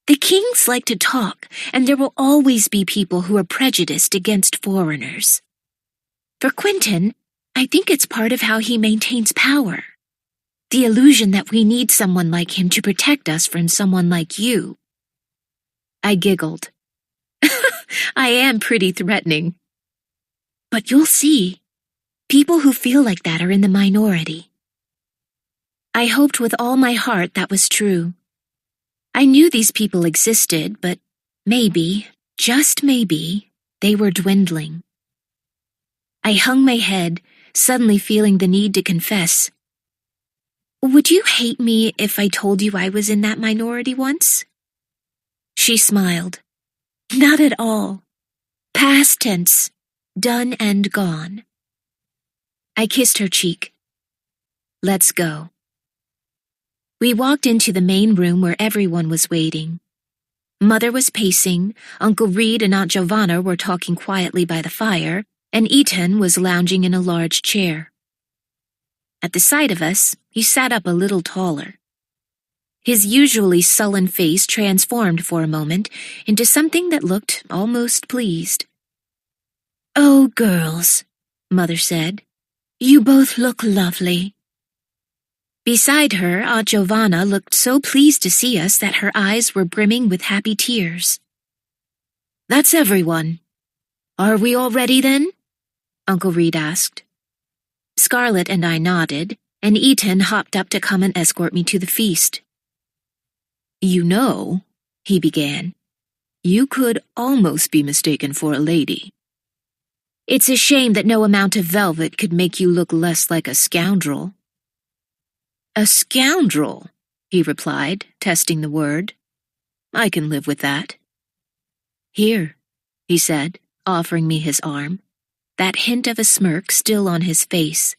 The kings like to talk, and there will always be people who are prejudiced against foreigners. For Quentin, I think it's part of how he maintains power. The illusion that we need someone like him to protect us from someone like you. I giggled. I am pretty threatening. But you'll see. People who feel like that are in the minority. I hoped with all my heart that was true. I knew these people existed, but maybe, just maybe, they were dwindling. I hung my head, suddenly feeling the need to confess. Would you hate me if I told you I was in that minority once? She smiled. Not at all. Past tense, done and gone. I kissed her cheek. Let's go. We walked into the main room where everyone was waiting. Mother was pacing, Uncle Reed and Aunt Giovanna were talking quietly by the fire, and Ethan was lounging in a large chair. At the sight of us, he sat up a little taller. His usually sullen face transformed for a moment into something that looked almost pleased. "Oh, girls," Mother said, "you both look lovely." Beside her, Aunt Giovanna looked so pleased to see us that her eyes were brimming with happy tears. "That's everyone. Are we all ready then?" Uncle Reed asked. Scarlett and I nodded, and Ethan hopped up to come and escort me to the feast. "You know," he began, "you could almost be mistaken for a lady. It's a shame that no amount of velvet could make you look less like a scoundrel." "A scoundrel," he replied, testing the word. "I can live with that." "Here," he said, offering me his arm, that hint of a smirk still on his face.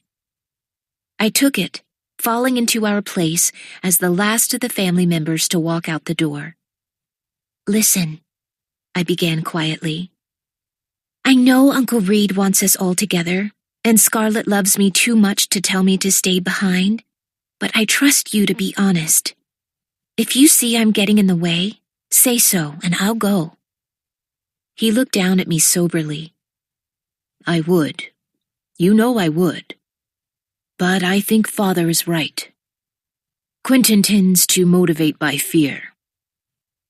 I took it, falling into our place as the last of the family members to walk out the door. "Listen," I began quietly. "I know Uncle Reed wants us all together, and Scarlett loves me too much to tell me to stay behind. But I trust you to be honest. If you see I'm getting in the way, say so and I'll go." He looked down at me soberly. "I would. You know I would. But I think Father is right. Quentin tends to motivate by fear.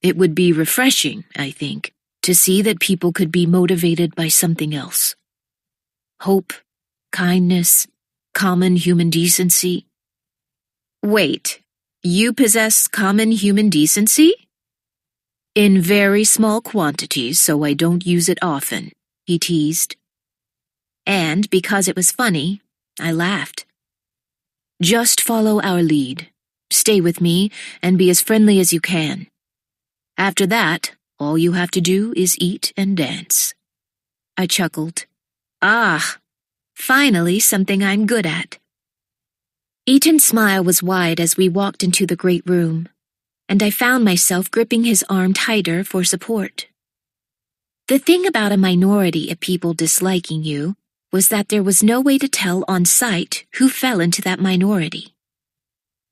It would be refreshing, I think, to see that people could be motivated by something else. Hope, kindness, common human decency." "Wait, you possess common human decency?" "In very small quantities, so I don't use it often," he teased. And because it was funny, I laughed. "Just follow our lead, stay with me, and be as friendly as you can. After that, all you have to do is eat and dance." I chuckled. "Ah, finally something I'm good at." Ethan's smile was wide as we walked into the great room, and I found myself gripping his arm tighter for support. The thing about a minority of people disliking you was that there was no way to tell on sight who fell into that minority.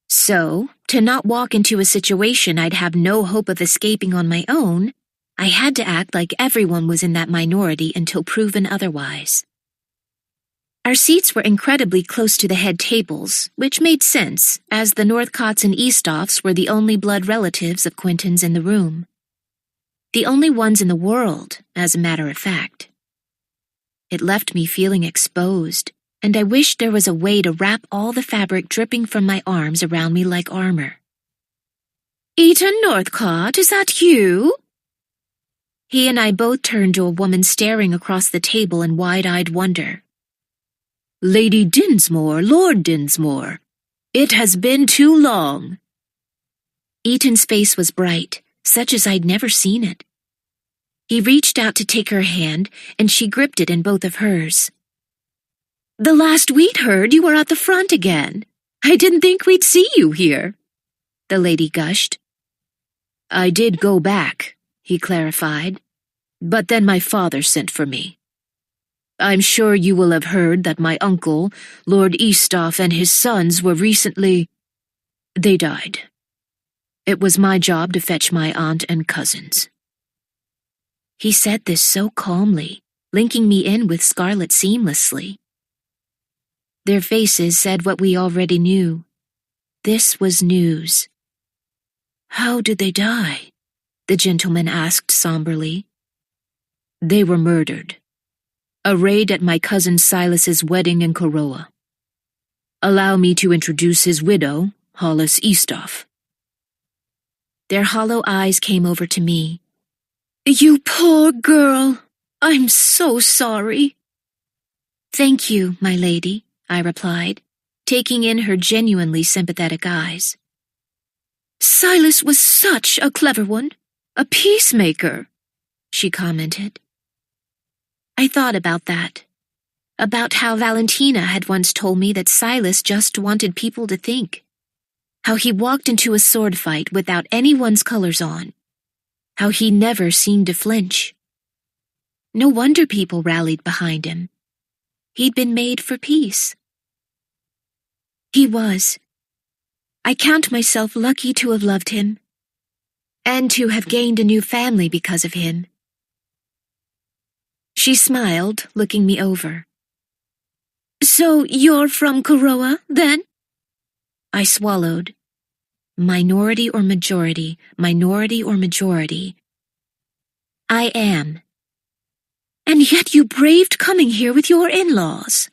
So, to not walk into a situation I'd have no hope of escaping on my own, I had to act like everyone was in that minority until proven otherwise. Our seats were incredibly close to the head tables, which made sense, as the Northcotts and Eastoffs were the only blood relatives of Quentin's in the room. The only ones in the world, as a matter of fact. It left me feeling exposed, and I wished there was a way to wrap all the fabric dripping from my arms around me like armor. "Ethan Northcott, is that you?" He and I both turned to a woman staring across the table in wide-eyed wonder. "Lady Dinsmore, Lord Dinsmore, it has been too long." Eaton's face was bright, such as I'd never seen it. He reached out to take her hand, and she gripped it in both of hers. "The last we'd heard, you were at the front again. I didn't think we'd see you here," the lady gushed. "I did go back," he clarified, "but then my father sent for me. I'm sure you will have heard that my uncle, Lord Eastoff, and his sons were recently... they died. It was my job to fetch my aunt and cousins." He said this so calmly, linking me in with Scarlett seamlessly. Their faces said what we already knew. This was news. "How did they die?" the gentleman asked somberly. "They were murdered. A raid at my cousin Silas's wedding in Coroa. Allow me to introduce his widow, Hollis Eastoff." Their hollow eyes came over to me. "You poor girl. I'm so sorry." "Thank you, my lady," I replied, taking in her genuinely sympathetic eyes. "Silas was such a clever one, a peacemaker," she commented. I thought about that, about how Valentina had once told me that Silas just wanted people to think, how he walked into a sword fight without anyone's colors on, how he never seemed to flinch. No wonder people rallied behind him. He'd been made for peace. He was. I count myself lucky to have loved him, and to have gained a new family because of him. She smiled, looking me over. "So you're from Coroa, then?" I swallowed. Minority or majority, minority or majority. I am. "And yet you braved coming here with your in-laws."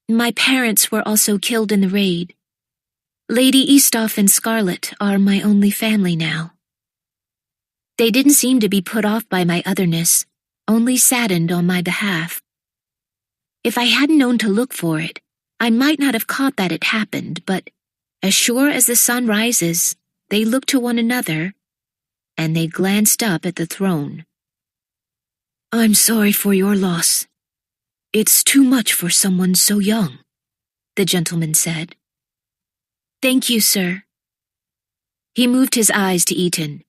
My parents were also killed in the raid. Lady Eastoff and Scarlett are my only family now. They didn't seem to be put off by my otherness, only saddened on my behalf. If I hadn't known to look for it, I might not have caught that it happened, but as sure as the sun rises, they looked to one another, and they glanced up at the throne. "I'm sorry for your loss. It's too much for someone so young," the gentleman said. "Thank you, sir." He moved his eyes to Eaton.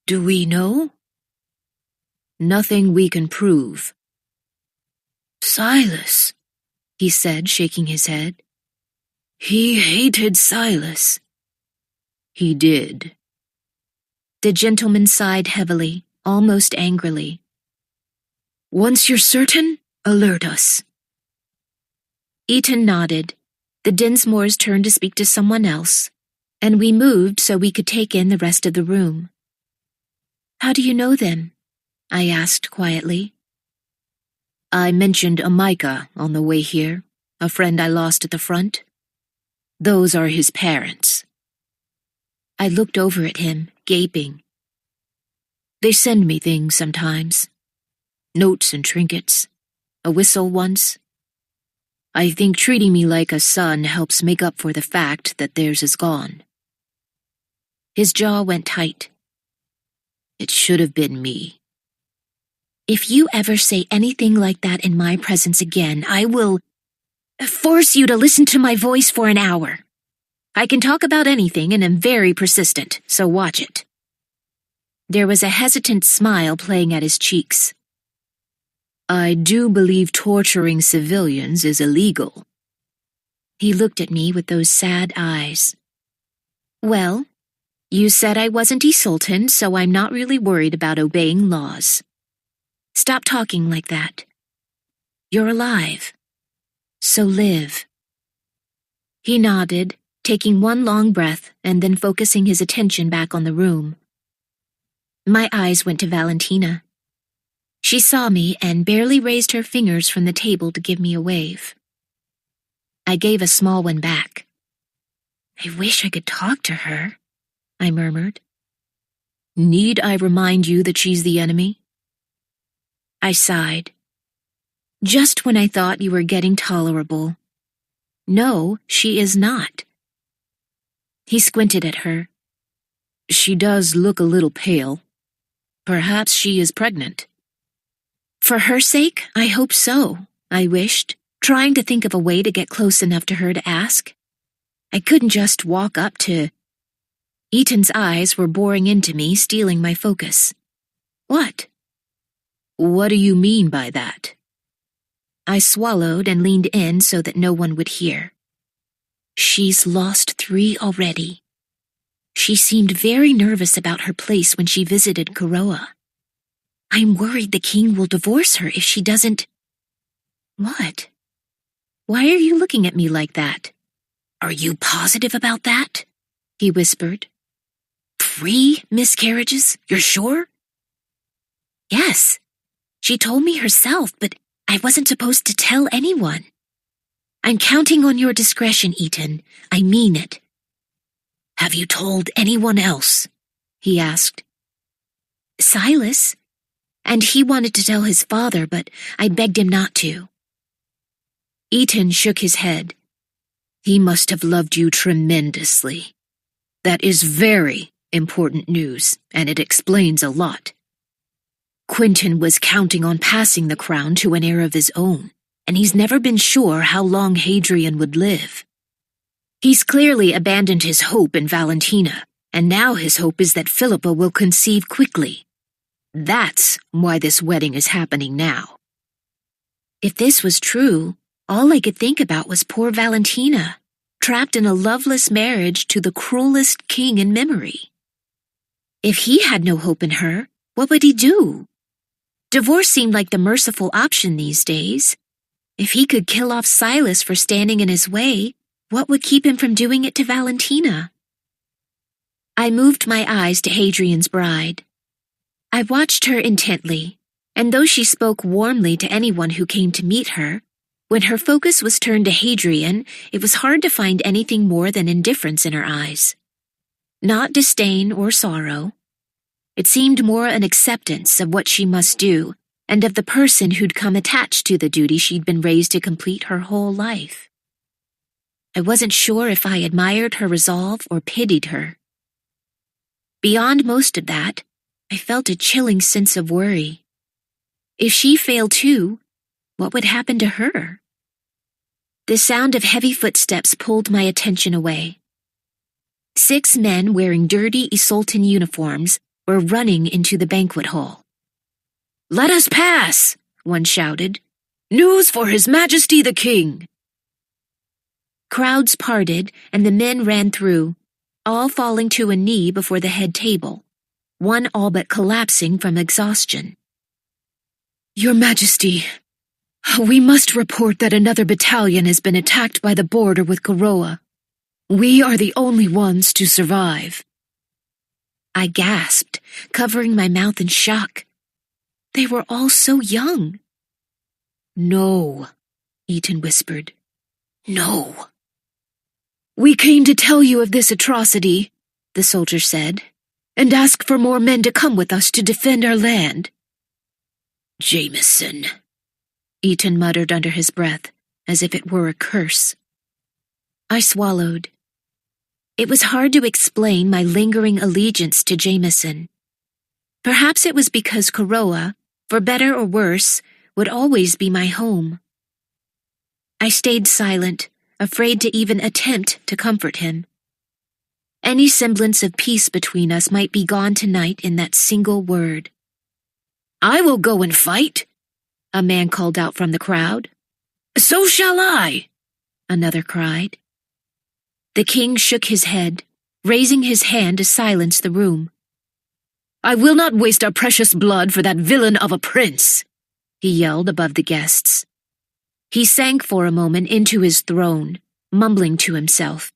"Do we know?" "Nothing we can prove." "Silas," he said, shaking his head. "He hated Silas." "He did." The gentleman sighed heavily, almost angrily. "Once you're certain, alert us." Eaton nodded. The Dinsmores turned to speak to someone else, and we moved so we could take in the rest of the room. "How do you know them?" I asked quietly. "I mentioned Amika on the way here, a friend I lost at the front. Those are his parents." I looked over at him, gaping. "They send me things sometimes. Notes and trinkets. A whistle once. I think treating me like a son helps make up for the fact that theirs is gone." His jaw went tight. "It should have been me." "If you ever say anything like that in my presence again, I will force you to listen to my voice for an hour. I can talk about anything and am very persistent, so watch it." There was a hesitant smile playing at his cheeks. "I do believe torturing civilians is illegal." He looked at me with those sad eyes. "Well, you said I wasn't a sultan, so I'm not really worried about obeying laws. Stop talking like that. You're alive, so live." He nodded, taking one long breath and then focusing his attention back on the room. My eyes went to Valentina. She saw me and barely raised her fingers from the table to give me a wave. I gave a small one back. I wish I could talk to her, I murmured. Need I remind you that she's the enemy? I sighed. Just when I thought you were getting tolerable. No, she is not. He squinted at her. She does look a little pale. Perhaps she is pregnant. For her sake, I hope so, I wished, trying to think of a way to get close enough to her to ask. I couldn't just walk up to... Eaton's eyes were boring into me, stealing my focus. What? What do you mean by that? I swallowed and leaned in so that no one would hear. She's lost 3 already. She seemed very nervous about her place when she visited Kiera. I'm worried the king will divorce her if she doesn't... What? Why are you looking at me like that? Are you positive about that? He whispered. 3 miscarriages? You're sure? Yes. She told me herself, but I wasn't supposed to tell anyone. I'm counting on your discretion, Eaton. I mean it. Have you told anyone else? He asked. Silas. And he wanted to tell his father, but I begged him not to. Eaton shook his head. He must have loved you tremendously. That is very important news, and it explains a lot. Quentin was counting on passing the crown to an heir of his own, and he's never been sure how long Hadrian would live. He's clearly abandoned his hope in Valentina, and now his hope is that Philippa will conceive quickly. That's why this wedding is happening now. If this was true, all I could think about was poor Valentina, trapped in a loveless marriage to the cruelest king in memory. If he had no hope in her, what would he do? Divorce seemed like the merciful option these days. If he could kill off Silas for standing in his way, what would keep him from doing it to Valentina? I moved my eyes to Hadrian's bride. I watched her intently, and though she spoke warmly to anyone who came to meet her, when her focus was turned to Hadrian, it was hard to find anything more than indifference in her eyes. Not disdain or sorrow. It seemed more an acceptance of what she must do, and of the person who'd come attached to the duty she'd been raised to complete her whole life. I wasn't sure if I admired her resolve or pitied her. Beyond most of that, I felt a chilling sense of worry. If she failed too, what would happen to her? The sound of heavy footsteps pulled my attention away. 6 men wearing dirty Isoltan uniforms were running into the banquet hall. "Let us pass!" one shouted. "News for His Majesty the King!" Crowds parted, and the men ran through, all falling to a knee before the head table, one all but collapsing from exhaustion. "Your Majesty, we must report that another battalion has been attacked by the border with Kiera. We are the only ones to survive." I gasped, covering my mouth in shock. They were all so young. "No," Eaton whispered. "No." "We came to tell you of this atrocity," the soldier said, "and ask for more men to come with us to defend our land." "Jameson," Eaton muttered under his breath, as if it were a curse. I swallowed. It was hard to explain my lingering allegiance to Jameson. Perhaps it was because Kiera, for better or worse, would always be my home. I stayed silent, afraid to even attempt to comfort him. Any semblance of peace between us might be gone tonight in that single word. "I will go and fight," a man called out from the crowd. "So shall I," another cried. The king shook his head, raising his hand to silence the room. "I will not waste our precious blood for that villain of a prince," he yelled above the guests. He sank for a moment into his throne, mumbling to himself.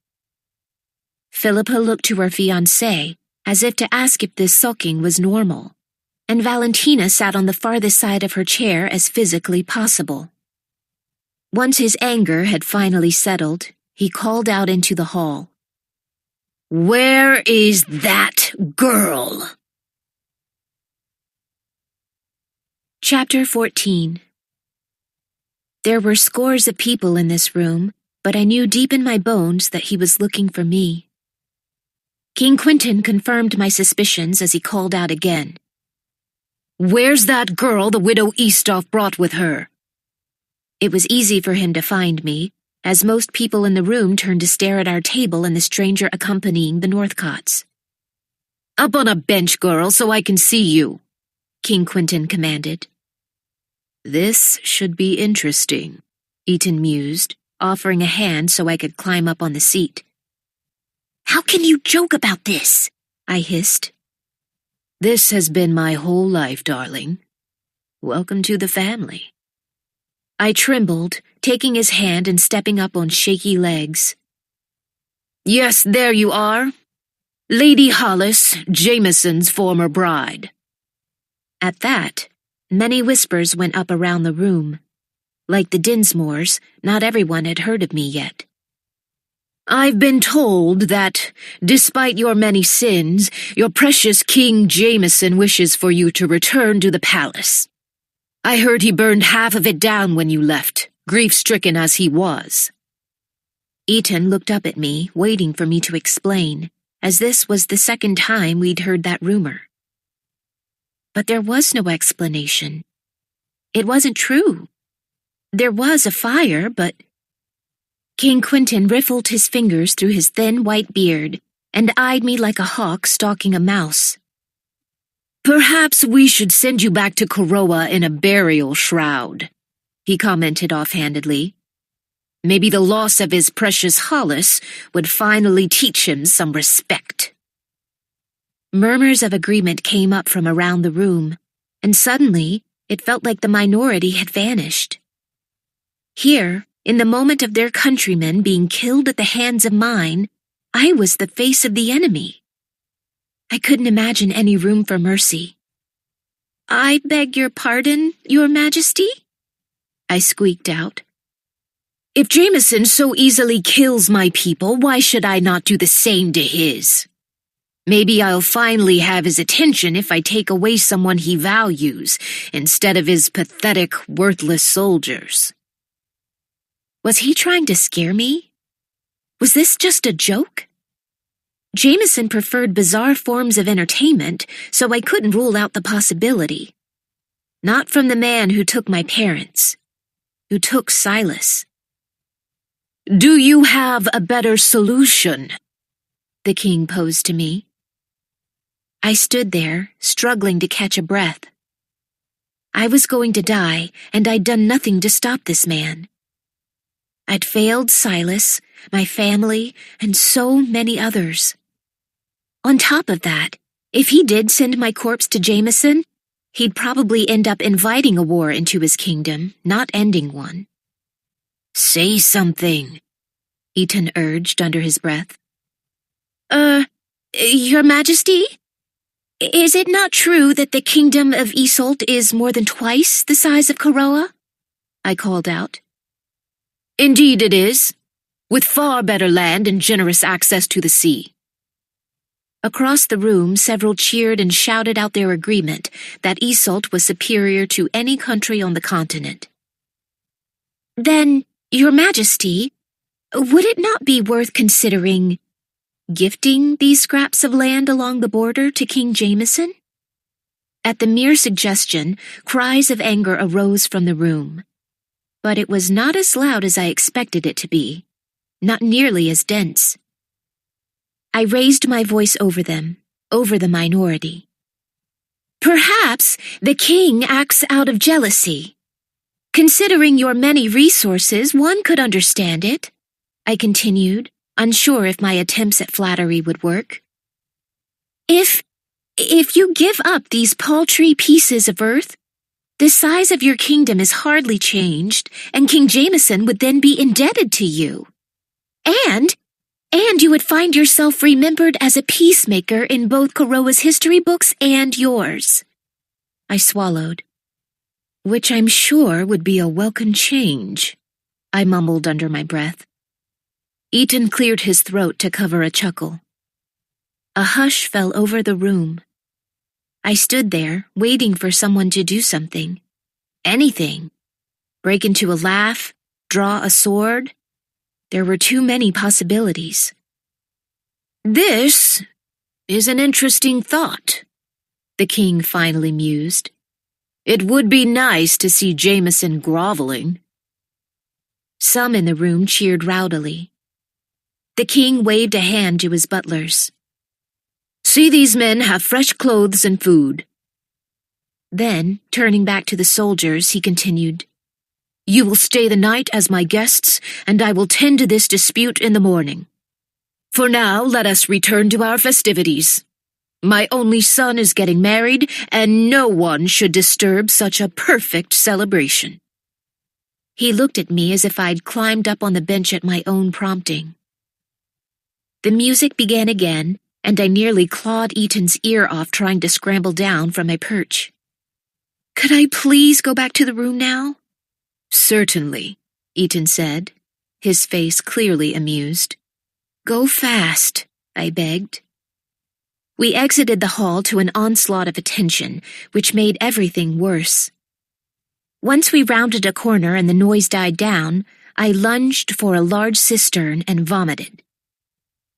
Philippa looked to her fiancé, as if to ask if this sulking was normal. and Valentina sat on the farthest side of her chair as physically possible. Once his anger had finally settled, he called out into the hall. "Where is that girl?" Chapter 14. There were scores of people in this room, but I knew deep in my bones that he was looking for me. King Quentin confirmed my suspicions as he called out again. "Where's that girl the widow Eastoff brought with her?" It was easy for him to find me, as most people in the room turned to stare at our table and the stranger accompanying the Northcotts. "Up on a bench, girl, so I can see you," King Quentin commanded. "This should be interesting," Eaton mused, offering a hand so I could climb up on the seat. "How can you joke about this?" I hissed. "This has been my whole life, darling. Welcome to the family." I trembled, taking his hand and stepping up on shaky legs. "Yes, there you are. Lady Hollis, Jameson's former bride." At that, many whispers went up around the room. Like the Dinsmores, not everyone had heard of me yet. "I've been told that, despite your many sins, your precious King Jameson wishes for you to return to the palace. I heard he burned half of it down when you left, grief-stricken as he was." Eaton looked up at me, waiting for me to explain, as this was the second time we'd heard that rumor. But there was no explanation. It wasn't true. There was a fire, but... King Quentin riffled his fingers through his thin white beard and eyed me like a hawk stalking a mouse. "Perhaps we should send you back to Koroa in a burial shroud," he commented offhandedly. "Maybe the loss of his precious Hollis would finally teach him some respect." Murmurs of agreement came up from around the room, and suddenly it felt like the minority had vanished. Here, in the moment of their countrymen being killed at the hands of mine, I was the face of the enemy. I couldn't imagine any room for mercy. "I beg your pardon, Your Majesty?" I squeaked out. "If Jameson so easily kills my people, why should I not do the same to his? Maybe I'll finally have his attention if I take away someone he values, instead of his pathetic, worthless soldiers." Was he trying to scare me? Was this just a joke? Jameson preferred bizarre forms of entertainment, so I couldn't rule out the possibility. Not from the man who took my parents, who took Silas. "Do you have a better solution?" the king posed to me. I stood there, struggling to catch a breath. I was going to die, and I'd done nothing to stop this man. I'd failed Silas, my family, and so many others. On top of that, if he did send my corpse to Jameson, he'd probably end up inviting a war into his kingdom, not ending one. "Say something," Eaton urged under his breath. Your Majesty? Is it not true that the kingdom of Isolt is more than twice the size of Koroa?" I called out. "Indeed it is, with far better land and generous access to the sea." Across the room, several cheered and shouted out their agreement that Isolt was superior to any country on the continent. "Then, Your Majesty, would it not be worth considering gifting these scraps of land along the border to King Jameson?" At the mere suggestion, cries of anger arose from the room. But it was not as loud as I expected it to be, not nearly as dense. I raised my voice over them, over the minority. "Perhaps the king acts out of jealousy. Considering your many resources, one could understand it," I continued, unsure if my attempts at flattery would work. If you give up these paltry pieces of earth, the size of your kingdom is hardly changed, and King Jameson would then be indebted to you. And you would find yourself remembered as a peacemaker in both Koroa's history books and yours." I swallowed. Which I'm sure would be a welcome change, I mumbled under my breath. Eaton cleared his throat to cover a chuckle. A hush fell over the room. I stood there, waiting for someone to do something. Anything. Break into a laugh, draw a sword. There were too many possibilities. "This is an interesting thought," the king finally mused. "It would be nice to see Jameson groveling." Some in the room cheered rowdily. The king waved a hand to his butlers. "See these men have fresh clothes and food." Then, turning back to the soldiers, he continued, "You will stay the night as my guests, and I will tend to this dispute in the morning. For now, let us return to our festivities. My only son is getting married, and no one should disturb such a perfect celebration." He looked at me as if I'd climbed up on the bench at my own prompting. The music began again, and I nearly clawed Eaton's ear off trying to scramble down from my perch. Could I please go back to the room now? "Certainly," Eaton said, his face clearly amused. Go fast, I begged. We exited the hall to an onslaught of attention, which made everything worse. Once we rounded a corner and the noise died down, I lunged for a large cistern and vomited.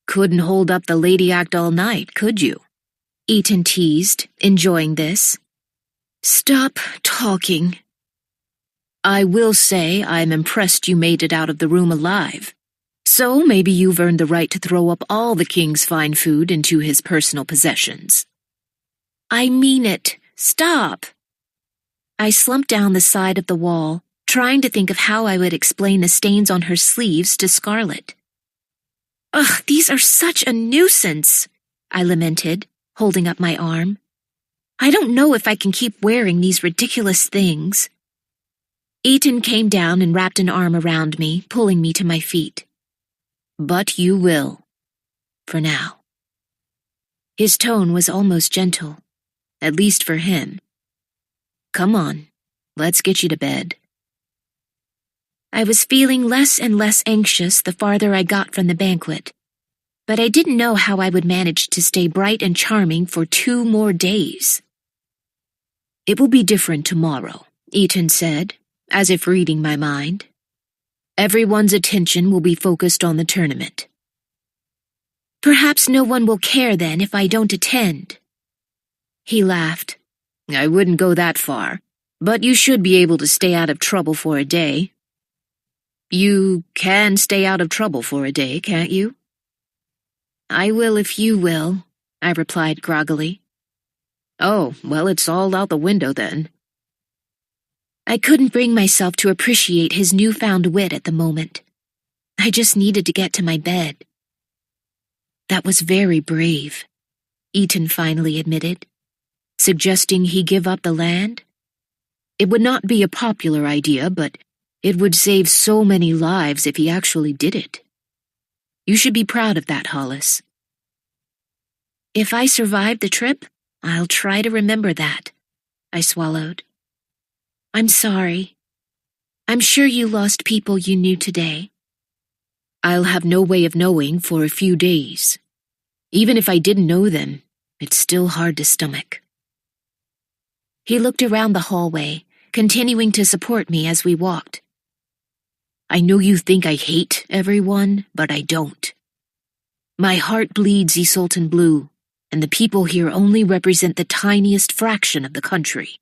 "Couldn't hold up the lady act all night, could you?" Eaton teased, enjoying this. "Stop talking. I will say I'm impressed you made it out of the room alive. So maybe you've earned the right to throw up all the king's fine food into his personal possessions." I mean it. Stop. I slumped down the side of the wall, trying to think of how I would explain the stains on her sleeves to Scarlet. Ugh, these are such a nuisance, I lamented, holding up my arm. I don't know if I can keep wearing these ridiculous things. Eaton came down and wrapped an arm around me, pulling me to my feet. "But you will. For now." His tone was almost gentle, at least for him. "Come on, let's get you to bed." I was feeling less and less anxious the farther I got from the banquet, but I didn't know how I would manage to stay bright and charming for 2 more days. "It will be different tomorrow," Eaton said, as if reading my mind. "Everyone's attention will be focused on the tournament." Perhaps no one will care then if I don't attend. He laughed. "I wouldn't go that far, but you should be able to stay out of trouble for a day." "You can stay out of trouble for a day, can't you?" "I will if you will," I replied groggily. "Oh, well, it's all out the window then." I couldn't bring myself to appreciate his newfound wit at the moment. I just needed to get to my bed. "That was very brave," Eaton finally admitted, "suggesting he give up the land. It would not be a popular idea, but it would save so many lives if he actually did it. You should be proud of that, Hollis." If I survive the trip, I'll try to remember that, I swallowed. I'm sorry. I'm sure you lost people you knew today. "I'll have no way of knowing for a few days. Even if I didn't know them, it's still hard to stomach." He looked around the hallway, continuing to support me as we walked. "I know you think I hate everyone, but I don't. My heart bleeds Isoltan blue, and the people here only represent the tiniest fraction of the country.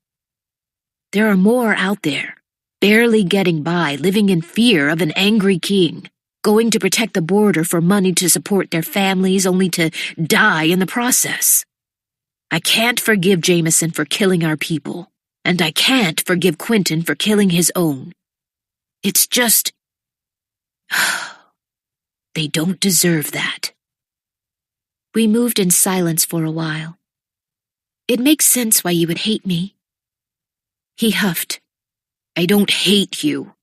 There are more out there, barely getting by, living in fear of an angry king, going to protect the border for money to support their families only to die in the process. I can't forgive Jameson for killing our people, and I can't forgive Quentin for killing his own. It's just... they don't deserve that." We moved in silence for a while. It makes sense why you would hate me. He huffed. "I don't hate you.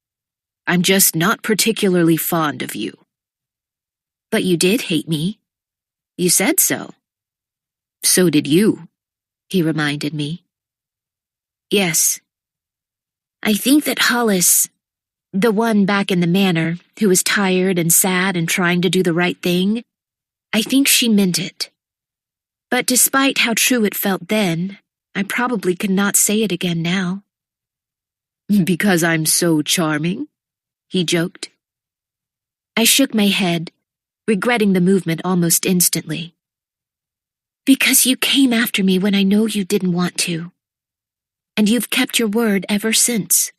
I'm just not particularly fond of you." But you did hate me. You said so. "So did you," he reminded me. Yes. I think that Hollis, the one back in the manor, who was tired and sad and trying to do the right thing, I think she meant it. But despite how true it felt then, I probably could not say it again now. Because I'm so charming? He joked. I shook my head, regretting the movement almost instantly. Because you came after me when I know you didn't want to. And you've kept your word ever since.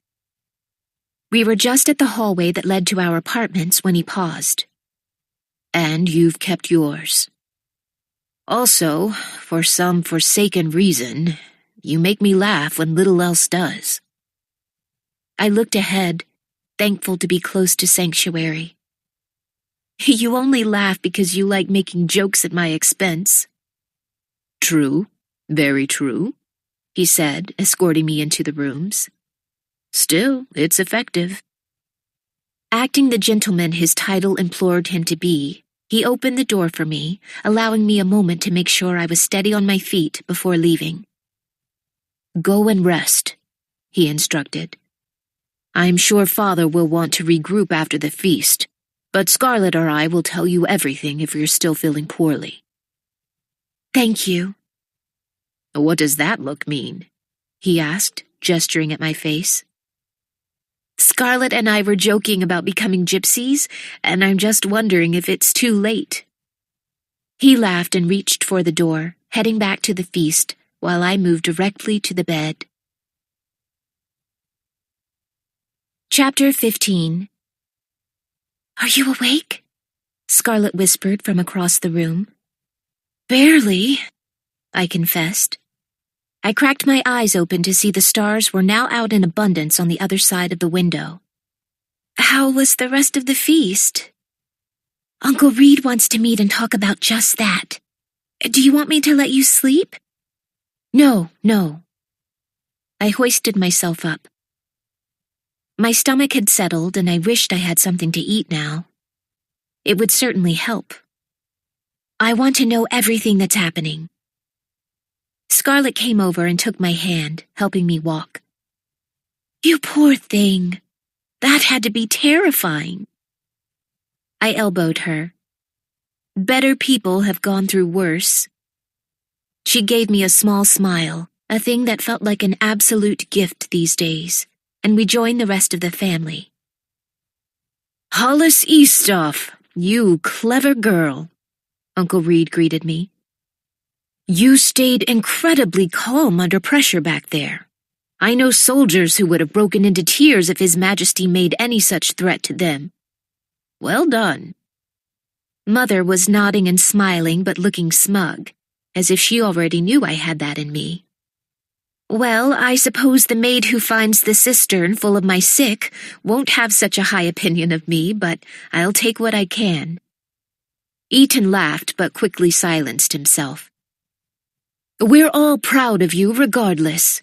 We were just at the hallway that led to our apartments when he paused. And you've kept yours. Also, for some forsaken reason, you make me laugh when little else does. I looked ahead, thankful to be close to sanctuary. You only laugh because you like making jokes at my expense. True, very true, he said, escorting me into the rooms. Still, it's effective. Acting the gentleman his title implored him to be, he opened the door for me, allowing me a moment to make sure I was steady on my feet before leaving. Go and rest, he instructed. I'm sure Father will want to regroup after the feast, but Scarlet or I will tell you everything if you're still feeling poorly. Thank you. What does that look mean? He asked, gesturing at my face. Scarlet and I were joking about becoming gypsies, and I'm just wondering if it's too late. He laughed and reached for the door, heading back to the feast, while I moved directly to the bed. Chapter 15. Are you awake? Scarlet whispered from across the room. Barely, I confessed. I cracked my eyes open to see the stars were now out in abundance on the other side of the window. How was the rest of the feast? Uncle Reed wants to meet and talk about just that. Do you want me to let you sleep? No. I hoisted myself up. My stomach had settled and I wished I had something to eat now. It would certainly help. I want to know everything that's happening. Scarlet came over and took my hand, helping me walk. You poor thing. That had to be terrifying. I elbowed her. Better people have gone through worse. She gave me a small smile, a thing that felt like an absolute gift these days, and we joined the rest of the family. Hollis Eastoff, you clever girl, Uncle Reed greeted me. You stayed incredibly calm under pressure back there. I know soldiers who would have broken into tears if His Majesty made any such threat to them. Well done. Mother was nodding and smiling but looking smug, as if she already knew I had that in me. Well, I suppose the maid who finds the cistern full of my sick won't have such a high opinion of me, but I'll take what I can. Eaton laughed but quickly silenced himself. We're all proud of you regardless.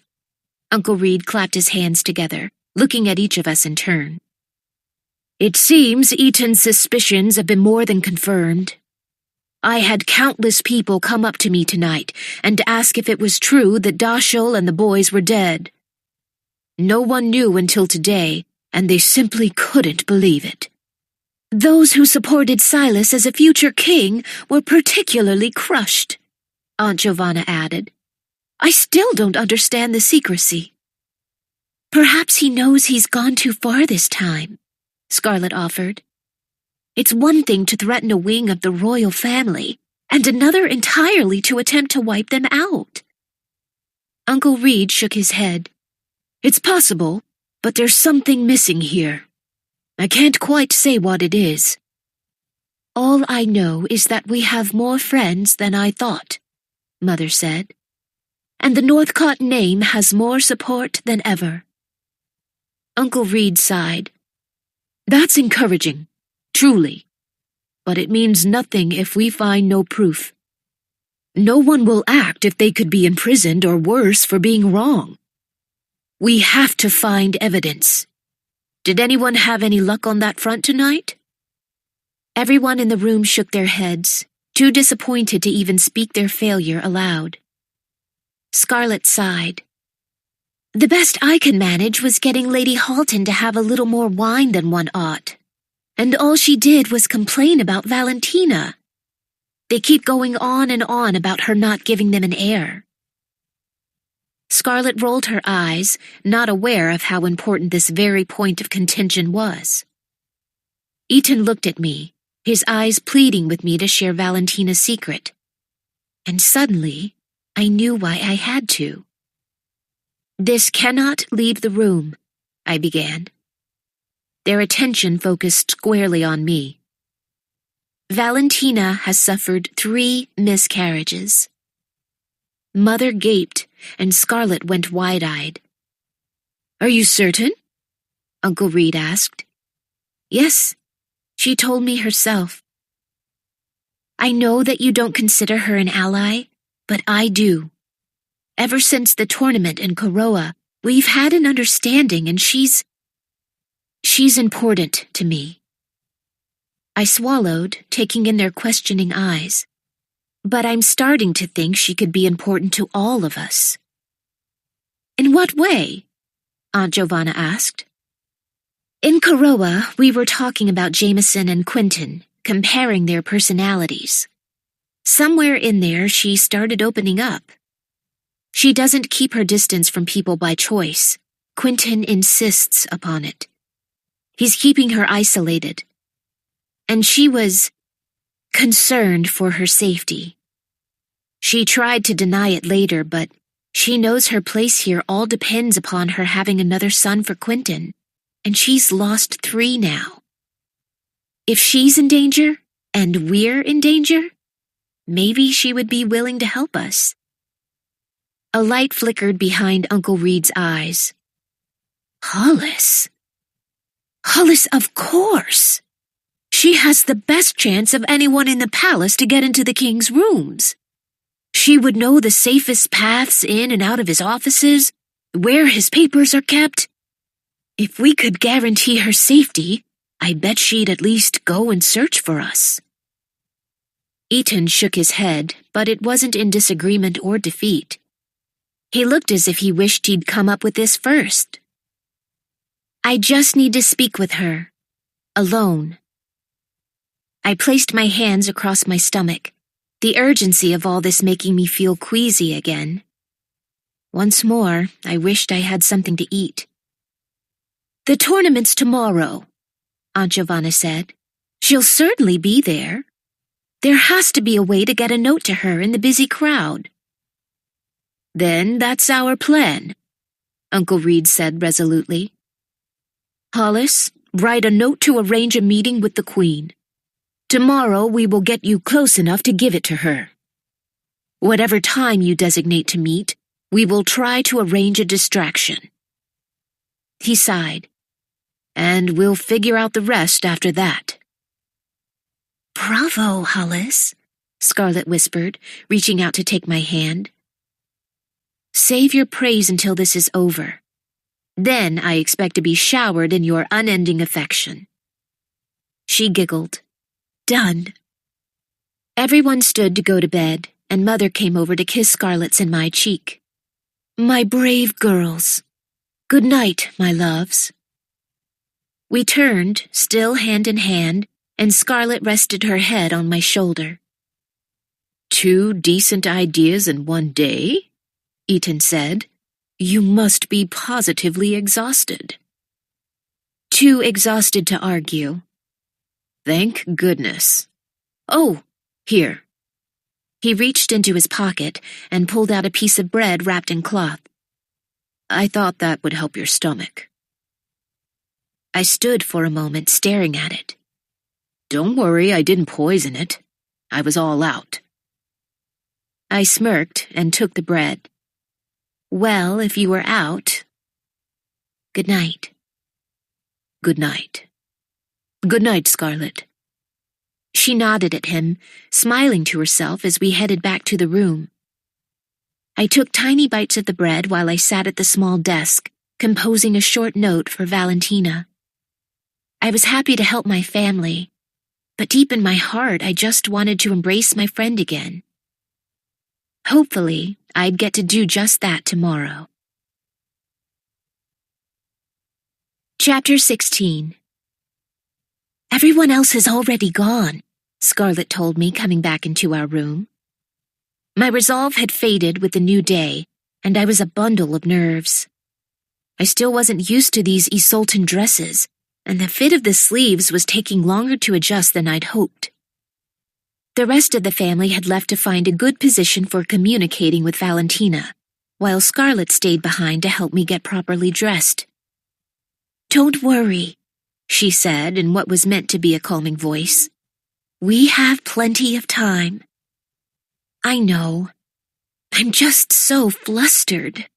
Uncle Reed clapped his hands together, looking at each of us in turn. It seems Eaton's suspicions have been more than confirmed. I had countless people come up to me tonight and ask if it was true that Dashel and the boys were dead. No one knew until today, and they simply couldn't believe it. Those who supported Silas as a future king were particularly crushed, Aunt Giovanna added. I still don't understand the secrecy. Perhaps he knows he's gone too far this time, Scarlet offered. It's one thing to threaten a wing of the royal family, and another entirely to attempt to wipe them out. Uncle Reed shook his head. It's possible, but there's something missing here. I can't quite say what it is. All I know is that we have more friends than I thought, Mother said. And the Northcott name has more support than ever. Uncle Reed sighed. That's encouraging, truly. But it means nothing if we find no proof. No one will act if they could be imprisoned or worse for being wrong. We have to find evidence. Did anyone have any luck on that front tonight? Everyone in the room shook their heads, too disappointed to even speak their failure aloud. Scarlet sighed. The best I could manage was getting Lady Halton to have a little more wine than one ought. And all she did was complain about Valentina. They keep going on and on about her not giving them an heir. Scarlet rolled her eyes, not aware of how important this very point of contention was. Eaton looked at me, his eyes pleading with me to share Valentina's secret. And suddenly, I knew why I had to. "This cannot leave the room," I began. Their attention focused squarely on me. "Valentina has suffered 3 miscarriages." Mother gaped, and Scarlet went wide-eyed. "Are you certain?" Uncle Reed asked. "Yes, she told me herself." "I know that you don't consider her an ally, but I do. Ever since the tournament in Koroa, we've had an understanding, and she's important to me." I swallowed, taking in their questioning eyes. "But I'm starting to think she could be important to all of us." "In what way?" Aunt Giovanna asked. "In Koroa, we were talking about Jameson and Quentin, comparing their personalities. Somewhere in there, she started opening up. She doesn't keep her distance from people by choice. Quentin insists upon it. He's keeping her isolated. And she was concerned for her safety. She tried to deny it later, but she knows her place here all depends upon her having another son for Quentin, and she's lost 3 now. If she's in danger, and we're in danger, maybe she would be willing to help us." A light flickered behind Uncle Reed's eyes. "Hollis? Hollis, of course! She has the best chance of anyone in the palace to get into the king's rooms. She would know the safest paths in and out of his offices, where his papers are kept. If we could guarantee her safety, I bet she'd at least go and search for us." Eaton shook his head, but it wasn't in disagreement or defeat. He looked as if he wished he'd come up with this first. "I just need to speak with her. Alone." I placed my hands across my stomach, the urgency of all this making me feel queasy again. Once more, I wished I had something to eat. "The tournament's tomorrow," Aunt Giovanna said. "She'll certainly be there. There has to be a way to get a note to her in the busy crowd." "Then that's our plan," Uncle Reed said resolutely. "Hollis, write a note to arrange a meeting with the Queen. Tomorrow we will get you close enough to give it to her. Whatever time you designate to meet, we will try to arrange a distraction." He sighed. "And we'll figure out the rest after that." "Bravo, Hollis," Scarlet whispered, reaching out to take my hand. "Save your praise until this is over. Then I expect to be showered in your unending affection." She giggled. "Done." Everyone stood to go to bed, and Mother came over to kiss Scarlet's in my cheek. "My brave girls. Good night, my loves." We turned, still hand in hand, and Scarlet rested her head on my shoulder. "2 decent ideas in one day?" Eaton said. "You must be positively exhausted." "Too exhausted to argue." "Thank goodness. Oh, here." He reached into his pocket and pulled out a piece of bread wrapped in cloth. "I thought that would help your stomach." I stood for a moment staring at it. "Don't worry, I didn't poison it. I was all out." I smirked and took the bread. "Well, if you were out..." "Good night." "Good night." "Good night, Scarlet." She nodded at him, smiling to herself as we headed back to the room. I took tiny bites of the bread while I sat at the small desk, composing a short note for Valentina. I was happy to help my family, but deep in my heart I just wanted to embrace my friend again. Hopefully, I'd get to do just that tomorrow. Chapter 16. Everyone else has already gone, Scarlet told me, coming back into our room. My resolve had faded with the new day, and I was a bundle of nerves. I still wasn't used to these Isoltan dresses, and the fit of the sleeves was taking longer to adjust than I'd hoped. The rest of the family had left to find a good position for communicating with Valentina, while Scarlet stayed behind to help me get properly dressed. "Don't worry," she said in what was meant to be a calming voice. "We have plenty of time." I know. I'm just so flustered.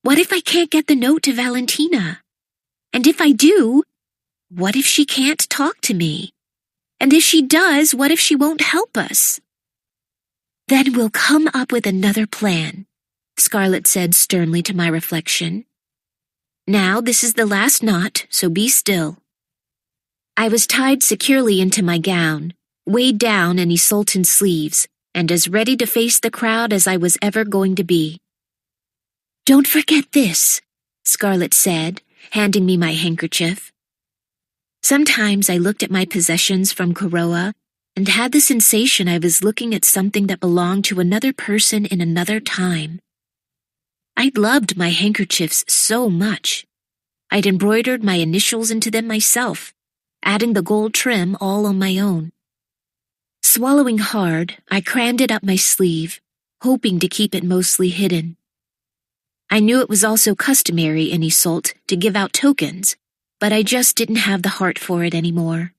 What if I can't get the note to Valentina? And if I do, what if she can't talk to me? And if she does, what if she won't help us? "Then we'll come up with another plan," Scarlet said sternly to my reflection. "Now this is the last knot, so be still." I was tied securely into my gown, weighed down in Isoltan sleeves, and as ready to face the crowd as I was ever going to be. "Don't forget this," Scarlet said, handing me my handkerchief. Sometimes I looked at my possessions from Koroa and had the sensation I was looking at something that belonged to another person in another time. I'd loved my handkerchiefs so much. I'd embroidered my initials into them myself, adding the gold trim all on my own. Swallowing hard, I crammed it up my sleeve, hoping to keep it mostly hidden. I knew it was also customary in Isolt to give out tokens, but I just didn't have the heart for it anymore.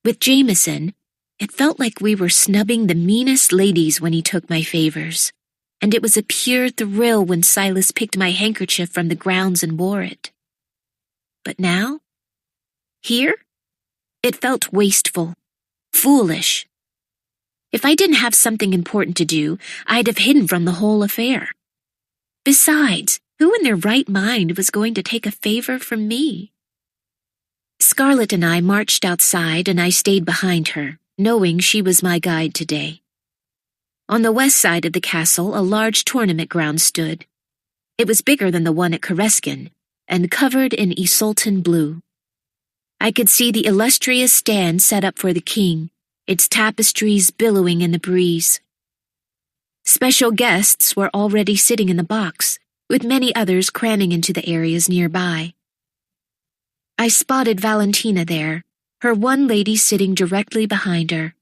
With Jameson, it felt like we were snubbing the meanest ladies when he took my favors, and it was a pure thrill when Silas picked my handkerchief from the grounds and wore it. But now? Here? It felt wasteful, foolish. If I didn't have something important to do, I'd have hidden from the whole affair. Besides, who in their right mind was going to take a favor from me? Scarlet and I marched outside, and I stayed behind her, knowing she was my guide today. On the west side of the castle, a large tournament ground stood. It was bigger than the one at Kareskin, and covered in Isoltan blue. I could see the illustrious stand set up for the king, its tapestries billowing in the breeze. Special guests were already sitting in the box, with many others cramming into the areas nearby. I spotted Valentina there, her one lady sitting directly behind her.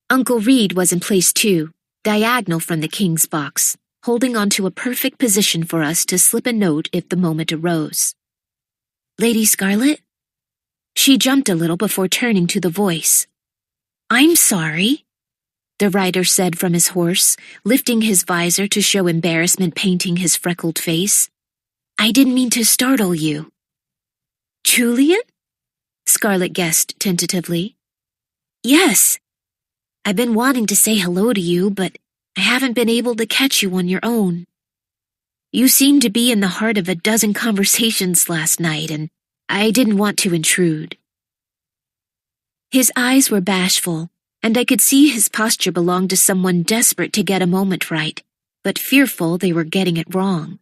Uncle Reed was in place too, diagonal from the king's box, holding onto a perfect position for us to slip a note if the moment arose. "Lady Scarlet?" She jumped a little before turning to the voice. "I'm sorry," the rider said from his horse, lifting his visor to show embarrassment painting his freckled face. "I didn't mean to startle you." "Julian?" Scarlet guessed tentatively. "Yes. I've been wanting to say hello to you, but I haven't been able to catch you on your own. You seemed to be in the heart of a dozen conversations last night, and I didn't want to intrude." His eyes were bashful, and I could see his posture belonged to someone desperate to get a moment right, but fearful they were getting it wrong.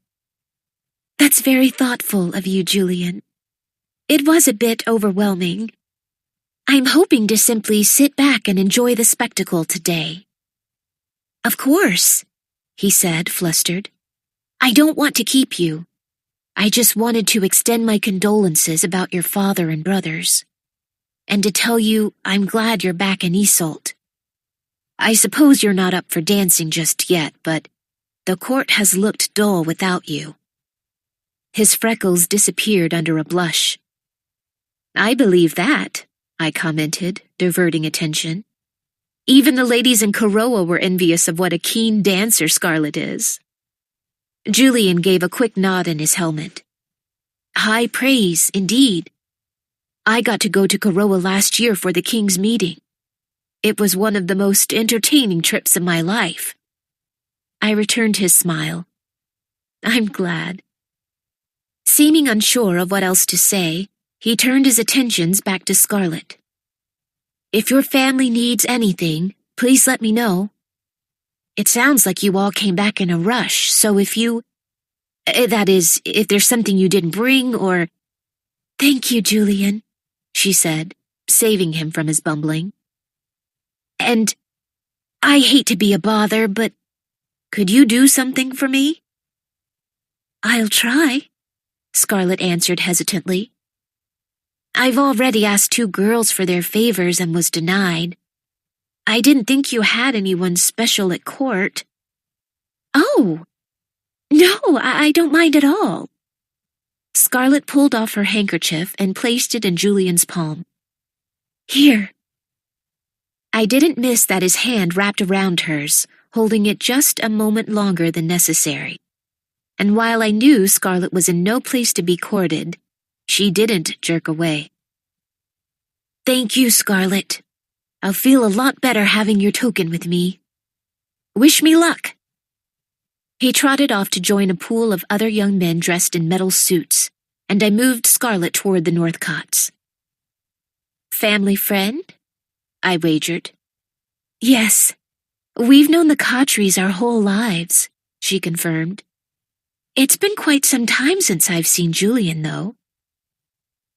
"That's very thoughtful of you, Julian. It was a bit overwhelming. I'm hoping to simply sit back and enjoy the spectacle today." "Of course," he said, flustered. "I don't want to keep you. I just wanted to extend my condolences about your father and brothers, and to tell you I'm glad you're back in Isolt. I suppose you're not up for dancing just yet, but the court has looked dull without you." His freckles disappeared under a blush. "I believe that," I commented, diverting attention. "Even the ladies in Koroa were envious of what a keen dancer Scarlet is." Julian gave a quick nod in his helmet. "High praise, indeed. I got to go to Koroa last year for the king's meeting. It was one of the most entertaining trips of my life." I returned his smile. "I'm glad." Seeming unsure of what else to say, he turned his attentions back to Scarlet. "If your family needs anything, please let me know. It sounds like you all came back in a rush, so if you... that is, if there's something you didn't bring or... "Thank you, Julian," she said, saving him from his bumbling. "And I hate to be a bother, but could you do something for me?" "I'll try," Scarlett answered hesitantly. "I've already asked 2 girls for their favors and was denied. I didn't think you had anyone special at court." "Oh, no, I don't mind at all." Scarlett pulled off her handkerchief and placed it in Julian's palm. "Here." I didn't miss that his hand wrapped around hers, holding it just a moment longer than necessary. And while I knew Scarlett was in no place to be courted, she didn't jerk away. "Thank you, Scarlett. I'll feel a lot better having your token with me. Wish me luck." He trotted off to join a pool of other young men dressed in metal suits, and I moved Scarlett toward the Northcotts. "Family friend?" I wagered. "Yes. We've known the Cottreys our whole lives," she confirmed. "It's been quite some time since I've seen Julian, though."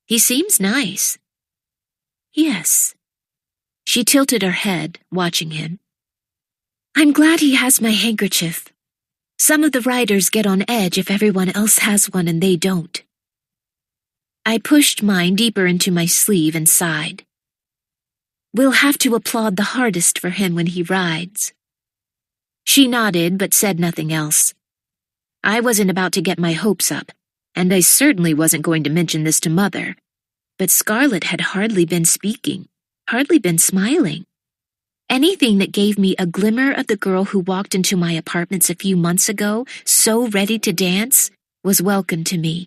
"He seems nice." "Yes." She tilted her head, watching him. "I'm glad he has my handkerchief. Some of the riders get on edge if everyone else has one and they don't." I pushed mine deeper into my sleeve and sighed. "We'll have to applaud the hardest for him when he rides." She nodded but said nothing else. I wasn't about to get my hopes up, and I certainly wasn't going to mention this to Mother, but Scarlett had hardly been speaking, hardly been smiling. Anything that gave me a glimmer of the girl who walked into my apartments a few months ago, so ready to dance, was welcome to me.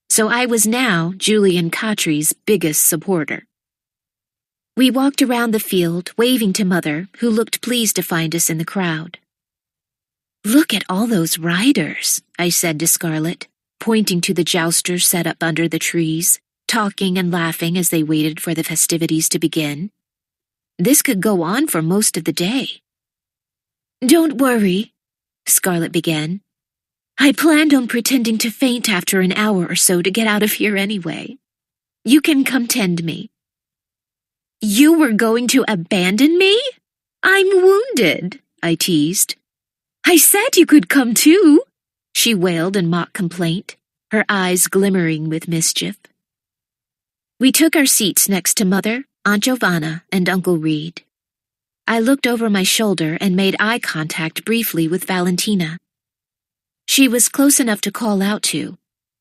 So I was now Julian Cottre's biggest supporter. We walked around the field, waving to Mother, who looked pleased to find us in the crowd. "Look at all those riders," I said to Scarlett, pointing to the jousters set up under the trees, talking and laughing as they waited for the festivities to begin. This could go on for most of the day. "Don't worry," Scarlett began. "I planned on pretending to faint after an hour or so to get out of here anyway. You can come tend me." "You were going to abandon me? I'm wounded," I teased. "I said you could come too," she wailed in mock complaint, her eyes glimmering with mischief. We took our seats next to Mother, Aunt Giovanna, and Uncle Reed. I looked over my shoulder and made eye contact briefly with Valentina. She was close enough to call out to,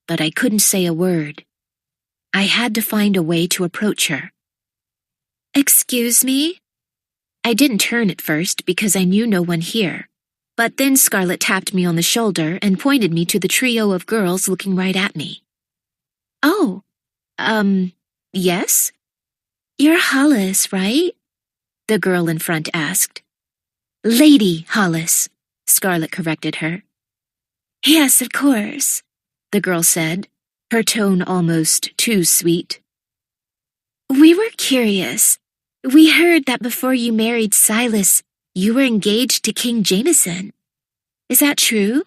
but I couldn't say a word. I had to find a way to approach her. "Excuse me?" I didn't turn at first because I knew no one here, but then Scarlett tapped me on the shoulder and pointed me to the trio of girls looking right at me. "Oh, yes?" "You're Hollis, right?" the girl in front asked. "Lady Hollis," Scarlett corrected her. "Yes, of course," the girl said, her tone almost too sweet. "We were curious. We heard that before you married Silas, you were engaged to King Jameson. Is that true?"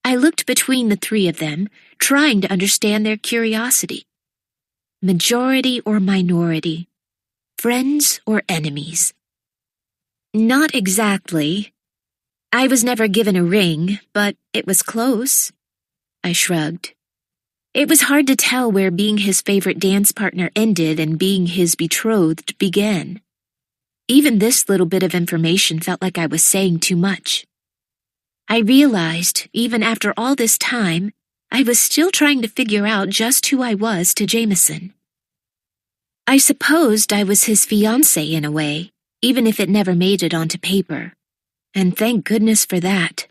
I looked between the 3 of them, trying to understand their curiosity. Majority or minority? Friends or enemies? "Not exactly. I was never given a ring, but it was close." I shrugged. It was hard to tell where being his favorite dance partner ended and being his betrothed began. Even this little bit of information felt like I was saying too much. I realized, even after all this time, I was still trying to figure out just who I was to Jameson. I supposed I was his fiancée in a way, even if it never made it onto paper. And thank goodness for that.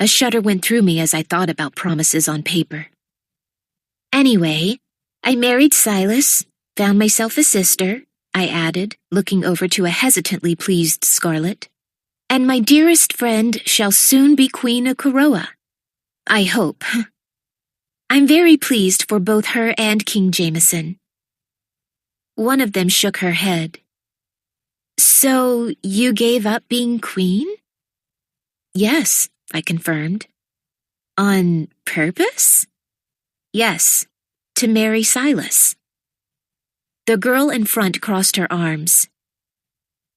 A shudder went through me as I thought about promises on paper. Anyway, I married Silas, found myself a sister, I added, looking over to a hesitantly pleased Scarlett. And my dearest friend shall soon be Queen of Koroa. I hope. I'm very pleased for both her and King Jameson. One of them shook her head. "So you gave up being queen?" "Yes," I confirmed. "On purpose?" "Yes, to marry Silas. The girl in front crossed her arms.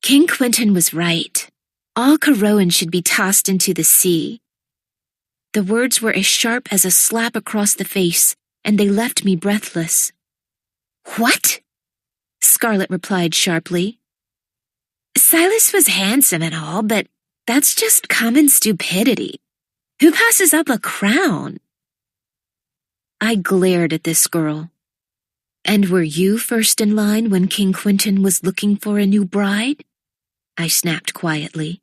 King Quentin was right. All Caroan should be tossed into the sea. The words were as sharp as a slap across the face, and they left me breathless. What? Scarlet replied sharply. Silas was handsome and all, but that's just common stupidity. Who passes up a crown? I glared at this girl. And were you first in line when King Quentin was looking for a new bride? I snapped quietly.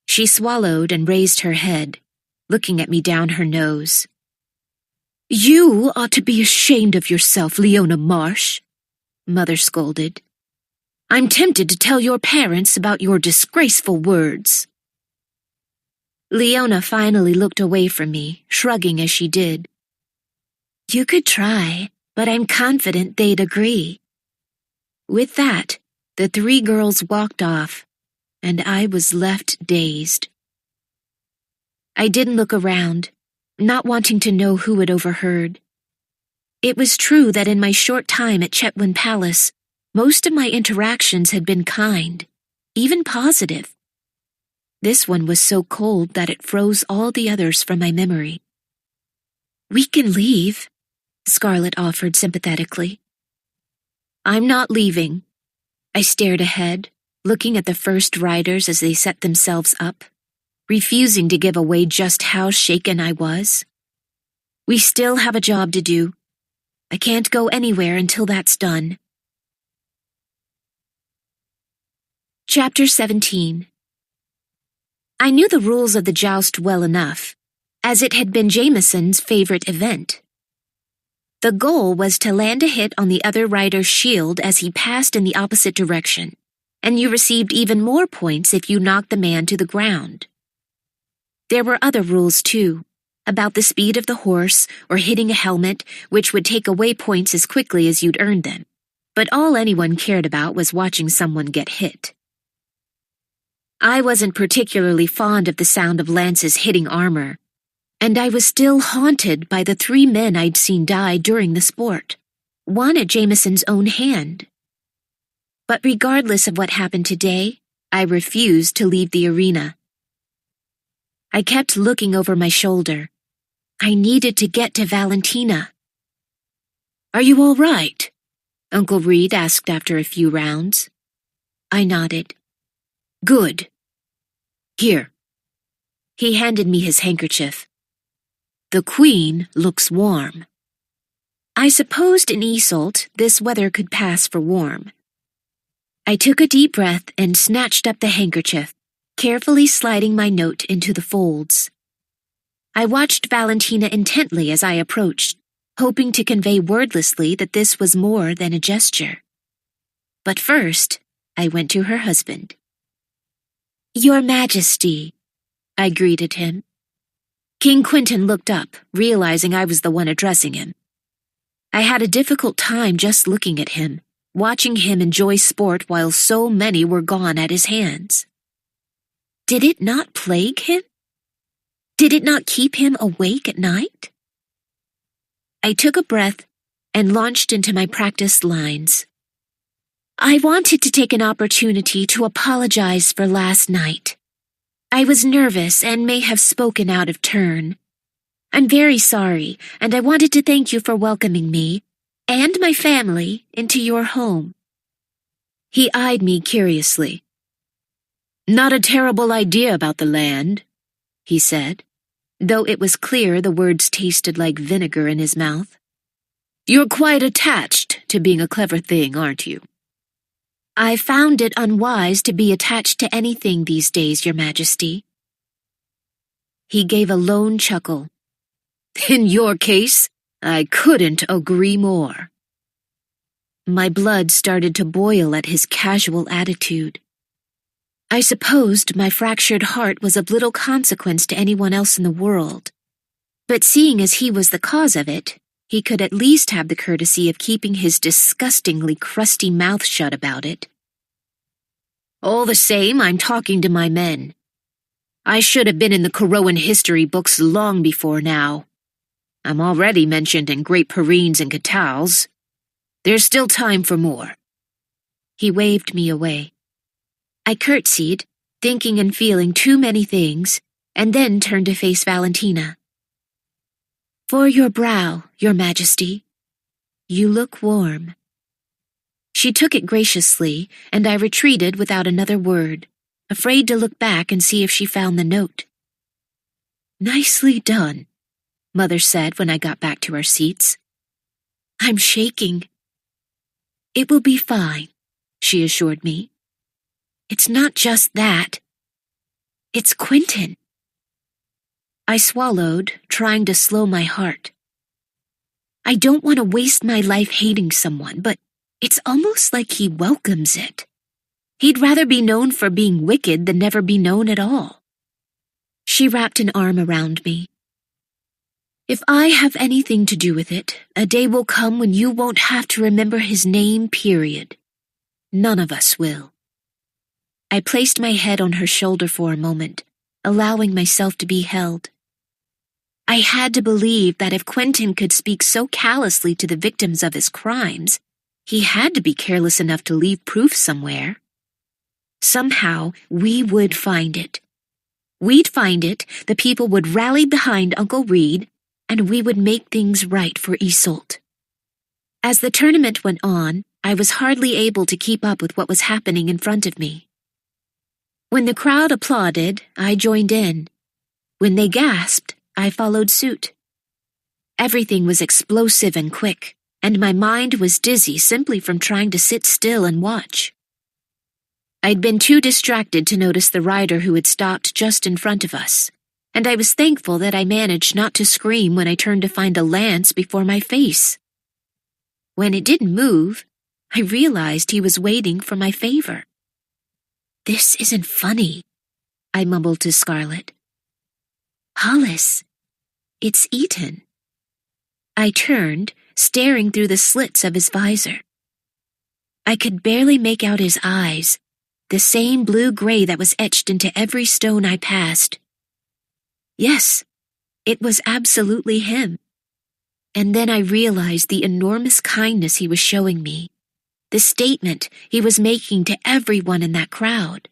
She swallowed and raised her head, looking at me down her nose. You ought to be ashamed of yourself, Leona Marsh, Mother scolded. I'm tempted to tell your parents about your disgraceful words. Leona finally looked away from me, shrugging as she did. You could try, but I'm confident they'd agree. With that, the three girls walked off, and I was left dazed. I didn't look around, not wanting to know who had overheard. It was true that in my short time at Chetwynd Palace, most of my interactions had been kind, even positive. This one was so cold that it froze all the others from my memory. We can leave, Scarlet offered sympathetically. I'm not leaving. I stared ahead, looking at the first riders as they set themselves up, refusing to give away just how shaken I was. We still have a job to do. I can't go anywhere until that's done. Chapter 17. I knew the rules of the joust well enough, as it had been Jameson's favorite event. The goal was to land a hit on the other rider's shield as he passed in the opposite direction, and you received even more points if you knocked the man to the ground. There were other rules, too, about the speed of the horse or hitting a helmet, which would take away points as quickly as you'd earned them, but all anyone cared about was watching someone get hit. I wasn't particularly fond of the sound of lances hitting armor, and I was still haunted by the 3 men I'd seen die during the sport, one at Jameson's own hand. But regardless of what happened today, I refused to leave the arena. I kept looking over my shoulder. I needed to get to Valentina. Are you all right? Uncle Reed asked after a few rounds. I nodded. Good. Here. He handed me his handkerchief. The Queen looks warm. I supposed in Iseult this weather could pass for warm. I took a deep breath and snatched up the handkerchief, carefully sliding my note into the folds. I watched Valentina intently as I approached, hoping to convey wordlessly that this was more than a gesture. But first, I went to her husband. Your Majesty, I greeted him. King Quentin looked up, realizing I was the one addressing him. I had a difficult time just looking at him, watching him enjoy sport while so many were gone at his hands. Did it not plague him? Did it not keep him awake at night? I took a breath and launched into my practiced lines. I wanted to take an opportunity to apologize for last night. I was nervous and may have spoken out of turn. I'm very sorry, and I wanted to thank you for welcoming me and my family into your home. He eyed me curiously. Not a terrible idea about the land, he said, though it was clear the words tasted like vinegar in his mouth. You're quite attached to being a clever thing, aren't you? I found it unwise to be attached to anything these days, Your Majesty. He gave a lone chuckle. In your case, I couldn't agree more. My blood started to boil at his casual attitude. I supposed my fractured heart was of little consequence to anyone else in the world, but seeing as he was the cause of it, he could at least have the courtesy of keeping his disgustingly crusty mouth shut about it. All the same, I'm talking to my men. I should have been in the Caroan history books long before now. I'm already mentioned in Great Perrines and Catals. There's still time for more." He waved me away. I curtsied, thinking and feeling too many things, and then turned to face Valentina. "For your brow, your majesty. You look warm." She took it graciously, and I retreated without another word, afraid to look back and see if she found the note. "Nicely done," Mother said when I got back to our seats. "I'm shaking." "It will be fine," she assured me. "It's not just that. It's Quentin." I swallowed, trying to slow my heart. I don't want to waste my life hating someone, but it's almost like he welcomes it. He'd rather be known for being wicked than never be known at all. She wrapped an arm around me. "If I have anything to do with it, a day will come when you won't have to remember his name, period. None of us will." I placed my head on her shoulder for a moment, allowing myself to be held. I had to believe that if Quentin could speak so callously to the victims of his crimes, he had to be careless enough to leave proof somewhere. Somehow, we would find it. We'd find it, the people would rally behind Uncle Reed, and we would make things right for Isolde. As the tournament went on, I was hardly able to keep up with what was happening in front of me. When the crowd applauded, I joined in. When they gasped, I followed suit. Everything was explosive and quick, and my mind was dizzy simply from trying to sit still and watch. I'd been too distracted to notice the rider who had stopped just in front of us, and I was thankful that I managed not to scream when I turned to find a lance before my face. When it didn't move, I realized he was waiting for my favor. "This isn't funny," I mumbled to Scarlet. "Hollis, it's Ethan." I turned, staring through the slits of his visor. I could barely make out his eyes, the same blue-gray that was etched into every stone I passed. Yes, it was absolutely him. And then I realized the enormous kindness he was showing me, the statement he was making to everyone in that crowd.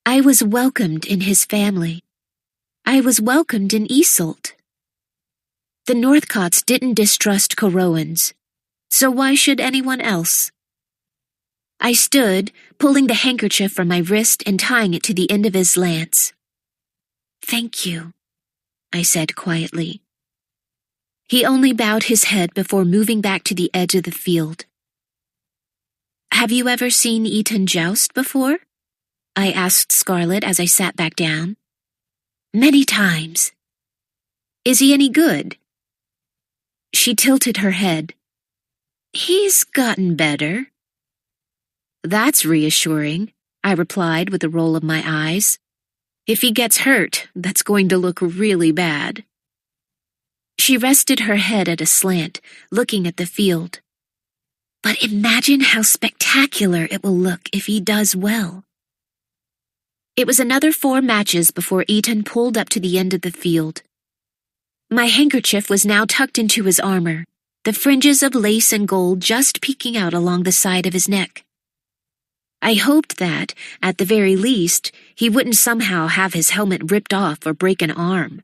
I was welcomed in his family. I was welcomed in Isolde. The Northcotts didn't distrust Corroans, so why should anyone else? I stood, pulling the handkerchief from my wrist and tying it to the end of his lance. "Thank you," I said quietly. He only bowed his head before moving back to the edge of the field. "Have you ever seen Ethan joust before?" I asked Scarlet as I sat back down. "Many times." "Is he any good?" She tilted her head. "He's gotten better." "That's reassuring," I replied with a roll of my eyes. "If he gets hurt, that's going to look really bad." She rested her head at a slant, looking at the field. "But imagine how spectacular it will look if he does well." It was another 4 matches before Ethan pulled up to the end of the field. My handkerchief was now tucked into his armor, the fringes of lace and gold just peeking out along the side of his neck. I hoped that, at the very least, he wouldn't somehow have his helmet ripped off or break an arm.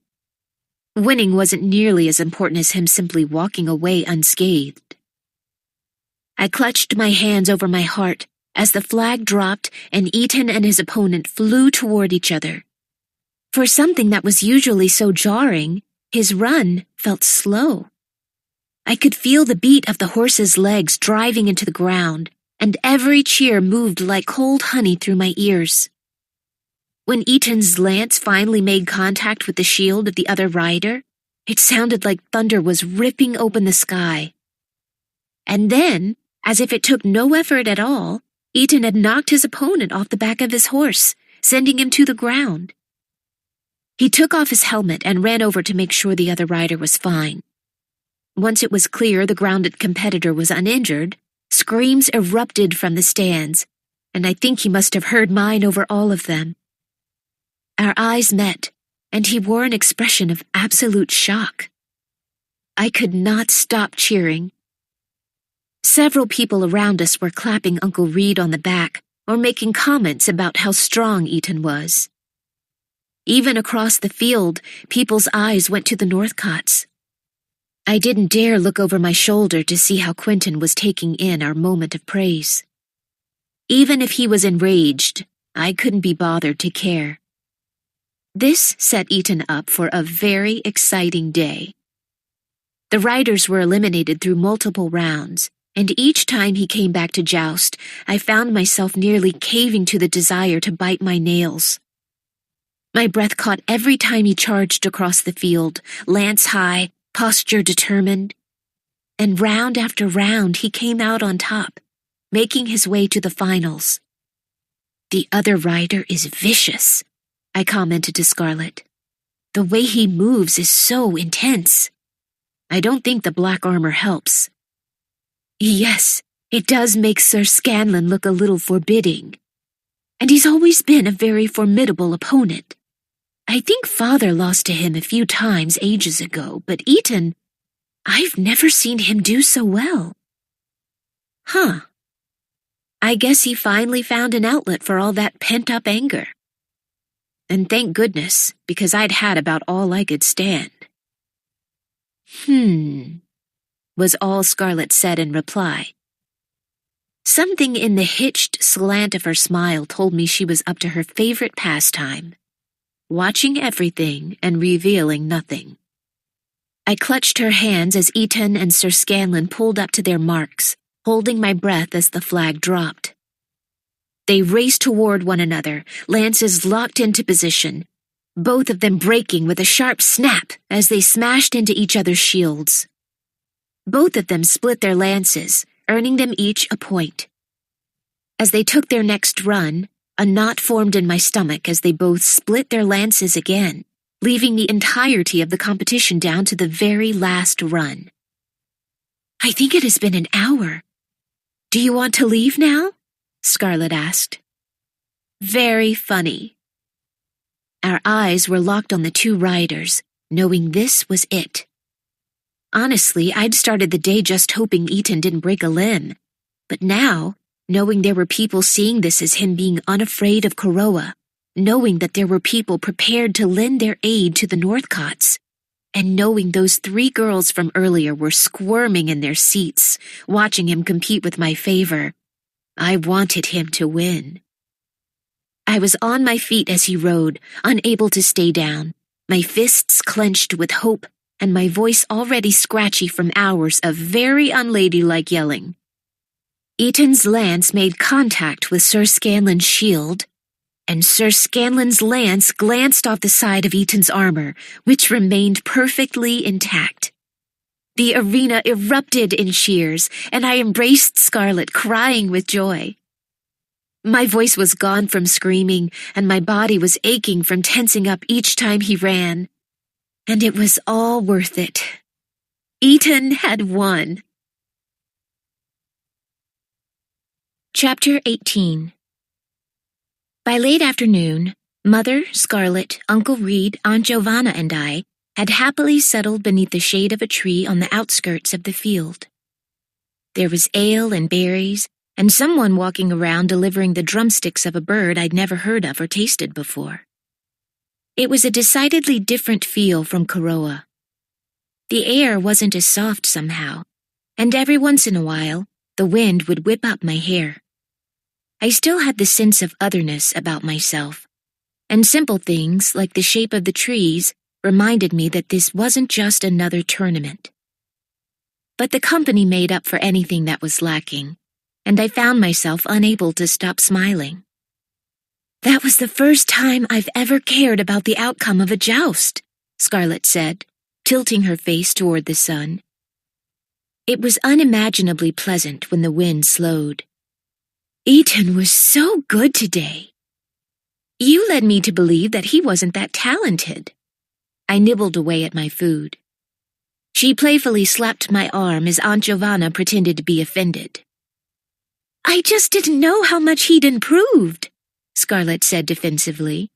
Winning wasn't nearly as important as him simply walking away unscathed. I clutched my hands over my heart as the flag dropped and Ethan and his opponent flew toward each other. For something that was usually so jarring, his run felt slow. I could feel the beat of the horse's legs driving into the ground, and every cheer moved like cold honey through my ears. When Ethan's lance finally made contact with the shield of the other rider, it sounded like thunder was ripping open the sky. And then, as if it took no effort at all, Ethan had knocked his opponent off the back of his horse, sending him to the ground. He took off his helmet and ran over to make sure the other rider was fine. Once it was clear the grounded competitor was uninjured, screams erupted from the stands, and I think he must have heard mine over all of them. Our eyes met, and he wore an expression of absolute shock. I could not stop cheering. Several people around us were clapping Uncle Reed on the back or making comments about how strong Eton was. Even across the field, people's eyes went to the Northcotts. I didn't dare look over my shoulder to see how Quentin was taking in our moment of praise. Even if he was enraged, I couldn't be bothered to care. This set Eton up for a very exciting day. The riders were eliminated through multiple rounds, and each time he came back to joust, I found myself nearly caving to the desire to bite my nails. My breath caught every time he charged across the field, lance high, posture determined. And round after round he came out on top, making his way to the finals. "The other rider is vicious," I commented to Scarlett. "The way he moves is so intense. I don't think the black armor helps." "Yes, it does make Sir Scanlan look a little forbidding. And he's always been a very formidable opponent. I think Father lost to him a few times ages ago, but Eton, I've never seen him do so well." "Huh. I guess he finally found an outlet for all that pent-up anger. And thank goodness, because I'd had about all I could stand." Was all Scarlett said in reply. Something in the hitched slant of her smile told me she was up to her favorite pastime, watching everything and revealing nothing. I clutched her hands as Eton and Sir Scanlan pulled up to their marks, holding my breath as the flag dropped. They raced toward one another, lances locked into position, both of them breaking with a sharp snap as they smashed into each other's shields. Both of them split their lances, earning them each a point. As they took their next run, a knot formed in my stomach as they both split their lances again, leaving the entirety of the competition down to the very last run. "I think it has been an hour. Do you want to leave now?" Scarlett asked. Very funny. Our eyes were locked on the two riders, knowing this was it. Honestly, I'd started the day just hoping Eton didn't break a limb. But now, knowing there were people seeing this as him being unafraid of Kuroa, knowing that there were people prepared to lend their aid to the Northcotts, and knowing those three girls from earlier were squirming in their seats, watching him compete with my favor, I wanted him to win. I was on my feet as he rode, unable to stay down, my fists clenched with hope, and my voice already scratchy from hours of very unladylike yelling. Eton's lance made contact with Sir Scanlan's shield, and Sir Scanlan's lance glanced off the side of Eton's armor, which remained perfectly intact. The arena erupted in cheers, and I embraced Scarlett, crying with joy. My voice was gone from screaming, and my body was aching from tensing up each time he ran. And it was all worth it. Eton had won. Chapter 18. By late afternoon, Mother, Scarlett, Uncle Reed, Aunt Giovanna, and I had happily settled beneath the shade of a tree on the outskirts of the field. There was ale and berries, and someone walking around delivering the drumsticks of a bird I'd never heard of or tasted before. It was a decidedly different feel from Kuroa. The air wasn't as soft somehow, and every once in a while, the wind would whip up my hair. I still had the sense of otherness about myself, and simple things like the shape of the trees reminded me that this wasn't just another tournament. But the company made up for anything that was lacking, and I found myself unable to stop smiling. "That was the first time I've ever cared about the outcome of a joust," Scarlett said, tilting her face toward the sun. It was unimaginably pleasant when the wind slowed. "Eton was so good today. You led me to believe that he wasn't that talented." I nibbled away at my food. She playfully slapped my arm as Aunt Giovanna pretended to be offended. "I just didn't know how much he'd improved," Scarlett said defensively.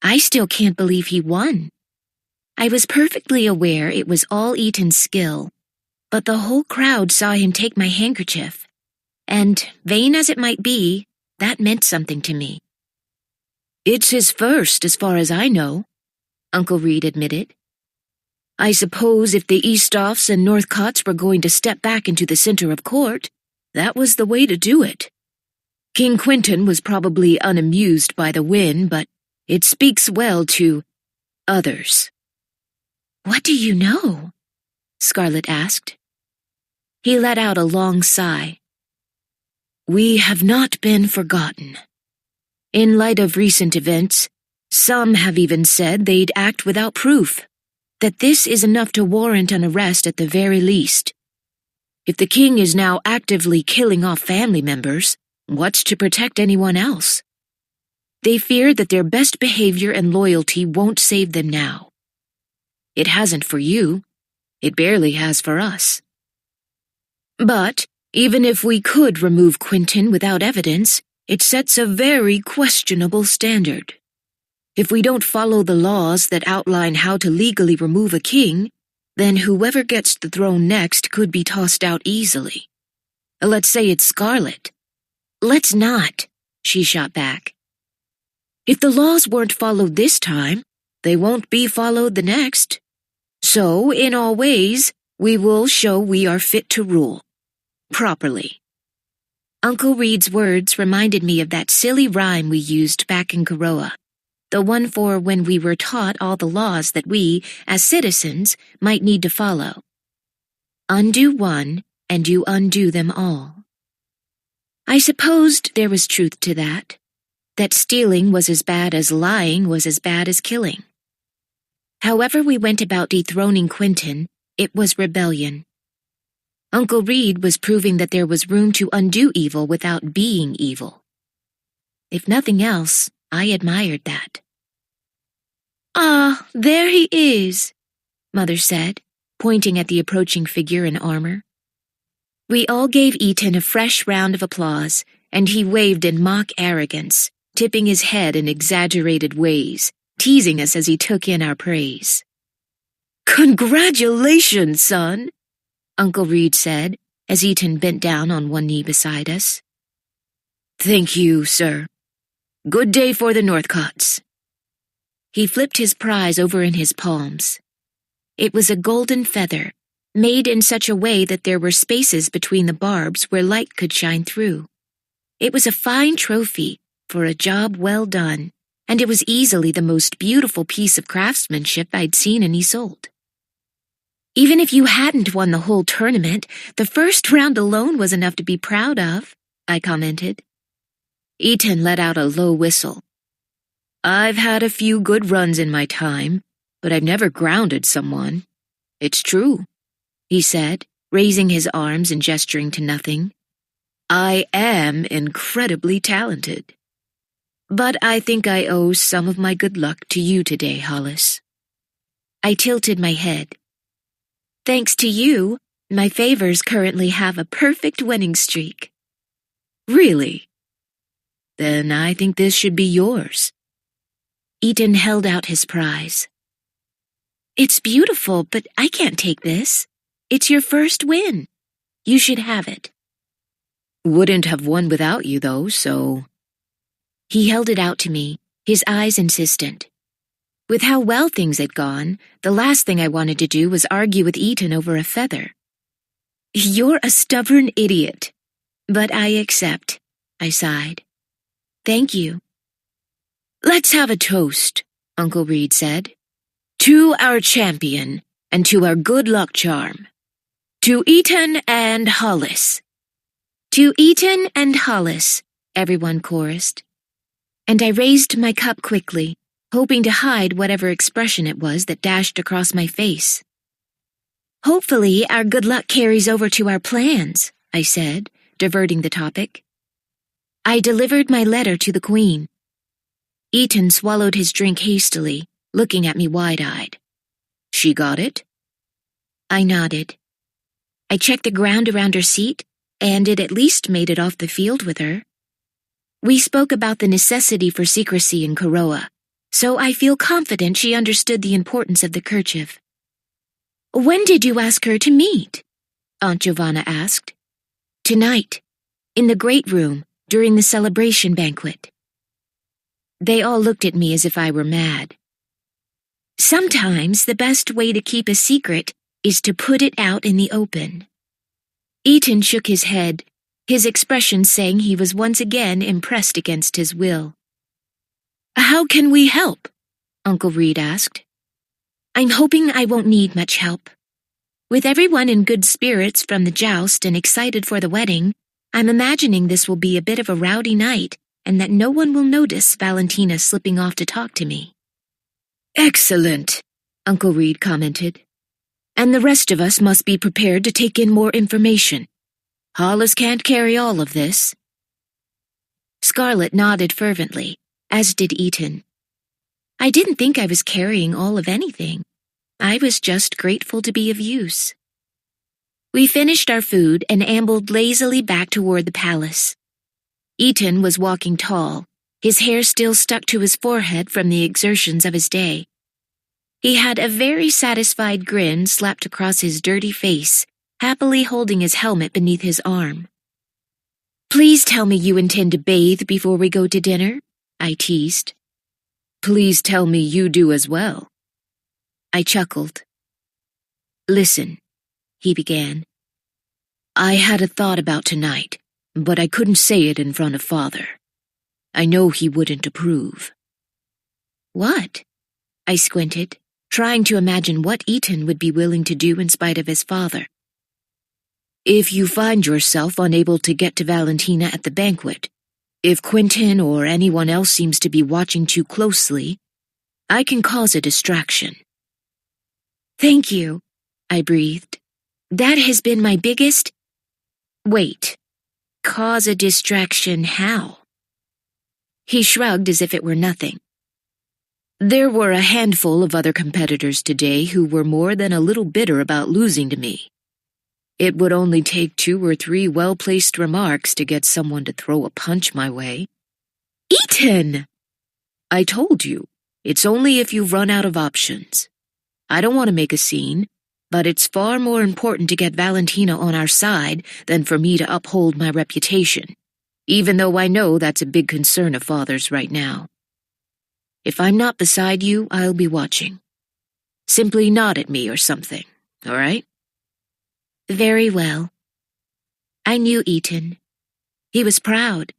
"I still can't believe he won." I was perfectly aware it was all Eaton's skill, but the whole crowd saw him take my handkerchief, and, vain as it might be, that meant something to me. It's his first, as far as I know, Uncle Reed admitted. I suppose if the Eastoffs and Northcotts were going to step back into the center of court, that was the way to do it. King Quentin was probably unamused by the win, but it speaks well to others. What do you know? Scarlet asked. He let out a long sigh. We have not been forgotten. In light of recent events, some have even said they'd act without proof, that this is enough to warrant an arrest at the very least. If the king is now actively killing off family members, what's to protect anyone else? They fear that their best behavior and loyalty won't save them now. It hasn't for you. It barely has for us. But even if we could remove Quentin without evidence, it sets a very questionable standard. If we don't follow the laws that outline how to legally remove a king, then whoever gets the throne next could be tossed out easily. Let's say it's Scarlet. Let's not, she shot back. If the laws weren't followed this time, they won't be followed the next. So, in all ways, we will show we are fit to rule. Properly. Uncle Reed's words reminded me of that silly rhyme we used back in Koroa, the one for when we were taught all the laws that we, as citizens, might need to follow. Undo one, and you undo them all. I supposed there was truth to that stealing was as bad as lying was as bad as killing. However we went about dethroning Quentin, it was rebellion. Uncle Reed was proving that there was room to undo evil without being evil. If nothing else, I admired that. Ah, there he is, Mother said, pointing at the approaching figure in armor. We all gave Eaton a fresh round of applause, and he waved in mock arrogance, tipping his head in exaggerated ways, teasing us as he took in our praise. Congratulations, son, Uncle Reed said, as Eaton bent down on one knee beside us. Thank you, sir. Good day for the Northcotts. He flipped his prize over in his palms. It was a golden feather, made in such a way that there were spaces between the barbs where light could shine through. It was a fine trophy for a job well done, and it was easily the most beautiful piece of craftsmanship I'd seen in Isolde. Even if you hadn't won the whole tournament, the first round alone was enough to be proud of, I commented. Eaton let out a low whistle. I've had a few good runs in my time, but I've never grounded someone. It's true, he said, raising his arms and gesturing to nothing. I am incredibly talented. But I think I owe some of my good luck to you today, Hollis. I tilted my head. Thanks to you, my favors currently have a perfect winning streak. Really? Then I think this should be yours. Eaton held out his prize. It's beautiful, but I can't take this. It's your first win. You should have it. Wouldn't have won without you, though, so... He held it out to me, his eyes insistent. With how well things had gone, the last thing I wanted to do was argue with Eaton over a feather. You're a stubborn idiot. But I accept, I sighed. Thank you. Let's have a toast, Uncle Reed said. To our champion, and to our good luck charm. To Eaton and Hollis. To Eaton and Hollis, everyone chorused. And I raised my cup quickly, hoping to hide whatever expression it was that dashed across my face. Hopefully our good luck carries over to our plans, I said, diverting the topic. I delivered my letter to the Queen. Eaton swallowed his drink hastily, looking at me wide-eyed. She got it? I nodded. I checked the ground around her seat, and it at least made it off the field with her. We spoke about the necessity for secrecy in Koroa, so I feel confident she understood the importance of the kerchief. "When did you ask her to meet?" Aunt Giovanna asked. "Tonight, in the great room, during the celebration banquet." They all looked at me as if I were mad. "Sometimes the best way to keep a secret is to put it out in the open." Eaton shook his head, his expression saying he was once again impressed against his will. "How can we help?" Uncle Reed asked. "I'm hoping I won't need much help. With everyone in good spirits from the joust and excited for the wedding, I'm imagining this will be a bit of a rowdy night and that no one will notice Valentina slipping off to talk to me." "Excellent," Uncle Reed commented. "And the rest of us must be prepared to take in more information. Hollis can't carry all of this." Scarlett nodded fervently, as did Eaton. I didn't think I was carrying all of anything. I was just grateful to be of use. We finished our food and ambled lazily back toward the palace. Eaton was walking tall, his hair still stuck to his forehead from the exertions of his day. He had a very satisfied grin slapped across his dirty face, happily holding his helmet beneath his arm. "Please tell me you intend to bathe before we go to dinner," I teased. "Please tell me you do as well." I chuckled. "Listen," he began. "I had a thought about tonight, but I couldn't say it in front of Father. I know he wouldn't approve." "What?" I squinted, trying to imagine what Eaton would be willing to do in spite of his father. "If you find yourself unable to get to Valentina at the banquet, if Quentin or anyone else seems to be watching too closely, I can cause a distraction." "Thank you," I breathed. "That has been my biggest—" "Wait. Cause a distraction how?" He shrugged as if it were nothing. "There were a handful of other competitors today who were more than a little bitter about losing to me. It would only take 2 or 3 well-placed remarks to get someone to throw a punch my way." "Eaton!" "I told you, it's only if you run out of options. I don't want to make a scene, but it's far more important to get Valentina on our side than for me to uphold my reputation, even though I know that's a big concern of Father's right now. If I'm not beside you, I'll be watching. Simply nod at me or something, all right?" "Very well." I knew Eaton. He was proud.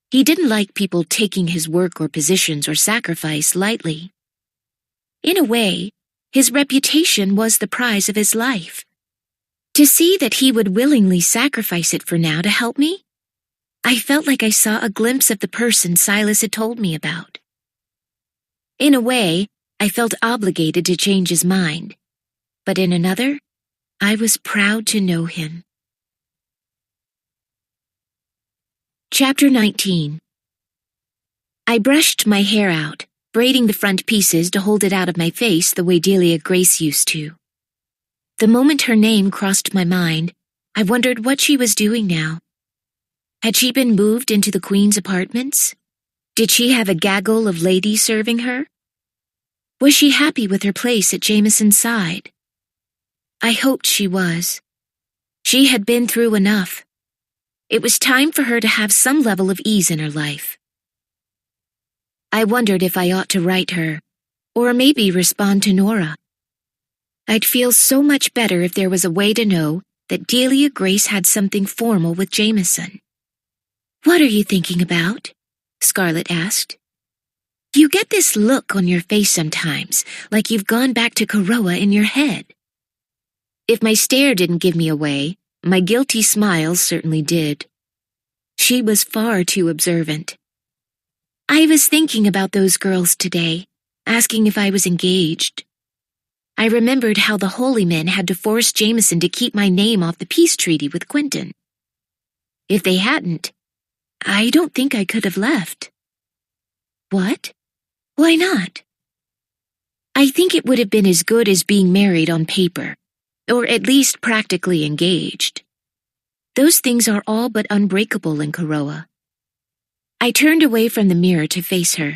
He didn't like people taking his work or positions or sacrifice lightly. In a way, his reputation was the prize of his life. To see that he would willingly sacrifice it for now to help me, I felt like I saw a glimpse of the person Silas had told me about. In a way, I felt obligated to change his mind, but in another, I was proud to know him. Chapter 19. I brushed my hair out, braiding the front pieces to hold it out of my face the way Delia Grace used to. The moment her name crossed my mind, I wondered what she was doing now. Had she been moved into the Queen's apartments? Did she have a gaggle of ladies serving her? Was she happy with her place at Jameson's side? I hoped she was. She had been through enough. It was time for her to have some level of ease in her life. I wondered if I ought to write her, or maybe respond to Nora. I'd feel so much better if there was a way to know that Delia Grace had something formal with Jameson. "What are you thinking about?" Scarlett asked. "You get this look on your face sometimes, like you've gone back to Koroa in your head." If my stare didn't give me away, my guilty smile certainly did. She was far too observant. "I was thinking about those girls today, asking if I was engaged. I remembered how the holy men had to force Jameson to keep my name off the peace treaty with Quentin. If they hadn't, I don't think I could have left." "What? Why not?" "I think it would have been as good as being married on paper, or at least practically engaged. Those things are all but unbreakable in Koroa." I turned away from the mirror to face her.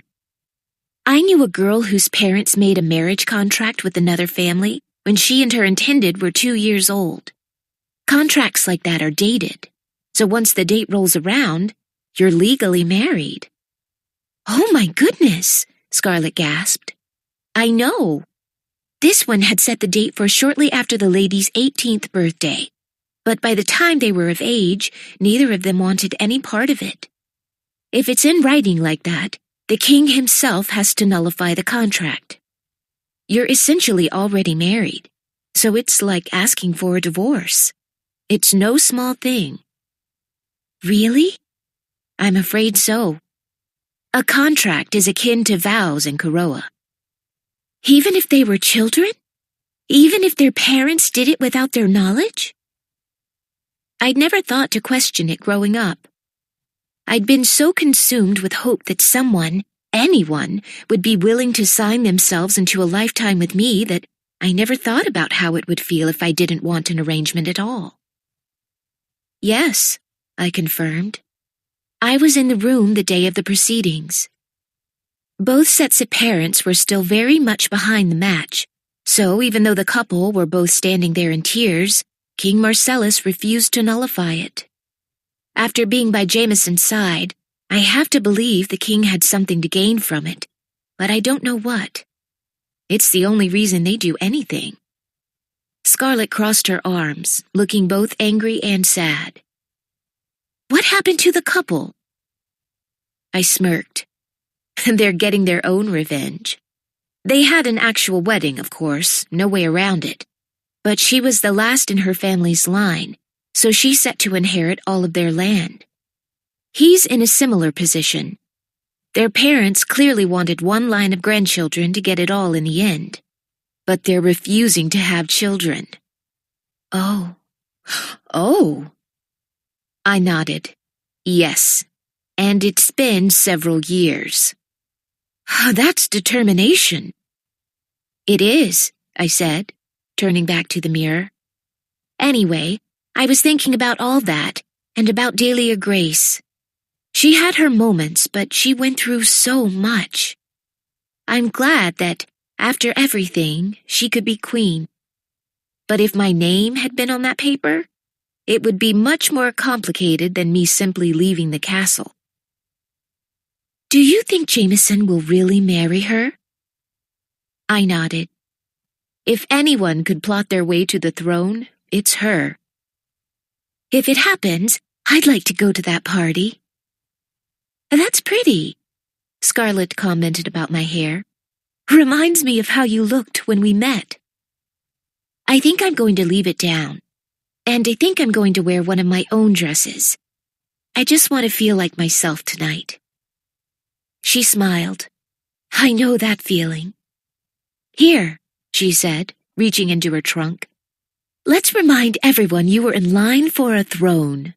I knew a girl whose parents made a marriage contract with another family when she and her intended were 2 years old. Contracts like that are dated, so once the date rolls around, you're legally married. Oh my goodness, Scarlett gasped. I know. This one had set the date for shortly after the lady's 18th birthday, but by the time they were of age, neither of them wanted any part of it. If it's in writing like that, the king himself has to nullify the contract. You're essentially already married, so it's like asking for a divorce. It's no small thing. Really? I'm afraid so. A contract is akin to vows in Kuroa. Even if they were children? Even if their parents did it without their knowledge? I'd never thought to question it growing up. I'd been so consumed with hope that someone, anyone, would be willing to sign themselves into a lifetime with me that I never thought about how it would feel if I didn't want an arrangement at all. Yes, I confirmed. I was in the room the day of the proceedings. Both sets of parents were still very much behind the match, so even though the couple were both standing there in tears, King Marcellus refused to nullify it. After being by Jameson's side, I have to believe the king had something to gain from it, but I don't know what. It's the only reason they do anything. Scarlett crossed her arms, looking both angry and sad. What happened to the couple? I smirked. They're getting their own revenge. They had an actual wedding, of course, no way around it. But she was the last in her family's line, so she's set to inherit all of their land. He's in a similar position. Their parents clearly wanted one line of grandchildren to get it all in the end. But they're refusing to have children. Oh. Oh. I nodded. Yes. And it's been several years. That's determination. It is, I said, turning back to the mirror. Anyway, I was thinking about all that, and about Dahlia Grace. She had her moments, but she went through so much. I'm glad that, after everything, she could be queen. But if my name had been on that paper, it would be much more complicated than me simply leaving the castle. Do you think Jameson will really marry her? I nodded. If anyone could plot their way to the throne, it's her. If it happens, I'd like to go to that party. That's pretty, Scarlett commented about my hair. Reminds me of how you looked when we met. I think I'm going to leave it down. And I think I'm going to wear one of my own dresses. I just want to feel like myself tonight. She smiled. I know that feeling. Here, she said, reaching into her trunk. Let's remind everyone you were in line for a throne.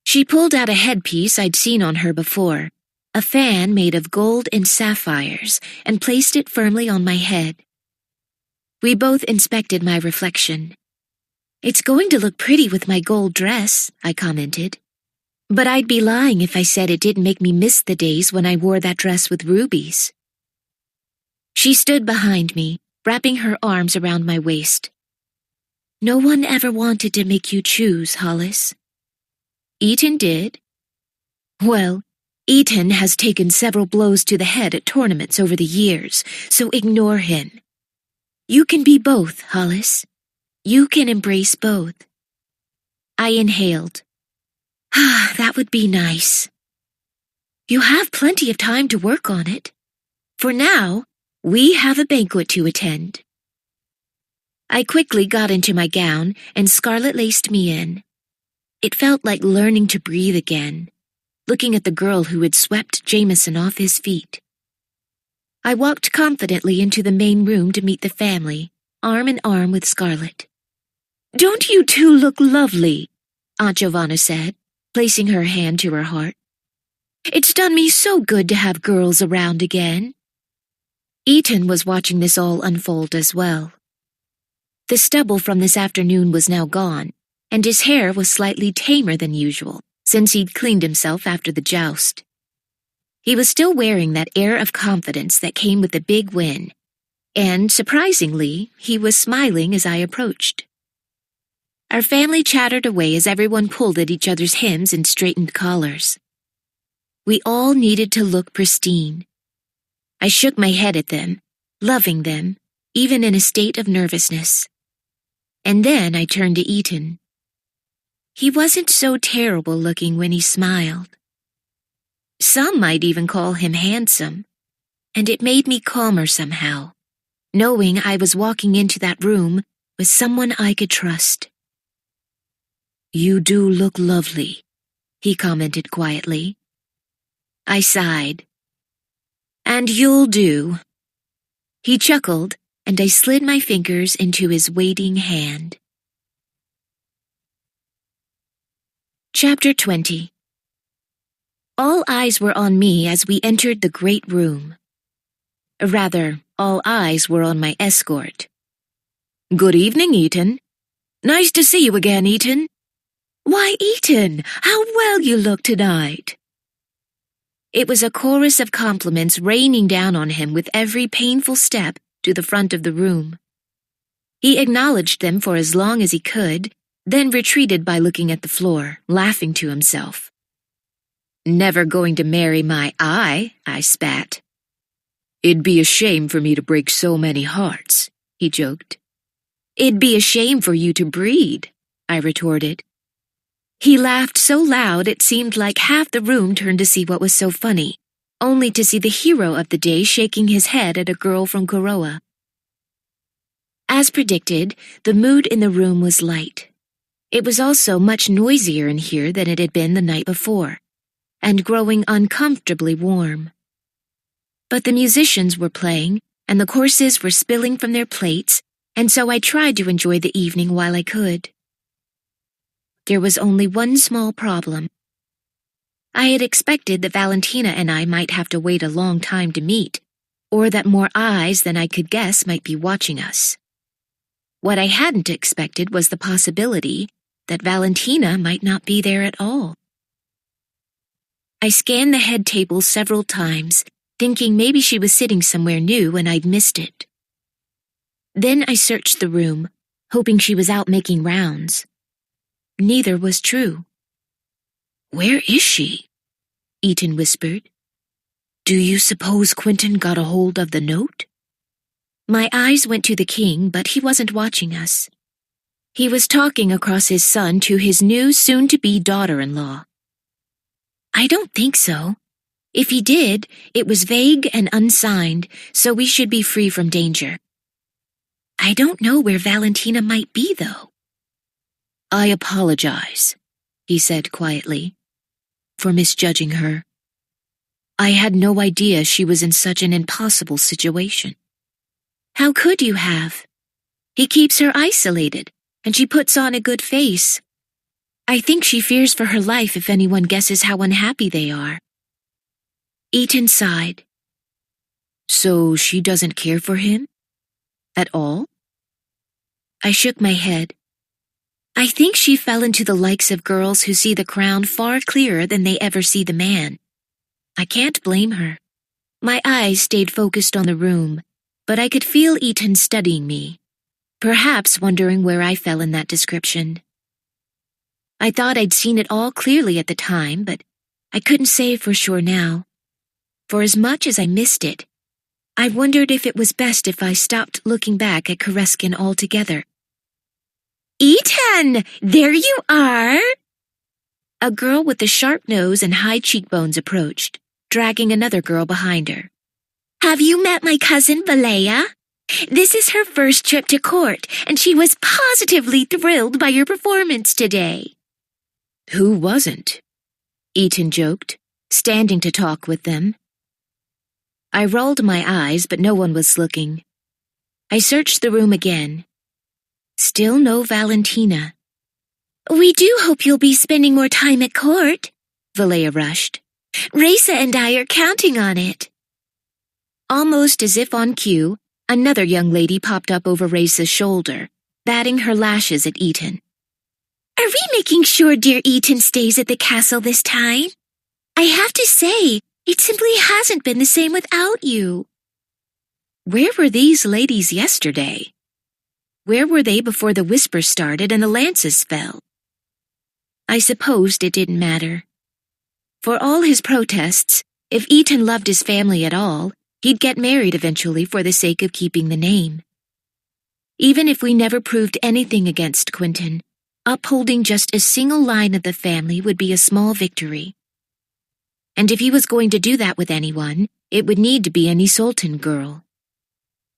She pulled out a headpiece I'd seen on her before, a fan made of gold and sapphires, and placed it firmly on my head. We both inspected my reflection. It's going to look pretty with my gold dress, I commented. But I'd be lying if I said it didn't make me miss the days when I wore that dress with rubies. She stood behind me, wrapping her arms around my waist. No one ever wanted to make you choose, Hollis. Eaton did. Well, Eaton has taken several blows to the head at tournaments over the years, so ignore him. You can be both, Hollis. You can embrace both. I inhaled. That would be nice. You have plenty of time to work on it. For now, we have a banquet to attend. I quickly got into my gown, and Scarlett laced me in. It felt like learning to breathe again, looking at the girl who had swept Jameson off his feet. I walked confidently into the main room to meet the family, arm in arm with Scarlett. Don't you two look lovely? Aunt Giovanna said, placing her hand to her heart. It's done me so good to have girls around again. Eaton was watching this all unfold as well. The stubble from this afternoon was now gone, and his hair was slightly tamer than usual, since he'd cleaned himself after the joust. He was still wearing that air of confidence that came with the big win, and, surprisingly, he was smiling as I approached. Our family chattered away as everyone pulled at each other's hems and straightened collars. We all needed to look pristine. I shook my head at them, loving them, even in a state of nervousness. And then I turned to Eaton. He wasn't so terrible looking when he smiled. Some might even call him handsome, and it made me calmer somehow, knowing I was walking into that room with someone I could trust. "You do look lovely," he commented quietly. I sighed. "And you'll do." He chuckled, and I slid my fingers into his waiting hand. Chapter 20. All eyes were on me as we entered the great room. Rather, all eyes were on my escort. "Good evening, Eaton." "Nice to see you again, Eaton." "Why, Eaton, how well you look tonight." It was a chorus of compliments raining down on him with every painful step to the front of the room. He acknowledged them for as long as he could, then retreated by looking at the floor, laughing to himself. "Never going to marry my eye," I spat. "It'd be a shame for me to break so many hearts," he joked. "It'd be a shame for you to breed," I retorted. He laughed so loud it seemed like half the room turned to see what was so funny, only to see the hero of the day shaking his head at a girl from Kuroa. As predicted, the mood in the room was light. It was also much noisier in here than it had been the night before, and growing uncomfortably warm. But the musicians were playing, and the courses were spilling from their plates, and so I tried to enjoy the evening while I could. There was only one small problem. I had expected that Valentina and I might have to wait a long time to meet, or that more eyes than I could guess might be watching us. What I hadn't expected was the possibility that Valentina might not be there at all. I scanned the head table several times, thinking maybe she was sitting somewhere new and I'd missed it. Then I searched the room, hoping she was out making rounds. Neither was true. "Where is she?" Eaton whispered. "Do you suppose Quentin got a hold of the note?" My eyes went to the king, but he wasn't watching us. He was talking across his son to his new soon-to-be daughter-in-law. "I don't think so. If he did, it was vague and unsigned, so we should be free from danger. I don't know where Valentina might be, though." "I apologize," he said quietly, "for misjudging her. I had no idea she was in such an impossible situation." "How could you have? He keeps her isolated, and she puts on a good face. I think she fears for her life if anyone guesses how unhappy they are." Eaton sighed. "So she doesn't care for him? At all?" I shook my head. I think she fell into the likes of girls who see the crown far clearer than they ever see the man. I can't blame her. My eyes stayed focused on the room, but I could feel Eaton studying me, perhaps wondering where I fell in that description. I thought I'd seen it all clearly at the time, but I couldn't say for sure now. For as much as I missed it, I wondered if it was best if I stopped looking back at Koreskin altogether. "Eaton, there you are!" A girl with a sharp nose and high cheekbones approached, dragging another girl behind her. "Have you met my cousin Valea? This is her first trip to court, and she was positively thrilled by your performance today." "Who wasn't?" Eaton joked, standing to talk with them. I rolled my eyes, but no one was looking. I searched the room again. Still no Valentina. "We do hope you'll be spending more time at court," Valea rushed. "Raisa and I are counting on it." Almost as if on cue, another young lady popped up over Raisa's shoulder, batting her lashes at Eaton. "Are we making sure dear Eaton stays at the castle this time? I have to say, It simply hasn't been the same without you. Where were these ladies yesterday? Where were they before the whisper started and the lances fell? I supposed it didn't matter. For all his protests, if Eton loved his family at all, he'd get married eventually for the sake of keeping the name. Even if we never proved anything against Quentin, upholding just a single line of the family would be a small victory. And if he was going to do that with anyone, it would need to be an Isoltan girl.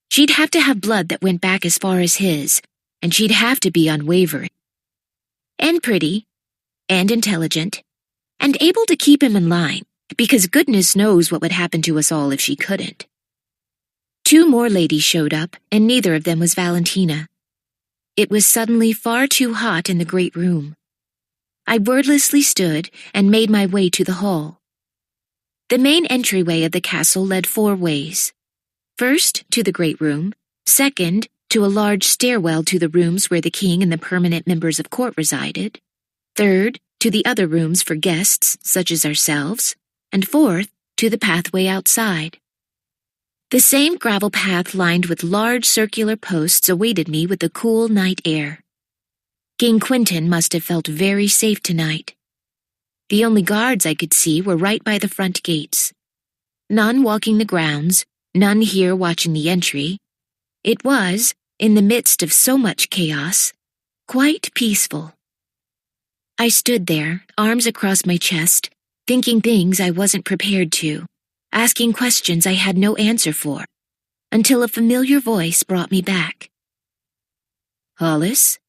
She'd have to have blood that went back as far as his, and she'd have to be unwavering. And pretty, and intelligent, and able to keep him in line, because goodness knows what would happen to us all if she couldn't. 2 more ladies showed up, and neither of them was Valentina. It was suddenly far too hot in the great room. I wordlessly stood and made my way to the hall. The main entryway of the castle led 4 ways. First, to the great room. Second, to a large stairwell to the rooms where the king and the permanent members of court resided. Third, to the other rooms for guests, such as ourselves. And fourth, to the pathway outside. The same gravel path lined with large circular posts awaited me with the cool night air. King Quentin must have felt very safe tonight. The only guards I could see were right by the front gates. None walking the grounds, none here watching the entry. It was, in the midst of so much chaos, quite peaceful. I stood there, arms across my chest, thinking things I wasn't prepared to, asking questions I had no answer for, until a familiar voice brought me back. "Hollis?"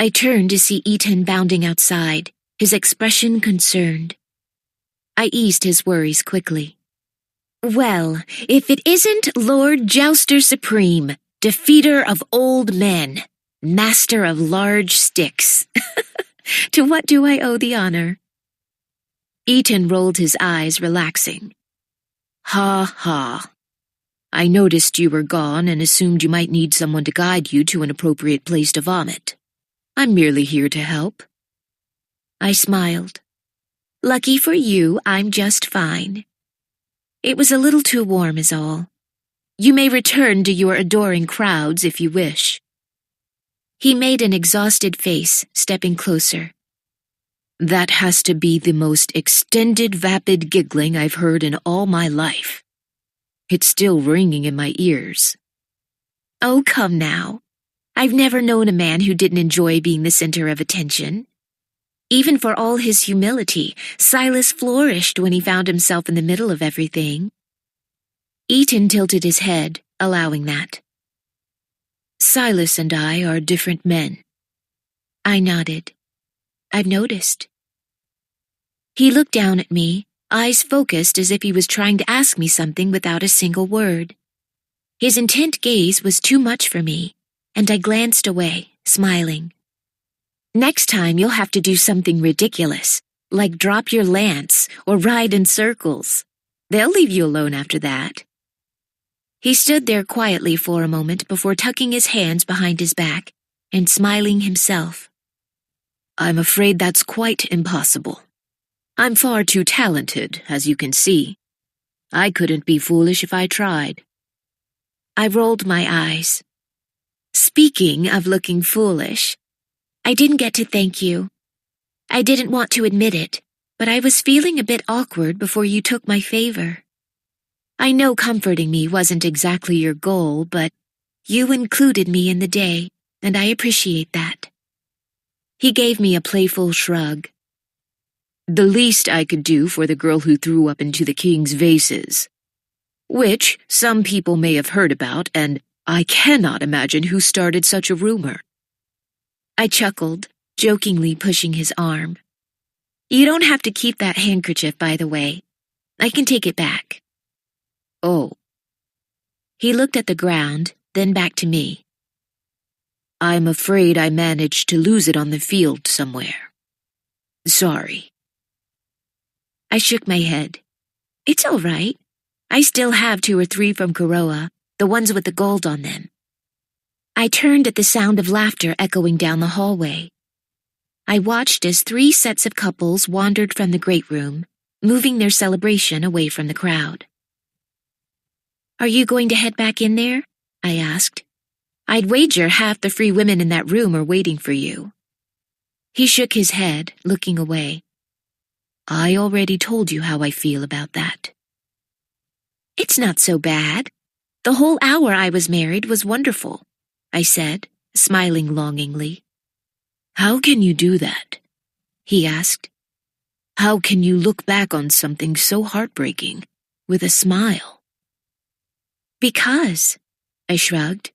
I turned to see Eton bounding outside, his expression concerned. I eased his worries quickly. "Well, if it isn't Lord Jouster Supreme, defeater of old men, master of large sticks. To what do I owe the honor?" Eton rolled his eyes, relaxing. "Ha ha. I noticed you were gone and assumed you might need someone to guide you to an appropriate place to vomit. I'm merely here to help." I smiled. "Lucky for you, I'm just fine. It was a little too warm is all. You may return to your adoring crowds if you wish." He made an exhausted face, stepping closer. "That has to be the most extended vapid giggling I've heard in all my life. It's still ringing in my ears." "Oh, come now. I've never known a man who didn't enjoy being the center of attention. Even for all his humility, Silas flourished when he found himself in the middle of everything." Eton tilted his head, allowing that. "Silas and I are different men." I nodded. "I've noticed." He looked down at me, eyes focused as if he was trying to ask me something without a single word. His intent gaze was too much for me, and I glanced away, smiling. "Next time you'll have to do something ridiculous, like drop your lance or ride in circles. They'll leave you alone after that." He stood there quietly for a moment before tucking his hands behind his back and smiling himself. "I'm afraid that's quite impossible. I'm far too talented, as you can see. I couldn't be foolish if I tried." I rolled my eyes. "Speaking of looking foolish, I didn't get to thank you. I didn't want to admit it, but I was feeling a bit awkward before you took my favor. I know comforting me wasn't exactly your goal, but you included me in the day, and I appreciate that." He gave me a playful shrug. "The least I could do for the girl who threw up into the king's vases. Which some people may have heard about, and I cannot imagine who started such a rumor." I chuckled, jokingly pushing his arm. "You don't have to keep that handkerchief, by the way. I can take it back." "Oh." He looked at the ground, then back to me. "I'm afraid I managed to lose it on the field somewhere. Sorry." I shook my head. "It's all right. I still have 2 or 3 from Kuroa, the ones with the gold on them." I turned at the sound of laughter echoing down the hallway. I watched as 3 sets of couples wandered from the great room, moving their celebration away from the crowd. "Are you going to head back in there?" I asked. "I'd wager half the free women in that room are waiting for you." He shook his head, looking away. "I already told you how I feel about that." "It's not so bad. The whole hour I was married was wonderful," I said, smiling longingly. "How can you do that?" he asked. "How can you look back on something so heartbreaking with a smile?" "Because," I shrugged.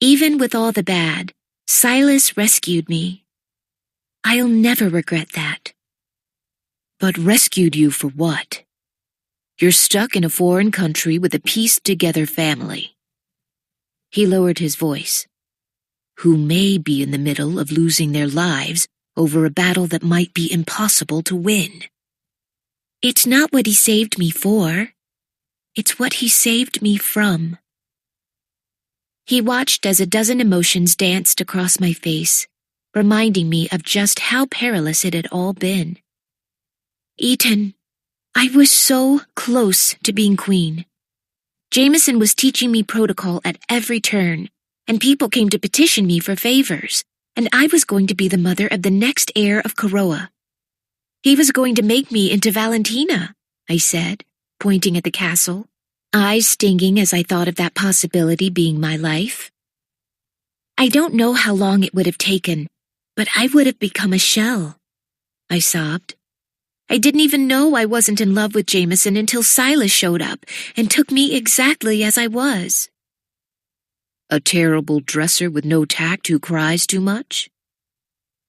"Even with all the bad, Silas rescued me. I'll never regret that." "But rescued you for what? You're stuck in a foreign country with a pieced-together family." He lowered his voice. "Who may be in the middle of losing their lives over a battle that might be impossible to win." "It's not what he saved me for. It's what he saved me from." He watched as a dozen emotions danced across my face, reminding me of just how perilous it had all been. "Ethan, I was so close to being queen. Jameson was teaching me protocol at every turn, and people came to petition me for favors, and I was going to be the mother of the next heir of Koroa. He was going to make me into Valentina," I said, pointing at the castle, eyes stinging as I thought of that possibility being my life. "I don't know how long it would have taken, but I would have become a shell," I sobbed. "I didn't even know I wasn't in love with Jameson until Silas showed up and took me exactly as I was." "A terrible dresser with no tact who cries too much?"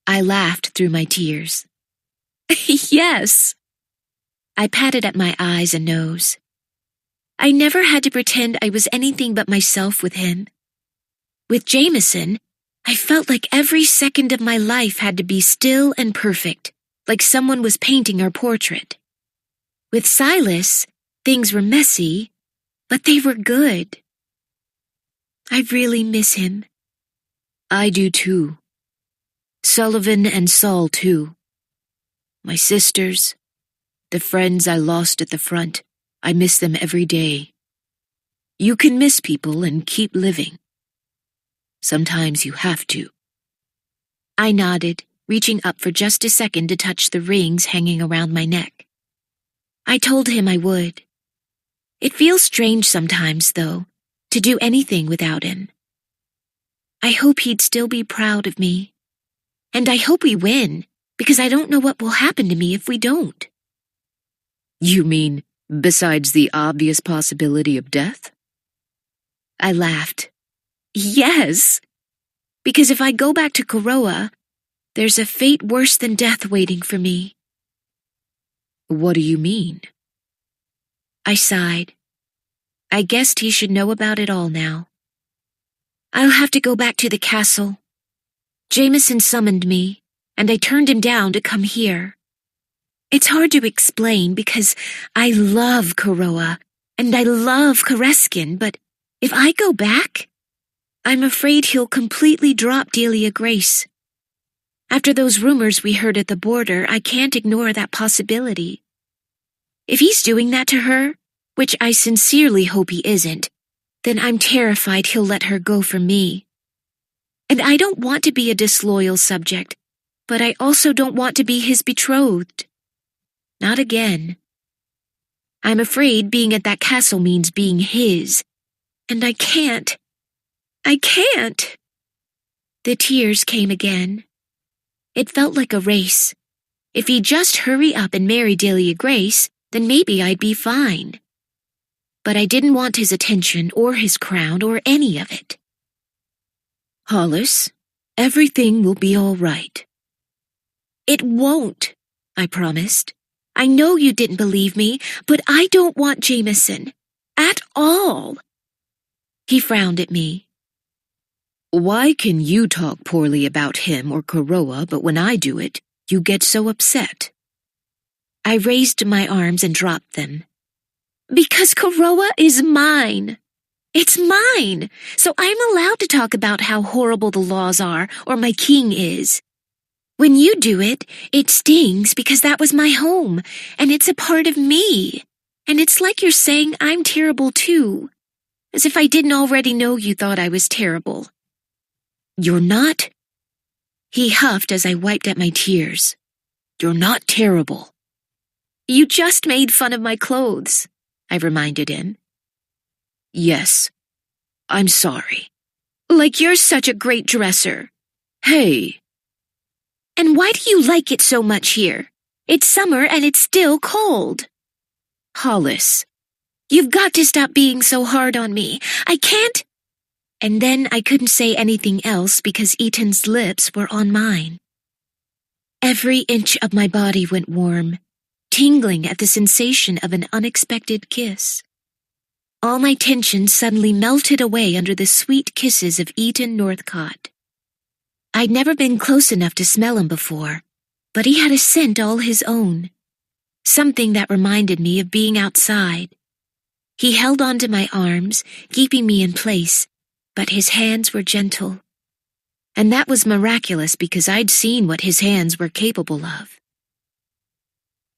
I laughed through my tears. "Yes." I patted at my eyes and nose. I never had to pretend I was anything but myself with him. With Jameson, I felt like every second of my life had to be still and perfect, like someone was painting our portrait. With Silas, things were messy, but they were good. I really miss him. "I do too. Sullivan and Saul too. My sisters, the friends I lost at the front, I miss them every day. You can miss people and keep living. Sometimes you have to." I nodded, reaching up for just a second to touch the rings hanging around my neck. I told him I would. It feels strange sometimes, though, to do anything without him. I hope he'd still be proud of me. And I hope we win, because I don't know what will happen to me if we don't. "You mean, besides the obvious possibility of death?" I laughed. "Yes, because if I go back to Koroa, there's a fate worse than death waiting for me." "What do you mean?" I sighed. I guessed he should know about it all now. "I'll have to go back to the castle. Jameson summoned me, and I turned him down to come here. It's hard to explain because I love Koroa, and I love Koreskin, but if I go back, I'm afraid he'll completely drop Delia Grace. After those rumors we heard at the border, I can't ignore that possibility. If he's doing that to her, which I sincerely hope he isn't, then I'm terrified he'll let her go for me. And I don't want to be a disloyal subject, but I also don't want to be his betrothed. Not again. I'm afraid being at that castle means being his, and I can't. I can't." The tears came again. It felt like a race. If he'd just hurry up and marry Delia Grace, then maybe I'd be fine. But I didn't want his attention or his crown or any of it. "Hollis, everything will be all right." "It won't," I promised. "I know you didn't believe me, but I don't want Jameson. At all." He frowned at me. "Why can you talk poorly about him or Koroa, but when I do it, you get so upset?" I raised my arms and dropped them. "Because Koroa is mine. It's mine, so I'm allowed to talk about how horrible the laws are or my king is. When you do it, it stings because that was my home, and it's a part of me. And it's like you're saying I'm terrible too. As if I didn't already know you thought I was terrible. You're not? He huffed as I wiped at my tears. You're not terrible. You just made fun of my clothes, I reminded him. Yes, I'm sorry. Like you're such a great dresser. Hey. And why do you like it so much here? It's summer and it's still cold. Hollis. You've got to stop being so hard on me. I can't. And then I couldn't say anything else because Ethan's lips were on mine. Every inch of my body went warm, tingling at the sensation of an unexpected kiss. All my tension suddenly melted away under the sweet kisses of Ethan Northcott. I'd never been close enough to smell him before, but he had a scent all his own, something that reminded me of being outside. He held onto my arms, keeping me in place, but his hands were gentle. And that was miraculous because I'd seen what his hands were capable of.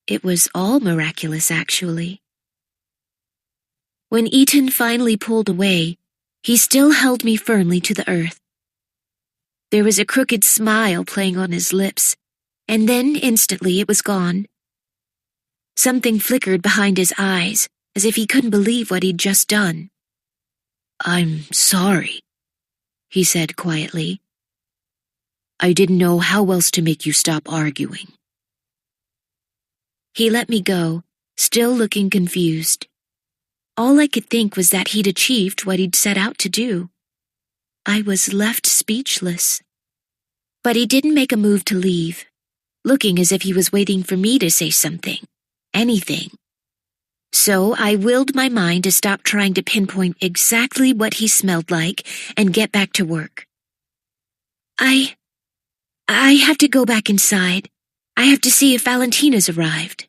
It was all miraculous, actually. When Ethan finally pulled away, he still held me firmly to the earth. There was a crooked smile playing on his lips, and then instantly it was gone. Something flickered behind his eyes, as if he couldn't believe what he'd just done. I'm sorry, he said quietly. I didn't know how else to make you stop arguing. He let me go, still looking confused. All I could think was that he'd achieved what he'd set out to do. I was left speechless. But he didn't make a move to leave, looking as if he was waiting for me to say something, anything. So I willed my mind to stop trying to pinpoint exactly what he smelled like and get back to work. I have to go back inside. I have to see if Valentina's arrived.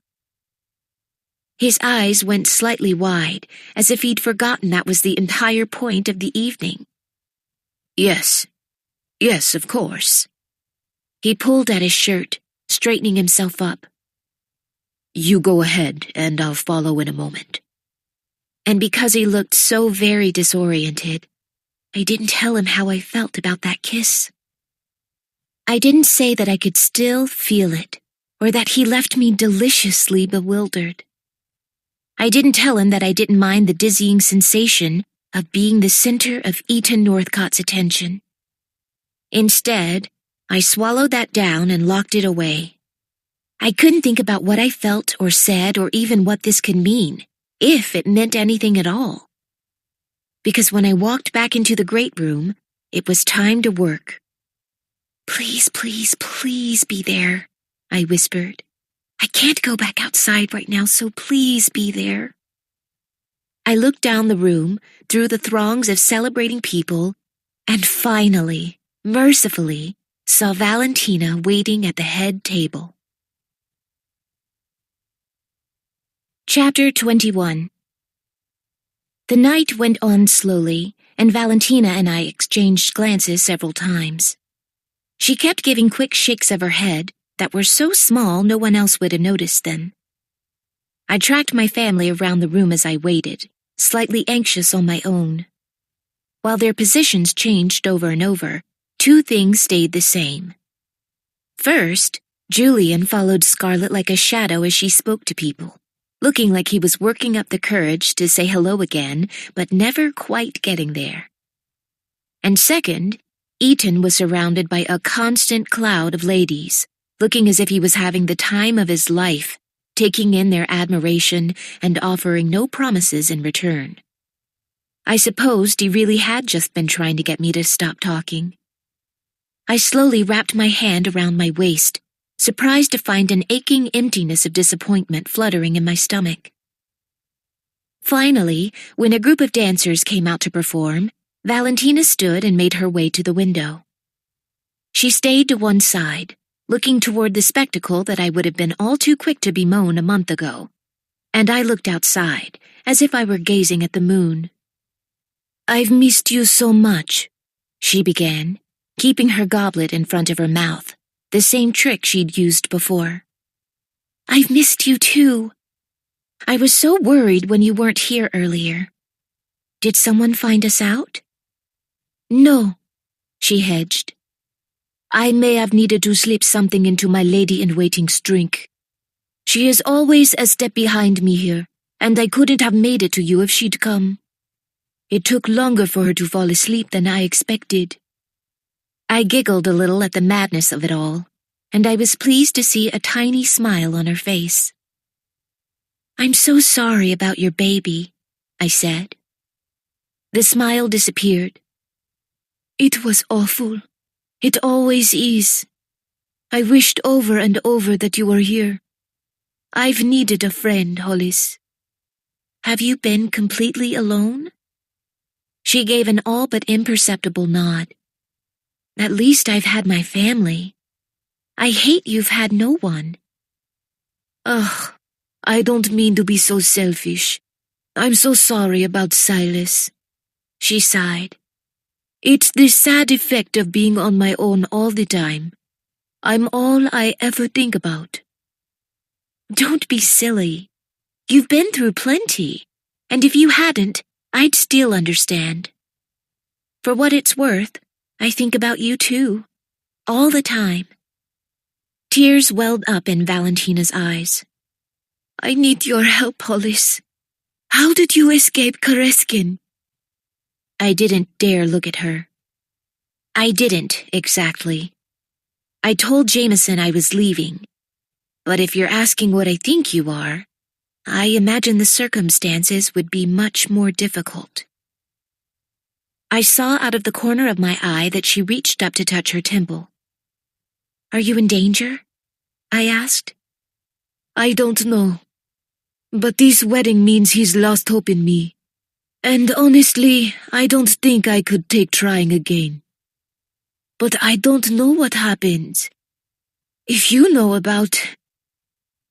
His eyes went slightly wide, as if he'd forgotten that was the entire point of the evening. Yes, of course. He pulled at his shirt, straightening himself up. You go ahead, and I'll follow in a moment. And because he looked so very disoriented, I didn't tell him how I felt about that kiss. I didn't say that I could still feel it, or that he left me deliciously bewildered. I didn't tell him that I didn't mind the dizzying sensation of being the center of Ethan Northcott's attention. Instead, I swallowed that down and locked it away. I couldn't think about what I felt or said or even what this could mean, if it meant anything at all. Because when I walked back into the great room, it was time to work. Please, please, please be there, I whispered. I can't go back outside right now, so please be there. I looked down the room, through the throngs of celebrating people, and finally, mercifully, saw Valentina waiting at the head table. Chapter 21. The night went on slowly, and Valentina and I exchanged glances several times. She kept giving quick shakes of her head that were so small no one else would have noticed them. I tracked my family around the room as I waited, slightly anxious on my own. While their positions changed over and over, two things stayed the same. First, Julian followed Scarlett like a shadow as she spoke to people, looking like he was working up the courage to say hello again, but never quite getting there. And second, Ethan was surrounded by a constant cloud of ladies, looking as if he was having the time of his life, taking in their admiration and offering no promises in return. I supposed he really had just been trying to get me to stop talking. I slowly wrapped my hand around my waist, surprised to find an aching emptiness of disappointment fluttering in my stomach. Finally, when a group of dancers came out to perform, Valentina stood and made her way to the window. She stayed to one side, looking toward the spectacle that I would have been all too quick to bemoan a month ago, and I looked outside, as if I were gazing at the moon. "I've missed you so much," she began, keeping her goblet in front of her mouth, the same trick she'd used before. "I've missed you too. I was so worried when you weren't here earlier. Did someone find us out?" "No," she hedged. "I may have needed to slip something into my lady-in-waiting's drink. She is always a step behind me here, and I couldn't have made it to you if she'd come. It took longer for her to fall asleep than I expected." I giggled a little at the madness of it all, and I was pleased to see a tiny smile on her face. "I'm so sorry about your baby," I said. The smile disappeared. "It was awful. It always is. I wished over and over that you were here. I've needed a friend, Hollis." "Have you been completely alone?" She gave an all but imperceptible nod. "At least I've had my family. I hate you've had no one." "Ugh, I don't mean to be so selfish. I'm so sorry about Silas," she sighed. "It's the sad effect of being on my own all the time. I'm all I ever think about." "Don't be silly. You've been through plenty, and if you hadn't, I'd still understand. For what it's worth, I think about you too, all the time." Tears welled up in Valentina's eyes. "I need your help, Hollis. How did you escape Kareskin?" I didn't dare look at her. I didn't, exactly. I told Jameson I was leaving, but if you're asking what I think you are, I imagine the circumstances would be much more difficult. I saw out of the corner of my eye that she reached up to touch her temple. "Are you in danger?" I asked. "I don't know. But this wedding means he's lost hope in me. And honestly, I don't think I could take trying again. But I don't know what happens. If you know about...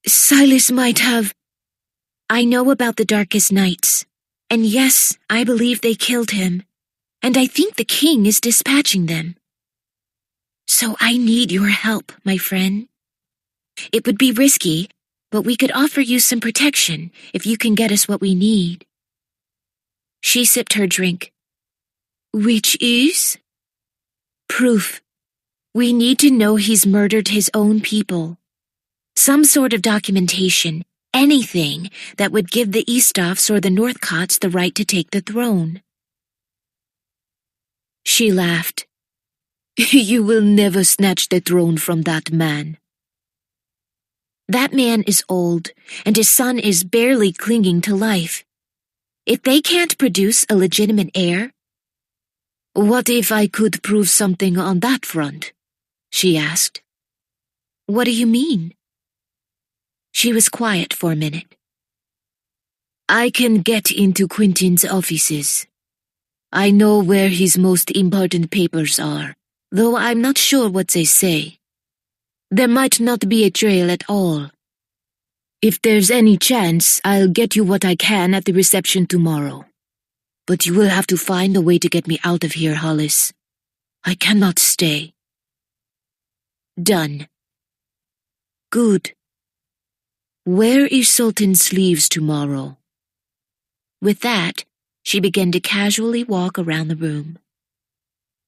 Silas might have..." "I know about the darkest nights. And yes, I believe they killed him. And I think the king is dispatching them. So I need your help, my friend. It would be risky, but we could offer you some protection if you can get us what we need." She sipped her drink. "Which is?" "Proof. We need to know he's murdered his own people. Some sort of documentation, anything that would give the Eastoffs or the Northcotts the right to take the throne." She laughed. "You will never snatch the throne from that man." "That man is old, and his son is barely clinging to life. If they can't produce a legitimate heir..." "What if I could prove something on that front?" she asked. "What do you mean?" She was quiet for a minute. "I can get into Quentin's offices. I know where his most important papers are, though I'm not sure what they say. There might not be a trail at all. If there's any chance, I'll get you what I can at the reception tomorrow. But you will have to find a way to get me out of here, Hollis. I cannot stay." "Done." "Good. Where is Sultan Sleeves tomorrow?" With that, she began to casually walk around the room.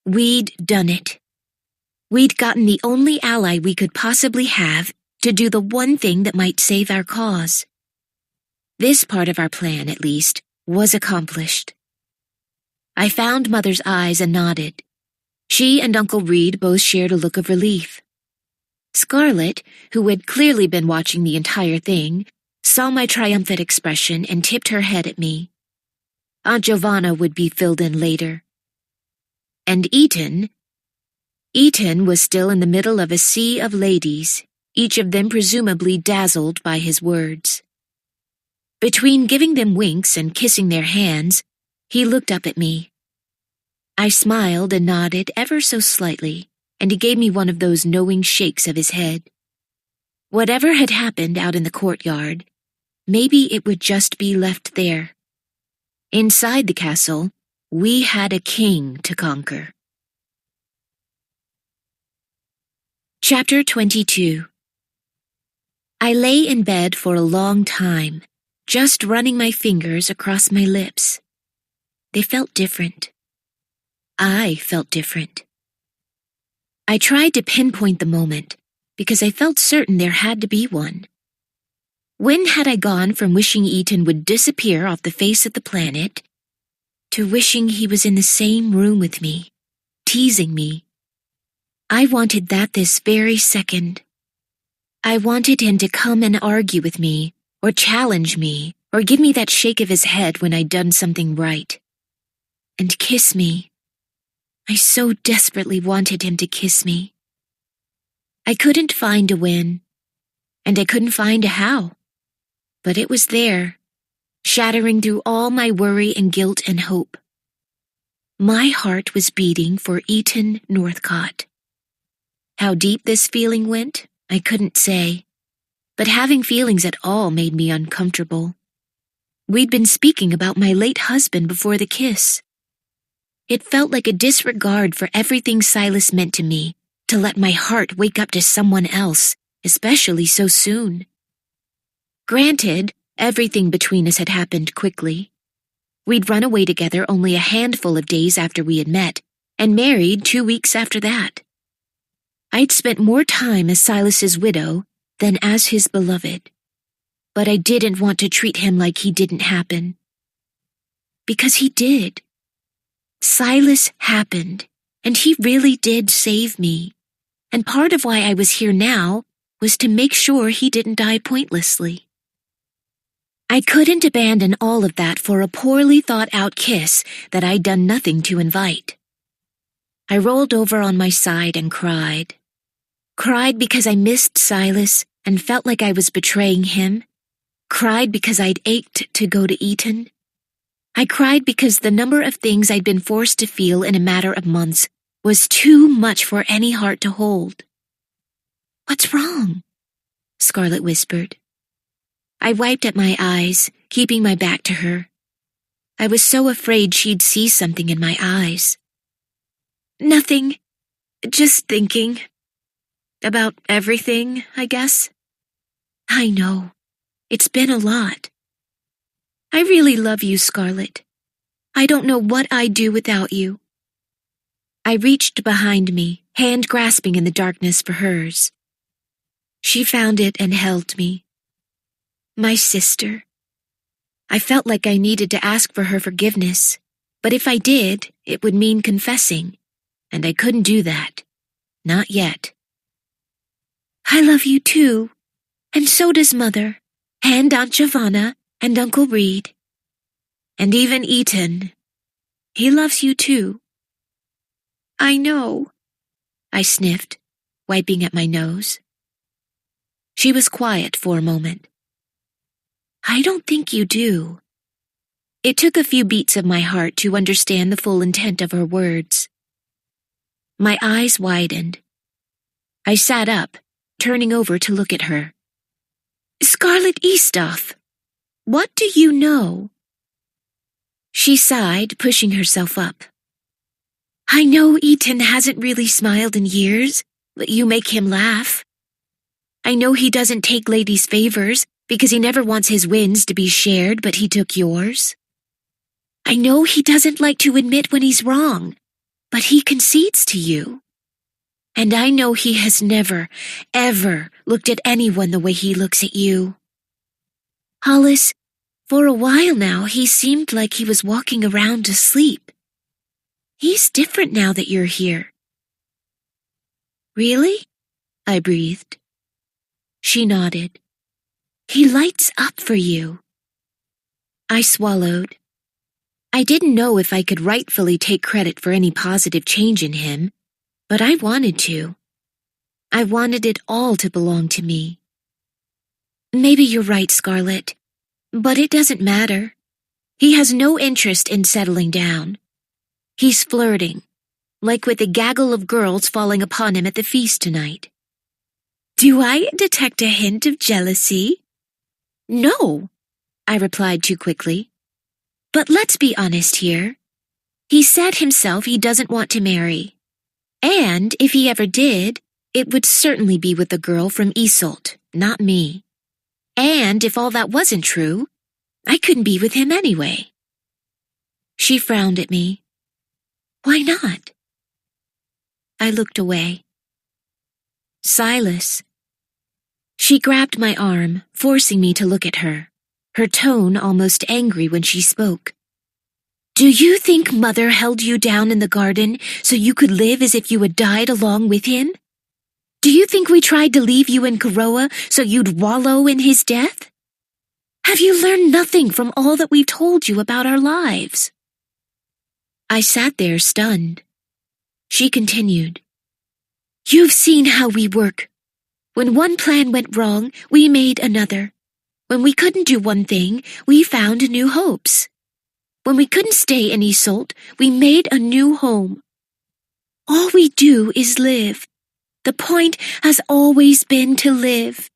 We'd done it. We'd gotten the only ally we could possibly have to do the one thing that might save our cause. This part of our plan, at least, was accomplished. I found Mother's eyes and nodded. She and Uncle Reed both shared a look of relief. Scarlett, who had clearly been watching the entire thing, saw my triumphant expression and tipped her head at me. Aunt Giovanna would be filled in later. And Eaton was still in the middle of a sea of ladies, each of them presumably dazzled by his words. Between giving them winks and kissing their hands, he looked up at me. I smiled and nodded ever so slightly, and he gave me one of those knowing shakes of his head. Whatever had happened out in the courtyard, maybe it would just be left there. Inside the castle, we had a king to conquer. Chapter 22. I lay in bed for a long time, just running my fingers across my lips. They felt different. I felt different. I tried to pinpoint the moment, because I felt certain there had to be one. When had I gone from wishing Ethan would disappear off the face of the planet to wishing he was in the same room with me, teasing me? I wanted that this very second. I wanted him to come and argue with me, or challenge me, or give me that shake of his head when I'd done something right. And kiss me. I so desperately wanted him to kiss me. I couldn't find a when, and I couldn't find a how. But it was there, shattering through all my worry and guilt and hope. My heart was beating for Ethan Northcott. How deep this feeling went, I couldn't say, but having feelings at all made me uncomfortable. We'd been speaking about my late husband before the kiss. It felt like a disregard for everything Silas meant to me, to let my heart wake up to someone else, especially so soon. Granted, everything between us had happened quickly. We'd run away together only a handful of days after we had met, and married 2 weeks after that. I'd spent more time as Silas's widow than as his beloved, but I didn't want to treat him like he didn't happen. Because he did. Silas happened, and he really did save me, and part of why I was here now was to make sure he didn't die pointlessly. I couldn't abandon all of that for a poorly thought-out kiss that I'd done nothing to invite. I rolled over on my side and cried. Cried because I missed Silas and felt like I was betraying him. Cried because I'd ached to go to Eton. I cried because the number of things I'd been forced to feel in a matter of months was too much for any heart to hold. "What's wrong?" Scarlett whispered. I wiped at my eyes, keeping my back to her. I was so afraid she'd see something in my eyes. "Nothing. Just thinking. About everything, I guess." "I know. It's been a lot. I really love you, Scarlett. I don't know what I'd do without you." I reached behind me, hand grasping in the darkness for hers. She found it and held me. My sister. I felt like I needed to ask for her forgiveness, but if I did, it would mean confessing, and I couldn't do that. Not yet. "I love you too, and so does Mother, and Aunt Giovanna, and Uncle Reed. And even Eton. He loves you too." "I know," I sniffed, wiping at my nose. She was quiet for a moment. "I don't think you do." It took a few beats of my heart to understand the full intent of her words. My eyes widened. I sat up, turning over to look at her. "Scarlett Eastoff, what do you know?" She sighed, pushing herself up. "I know Eton hasn't really smiled in years, but you make him laugh. I know he doesn't take ladies' favors because he never wants his wins to be shared, but he took yours. I know he doesn't like to admit when he's wrong, but he concedes to you. And I know he has never, ever looked at anyone the way he looks at you. Hollis, for a while now he seemed like he was walking around asleep. He's different now that you're here." "Really?" I breathed. She nodded. "He lights up for you." I swallowed. I didn't know if I could rightfully take credit for any positive change in him, but I wanted to. I wanted it all to belong to me. "Maybe you're right, Scarlett, but it doesn't matter. He has no interest in settling down. He's flirting, like with a gaggle of girls falling upon him at the feast tonight." "Do I detect a hint of jealousy?" "No," I replied too quickly. "But let's be honest here. He said himself he doesn't want to marry. And if he ever did, it would certainly be with the girl from Iseult, not me. And if all that wasn't true, I couldn't be with him anyway. She frowned at me. Why not? I looked away. Silas. She grabbed my arm, forcing me to look at her, her tone almost angry when she spoke. Do you think Mother held you down in the garden so you could live as if you had died along with him? Do you think we tried to leave you in Karoa so you'd wallow in his death? Have you learned nothing from all that we've told you about our lives? I sat there stunned. She continued. You've seen how we work. When one plan went wrong, we made another. When we couldn't do one thing, we found new hopes. When we couldn't stay in Iseult, we made a new home. All we do is live. The point has always been to live.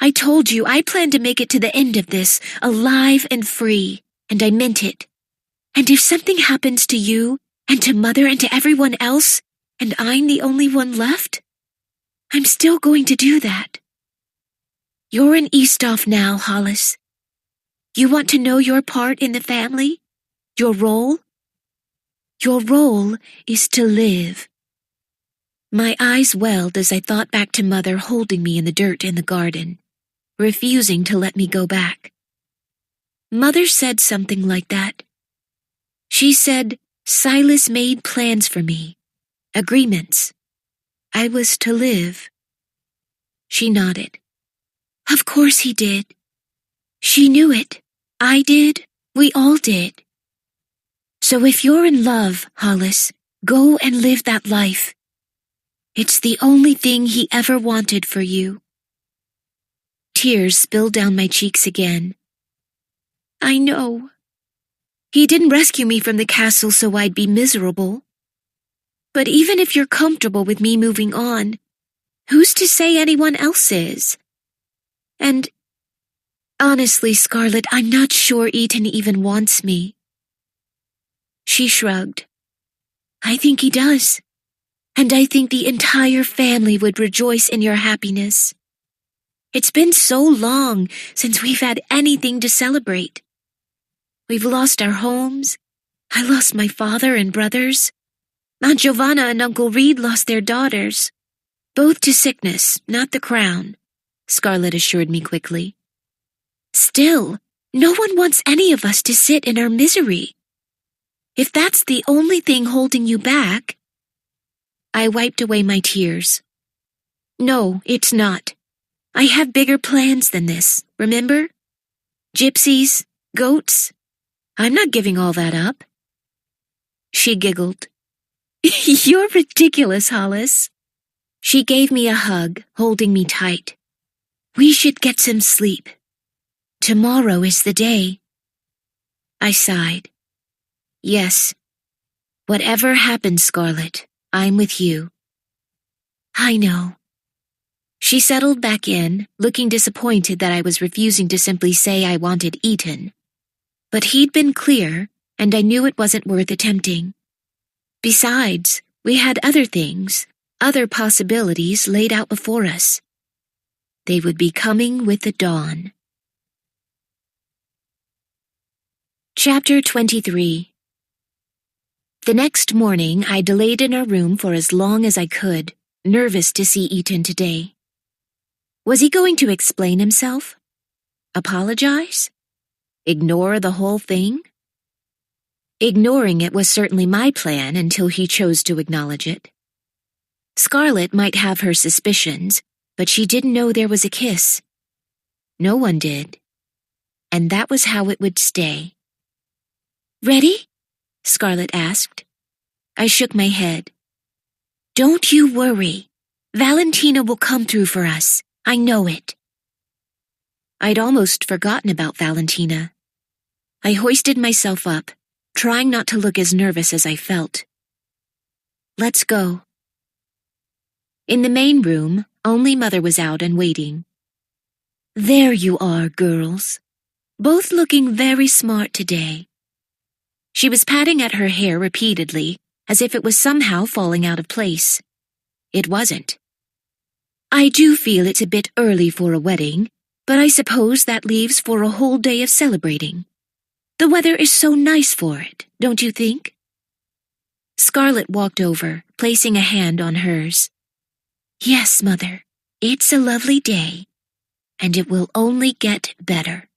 I told you I planned to make it to the end of this, alive and free, and I meant it. And if something happens to you, and to Mother and to everyone else, and I'm the only one left, I'm still going to do that. You're in Eastoff now, Hollis. You want to know your part in the family? Your role? Your role is to live. My eyes welled as I thought back to Mother holding me in the dirt in the garden, refusing to let me go back. Mother said something like that. She said Silas made plans for me, agreements. I was to live. She nodded. Of course he did. She knew it. I did. We all did. So if you're in love, Hollis, go and live that life. It's the only thing he ever wanted for you. Tears spilled down my cheeks again. I know. He didn't rescue me from the castle so I'd be miserable. But even if you're comfortable with me moving on, who's to say anyone else is? And honestly, Scarlet, I'm not sure Ethan even wants me. She shrugged. I think he does. And I think the entire family would rejoice in your happiness. It's been so long since we've had anything to celebrate. We've lost our homes. I lost my father and brothers. Aunt Giovanna and Uncle Reed lost their daughters. Both to sickness, not the crown, Scarlet assured me quickly. Still, no one wants any of us to sit in our misery. If that's the only thing holding you back... I wiped away my tears. No, it's not. I have bigger plans than this, remember? Gypsies, goats. I'm not giving all that up. She giggled. You're ridiculous, Hollis. She gave me a hug, holding me tight. We should get some sleep. Tomorrow is the day. I sighed. Yes. Whatever happens, Scarlet, I'm with you. I know. She settled back in, looking disappointed that I was refusing to simply say I wanted Ethan. But he'd been clear, and I knew it wasn't worth attempting. Besides, we had other things, other possibilities laid out before us. They would be coming with the dawn. Chapter 23. The next morning, I delayed in our room for as long as I could, nervous to see Ethan today. Was he going to explain himself? Apologize? Ignore the whole thing? Ignoring it was certainly my plan until he chose to acknowledge it. Scarlet might have her suspicions, but she didn't know there was a kiss. No one did. And that was how it would stay. Ready? Scarlet asked. I shook my head. Don't you worry. Valentina will come through for us. I know it. I'd almost forgotten about Valentina. I hoisted myself up, trying not to look as nervous as I felt. Let's go. In the main room, only Mother was out and waiting. There you are, girls. Both looking very smart today. She was patting at her hair repeatedly, as if it was somehow falling out of place. It wasn't. I do feel it's a bit early for a wedding, but I suppose that leaves for a whole day of celebrating. The weather is so nice for it, don't you think? Scarlet walked over, placing a hand on hers. Yes, Mother, it's a lovely day, and it will only get better.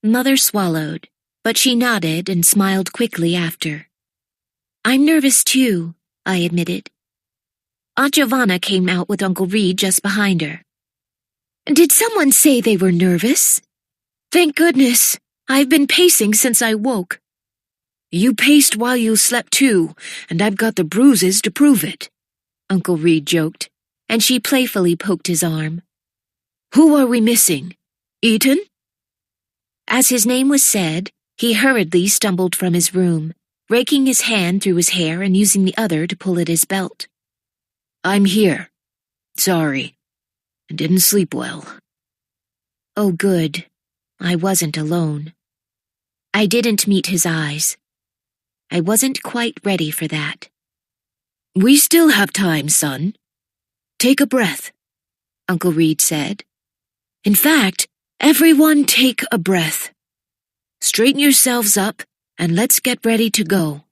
Mother swallowed, but she nodded and smiled quickly after. I'm nervous too, I admitted. Aunt Giovanna came out with Uncle Reed just behind her. Did someone say they were nervous? Thank goodness, I've been pacing since I woke. You paced while you slept too, and I've got the bruises to prove it, Uncle Reed joked, and she playfully poked his arm. Who are we missing? Eaton? As his name was said, he hurriedly stumbled from his room, raking his hand through his hair and using the other to pull at his belt. I'm here. Sorry. I didn't sleep well. Oh, good. I wasn't alone. I didn't meet his eyes. I wasn't quite ready for that. We still have time, son. Take a breath, Uncle Reed said. In fact, everyone take a breath. Straighten yourselves up and let's get ready to go.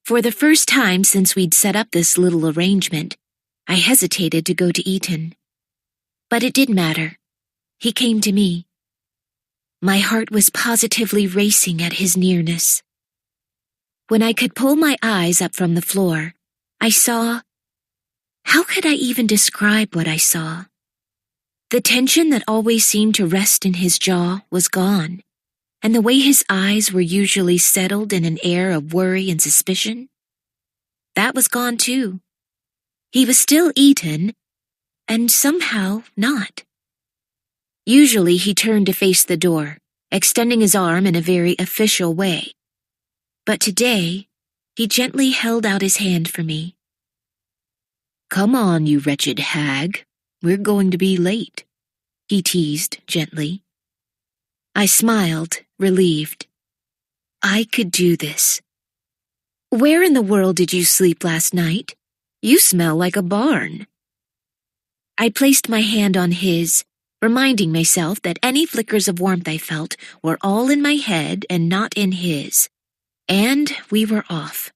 For the first time since we'd set up this little arrangement, I hesitated to go to Eaton. But it didn't matter. He came to me. My heart was positively racing at his nearness. When I could pull my eyes up from the floor, I saw... How could I even describe what I saw? The tension that always seemed to rest in his jaw was gone, and the way his eyes were usually settled in an air of worry and suspicion, that was gone too. He was still Eaton, and somehow not. Usually he turned to face the door, extending his arm in a very official way. But today, he gently held out his hand for me. Come on, you wretched hag. We're going to be late, he teased gently. I smiled, relieved. I could do this. Where in the world did you sleep last night? You smell like a barn. I placed my hand on his, reminding myself that any flickers of warmth I felt were all in my head and not in his. And we were off.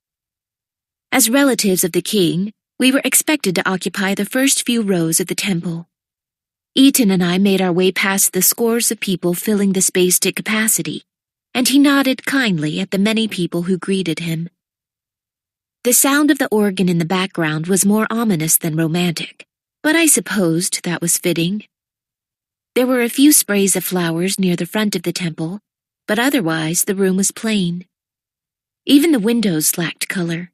As relatives of the king, we were expected to occupy the first few rows of the temple. Eaton and I made our way past the scores of people filling the space to capacity, and he nodded kindly at the many people who greeted him. The sound of the organ in the background was more ominous than romantic, but I supposed that was fitting. There were a few sprays of flowers near the front of the temple, but otherwise the room was plain. Even the windows lacked color.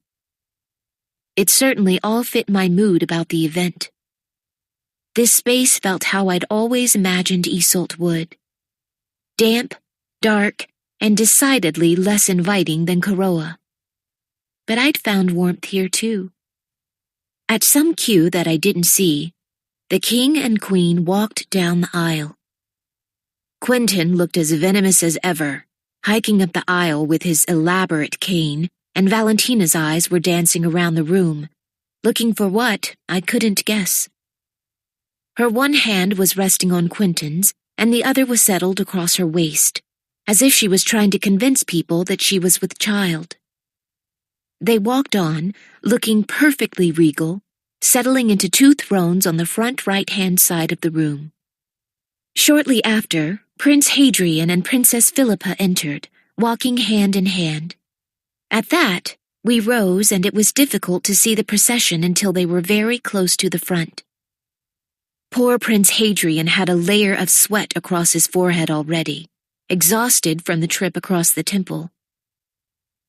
It certainly all fit my mood about the event. This space felt how I'd always imagined Iseult would. Damp, dark, and decidedly less inviting than Koroa. But I'd found warmth here too. At some cue that I didn't see, the king and queen walked down the aisle. Quentin looked as venomous as ever, hiking up the aisle with his elaborate cane, and Valentina's eyes were dancing around the room, looking for what I couldn't guess. Her one hand was resting on Quentin's, and the other was settled across her waist, as if she was trying to convince people that she was with child. They walked on, looking perfectly regal, settling into two thrones on the front right-hand side of the room. Shortly after, Prince Hadrian and Princess Philippa entered, walking hand in hand. At that, we rose and it was difficult to see the procession until they were very close to the front. Poor Prince Hadrian had a layer of sweat across his forehead already, exhausted from the trip across the temple.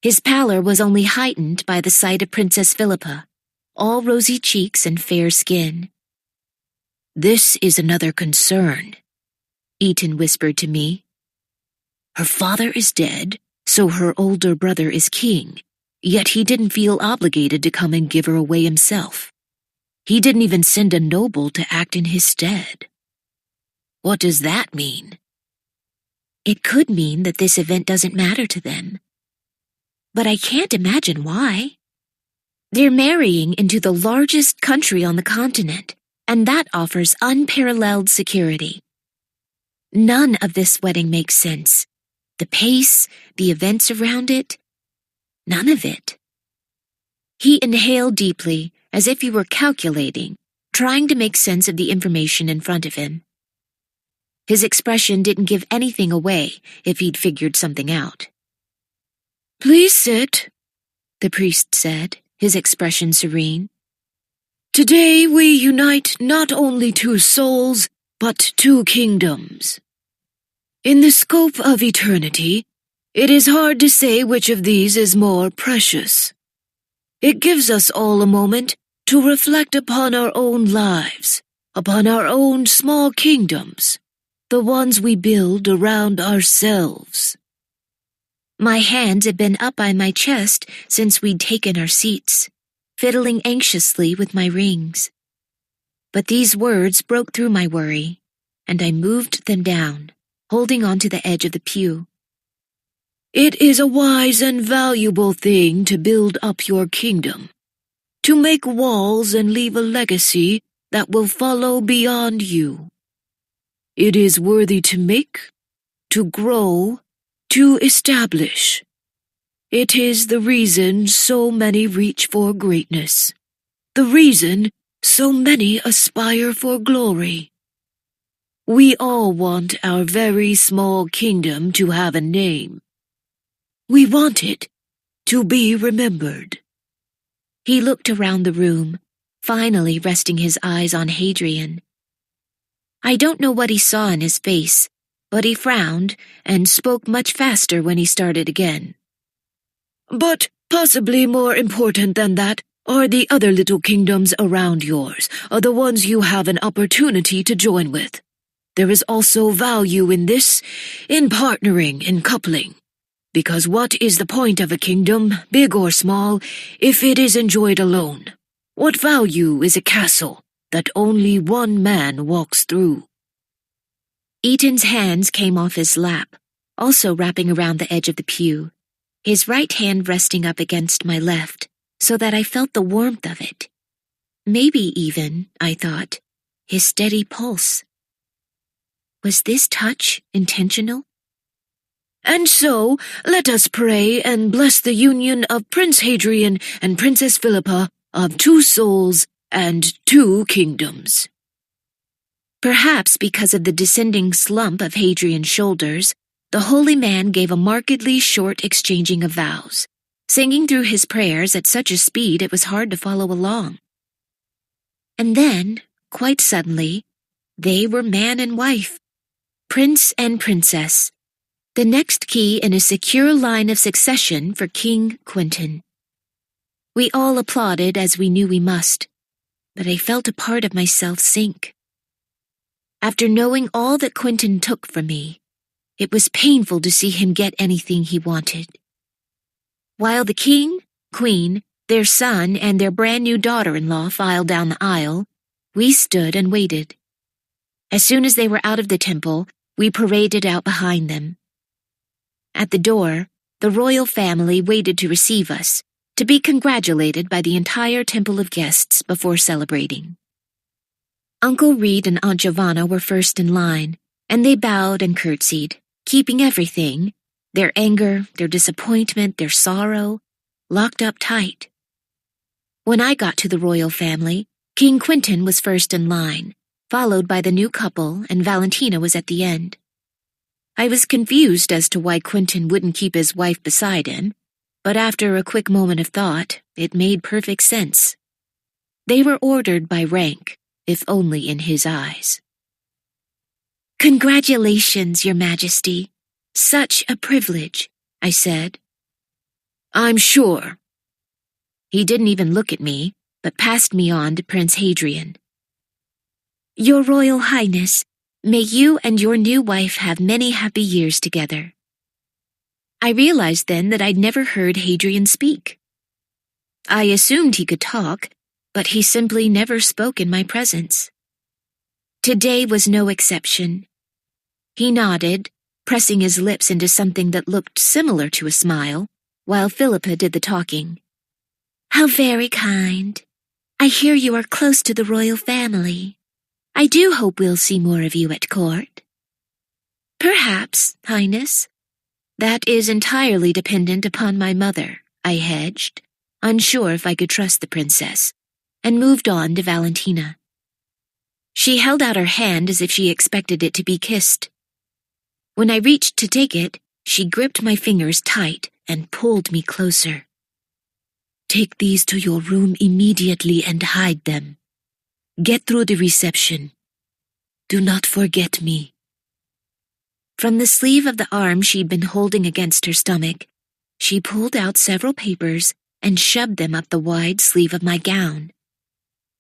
His pallor was only heightened by the sight of Princess Philippa, all rosy cheeks and fair skin. This is another concern, Eaton whispered to me. Her father is dead, so her older brother is king, yet he didn't feel obligated to come and give her away himself. He didn't even send a noble to act in his stead. What does that mean? It could mean that this event doesn't matter to them. But I can't imagine why. They're marrying into the largest country on the continent, and that offers unparalleled security. None of this wedding makes sense. The pace, the events around it, none of it. He inhaled deeply, as if he were calculating, trying to make sense of the information in front of him. His expression didn't give anything away if he'd figured something out. "Please sit," the priest said, his expression serene. "Today we unite not only two souls, but two kingdoms. In the scope of eternity, it is hard to say which of these is more precious. It gives us all a moment to reflect upon our own lives, upon our own small kingdoms, the ones we build around ourselves." My hands had been up by my chest since we'd taken our seats, fiddling anxiously with my rings. But these words broke through my worry, and I moved them down, holding on to the edge of the pew. "It is a wise and valuable thing to build up your kingdom, to make walls and leave a legacy that will follow beyond you. It is worthy to make, to grow, to establish. It is the reason so many reach for greatness, the reason so many aspire for glory. We all want our very small kingdom to have a name. We want it to be remembered." He looked around the room, finally resting his eyes on Hadrian. I don't know what he saw in his face, but he frowned and spoke much faster when he started again. "But possibly more important than that are the other little kingdoms around yours, are the ones you have an opportunity to join with. There is also value in this, in partnering, in coupling. Because what is the point of a kingdom, big or small, if it is enjoyed alone? What value is a castle that only one man walks through?" Eaton's hands came off his lap, also wrapping around the edge of the pew, his right hand resting up against my left, so that I felt the warmth of it. Maybe even, I thought, his steady pulse. Was this touch intentional? "And so, let us pray and bless the union of Prince Hadrian and Princess Philippa of two souls and two kingdoms." Perhaps because of the descending slump of Hadrian's shoulders, the holy man gave a markedly short exchanging of vows, singing through his prayers at such a speed it was hard to follow along. And then, quite suddenly, they were man and wife, prince and princess, the next key in a secure line of succession for King Quentin. We all applauded as we knew we must, but I felt a part of myself sink. After knowing all that Quentin took from me, it was painful to see him get anything he wanted. While the king, queen, their son, and their brand-new daughter-in-law filed down the aisle, we stood and waited. As soon as they were out of the temple, we paraded out behind them. At the door, the royal family waited to receive us, to be congratulated by the entire temple of guests before celebrating. Uncle Reed and Aunt Giovanna were first in line, and they bowed and curtsied, keeping everything, their anger, their disappointment, their sorrow, locked up tight. When I got to the royal family, King Quentin was first in line, followed by the new couple, and Valentina was at the end. I was confused as to why Quentin wouldn't keep his wife beside him, but after a quick moment of thought, it made perfect sense. They were ordered by rank, if only in his eyes. "Congratulations, Your Majesty. Such a privilege," I said. "I'm sure." He didn't even look at me, but passed me on to Prince Hadrian. "Your Royal Highness, may you and your new wife have many happy years together." I realized then that I'd never heard Hadrian speak. I assumed he could talk, but he simply never spoke in my presence. Today was no exception. He nodded, pressing his lips into something that looked similar to a smile, while Philippa did the talking. How very kind. I hear you are close to the royal family. I do hope we'll see more of you at court. Perhaps, Highness. That is entirely dependent upon my mother, I hedged, unsure if I could trust the princess, and moved on to Valentina. She held out her hand as if she expected it to be kissed. When I reached to take it, she gripped my fingers tight and pulled me closer. Take these to your room immediately and hide them. Get through the reception. Do not forget me. From the sleeve of the arm she'd been holding against her stomach, she pulled out several papers and shoved them up the wide sleeve of my gown.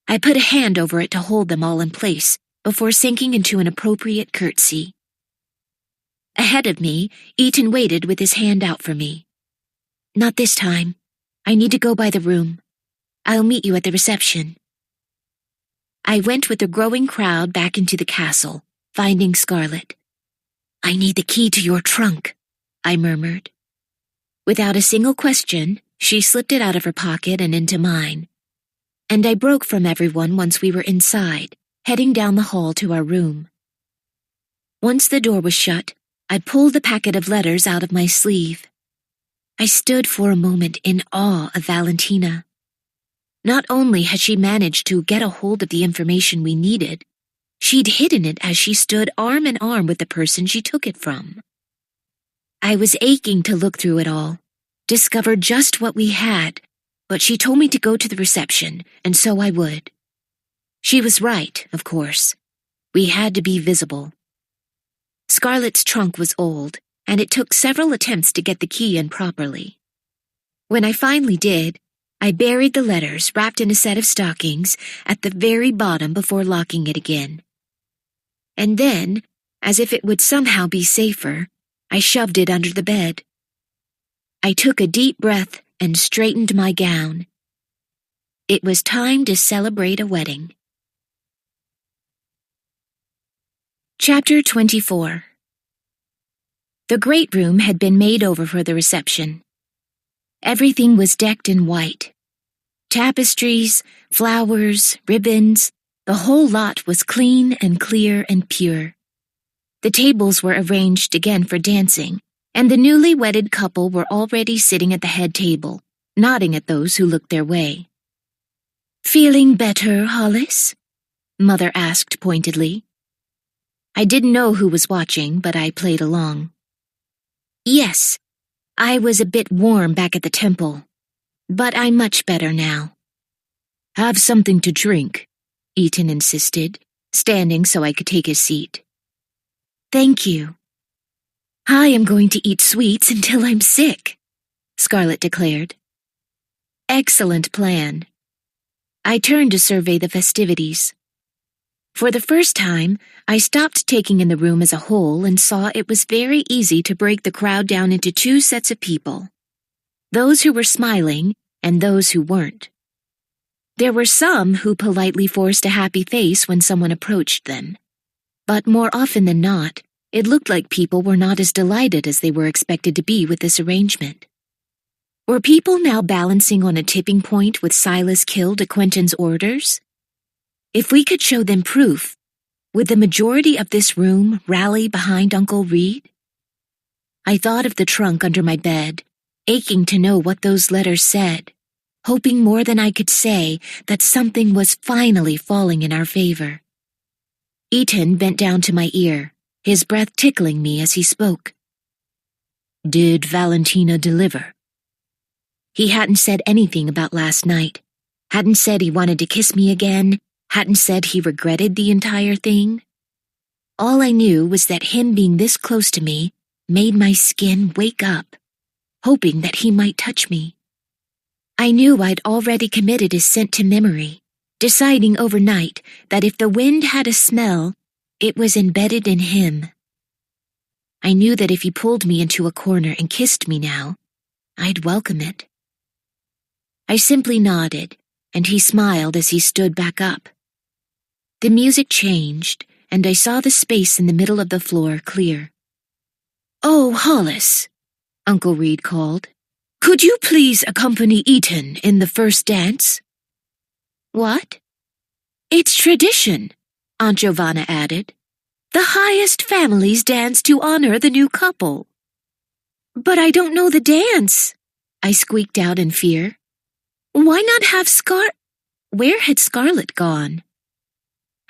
I put a hand over it to hold them all in place before sinking into an appropriate curtsy. Ahead of me, Eaton waited with his hand out for me. Not this time. I need to go by the room. I'll meet you at the reception. I went with the growing crowd back into the castle, finding Scarlet. I need the key to your trunk, I murmured. Without a single question, she slipped it out of her pocket and into mine. And I broke from everyone once we were inside, heading down the hall to our room. Once the door was shut, I pulled the packet of letters out of my sleeve. I stood for a moment in awe of Valentina. Not only had she managed to get a hold of the information we needed, she'd hidden it as she stood arm in arm with the person she took it from. I was aching to look through it all, discover just what we had, but she told me to go to the reception, and so I would. She was right, of course. We had to be visible. Scarlet's trunk was old, and it took several attempts to get the key in properly. When I finally did, I buried the letters wrapped in a set of stockings at the very bottom before locking it again. And then, as if it would somehow be safer, I shoved it under the bed. I took a deep breath and straightened my gown. It was time to celebrate a wedding. Chapter 24. The great room had been made over for the reception. Everything was decked in white. Tapestries, flowers, ribbons, the whole lot was clean and clear and pure. The tables were arranged again for dancing, and the newly wedded couple were already sitting at the head table, nodding at those who looked their way. "Feeling better, Hollis?" Mother asked pointedly. I didn't know who was watching, but I played along. Yes, I was a bit warm back at the temple, but I'm much better now. Have something to drink, Eaton insisted, standing so I could take his seat. Thank you. I am going to eat sweets until I'm sick, Scarlet declared. Excellent plan. I turned to survey the festivities. For the first time, I stopped taking in the room as a whole and saw it was very easy to break the crowd down into two sets of people. Those who were smiling and those who weren't. There were some who politely forced a happy face when someone approached them. But more often than not, it looked like people were not as delighted as they were expected to be with this arrangement. Were people now balancing on a tipping point with Silas killed at Quentin's orders? If we could show them proof, would the majority of this room rally behind Uncle Reed? I thought of the trunk under my bed, aching to know what those letters said, hoping more than I could say that something was finally falling in our favor. Eaton bent down to my ear, his breath tickling me as he spoke. Did Valentina deliver? He hadn't said anything about last night, hadn't said he wanted to kiss me again, hadn't said he regretted the entire thing. All I knew was that him being this close to me made my skin wake up, hoping that he might touch me. I knew I'd already committed his scent to memory, deciding overnight that if the wind had a smell, it was embedded in him. I knew that if he pulled me into a corner and kissed me now, I'd welcome it. I simply nodded, and he smiled as he stood back up. The music changed, and I saw the space in the middle of the floor clear. Oh, Hollis, Uncle Reed called. Could you please accompany Eaton in the first dance? What? It's tradition, Aunt Giovanna added. The highest families dance to honor the new couple. But I don't know the dance, I squeaked out in fear. Why not have Where had Scarlet gone?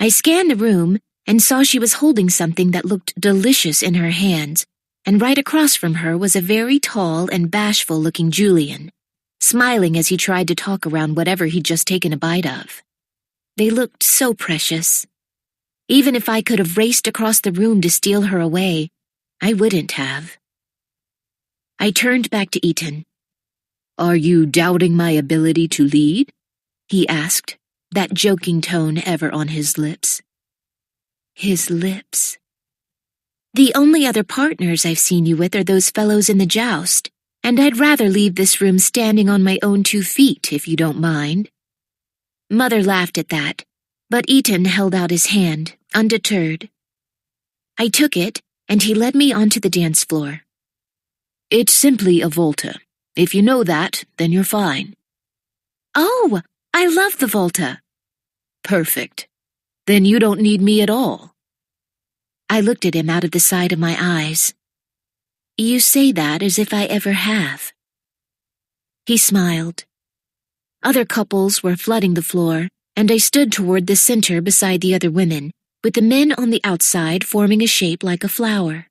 I scanned the room and saw she was holding something that looked delicious in her hands, and right across from her was a very tall and bashful-looking Julian, smiling as he tried to talk around whatever he'd just taken a bite of. They looked so precious. Even if I could have raced across the room to steal her away, I wouldn't have. I turned back to Eaton. Are you doubting my ability to lead? He asked, that joking tone ever on his lips. His lips. The only other partners I've seen you with are those fellows in the joust, and I'd rather leave this room standing on my own 2 feet, if you don't mind. Mother laughed at that, but Eaton held out his hand, undeterred. I took it, and he led me onto the dance floor. It's simply a volta. If you know that, then you're fine. Oh, I love the volta. Perfect. Then you don't need me at all. I looked at him out of the side of my eyes. You say that as if I ever have. He smiled. Other couples were flooding the floor, and I stood toward the center beside the other women, with the men on the outside forming a shape like a flower.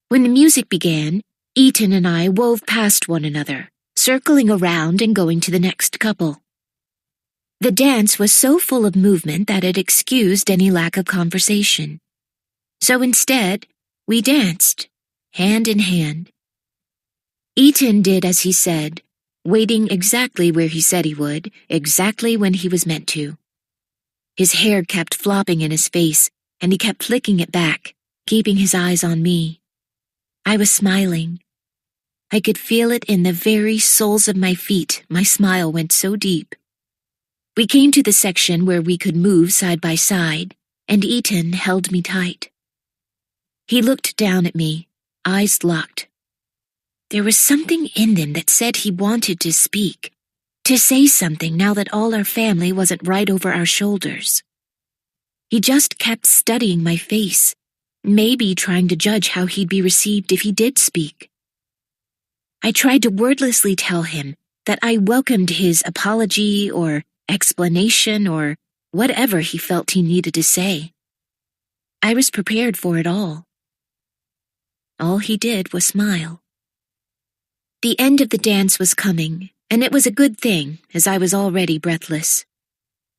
When the music began, Eaton and I wove past one another, circling around and going to the next couple. The dance was so full of movement that it excused any lack of conversation. So instead, we danced, hand in hand. Eaton did as he said, waiting exactly where he said he would, exactly when he was meant to. His hair kept flopping in his face, and he kept flicking it back, keeping his eyes on me. I was smiling. I could feel it in the very soles of my feet. My smile went so deep. We came to the section where we could move side by side, and Eaton held me tight. He looked down at me, eyes locked. There was something in them that said he wanted to speak, to say something now that all our family wasn't right over our shoulders. He just kept studying my face, maybe trying to judge how he'd be received if he did speak. I tried to wordlessly tell him that I welcomed his apology or explanation or whatever he felt he needed to say. I was prepared for it all. All he did was smile. The end of the dance was coming, and it was a good thing, as I was already breathless.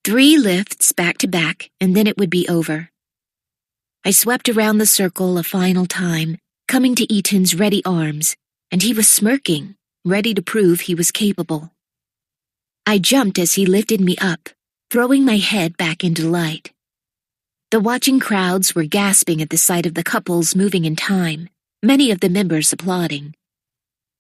3 lifts back to back, and then it would be over. I swept around the circle a final time, coming to Eaton's ready arms, and he was smirking, ready to prove he was capable. I jumped as he lifted me up, throwing my head back into light. The watching crowds were gasping at the sight of the couples moving in time, many of the members applauding.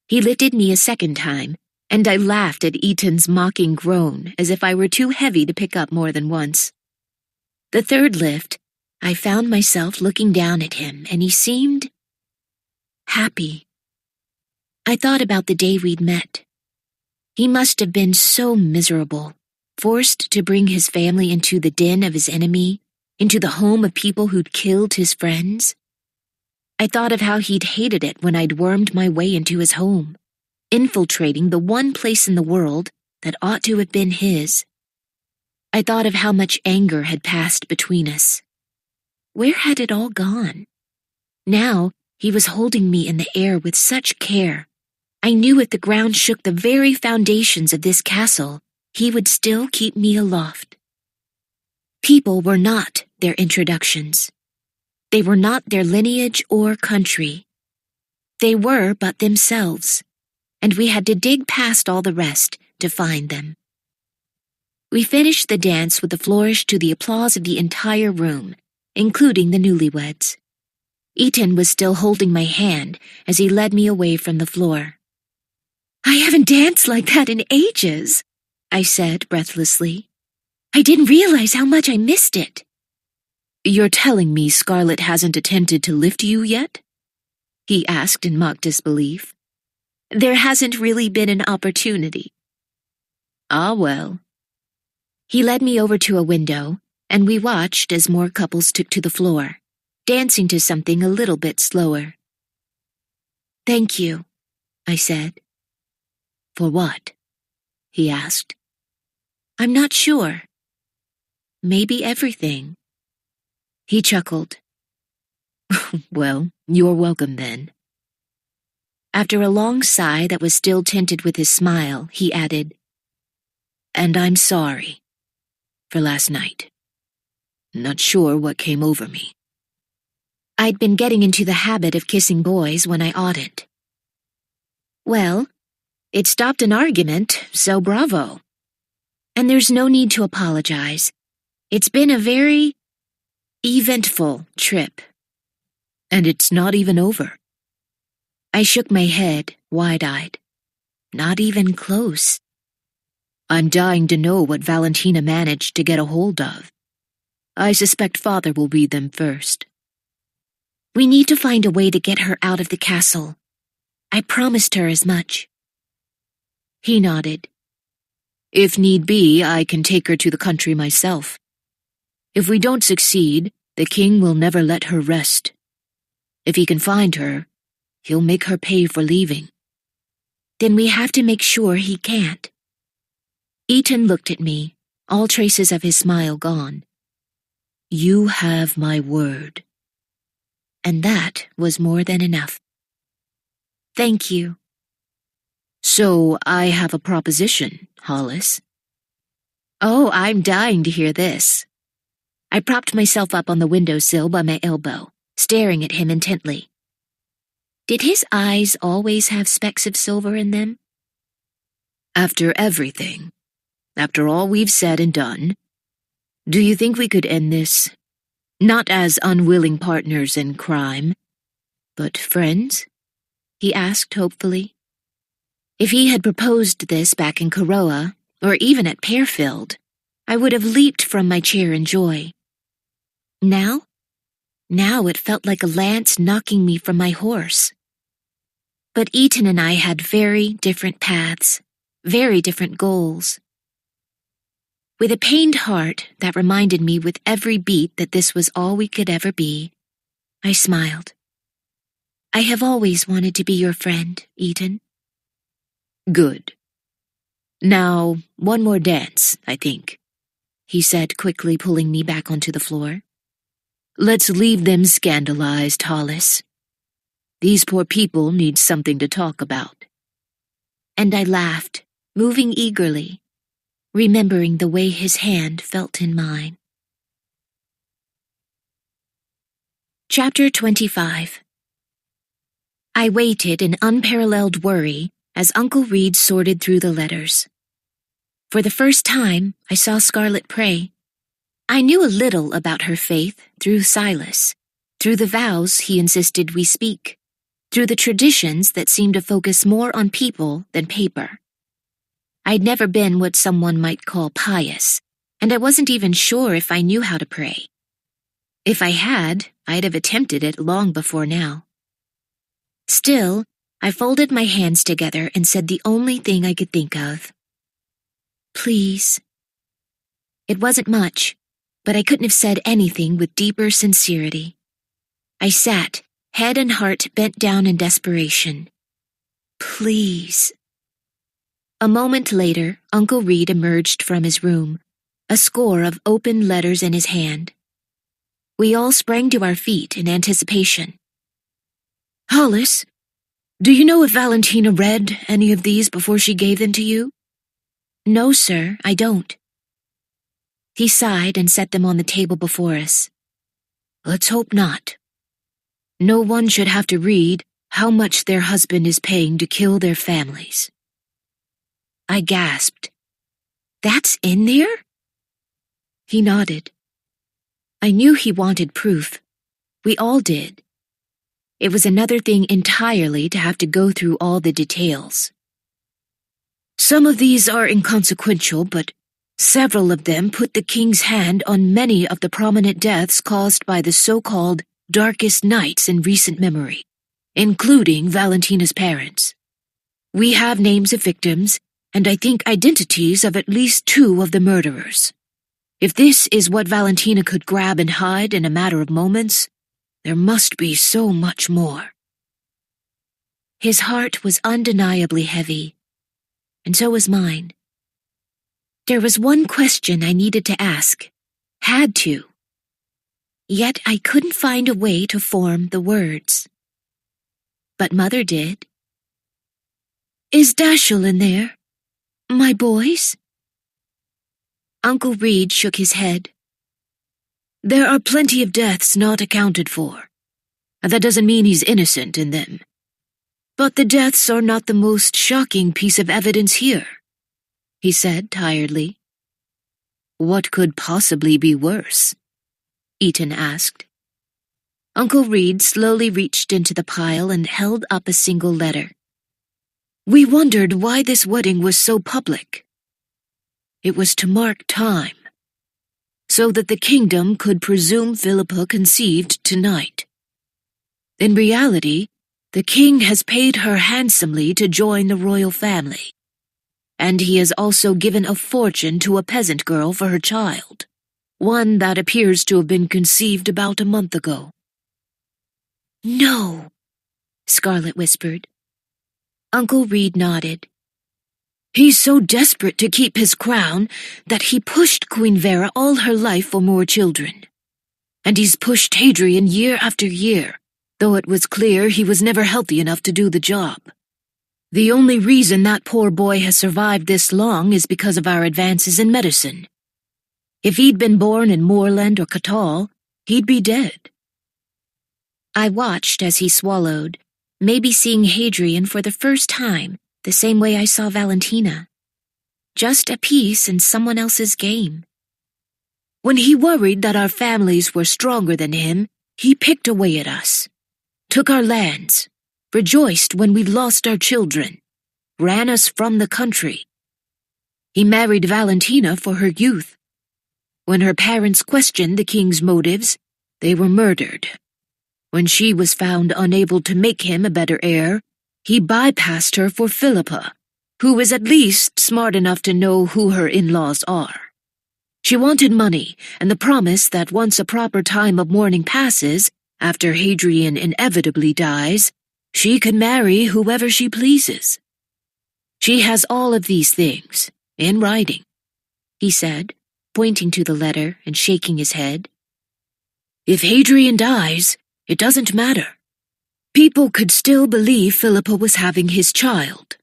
He lifted me a second time, and I laughed at Eaton's mocking groan as if I were too heavy to pick up more than once. The third lift, I found myself looking down at him, and he seemed happy. I thought about the day we'd met. He must have been so miserable, forced to bring his family into the den of his enemy, into the home of people who'd killed his friends. I thought of how he'd hated it when I'd wormed my way into his home, infiltrating the one place in the world that ought to have been his. I thought of how much anger had passed between us. Where had it all gone? Now he was holding me in the air with such care. I knew if the ground shook the very foundations of this castle, he would still keep me aloft. People were not their introductions. They were not their lineage or country. They were but themselves, and we had to dig past all the rest to find them. We finished the dance with a flourish to the applause of the entire room, including the newlyweds. Eaton was still holding my hand as he led me away from the floor. I haven't danced like that in ages, I said breathlessly. I didn't realize how much I missed it. You're telling me Scarlet hasn't attempted to lift you yet? He asked in mock disbelief. There hasn't really been an opportunity. Ah, well. He led me over to a window, and we watched as more couples took to the floor, dancing to something a little bit slower. "Thank you," I said. For what? He asked. "I'm not sure. Maybe everything." He chuckled. Well, you're welcome then. After a long sigh that was still tinted with his smile, he added, "And I'm sorry for last night. Not sure what came over me." I'd been getting into the habit of kissing boys when I oughtn't. Well, it stopped an argument, so bravo. And there's no need to apologize. It's been a very eventful trip. And it's not even over. I shook my head, wide-eyed. Not even close. I'm dying to know what Valentina managed to get a hold of. I suspect Father will read them first. We need to find a way to get her out of the castle. I promised her as much. He nodded. If need be, I can take her to the country myself. If we don't succeed, the king will never let her rest. If he can find her, he'll make her pay for leaving. Then we have to make sure he can't. Eaton looked at me, all traces of his smile gone. You have my word. And that was more than enough. Thank you. So I have a proposition, Hollis. Oh, I'm dying to hear this. I propped myself up on the windowsill by my elbow, staring at him intently. Did his eyes always have specks of silver in them? After everything, after all we've said and done, do you think we could end this, not as unwilling partners in crime, but friends? He asked hopefully. If he had proposed this back in Koroa, or even at Pearfield, I would have leaped from my chair in joy. Now it felt like a lance knocking me from my horse. But Eaton and I had very different paths, very different goals. With a pained heart that reminded me with every beat that this was all we could ever be, I smiled. I have always wanted to be your friend, Eaton. Good. Now, one more dance, I think, he said, quickly pulling me back onto the floor. Let's leave them scandalized, Hollis. These poor people need something to talk about. And I laughed, moving eagerly, remembering the way his hand felt in mine. Chapter 25. I waited in unparalleled worry as Uncle Reed sorted through the letters. For the first time, I saw Scarlet pray. I knew a little about her faith through Silas, through the vows he insisted we speak, through the traditions that seemed to focus more on people than paper. I'd never been what someone might call pious, and I wasn't even sure if I knew how to pray. If I had, I'd have attempted it long before now. Still, I folded my hands together and said the only thing I could think of. Please. It wasn't much, but I couldn't have said anything with deeper sincerity. I sat, head and heart bent down in desperation. Please. A moment later, Uncle Reed emerged from his room, a score of open letters in his hand. We all sprang to our feet in anticipation. Hollis, do you know if Valentina read any of these before she gave them to you? No, sir, I don't. He sighed and set them on the table before us. Let's hope not. No one should have to read how much their husband is paying to kill their families. I gasped. That's in there? He nodded. I knew he wanted proof. We all did. It was another thing entirely to have to go through all the details. Some of these are inconsequential, but several of them put the king's hand on many of the prominent deaths caused by the so-called darkest nights in recent memory, including Valentina's parents. We have names of victims, and I think identities of at least 2 of the murderers. If this is what Valentina could grab and hide in a matter of moments, there must be so much more." His heart was undeniably heavy, and so was mine. There was one question I needed to ask, had to. Yet I couldn't find a way to form the words. But Mother did. "Is Dashiell in there? My boys?" Uncle Reed shook his head. "There are plenty of deaths not accounted for, and that doesn't mean he's innocent in them. But the deaths are not the most shocking piece of evidence here," he said tiredly. "What could possibly be worse?" Eaton asked. Uncle Reed slowly reached into the pile and held up a single letter. "We wondered why this wedding was so public. It was to mark time, so that the kingdom could presume Philippa conceived tonight. In reality, the king has paid her handsomely to join the royal family, and he has also given a fortune to a peasant girl for her child, one that appears to have been conceived about a month ago." "No," Scarlet whispered. Uncle Reed nodded. "He's so desperate to keep his crown that he pushed Queen Vera all her life for more children. And he's pushed Hadrian year after year, though it was clear he was never healthy enough to do the job. The only reason that poor boy has survived this long is because of our advances in medicine. If he'd been born in Moorland or Catal, he'd be dead." I watched as he swallowed, maybe seeing Hadrian for the first time, the same way I saw Valentina. Just a piece in someone else's game. When he worried that our families were stronger than him, he picked away at us, took our lands, rejoiced when we lost our children, ran us from the country. He married Valentina for her youth. When her parents questioned the king's motives, they were murdered. When she was found unable to make him a better heir, he bypassed her for Philippa, who is at least smart enough to know who her in-laws are. She wanted money and the promise that once a proper time of mourning passes, after Hadrian inevitably dies, she can marry whoever she pleases. She has all of these things, in writing," he said, pointing to the letter and shaking his head. "If Hadrian dies, it doesn't matter. People could still believe Philippa was having his child."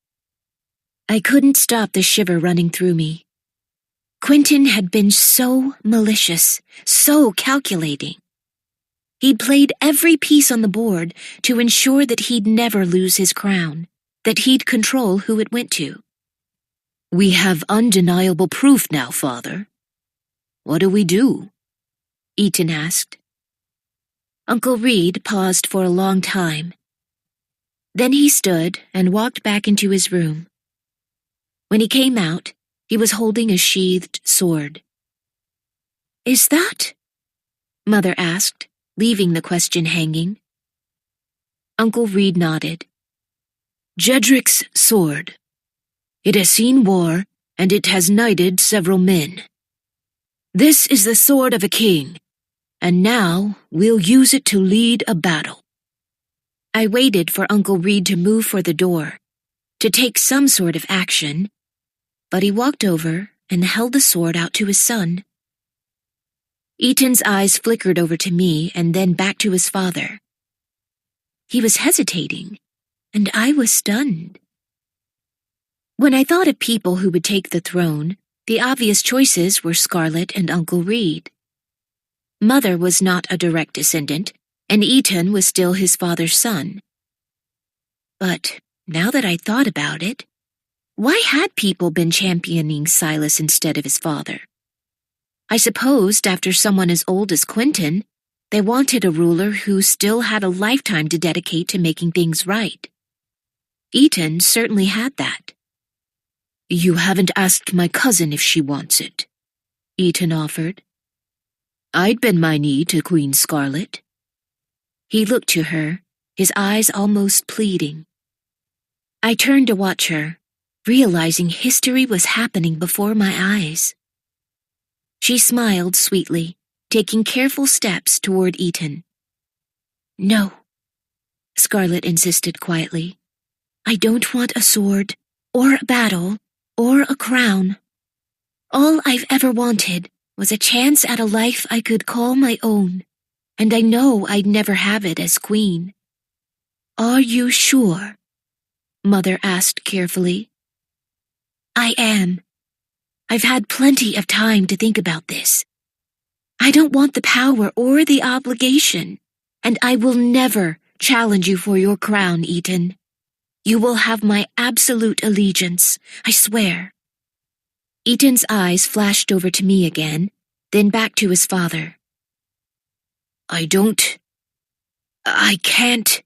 I couldn't stop the shiver running through me. Quentin had been so malicious, so calculating. He'd played every piece on the board to ensure that he'd never lose his crown, that he'd control who it went to. "We have undeniable proof now, Father. What do we do?" Eaton asked. Uncle Reed paused for a long time. Then he stood and walked back into his room. When he came out, he was holding a sheathed sword. "Is that?" Mother asked, leaving the question hanging. Uncle Reed nodded. "Jedric's sword. It has seen war, and it has knighted several men. This is the sword of a king, and now we'll use it to lead a battle." I waited for Uncle Reed to move for the door, to take some sort of action, but he walked over and held the sword out to his son. Eaton's eyes flickered over to me and then back to his father. He was hesitating, and I was stunned. When I thought of people who would take the throne, the obvious choices were Scarlet and Uncle Reed. Mother was not a direct descendant, and Eaton was still his father's son. But now that I thought about it, why had people been championing Silas instead of his father? I supposed after someone as old as Quentin, they wanted a ruler who still had a lifetime to dedicate to making things right. Eaton certainly had that. "You haven't asked my cousin if she wants it," Eaton offered. "I'd bend my knee to Queen Scarlet." He looked to her, his eyes almost pleading. I turned to watch her, realizing history was happening before my eyes. She smiled sweetly, taking careful steps toward Eton. "No," Scarlet insisted quietly. "I don't want a sword, or a battle, or a crown. All I've ever wanted was a chance at a life I could call my own, and I know I'd never have it as queen." "Are you sure?" Mother asked carefully. "I am. I've had plenty of time to think about this. I don't want the power or the obligation, and I will never challenge you for your crown, Eton. You will have my absolute allegiance, I swear." Eton's eyes flashed over to me again, then back to his father. I can't.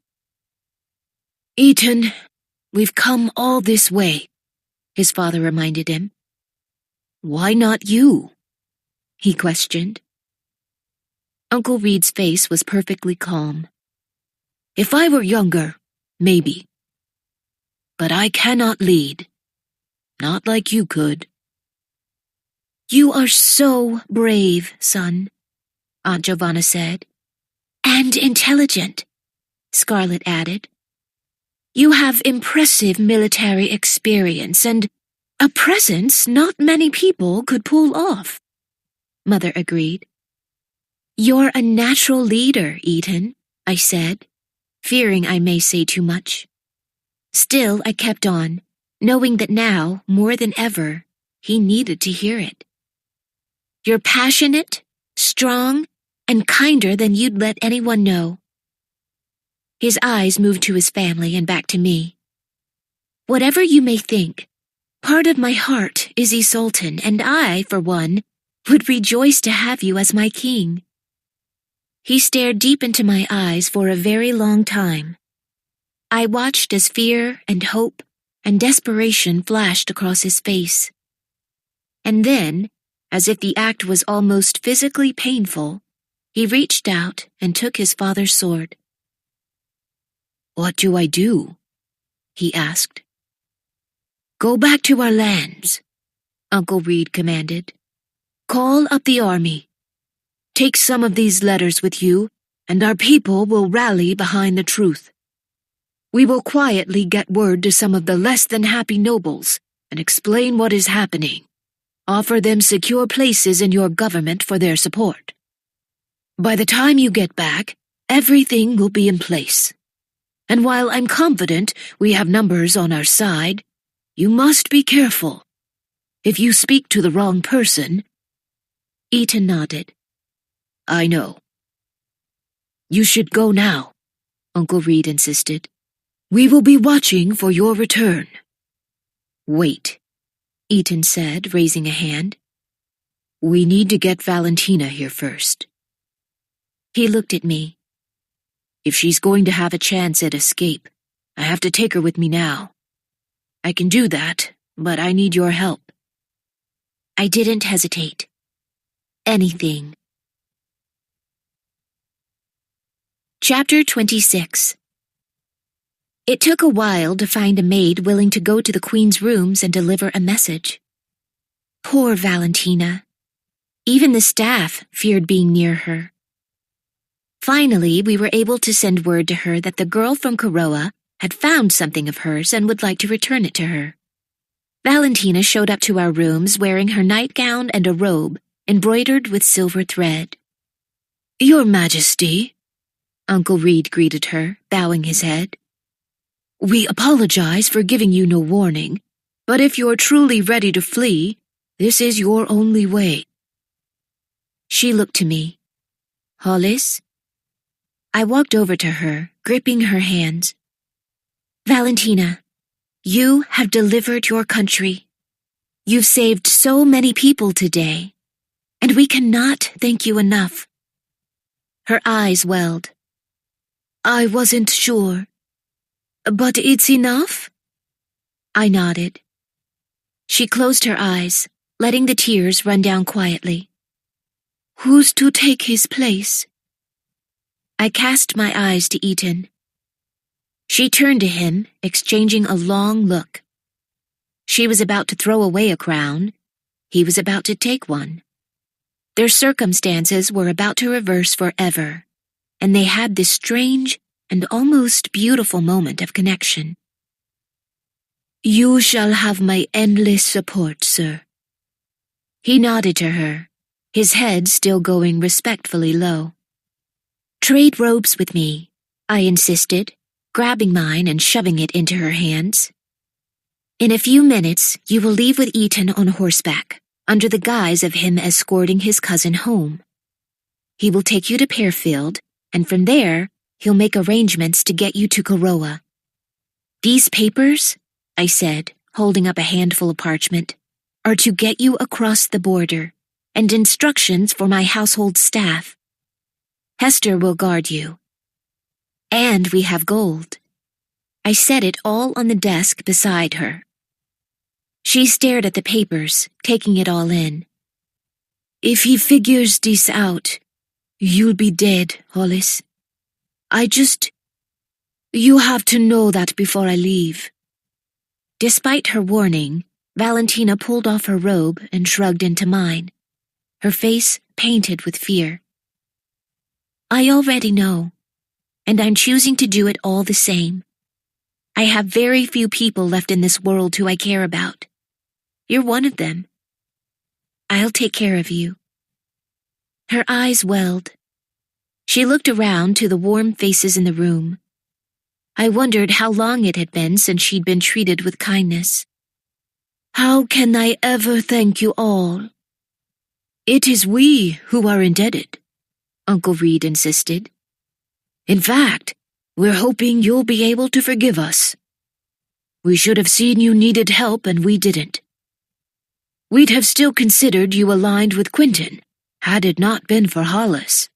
"Eton, we've come all this way," his father reminded him. "Why not you?" he questioned. Uncle Reed's face was perfectly calm. "If I were younger, maybe. But I cannot lead. Not like you could." "You are so brave, son," Aunt Giovanna said. "And intelligent," Scarlet added. "You have impressive military experience and a presence not many people could pull off," Mother agreed. "You're a natural leader, Eton," I said, fearing I may say too much. Still, I kept on, knowing that now, more than ever, he needed to hear it. "You're passionate, strong, and kinder than you'd let anyone know." His eyes moved to his family and back to me. "Whatever you may think, part of my heart is Isoltan, and I, for one, would rejoice to have you as my king." He stared deep into my eyes for a very long time. I watched as fear and hope and desperation flashed across his face. And then, as if the act was almost physically painful, he reached out and took his father's sword. "What do I do?" he asked. "Go back to our lands," Uncle Reed commanded. "Call up the army. Take some of these letters with you, and our people will rally behind the truth. We will quietly get word to some of the less than happy nobles and explain what is happening. Offer them secure places in your government for their support. By the time you get back, everything will be in place. And while I'm confident we have numbers on our side, you must be careful. If you speak to the wrong person..." Eton nodded. "I know." "You should go now," Uncle Reed insisted. "We will be watching for your return." "Wait," Eton said, raising a hand. "We need to get Valentina here first." He looked at me. "If she's going to have a chance at escape, I have to take her with me now. I can do that, but I need your help." I didn't hesitate. Anything. Chapter 26. It took a while to find a maid willing to go to the Queen's rooms and deliver a message. Poor Valentina. Even the staff feared being near her. Finally, we were able to send word to her that the girl from Karoa had found something of hers and would like to return it to her. Valentina showed up to our rooms wearing her nightgown and a robe embroidered with silver thread. "Your Majesty," Uncle Reed greeted her, bowing his head. "We apologize for giving you no warning, but if you're truly ready to flee, this is your only way." She looked to me. "Hollis?" I walked over to her, gripping her hands. "Valentina, you have delivered your country. You've saved so many people today, and we cannot thank you enough." Her eyes welled. "I wasn't sure. But it's enough?" I nodded. She closed her eyes, letting the tears run down quietly. "Who's to take his place?" I cast my eyes to Eton. She turned to him, exchanging a long look. She was about to throw away a crown. He was about to take one. Their circumstances were about to reverse forever, and they had this strange and almost beautiful moment of connection. "You shall have my endless support, sir." He nodded to her, his head still going respectfully low. "Trade robes with me," I insisted, grabbing mine and shoving it into her hands. "In a few minutes, you will leave with Eaton on horseback, under the guise of him escorting his cousin home. He will take you to Pearfield, and from there, he'll make arrangements to get you to Koroa. These papers," I said, holding up a handful of parchment, "are to get you across the border, and instructions for my household staff. Hester will guard you. And we have gold." I set it all on the desk beside her. She stared at the papers, taking it all in. "If he figures this out, you'll be dead, Hollis. You have to know that before I leave." Despite her warning, Valentina pulled off her robe and shrugged into mine, her face painted with fear. "I already know, and I'm choosing to do it all the same. I have very few people left in this world who I care about. You're one of them. I'll take care of you." Her eyes welled. She looked around to the warm faces in the room. I wondered how long it had been since she'd been treated with kindness. "How can I ever thank you all?" "It is we who are indebted," Uncle Reed insisted. "In fact, we're hoping you'll be able to forgive us. We should have seen you needed help and we didn't. We'd have still considered you aligned with Quentin, had it not been for Hollis."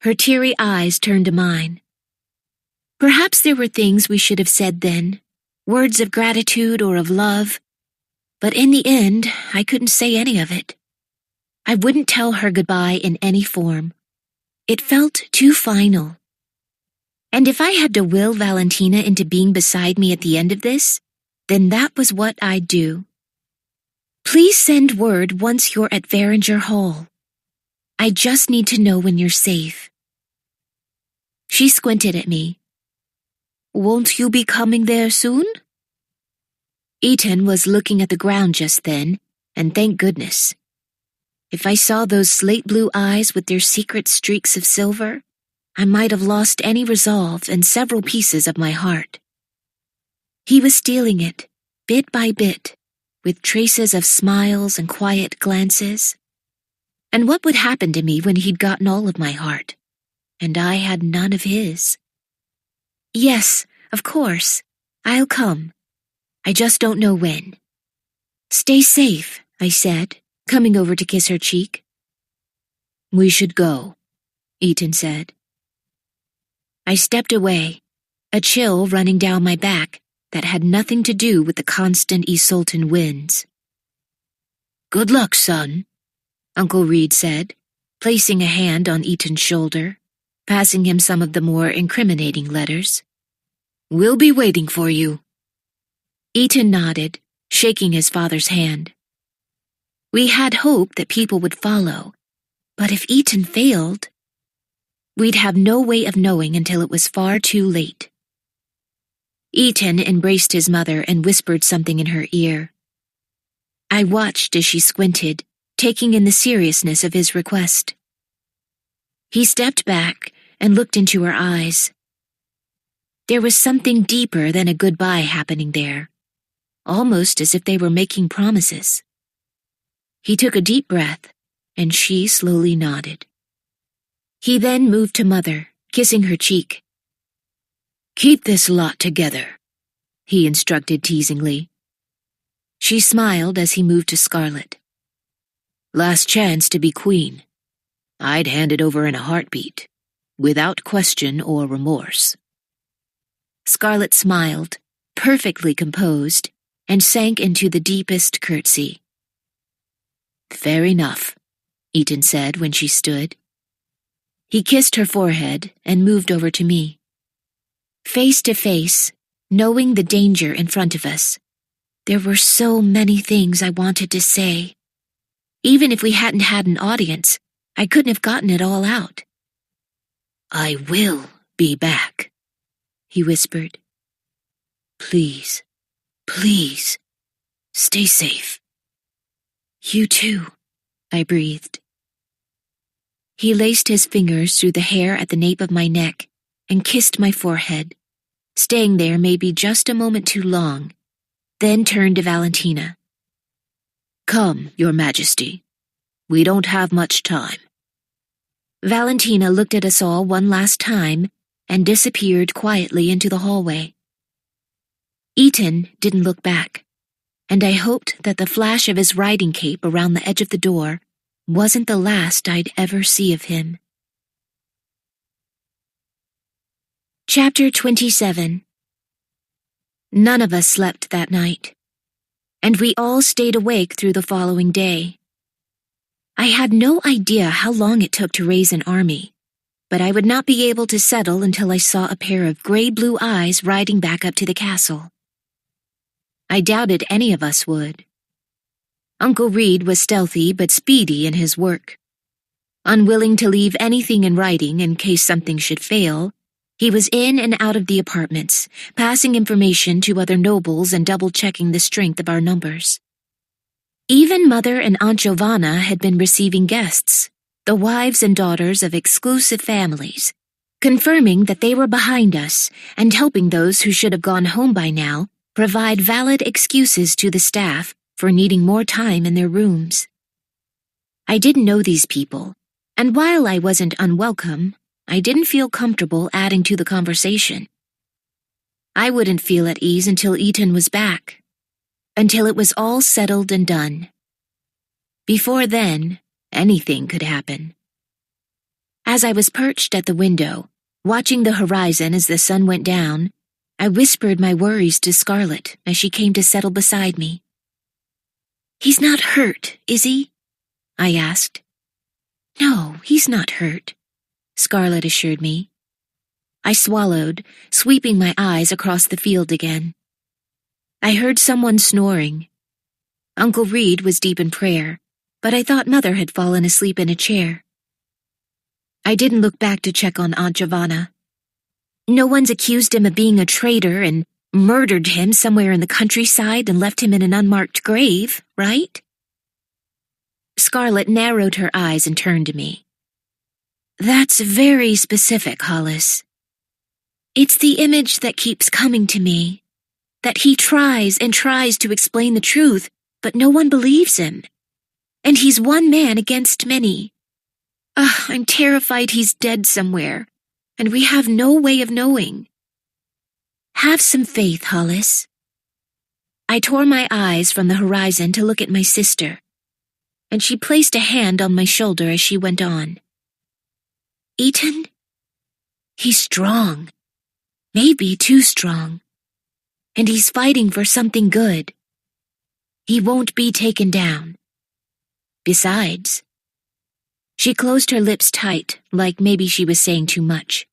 Her teary eyes turned to mine. Perhaps there were things we should have said then, words of gratitude or of love, but in the end, I couldn't say any of it. I wouldn't tell her goodbye in any form. It felt too final. And if I had to will Valentina into being beside me at the end of this, then that was what I'd do. "Please send word once you're at Varinger Hall. I just need to know when you're safe." She squinted at me. "Won't you be coming there soon?" Eaton was looking at the ground just then, and thank goodness. If I saw those slate blue eyes with their secret streaks of silver, I might have lost any resolve and several pieces of my heart. He was stealing it, bit by bit, with traces of smiles and quiet glances. And what would happen to me when he'd gotten all of my heart, and I had none of his? "Yes, of course. I'll come. I just don't know when." "Stay safe," I said, coming over to kiss her cheek. "We should go," Eaton said. I stepped away, a chill running down my back that had nothing to do with the constant Isoltan winds. "Good luck, son," Uncle Reed said, placing a hand on Eaton's shoulder, passing him some of the more incriminating letters. "We'll be waiting for you." Eaton nodded, shaking his father's hand. We had hoped that people would follow, but if Eaton failed, we'd have no way of knowing until it was far too late. Eaton embraced his mother and whispered something in her ear. I watched as she squinted, taking in the seriousness of his request. He stepped back and looked into her eyes. There was something deeper than a goodbye happening there, almost as if they were making promises. He took a deep breath, and she slowly nodded. He then moved to Mother, kissing her cheek. "Keep this lot together," he instructed teasingly. She smiled as he moved to Scarlet. "Last chance to be queen. I'd hand it over in a heartbeat, without question or remorse." Scarlet smiled, perfectly composed, and sank into the deepest curtsy. "Fair enough," Eaton said when she stood. He kissed her forehead and moved over to me. Face to face, knowing the danger in front of us, there were so many things I wanted to say. Even if we hadn't had an audience, I couldn't have gotten it all out. "I will be back," he whispered. "Please, please, stay safe." "You too," I breathed. He laced his fingers through the hair at the nape of my neck and kissed my forehead, staying there maybe just a moment too long, then turned to Valentina. "Come, Your Majesty. We don't have much time." Valentina looked at us all one last time and disappeared quietly into the hallway. Eaton didn't look back, and I hoped that the flash of his riding cape around the edge of the door wasn't the last I'd ever see of him. Chapter 27. None of us slept that night, and we all stayed awake through the following day. I had no idea how long it took to raise an army, but I would not be able to settle until I saw a pair of gray-blue eyes riding back up to the castle. I doubted any of us would. Uncle Reed was stealthy but speedy in his work. Unwilling to leave anything in writing in case something should fail, he was in and out of the apartments, passing information to other nobles and double-checking the strength of our numbers. Even Mother and Aunt Giovanna had been receiving guests, the wives and daughters of exclusive families, confirming that they were behind us and helping those who should have gone home by now provide valid excuses to the staff for needing more time in their rooms. I didn't know these people, and while I wasn't unwelcome, I didn't feel comfortable adding to the conversation. I wouldn't feel at ease until Eaton was back, until it was all settled and done. Before then, anything could happen. As I was perched at the window, watching the horizon as the sun went down, I whispered my worries to Scarlett as she came to settle beside me. "He's not hurt, is he?" I asked. "No, he's not hurt," Scarlett assured me. I swallowed, sweeping my eyes across the field again. I heard someone snoring. Uncle Reed was deep in prayer, but I thought Mother had fallen asleep in a chair. I didn't look back to check on Aunt Giovanna. No one's accused him of being a traitor and murdered him somewhere in the countryside and left him in an unmarked grave, right? Scarlett narrowed her eyes and turned to me. "That's very specific, Hollis. It's the image that keeps coming to me, that he tries and tries to explain the truth, but no one believes him. And he's one man against many. I'm terrified he's dead somewhere, and we have no way of knowing. Have some faith, Hollis." I tore my eyes from the horizon to look at my sister, and she placed a hand on my shoulder as she went on. "Eaton? He's strong, maybe too strong, and he's fighting for something good. He won't be taken down. Besides..." She closed her lips tight, like maybe she was saying too much.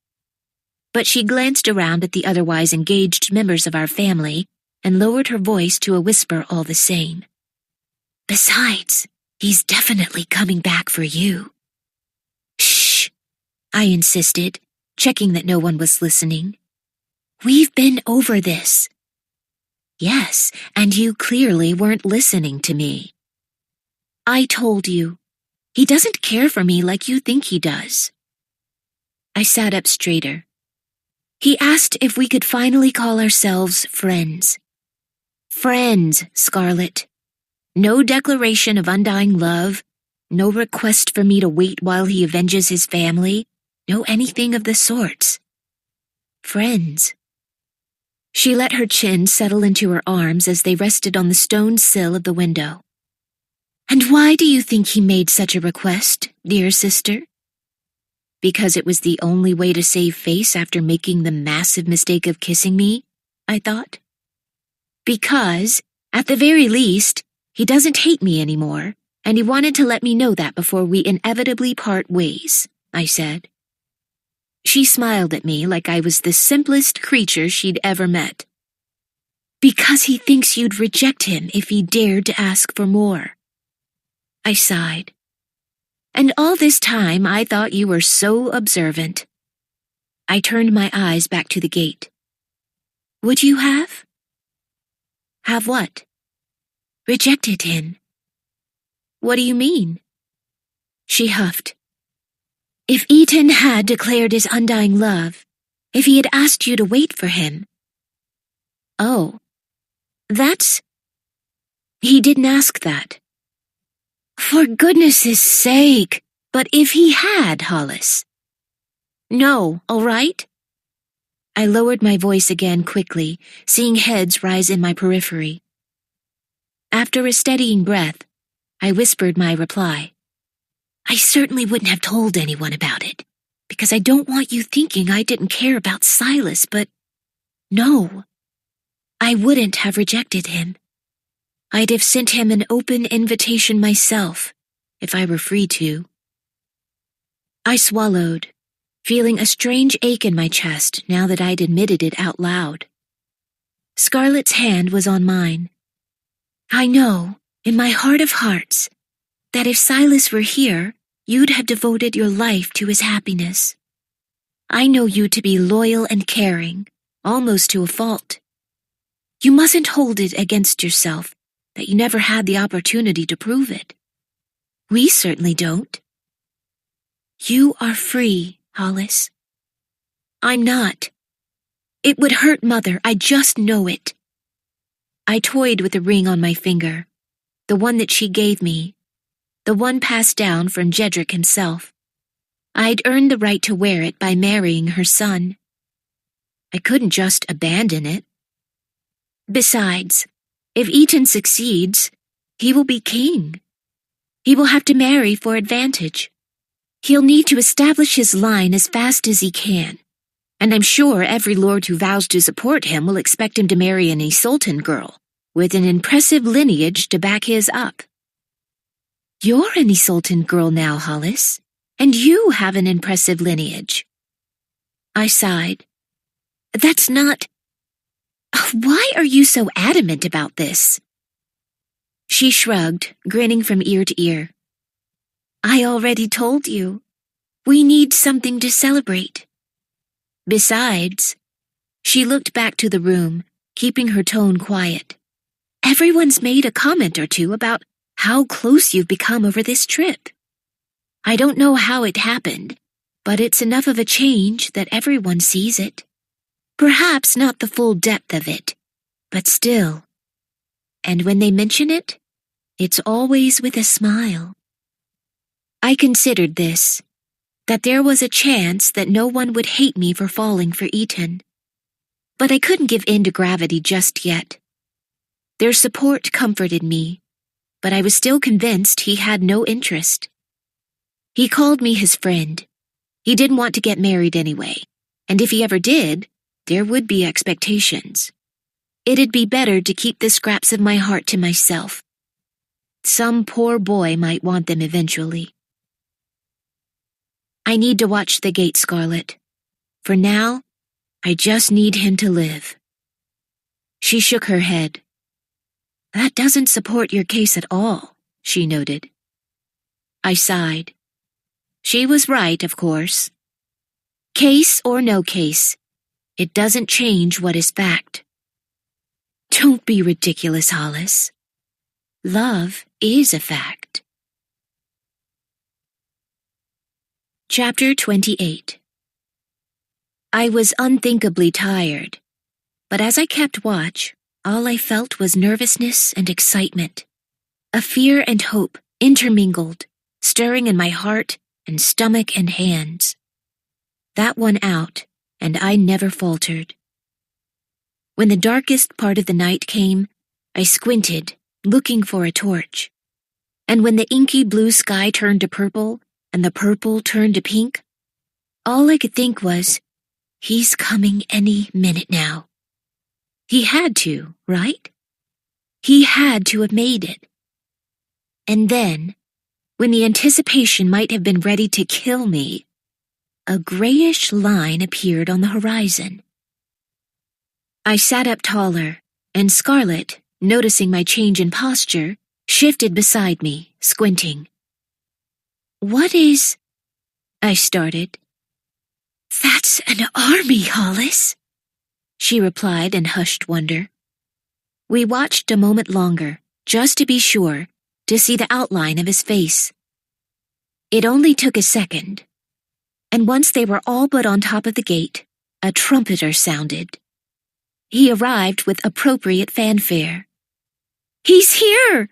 But she glanced around at the otherwise engaged members of our family and lowered her voice to a whisper all the same. "Besides, he's definitely coming back for you." "Shh," I insisted, checking that no one was listening. "We've been over this." "Yes, and you clearly weren't listening to me." "I told you. He doesn't care for me like you think he does." I sat up straighter. "He asked if we could finally call ourselves friends. Friends, Scarlett. No declaration of undying love, no request for me to wait while he avenges his family, no anything of the sorts. Friends." She let her chin settle into her arms as they rested on the stone sill of the window. "And why do you think he made such a request, dear sister?" "Because it was the only way to save face after making the massive mistake of kissing me," I thought. "Because, at the very least, he doesn't hate me anymore, and he wanted to let me know that before we inevitably part ways," I said. She smiled at me like I was the simplest creature she'd ever met. Because he thinks you'd reject him if he dared to ask for more. I sighed. And all this time I thought you were so observant. I turned my eyes back to the gate. Would you have? Have what? Rejected him. What do you mean? She huffed. If Ethan had declared his undying love, if he had asked you to wait for him. Oh, he didn't ask that. For goodness' sake, but if he had, Hollis. No, all right? I lowered my voice again quickly, seeing heads rise in my periphery. After a steadying breath, I whispered my reply. I certainly wouldn't have told anyone about it, because I don't want you thinking I didn't care about Silas, but no, I wouldn't have rejected him. I'd have sent him an open invitation myself, if I were free to. I swallowed, feeling a strange ache in my chest now that I'd admitted it out loud. Scarlett's hand was on mine. I know, in my heart of hearts, that if Silas were here, you'd have devoted your life to his happiness. I know you to be loyal and caring, almost to a fault. You mustn't hold it against yourself that you never had the opportunity to prove it. We certainly don't. You are free, Hollis. I'm not. It would hurt Mother, I just know it. I toyed with the ring on my finger, the one that she gave me, the one passed down from Jedrick himself. I'd earned the right to wear it by marrying her son. I couldn't just abandon it. Besides, if Eton succeeds, he will be king. He will have to marry for advantage. He'll need to establish his line as fast as he can, and I'm sure every lord who vows to support him will expect him to marry an Isoltan girl, with an impressive lineage to back his up. You're an Isoltan girl now, Hollis, and you have an impressive lineage. I sighed. That's not... Why are you so adamant about this? She shrugged, grinning from ear to ear. I already told you. We need something to celebrate. Besides, she looked back to the room, keeping her tone quiet. Everyone's made a comment or two about how close you've become over this trip. I don't know how it happened, but it's enough of a change that everyone sees it. Perhaps not the full depth of it, but still. And when they mention it, it's always with a smile. I considered this, that there was a chance that no one would hate me for falling for Eton. But I couldn't give in to gravity just yet. Their support comforted me, but I was still convinced he had no interest. He called me his friend. He didn't want to get married anyway, and if he ever did, there would be expectations. It'd be better to keep the scraps of my heart to myself. Some poor boy might want them eventually. I need to watch the gate, Scarlett. For now, I just need him to live. She shook her head. That doesn't support your case at all, she noted. I sighed. She was right, of course. Case or no case, it doesn't change what is fact. Don't be ridiculous, Hollis. Love is a fact. Chapter 28. I was unthinkably tired, but as I kept watch, all I felt was nervousness and excitement, a fear and hope intermingled, stirring in my heart and stomach and hands. That won out, and I never faltered. When the darkest part of the night came, I squinted, looking for a torch. And when the inky blue sky turned to purple, and the purple turned to pink, all I could think was, he's coming any minute now. He had to, right? He had to have made it. And then, when the anticipation might have been ready to kill me, a grayish line appeared on the horizon. I sat up taller, and Scarlet, noticing my change in posture, shifted beside me, squinting. "What is—" I started. "That's an army, Hollis," she replied in hushed wonder. We watched a moment longer, just to be sure, to see the outline of his face. It only took a second, and once they were all but on top of the gate, a trumpeter sounded. He arrived with appropriate fanfare. "He's here!"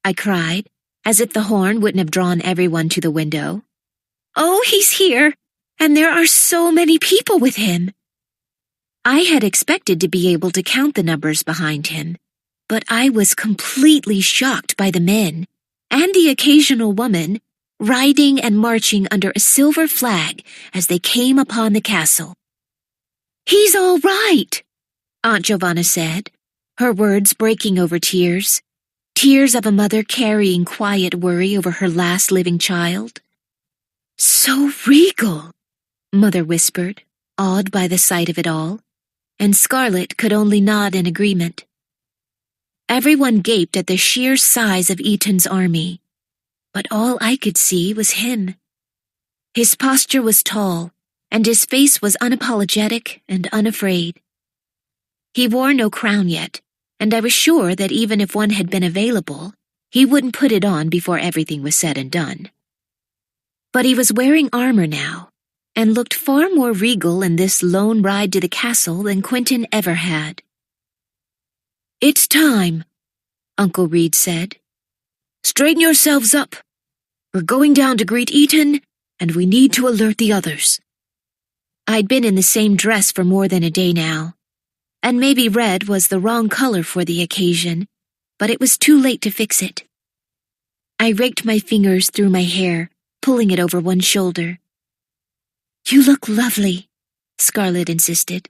I cried, as if the horn wouldn't have drawn everyone to the window. "Oh, he's here, and there are so many people with him." I had expected to be able to count the numbers behind him, but I was completely shocked by the men, and the occasional woman, riding and marching under a silver flag as they came upon the castle. "He's all right," Aunt Giovanna said, her words breaking over tears. Tears of a mother carrying quiet worry over her last living child. "So regal," Mother whispered, awed by the sight of it all, and Scarlet could only nod in agreement. Everyone gaped at the sheer size of Eaton's army, but all I could see was him. His posture was tall, and his face was unapologetic and unafraid. He wore no crown yet, and I was sure that even if one had been available, he wouldn't put it on before everything was said and done. But he was wearing armor now, and looked far more regal in this lone ride to the castle than Quentin ever had. "It's time," Uncle Reed said. "Straighten yourselves up. We're going down to greet Eaton, and we need to alert the others." I'd been in the same dress for more than a day now, and maybe red was the wrong color for the occasion, but it was too late to fix it. I raked my fingers through my hair, pulling it over one shoulder. "You look lovely," Scarlet insisted.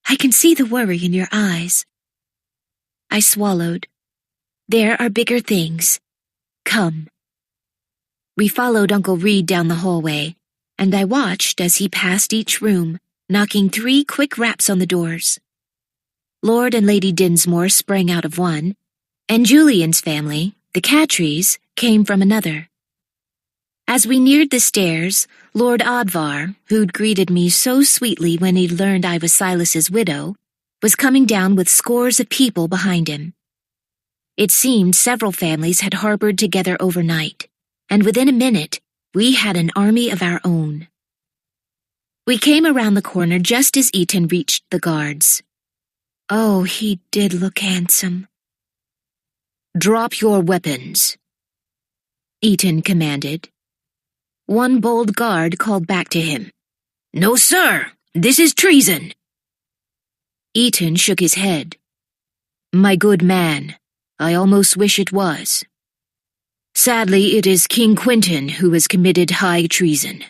"I can see the worry in your eyes." I swallowed. "There are bigger things. Come." We followed Uncle Reed down the hallway, and I watched as he passed each room, knocking 3 quick raps on the doors. Lord and Lady Dinsmore sprang out of one, and Julian's family, the Catreys, came from another. As we neared the stairs, Lord Odvar, who'd greeted me so sweetly when he'd learned I was Silas's widow, was coming down with scores of people behind him. It seemed several families had harbored together overnight, and within a minute, we had an army of our own. We came around the corner just as Eaton reached the guards. Oh, he did look handsome. "Drop your weapons," Eaton commanded. One bold guard called back to him. "No, sir, this is treason." Eaton shook his head. "My good man, I almost wish it was. Sadly, it is King Quentin who has committed high treason.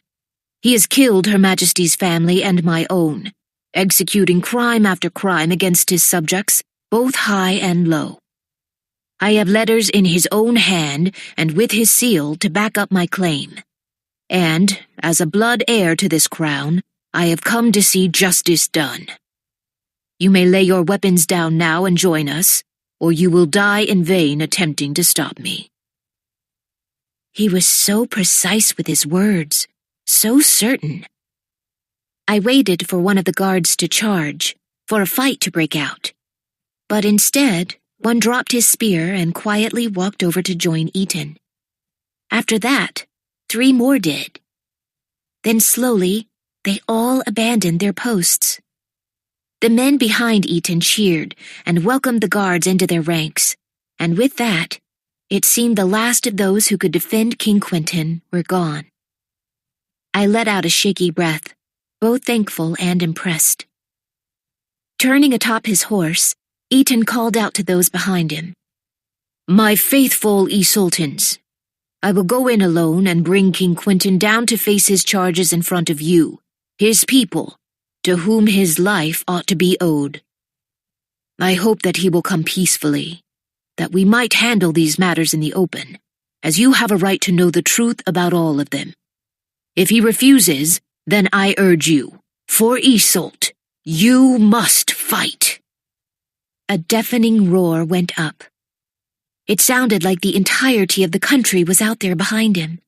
He has killed Her Majesty's family and my own, executing crime after crime against his subjects, both high and low. I have letters in his own hand and with his seal to back up my claim. And, as a blood heir to this crown, I have come to see justice done. You may lay your weapons down now and join us, or you will die in vain attempting to stop me." He was so precise with his words, so certain. I waited for one of the guards to charge, for a fight to break out. But instead, one dropped his spear and quietly walked over to join Eaton. After that, 3 more did. Then slowly, they all abandoned their posts. The men behind Eaton cheered and welcomed the guards into their ranks, and with that, it seemed the last of those who could defend King Quentin were gone. I let out a shaky breath, both thankful and impressed. Turning atop his horse, Eaton called out to those behind him. "My faithful Isoltans, I will go in alone and bring King Quentin down to face his charges in front of you, his people, to whom his life ought to be owed. I hope that he will come peacefully, that we might handle these matters in the open, as you have a right to know the truth about all of them. If he refuses, Then I urge you, for Isolde, you must fight." A deafening roar went up. It sounded like the entirety of the country was out there behind him.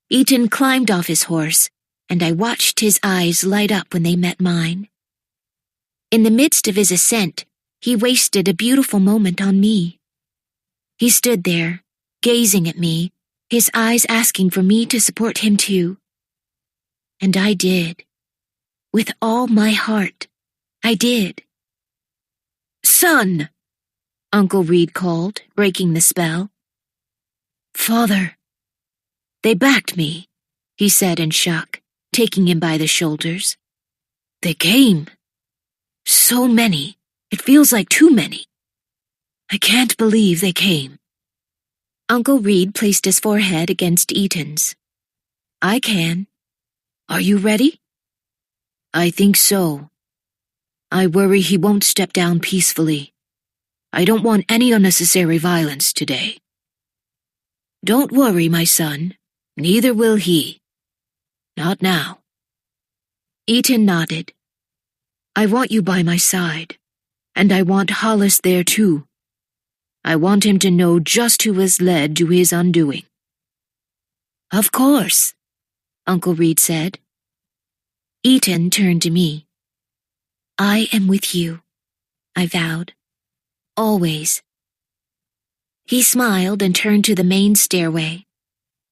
Ethan climbed off his horse, and I watched his eyes light up when they met mine. In the midst of his ascent, he wasted a beautiful moment on me. He stood there, gazing at me, his eyes asking for me to support him too. And I did. With all my heart, I did. "Son!" Uncle Reed called, breaking the spell. "Father." "They backed me," he said in shock, taking him by the shoulders. "They came. So many. It feels like too many. I can't believe they came." Uncle Reed placed his forehead against Eaton's. "I can. Are you ready?" "I think so. I worry he won't step down peacefully. I don't want any unnecessary violence today." "Don't worry, my son. Neither will he. Not now." Eaton nodded. "I want you by my side, and I want Hollis there too. I want him to know just who has led to his undoing." "Of course," Uncle Reed said. Eaton turned to me. "I am with you," I vowed. "Always." He smiled and turned to the main stairway.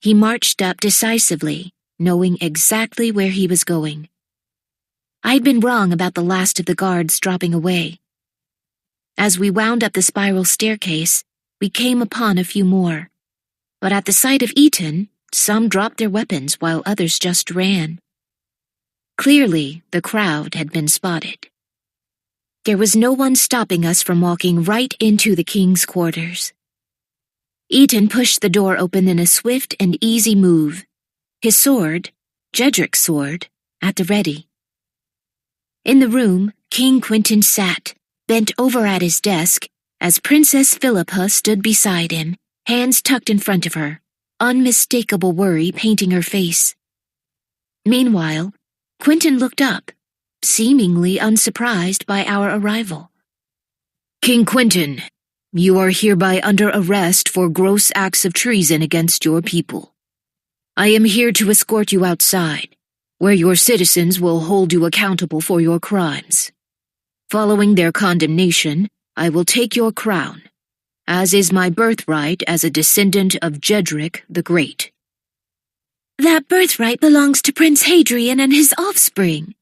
He marched up decisively, knowing exactly where he was going. I'd been wrong about the last of the guards dropping away. As we wound up the spiral staircase, we came upon a few more. But at the sight of Eaton, some dropped their weapons while others just ran. Clearly, the crowd had been spotted. There was no one stopping us from walking right into the king's quarters. Eaton pushed the door open in a swift and easy move, his sword, Jedric's sword, at the ready. In the room, King Quentin sat, bent over at his desk, as Princess Philippa stood beside him, hands tucked in front of her, unmistakable worry painting her face. Meanwhile, Quentin looked up, seemingly unsurprised by our arrival. "King Quentin, you are hereby under arrest for gross acts of treason against your people. I am here to escort you outside, where your citizens will hold you accountable for your crimes. Following their condemnation, I will take your crown, as is my birthright as a descendant of Jedric the Great." "That birthright belongs to Prince Hadrian and his offspring,"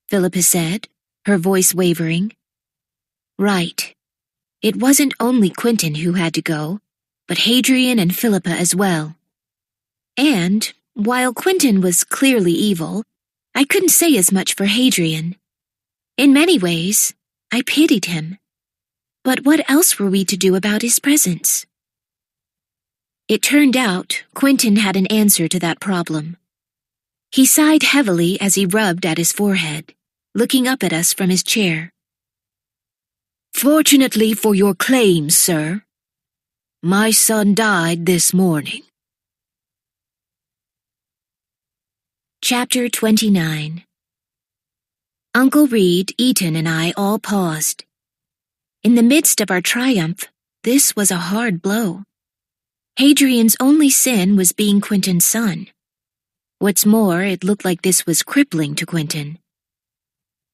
Philippa said, her voice wavering. Right. It wasn't only Quentin who had to go, but Hadrian and Philippa as well. And, while Quentin was clearly evil, I couldn't say as much for Hadrian. In many ways, I pitied him. But what else were we to do about his presence? It turned out Quentin had an answer to that problem. He sighed heavily as he rubbed at his forehead, looking up at us from his chair. "Fortunately for your claims, sir, my son died this morning." Chapter 29. Uncle Reed, Eaton, and I all paused. In the midst of our triumph, this was a hard blow. Hadrian's only sin was being Quentin's son. What's more, it looked like this was crippling to Quentin.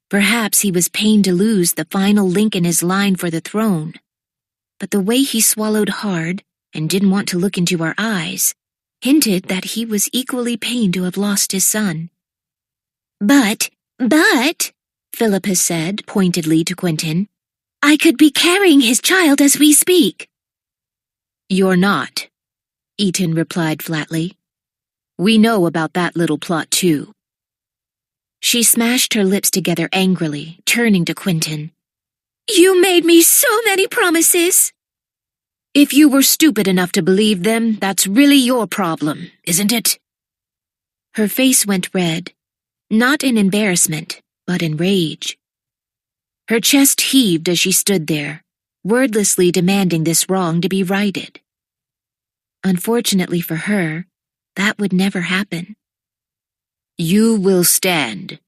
Perhaps he was pained to lose the final link in his line for the throne, but the way he swallowed hard and didn't want to look into our eyes hinted that he was equally pained to have lost his son. But, Philippa said pointedly to Quentin, "I could be carrying his child as we speak." "You're not," Eaton replied flatly. "We know about that little plot too." She smashed her lips together angrily, turning to Quentin. "You made me so many promises." "If you were stupid enough to believe them, that's really your problem, isn't it?" Her face went red, not in embarrassment, but in rage. Her chest heaved as she stood there, wordlessly demanding this wrong to be righted. Unfortunately for her, that would never happen. You will stand,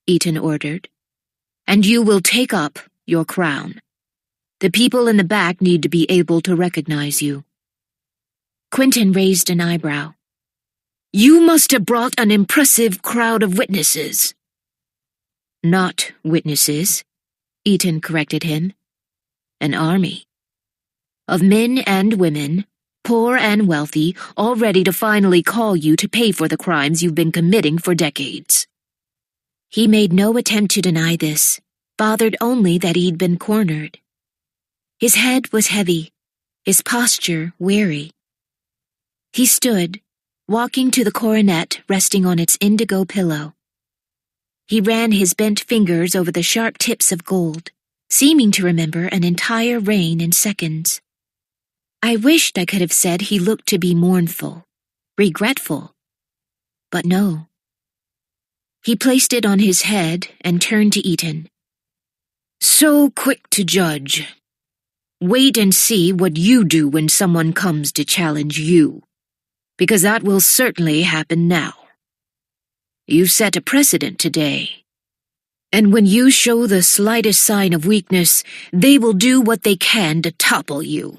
Eaton ordered, and you will take up your crown. The people in the back need to be able to recognize you. Quentin raised an eyebrow. You must have brought an impressive crowd of witnesses. Not witnesses, Eaton corrected him. An army. Of men and women, poor and wealthy, all ready to finally call you to pay for the crimes you've been committing for decades. He made no attempt to deny this, bothered only that he'd been cornered. His head was heavy, his posture weary. He stood, walking to the coronet resting on its indigo pillow. He ran his bent fingers over the sharp tips of gold, seeming to remember an entire reign in seconds. I wished I could have said he looked to be mournful, regretful. But no. He placed it on his head and turned to Eaton. So quick to judge. Wait and see what you do when someone comes to challenge you, because that will certainly happen now. You've set a precedent today, and when you show the slightest sign of weakness, they will do what they can to topple you.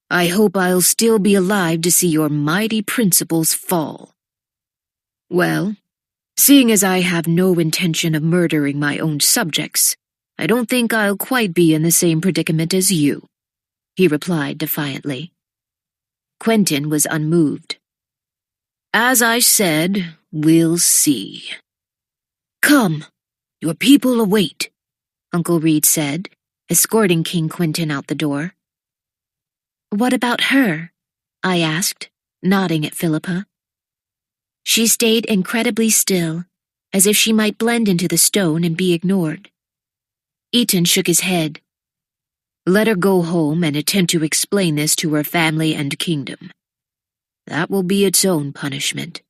I hope I'll still be alive to see your mighty principles fall. Well, seeing as I have no intention of murdering my own subjects, I don't think I'll quite be in the same predicament as you, he replied defiantly. Quentin was unmoved. As I said, we'll see. Come, your people await, Uncle Reed said, escorting King Quentin out the door. What about her? I asked, nodding at Philippa. She stayed incredibly still, as if she might blend into the stone and be ignored. Eaton shook his head. Let her go home and attempt to explain this to her family and kingdom. That will be its own punishment.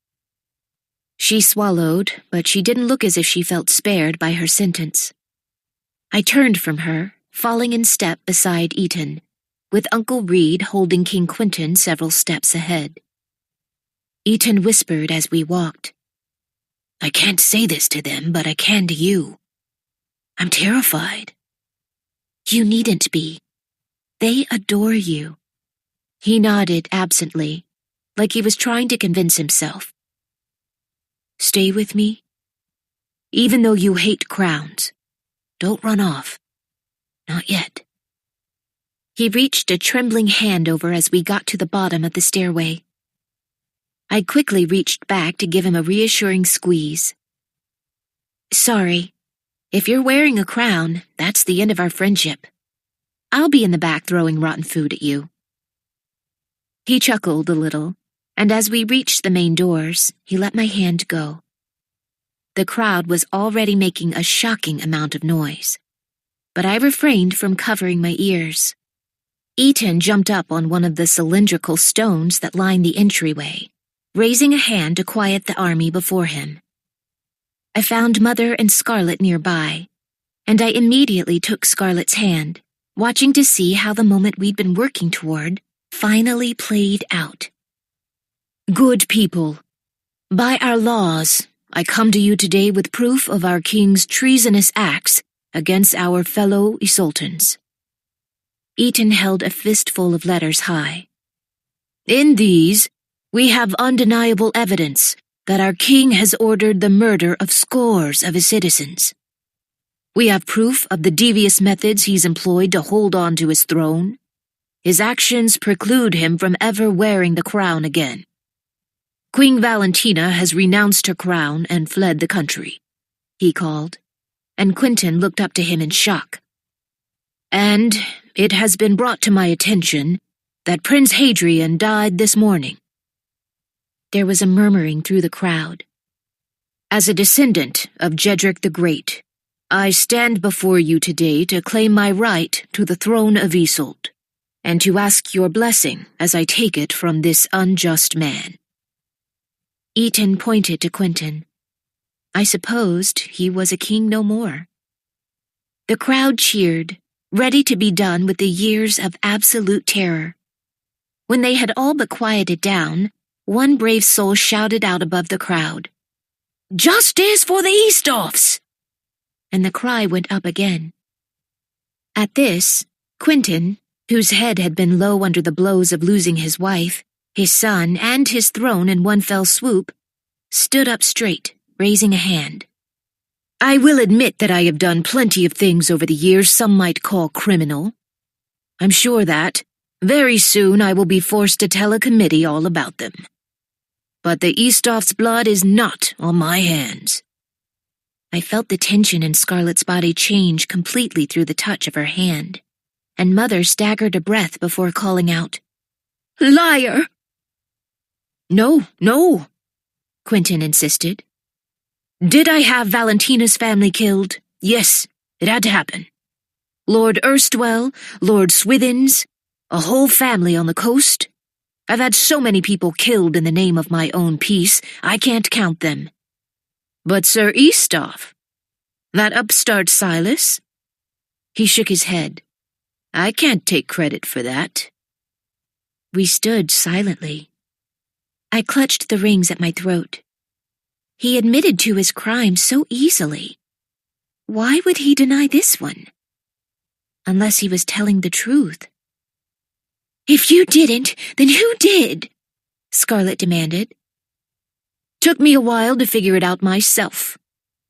She swallowed, but she didn't look as if she felt spared by her sentence. I turned from her, falling in step beside Eaton, with Uncle Reed holding King Quentin several steps ahead. Eaton whispered as we walked. I can't say this to them, but I can to you. I'm terrified. You needn't be. They adore you. He nodded absently, like he was trying to convince himself. Stay with me? Even though you hate crowns, don't run off. Not yet. He reached a trembling hand over as we got to the bottom of the stairway. I quickly reached back to give him a reassuring squeeze. Sorry. If you're wearing a crown, that's the end of our friendship. I'll be in the back throwing rotten food at you. He chuckled a little, and as we reached the main doors, he let my hand go. The crowd was already making a shocking amount of noise, but I refrained from covering my ears. Eaton jumped up on one of the cylindrical stones that lined the entryway, raising a hand to quiet the army before him. I found Mother and Scarlet nearby, and I immediately took Scarlet's hand, watching to see how the moment we'd been working toward finally played out. Good people, by our laws, I come to you today with proof of our king's treasonous acts against our fellow Isoltans. Eaton held a fistful of letters high. In these, we have undeniable evidence that our king has ordered the murder of scores of his citizens. We have proof of the devious methods he's employed to hold on to his throne. His actions preclude him from ever wearing the crown again. Queen Valentina has renounced her crown and fled the country, he called, and Quentin looked up to him in shock. And it has been brought to my attention that Prince Hadrian died this morning. There was a murmuring through the crowd. As a descendant of Jedrick the Great, I stand before you today to claim my right to the throne of Isolt, and to ask your blessing as I take it from this unjust man. Eaton pointed to Quentin. I supposed he was a king no more. The crowd cheered, ready to be done with the years of absolute terror. When they had all but quieted down, one brave soul shouted out above the crowd, Justice for the Eastoffs! And the cry went up again. At this, Quentin, whose head had been low under the blows of losing his wife, his son, and his throne in one fell swoop, stood up straight, raising a hand. I will admit that I have done plenty of things over the years some might call criminal. I'm sure that, very soon, I will be forced to tell a committee all about them. But the Eastoff's blood is not on my hands. I felt the tension in Scarlett's body change completely through the touch of her hand, and Mother staggered a breath before calling out, Liar! No, Quentin insisted. Did I have Valentina's family killed? Yes, it had to happen. Lord Erstwell, Lord Swithins, a whole family on the coast. I've had so many people killed in the name of my own peace, I can't count them. But Sir Eastoff, that upstart Silas? He shook his head. I can't take credit for that. We stood silently. I clutched the rings at my throat. He admitted to his crime so easily. Why would he deny this one? Unless he was telling the truth. If you didn't, then who did? Scarlett demanded. Took me a while to figure it out myself,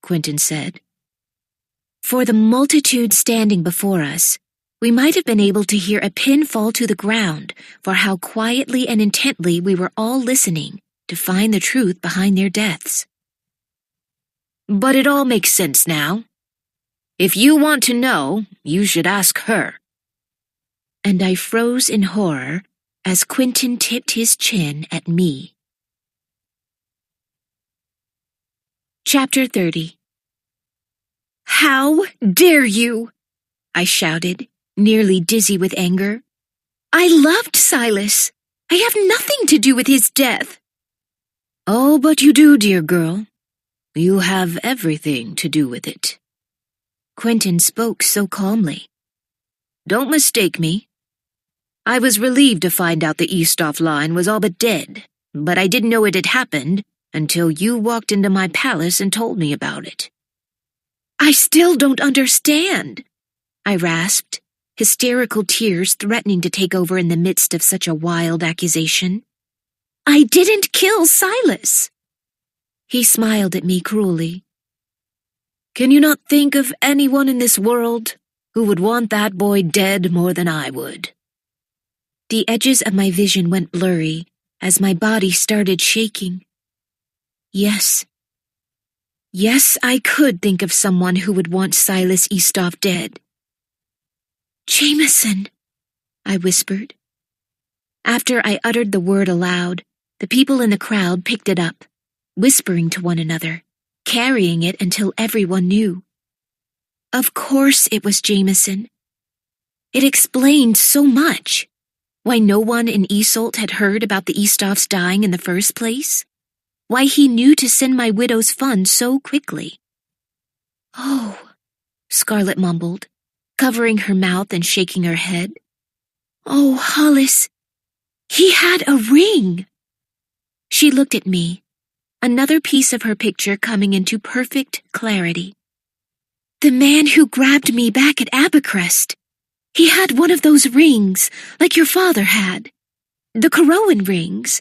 Quentin said. For the multitude standing before us, we might have been able to hear a pin fall to the ground for how quietly and intently we were all listening to find the truth behind their deaths. But it all makes sense now. If you want to know, you should ask her. And I froze in horror as Quentin tipped his chin at me. Chapter 30. How dare you? I shouted, nearly dizzy with anger. I loved Silas. I have nothing to do with his death. Oh, but you do, dear girl. You have everything to do with it. Quentin spoke so calmly. Don't mistake me. I was relieved to find out the Eastoff line was all but dead, but I didn't know it had happened until you walked into my palace and told me about it. I still don't understand, I rasped, hysterical tears threatening to take over in the midst of such a wild accusation. I didn't kill Silas. He smiled at me cruelly. Can you not think of anyone in this world who would want that boy dead more than I would? The edges of my vision went blurry as my body started shaking. Yes, I could think of someone who would want Silas Eastoff dead. Jameson, I whispered. After I uttered the word aloud, the people in the crowd picked it up, whispering to one another, carrying it until everyone knew. Of course it was Jameson. It explained so much. Why no one in Iseult had heard about the Eastoffs dying in the first place. Why he knew to send my widow's fund so quickly. Oh, Scarlett mumbled, covering her mouth and shaking her head. Oh, Hollis, he had a ring. She looked at me, another piece of her picture coming into perfect clarity. The man who grabbed me back at Abercrest. He had one of those rings, like your father had. The Corroan rings.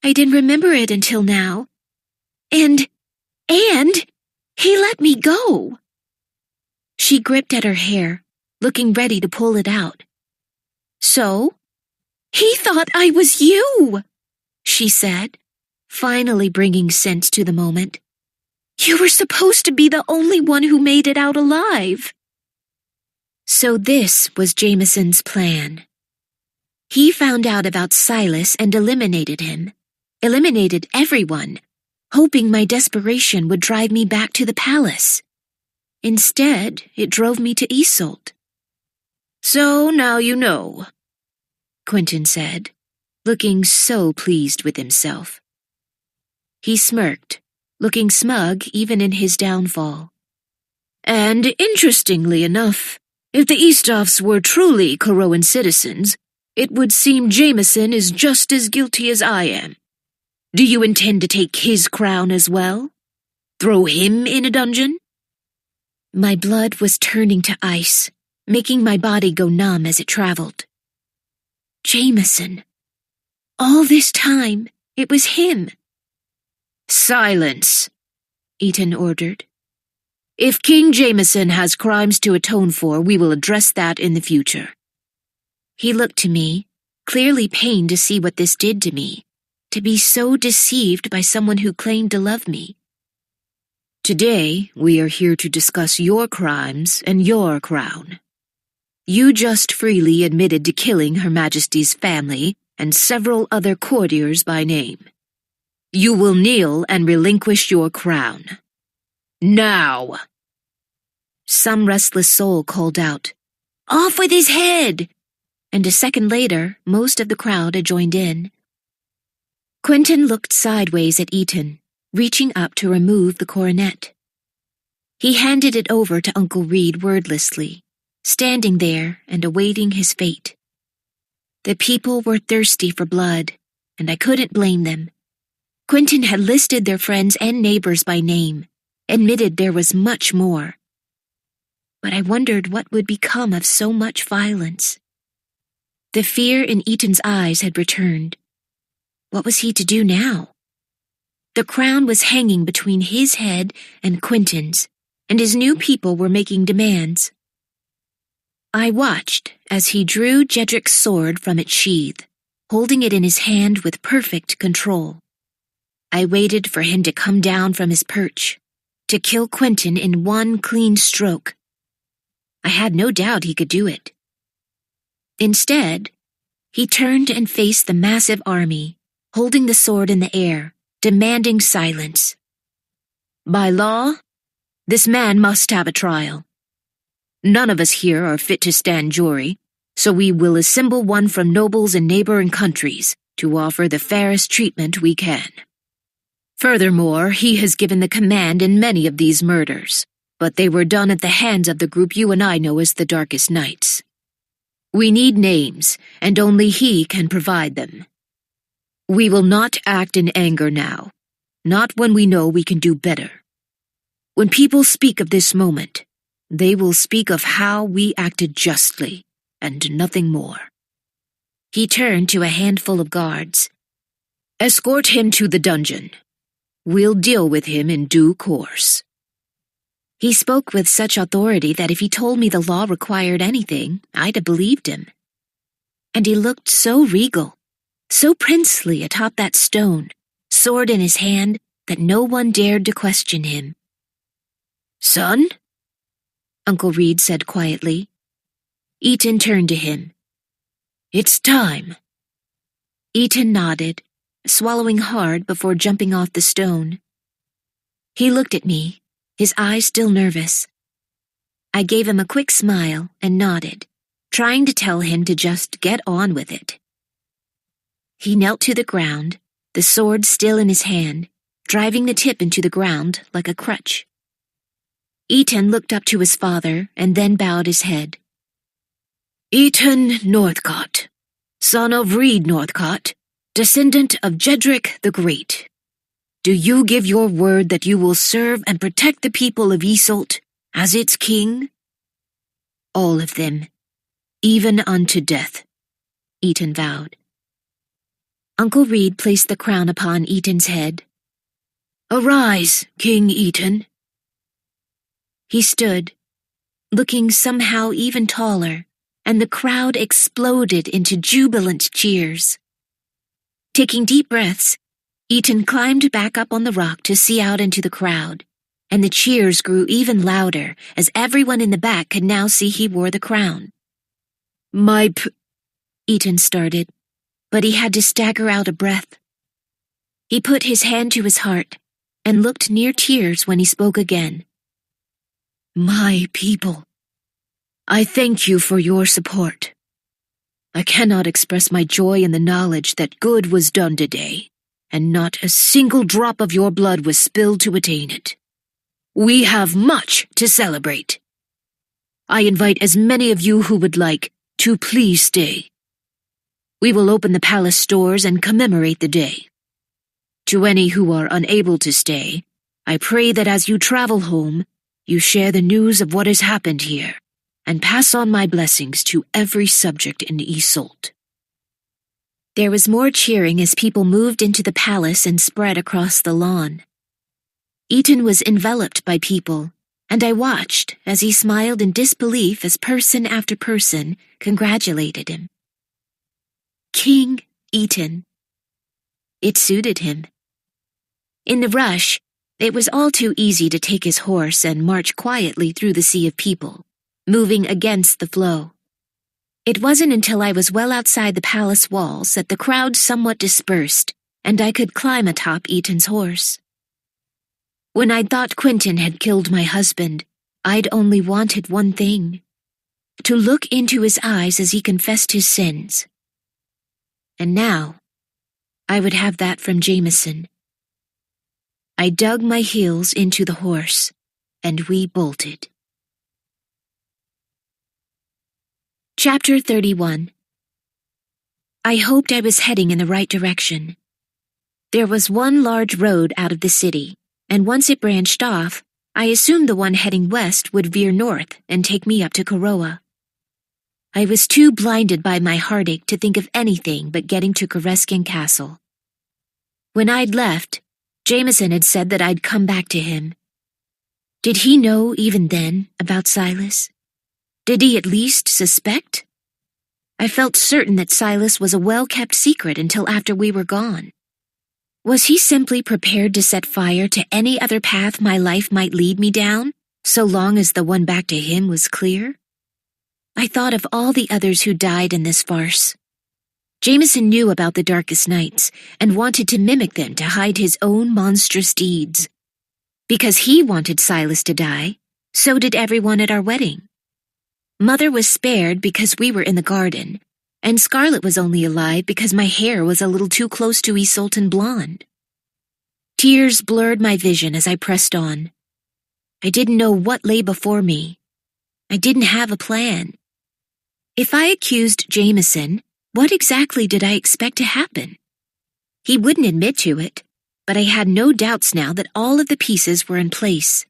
I didn't remember it until now. And he let me go. She gripped at her hair, looking ready to pull it out. So? He thought I was you, she said, finally bringing sense to the moment. You were supposed to be the only one who made it out alive. So this was Jameson's plan. He found out about Silas and eliminated him, eliminated everyone, hoping my desperation would drive me back to the palace. Instead, it drove me to Iseult. So now you know, Quentin said, looking so pleased with himself. He smirked, looking smug even in his downfall. And interestingly enough, if the Eastoffs were truly Corroan citizens, it would seem Jameson is just as guilty as I am. Do you intend to take his crown as well? Throw him in a dungeon? My blood was turning to ice, making my body go numb as it traveled. Jameson. All this time, it was him. Silence, Eaton ordered. If King Jameson has crimes to atone for, we will address that in the future. He looked to me, clearly pained to see what this did to me, to be so deceived by someone who claimed to love me. Today, we are here to discuss your crimes and your crown. You just freely admitted to killing Her Majesty's family and several other courtiers by name. You will kneel and relinquish your crown. Now! Some restless soul called out, "Off with his head!" And a second later, most of the crowd had joined in. Quentin looked sideways at Eaton, reaching up to remove the coronet. He handed it over to Uncle Reed wordlessly, standing there and awaiting his fate. The people were thirsty for blood, and I couldn't blame them. Quentin had listed their friends and neighbors by name, admitted there was much more. But I wondered what would become of so much violence. The fear in Eaton's eyes had returned. What was he to do now? The crown was hanging between his head and Quentin's, and his new people were making demands. I watched as he drew Jedric's sword from its sheath, holding it in his hand with perfect control. I waited for him to come down from his perch, to kill Quentin in one clean stroke. I had no doubt he could do it. Instead, he turned and faced the massive army, holding the sword in the air, demanding silence. By law, this man must have a trial. None of us here are fit to stand jury, so we will assemble one from nobles in neighboring countries to offer the fairest treatment we can. Furthermore, he has given the command in many of these murders, but they were done at the hands of the group you and I know as the Darkest Knights. We need names, and only he can provide them. We will not act in anger now, not when we know we can do better. When people speak of this moment, they will speak of how we acted justly, and nothing more. He turned to a handful of guards. Escort him to the dungeon. We'll deal with him in due course. He spoke with such authority that if he told me the law required anything, I'd have believed him. And he looked so regal, so princely atop that stone, sword in his hand, that no one dared to question him. Son? Uncle Reed said quietly. Eaton turned to him. It's time. Eaton nodded, swallowing hard before jumping off the stone. He looked at me, his eyes still nervous. I gave him a quick smile and nodded, trying to tell him to just get on with it. He knelt to the ground, the sword still in his hand, driving the tip into the ground like a crutch. Eaton looked up to his father and then bowed his head. Eaton Northcott, son of Reed Northcott, descendant of Jedric the Great. Do you give your word that you will serve and protect the people of Isolt as its king? All of them, even unto death, Eaton vowed. Uncle Reed placed the crown upon Eaton's head. Arise, King Eaton. He stood, looking somehow even taller, and the crowd exploded into jubilant cheers. Taking deep breaths, Eaton climbed back up on the rock to see out into the crowd, and the cheers grew even louder as everyone in the back could now see he wore the crown. Eaton started, but he had to stagger out a breath. He put his hand to his heart and looked near tears when he spoke again. My people, I thank you for your support. I cannot express my joy in the knowledge that good was done today, and not a single drop of your blood was spilled to attain it. We have much to celebrate. I invite as many of you who would like to please stay. We will open the palace stores and commemorate the day. To any who are unable to stay, I pray that as you travel home, you share the news of what has happened here, and pass on my blessings to every subject in Isolt." There was more cheering as people moved into the palace and spread across the lawn. Eaton was enveloped by people, and I watched as he smiled in disbelief as person after person congratulated him. King Eaton. It suited him. In the rush, it was all too easy to take his horse and march quietly through the sea of people, moving against the flow. It wasn't until I was well outside the palace walls that the crowd somewhat dispersed and I could climb atop Eaton's horse. When I'd thought Quentin had killed my husband, I'd only wanted one thing: to look into his eyes as he confessed his sins. And now, I would have that from Jameson. I dug my heels into the horse, and we bolted. Chapter 31. I hoped I was heading in the right direction. There was one large road out of the city, and once it branched off, I assumed the one heading west would veer north and take me up to Koroa. I was too blinded by my heartache to think of anything but getting to Koreskin Castle. When I'd left, Jameson had said that I'd come back to him. Did he know even then about Silas? Did he at least suspect? I felt certain that Silas was a well-kept secret until after we were gone. Was he simply prepared to set fire to any other path my life might lead me down, so long as the one back to him was clear? I thought of all the others who died in this farce. Jameson knew about the darkest nights and wanted to mimic them to hide his own monstrous deeds. Because he wanted Silas to die, so did everyone at our wedding. Mother was spared because we were in the garden, and Scarlet was only alive because my hair was a little too close to Isolt and blonde. Tears blurred my vision as I pressed on. I didn't know what lay before me. I didn't have a plan. If I accused Jameson, what exactly did I expect to happen? He wouldn't admit to it, but I had no doubts now that all of the pieces were in place.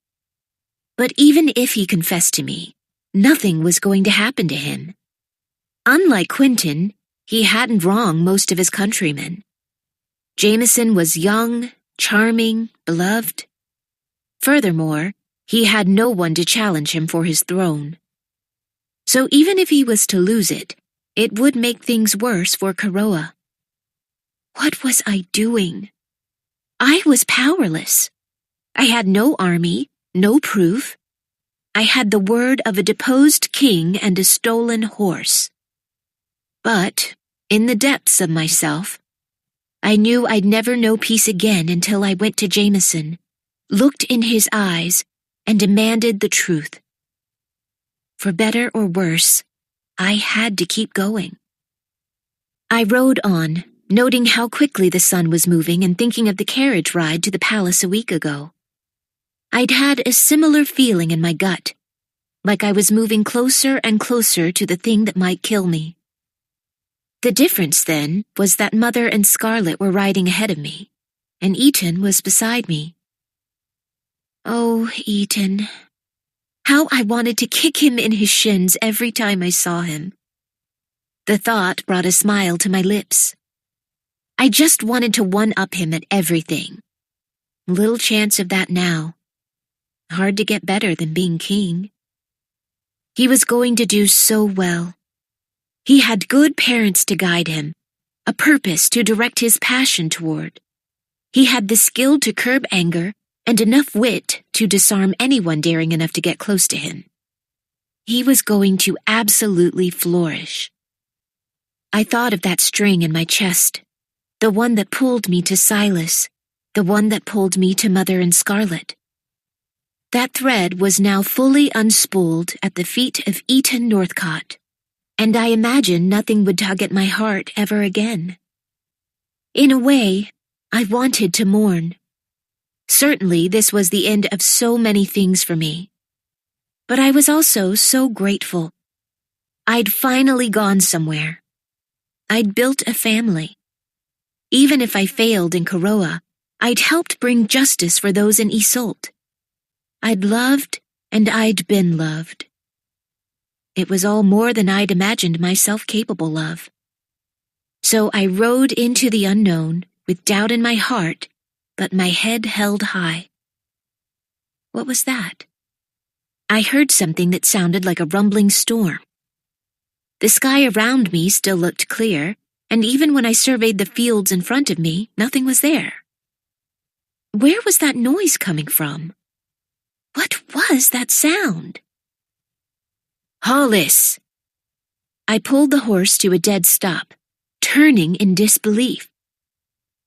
But even if he confessed to me, nothing was going to happen to him. Unlike Quentin, he hadn't wronged most of his countrymen. Jameson was young, charming, beloved. Furthermore, he had no one to challenge him for his throne. So even if he was to lose it, it would make things worse for Koroa. What was I doing? I was powerless. I had no army, no proof. I had the word of a deposed king and a stolen horse. But, in the depths of myself, I knew I'd never know peace again until I went to Jameson, looked in his eyes, and demanded the truth. For better or worse, I had to keep going. I rode on, noting how quickly the sun was moving and thinking of the carriage ride to the palace a week ago. I'd had a similar feeling in my gut, like I was moving closer and closer to the thing that might kill me. The difference, then, was that Mother and Scarlet were riding ahead of me, and Eaton was beside me. Oh, Eaton. How I wanted to kick him in his shins every time I saw him. The thought brought a smile to my lips. I just wanted to one-up him at everything. Little chance of that now. Hard to get better than being king. He was going to do so well. He had good parents to guide him, a purpose to direct his passion toward. He had the skill to curb anger and enough wit to disarm anyone daring enough to get close to him. He was going to absolutely flourish. I thought of that string in my chest, the one that pulled me to Silas, the one that pulled me to Mother and Scarlet. That thread was now fully unspooled at the feet of Eaton Northcott, and I imagined nothing would tug at my heart ever again. In a way, I wanted to mourn. Certainly, this was the end of so many things for me. But I was also so grateful. I'd finally gone somewhere. I'd built a family. Even if I failed in Koroa, I'd helped bring justice for those in Iseult. I'd loved and I'd been loved. It was all more than I'd imagined myself capable of. So I rode into the unknown with doubt in my heart, but my head held high. What was that? I heard something that sounded like a rumbling storm. The sky around me still looked clear, and even when I surveyed the fields in front of me, nothing was there. Where was that noise coming from? What was that sound? Hollis! I pulled the horse to a dead stop, turning in disbelief.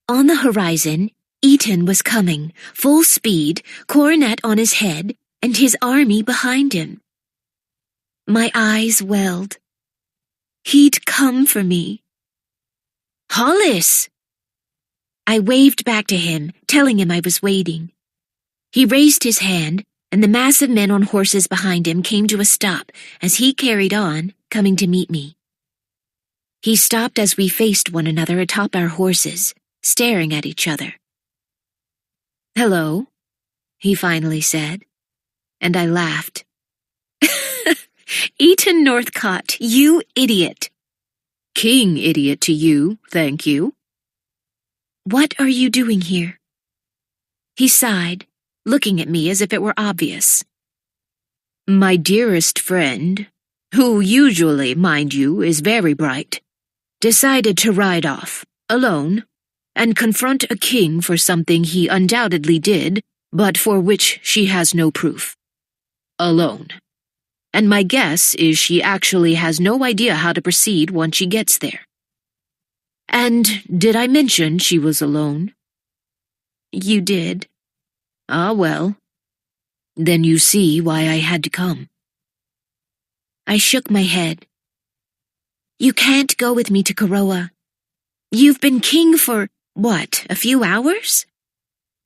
On the horizon, Eton was coming, full speed, coronet on his head, and his army behind him. My eyes welled. He'd come for me. Hollis! I waved back to him, telling him I was waiting. He raised his hand, and the mass of men on horses behind him came to a stop as he carried on, coming to meet me. He stopped as we faced one another atop our horses, staring at each other. "Hello," he finally said, and I laughed. "Eton Northcott, you idiot." "King idiot to you, thank you." "What are you doing here?" He sighed, looking at me as if it were obvious. "My dearest friend, who usually, mind you, is very bright, decided to ride off, alone, and confront a king for something he undoubtedly did, but for which she has no proof. Alone. And my guess is she actually has no idea how to proceed once she gets there. And did I mention she was alone?" "You did." "Ah, well. Then you see why I had to come." I shook my head. "You can't go with me to Koroa. You've been king for, what, a few hours?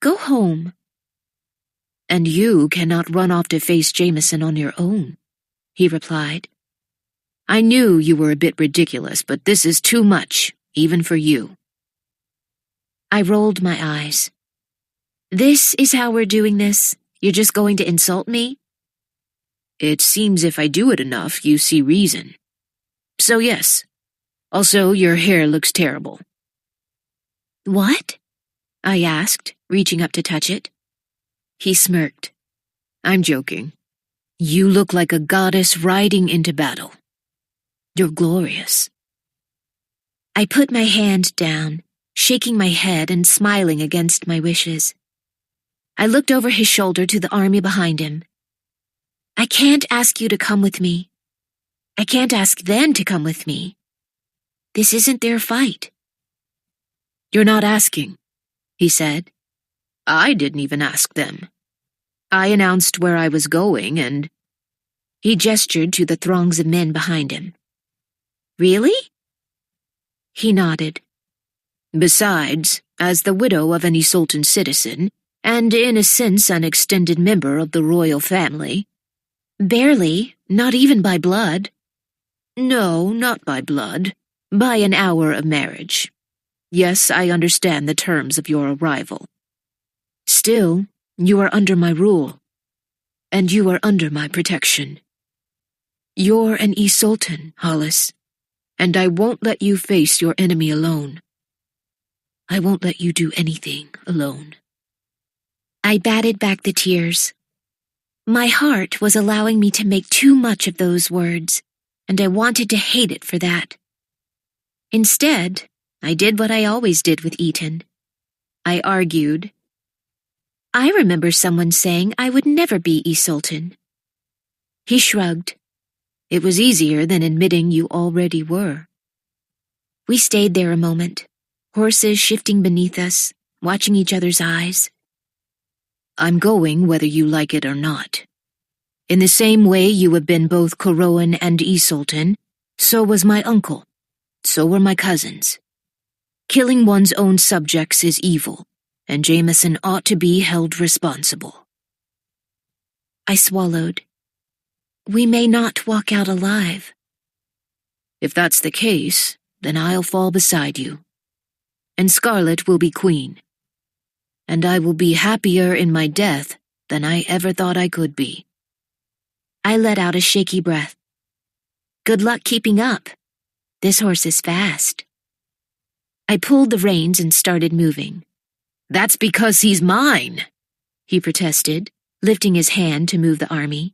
Go home." "And you cannot run off to face Jameson on your own," he replied. "I knew you were a bit ridiculous, but this is too much, even for you." I rolled my eyes. "This is how we're doing this? You're just going to insult me?" "It seems if I do it enough, you see reason. So yes. Also, your hair looks terrible." "What?" I asked, reaching up to touch it. He smirked. "I'm joking. You look like a goddess riding into battle. You're glorious." I put my hand down, shaking my head and smiling against my wishes. I looked over his shoulder to the army behind him. "I can't ask you to come with me. I can't ask them to come with me. This isn't their fight." "You're not asking," he said. "I didn't even ask them. I announced where I was going and—" He gestured to the throngs of men behind him. "Really?" He nodded. "Besides, as the widow of an Isoltan citizen, and in a sense an extended member of the royal family—" "Barely, not even by blood." "No, not by blood, by an hour of marriage. Yes, I understand the terms of your arrival. Still, you are under my rule, and you are under my protection. You're an Isoltan, Hollis, and I won't let you face your enemy alone. I won't let you do anything alone." I batted back the tears. My heart was allowing me to make too much of those words, and I wanted to hate it for that. Instead, I did what I always did with Eton. I argued. I remember someone saying I would never be Isoltan. He shrugged. It was easier than admitting you already were. We stayed there a moment, horses shifting beneath us, watching each other's eyes. "I'm going whether you like it or not. In the same way you have been both Koroan and Isoltan, so was my uncle. So were my cousins. Killing one's own subjects is evil, and Jameson ought to be held responsible." I swallowed. "We may not walk out alive." "If that's the case, then I'll fall beside you. And Scarlet will be queen. and I will be happier in my death than I ever thought I could be." I let out a shaky breath. "Good luck keeping up. This horse is fast." I pulled the reins and started moving. "That's because he's mine," he protested, lifting his hand to move the army.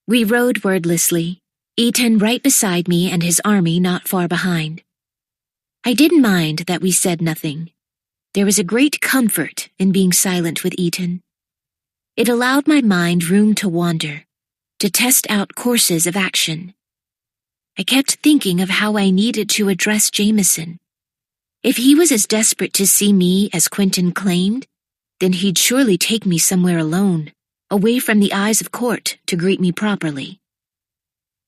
We rode wordlessly, Eaton right beside me and his army not far behind. I didn't mind that we said nothing. There was a great comfort in being silent with Eaton. It allowed my mind room to wander, to test out courses of action. I kept thinking of how I needed to address Jameson. If he was as desperate to see me as Quentin claimed, then he'd surely take me somewhere alone, away from the eyes of court, to greet me properly.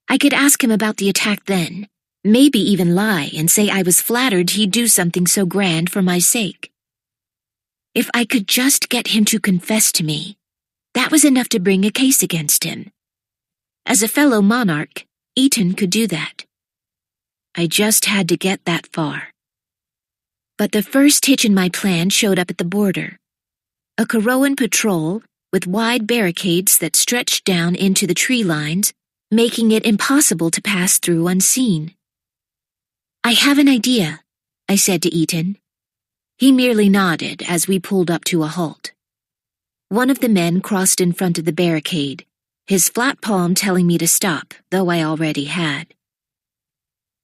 I could ask him about the attack then, maybe even lie and say I was flattered he'd do something so grand for my sake. If I could just get him to confess to me, that was enough to bring a case against him. As a fellow monarch, Eaton could do that. I just had to get that far. But the first hitch in my plan showed up at the border. A Koroan patrol with wide barricades that stretched down into the tree lines, making it impossible to pass through unseen. "I have an idea," I said to Eaton. He merely nodded as we pulled up to a halt. One of the men crossed in front of the barricade, his flat palm telling me to stop, though I already had.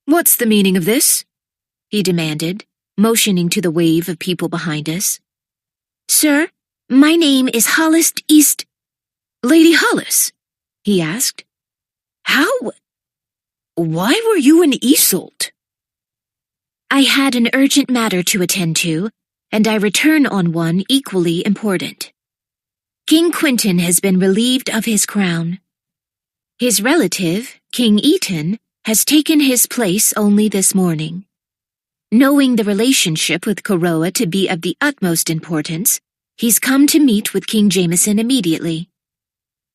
"What's the meaning of this?" he demanded, motioning to the wave of people behind us. "Sir, my name is Hollis East—" "Lady Hollis?" he asked. Why were you in Isolt?" "I had an urgent matter to attend to, and I return on one equally important. King Quentin has been relieved of his crown. His relative, King Eaton, has taken his place only this morning. Knowing the relationship with Koroa to be of the utmost importance, he's come to meet with King Jameson immediately.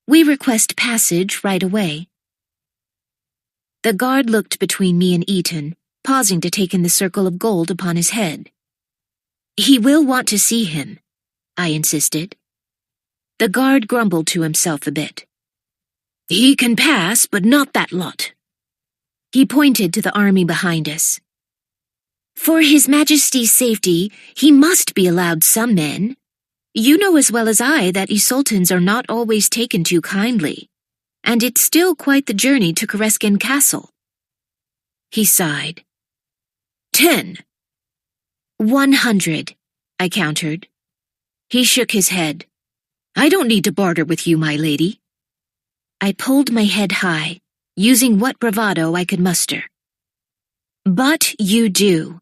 We request passage right away." The guard looked between me and Eaton, pausing to take in the circle of gold upon his head. "He will want to see him," I insisted. The guard grumbled to himself a bit. "He can pass, but not that lot." He pointed to the army behind us. "For His Majesty's safety, he must be allowed some men. You know as well as I that Isoltans are not always taken to kindly, and it's still quite the journey to Kereskin Castle." He sighed. 10. 100, I countered. He shook his head. "I don't need to barter with you, my lady." I pulled my head high, using what bravado I could muster. "But you do.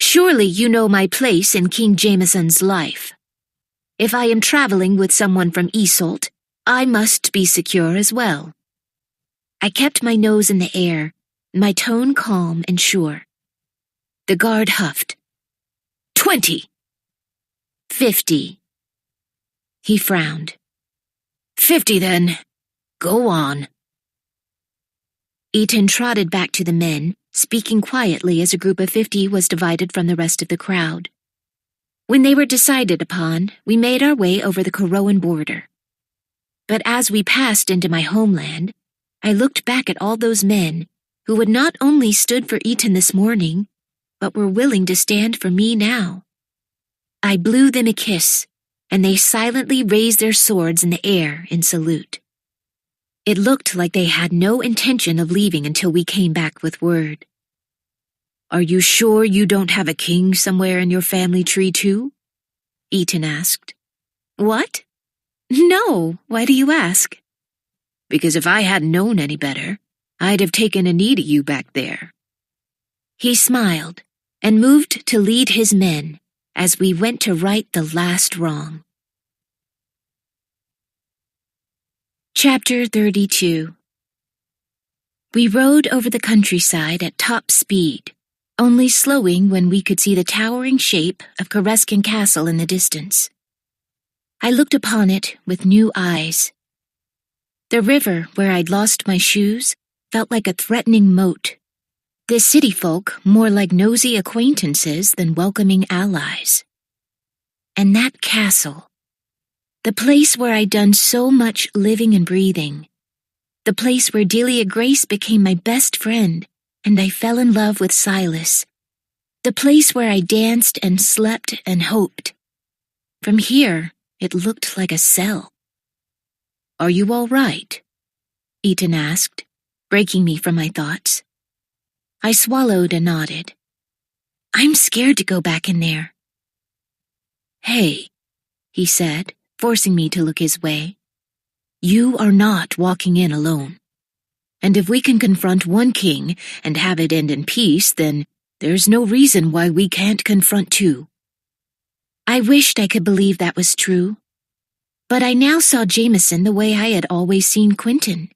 Surely you know my place in King Jameson's life. If I am traveling with someone from Isolt, I must be secure as well." I kept my nose in the air, my tone calm and sure. The guard huffed. 20. 50. He frowned. 50 then. Go on. Eaton trotted back to the men, speaking quietly as a group of 50 was divided from the rest of the crowd. When they were decided upon, we made our way over the Koroan border. But as we passed into my homeland, I looked back at all those men who had not only stood for Eaton this morning, but were willing to stand for me now. I blew them a kiss, and they silently raised their swords in the air in salute. It looked like they had no intention of leaving until we came back with word. "Are you sure you don't have a king somewhere in your family tree too?" Eaton asked. "What? No, why do you ask?" "Because if I hadn't known any better, I'd have taken a knee to you back there." He smiled and moved to lead his men as we went to right the last wrong. Chapter 32. We rode over the countryside at top speed, only slowing when we could see the towering shape of Kereskin Castle in the distance. I looked upon it with new eyes. The river where I'd lost my shoes felt like a threatening moat. The city folk more like nosy acquaintances than welcoming allies. And that castle. The place where I'd done so much living and breathing. The place where Delia Grace became my best friend, and I fell in love with Silas. The place where I danced and slept and hoped. From here, it looked like a cell. "Are you all right?" Ethan asked, breaking me from my thoughts. I swallowed and nodded. I'm scared to go back in there. "Hey," he said, forcing me to look his way. "You are not walking in alone. And if we can confront one king and have it end in peace, then there's no reason why we can't confront two." I wished I could believe that was true. But I now saw Jameson the way I had always seen Quentin.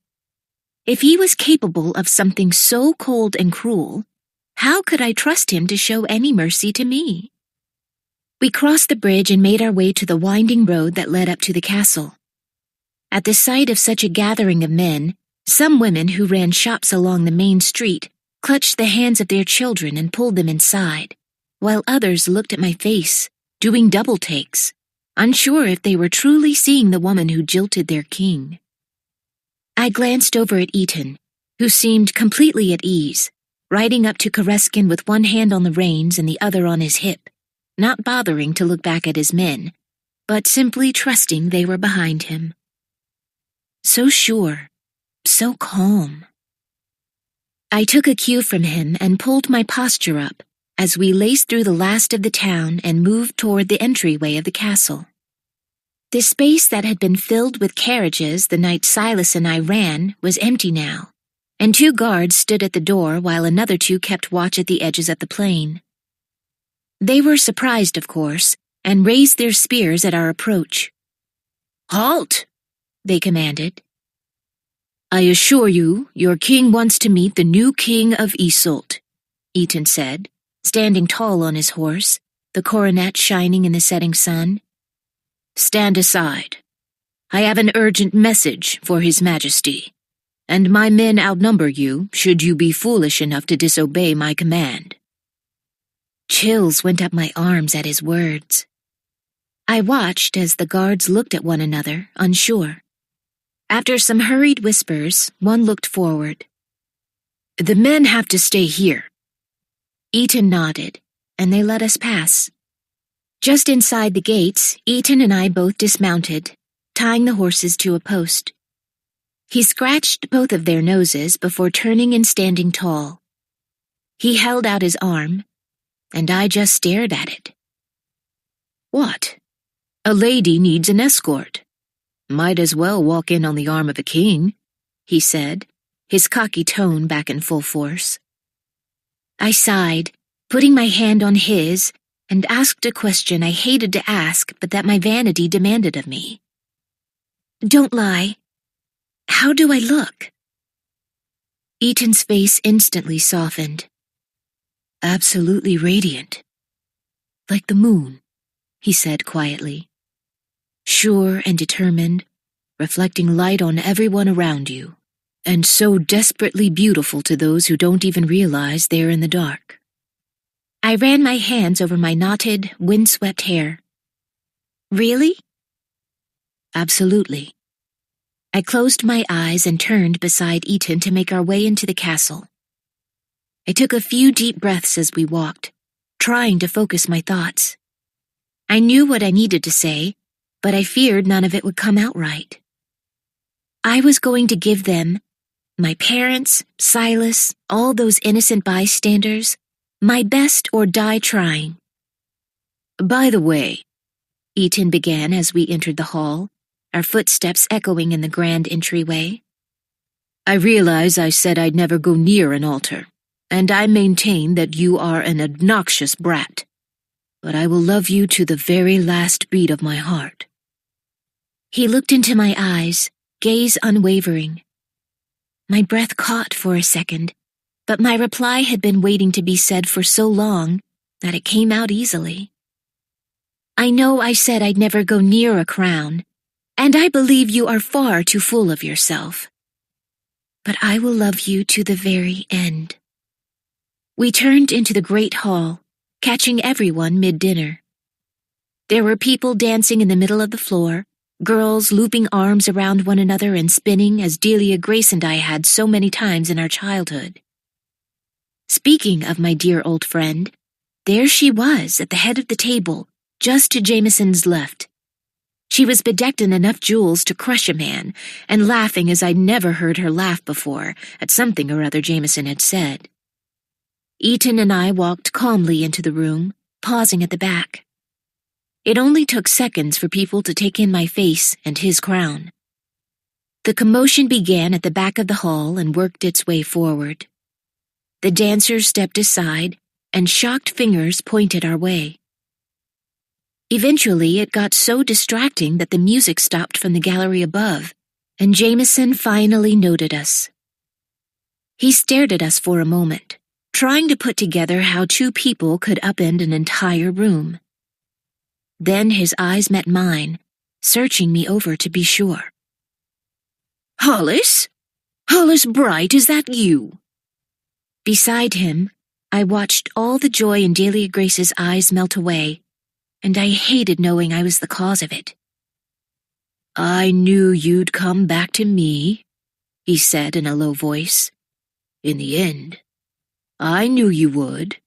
If he was capable of something so cold and cruel, how could I trust him to show any mercy to me? We crossed the bridge and made our way to the winding road that led up to the castle. At the sight of such a gathering of men, some women who ran shops along the main street clutched the hands of their children and pulled them inside, while others looked at my face, doing double takes, unsure if they were truly seeing the woman who jilted their king. I glanced over at Eaton, who seemed completely at ease, riding up to Koreskin with one hand on the reins and the other on his hip, not bothering to look back at his men, but simply trusting they were behind him. So sure, so calm. I took a cue from him and pulled my posture up as we laced through the last of the town and moved toward the entryway of the castle. The space that had been filled with carriages the night Silas and I ran was empty now, and 2 guards stood at the door while another 2 kept watch at the edges of the plain. They were surprised, of course, and raised their spears at our approach. "Halt!" they commanded. "I assure you, your king wants to meet the new king of Isolt," Eaton said, standing tall on his horse, the coronet shining in the setting sun. "Stand aside. I have an urgent message for His Majesty, and my men outnumber you should you be foolish enough to disobey my command." Chills went up my arms at his words. I watched as the guards looked at one another, unsure. After some hurried whispers, one looked forward. "The men have to stay here." Eaton nodded, and they let us pass. Just inside the gates, Eaton and I both dismounted, tying the horses to a post. He scratched both of their noses before turning and standing tall. He held out his arm, and I just stared at it. "What? A lady needs an escort. Might as well walk in on the arm of a king," he said, his cocky tone back in full force. I sighed, putting my hand on his, and asked a question I hated to ask but that my vanity demanded of me. "Don't lie. How do I look?" Eaton's face instantly softened. "Absolutely radiant. Like the moon," he said quietly. "Sure and determined, reflecting light on everyone around you, and so desperately beautiful to those who don't even realize they're in the dark." I ran my hands over my knotted, windswept hair. "Really?" "Absolutely." I closed my eyes and turned beside Eaton to make our way into the castle. I took a few deep breaths as we walked, trying to focus my thoughts. I knew what I needed to say, but I feared none of it would come out right. I was going to give them, my parents, Silas, all those innocent bystanders, my best or die trying. "By the way," Eaton began as we entered the hall, our footsteps echoing in the grand entryway. "I realize I said I'd never go near an altar, and I maintain that you are an obnoxious brat, but I will love you to the very last beat of my heart." He looked into my eyes, gaze unwavering. My breath caught for a second, but my reply had been waiting to be said for so long that it came out easily. "I know I said I'd never go near a crown, and I believe you are far too full of yourself. But I will love you to the very end." We turned into the great hall, catching everyone mid-dinner. There were people dancing in the middle of the floor, girls looping arms around one another and spinning as Delia Grace and I had so many times in our childhood. Speaking of my dear old friend, there she was at the head of the table, just to Jameson's left. She was bedecked in enough jewels to crush a man, and laughing as I'd never heard her laugh before at something or other Jameson had said. Eaton and I walked calmly into the room, pausing at the back. It only took seconds for people to take in my face and his crown. The commotion began at the back of the hall and worked its way forward. The dancers stepped aside, and shocked fingers pointed our way. Eventually, it got so distracting that the music stopped from the gallery above, and Jameson finally noted us. He stared at us for a moment, trying to put together how two people could upend an entire room. Then his eyes met mine, searching me over to be sure. "Hollis? Hollis Bright, is that you?" Beside him, I watched all the joy in Delia Grace's eyes melt away, and I hated knowing I was the cause of it. "I knew you'd come back to me," he said in a low voice. "In the end, I knew you would."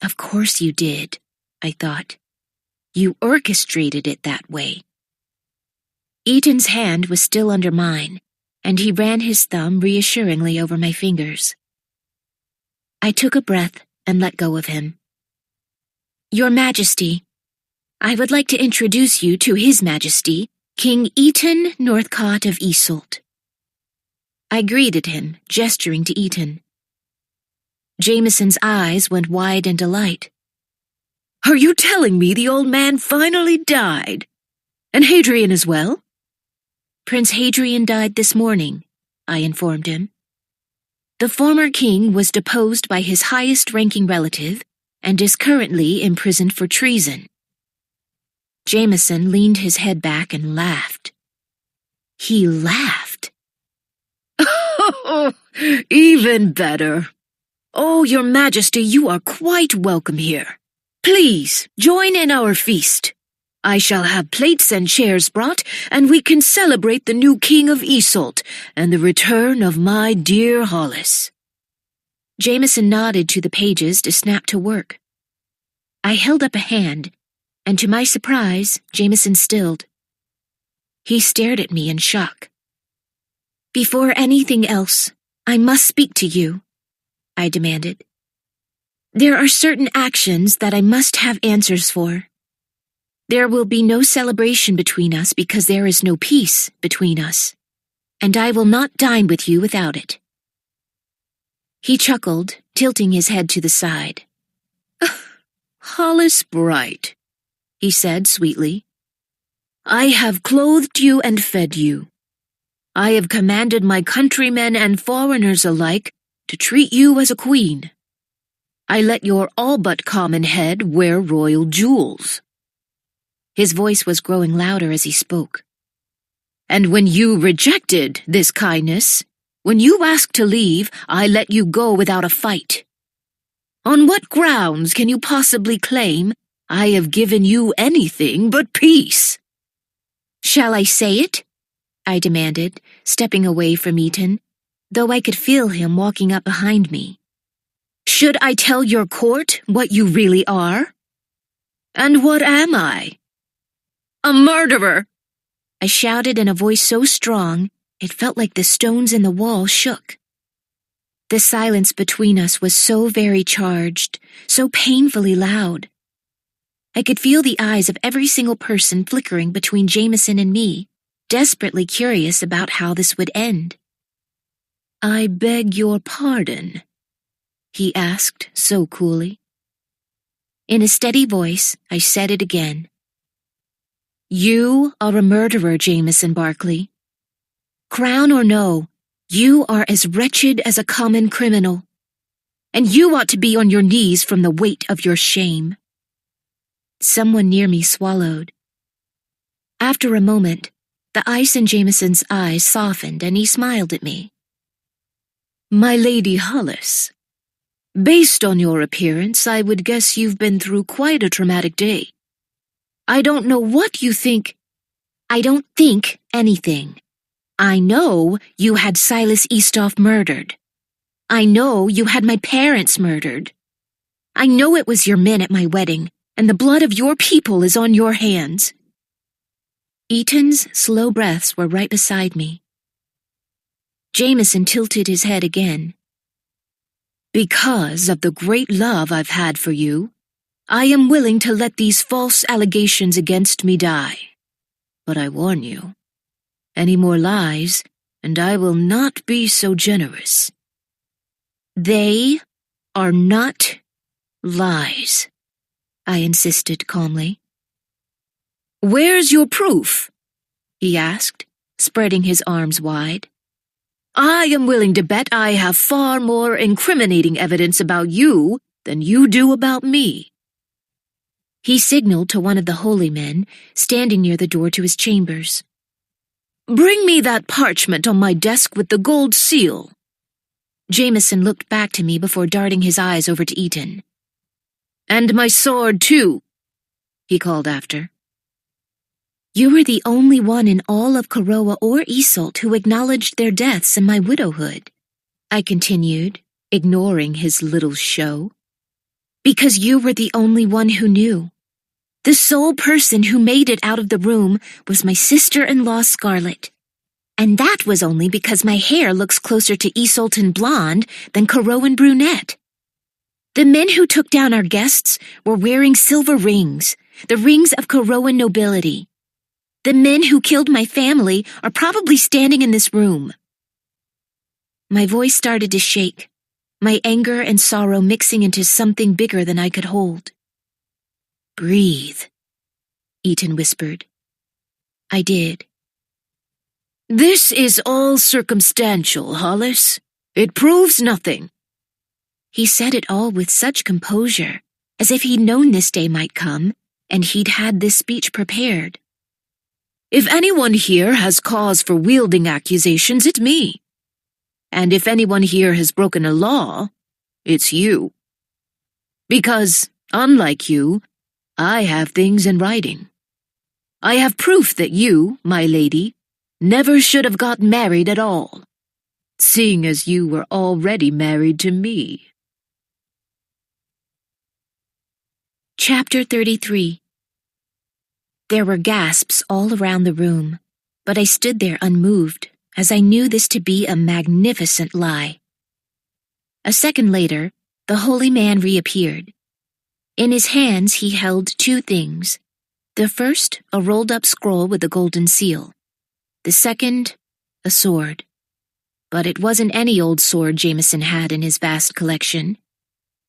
Of course you did, I thought. You orchestrated it that way. Eaton's hand was still under mine, and he ran his thumb reassuringly over my fingers. I took a breath and let go of him. "Your Majesty, I would like to introduce you to His Majesty, King Eaton Northcott of Iseult." I greeted him, gesturing to Eaton. Jameson's eyes went wide in delight. "Are you telling me the old man finally died? And Hadrian as well?" "Prince Hadrian died this morning," I informed him. "The former king was deposed by his highest-ranking relative and is currently imprisoned for treason." Jameson leaned his head back and laughed. He laughed. "Oh, even better. Oh, Your Majesty, you are quite welcome here. Please, join in our feast. I shall have plates and chairs brought, and we can celebrate the new king of Iseult and the return of my dear Hollis." Jameson nodded to the pages to snap to work. I held up a hand, and to my surprise, Jameson stilled. He stared at me in shock. "Before anything else, I must speak to you," I demanded. "There are certain actions that I must have answers for. There will be no celebration between us because there is no peace between us, and I will not dine with you without it." He chuckled, tilting his head to the side. "Hollis Bright," he said sweetly. "I have clothed you and fed you. I have commanded my countrymen and foreigners alike to treat you as a queen. I let your all but common head wear royal jewels." His voice was growing louder as he spoke. "And when you rejected this kindness, when you asked to leave, I let you go without a fight. On what grounds can you possibly claim I have given you anything but peace?" "Shall I say it?" I demanded, stepping away from Eaton, though I could feel him walking up behind me. "Should I tell your court what you really are? And what am I? A murderer!" I shouted in a voice so strong, it felt like the stones in the wall shook. The silence between us was so very charged, so painfully loud. I could feel the eyes of every single person flickering between Jameson and me, desperately curious about how this would end. "I beg your pardon?" he asked so coolly. In a steady voice, I said it again. "You are a murderer, Jameson Barkley. Crown or no, you are as wretched as a common criminal, and you ought to be on your knees from the weight of your shame." Someone near me swallowed. After a moment, the ice in Jameson's eyes softened and he smiled at me. "My Lady Hollis, based on your appearance, I would guess you've been through quite a traumatic day. I don't know what you think. I don't think anything. I know you had Silas Eastoff murdered. I know you had my parents murdered. I know it was your men at my wedding, and the blood of your people is on your hands. Eaton's slow breaths were right beside me. Jameson tilted his head again. Because of the great love I've had for you, I am willing to let these false allegations against me die. But I warn you, any more lies, and I will not be so generous. They are not lies, I insisted calmly. Where's your proof? He asked, spreading his arms wide. I am willing to bet I have far more incriminating evidence about you than you do about me. He signaled to one of the holy men standing near the door to his chambers. Bring me that parchment on my desk with the gold seal. Jameson looked back to me before darting his eyes over to Eaton. And my sword, too, he called after. You were the only one in all of Karoa or Isolt who acknowledged their deaths and my widowhood, I continued, ignoring his little show. Because you were the only one who knew. The sole person who made it out of the room was my sister-in-law Scarlet. And that was only because my hair looks closer to Isoltan blonde than Karoan brunette. The men who took down our guests were wearing silver rings, the rings of Karoan nobility. The men who killed my family are probably standing in this room. My voice started to shake, my anger and sorrow mixing into something bigger than I could hold. Breathe, Eaton whispered. I did. This is all circumstantial, Hollis. It proves nothing. He said it all with such composure, as if he'd known this day might come, and he'd had this speech prepared. If anyone here has cause for wielding accusations, it's me. And if anyone here has broken a law, it's you. Because, unlike you, I have things in writing. I have proof that you, my lady, never should have got married at all, seeing as you were already married to me. Chapter 33. There were gasps all around the room, but I stood there unmoved, as I knew this to be a magnificent lie. A second later, the holy man reappeared. In his hands he held two things. The first, a rolled-up scroll with a golden seal. The second, a sword. But it wasn't any old sword Jameson had in his vast collection.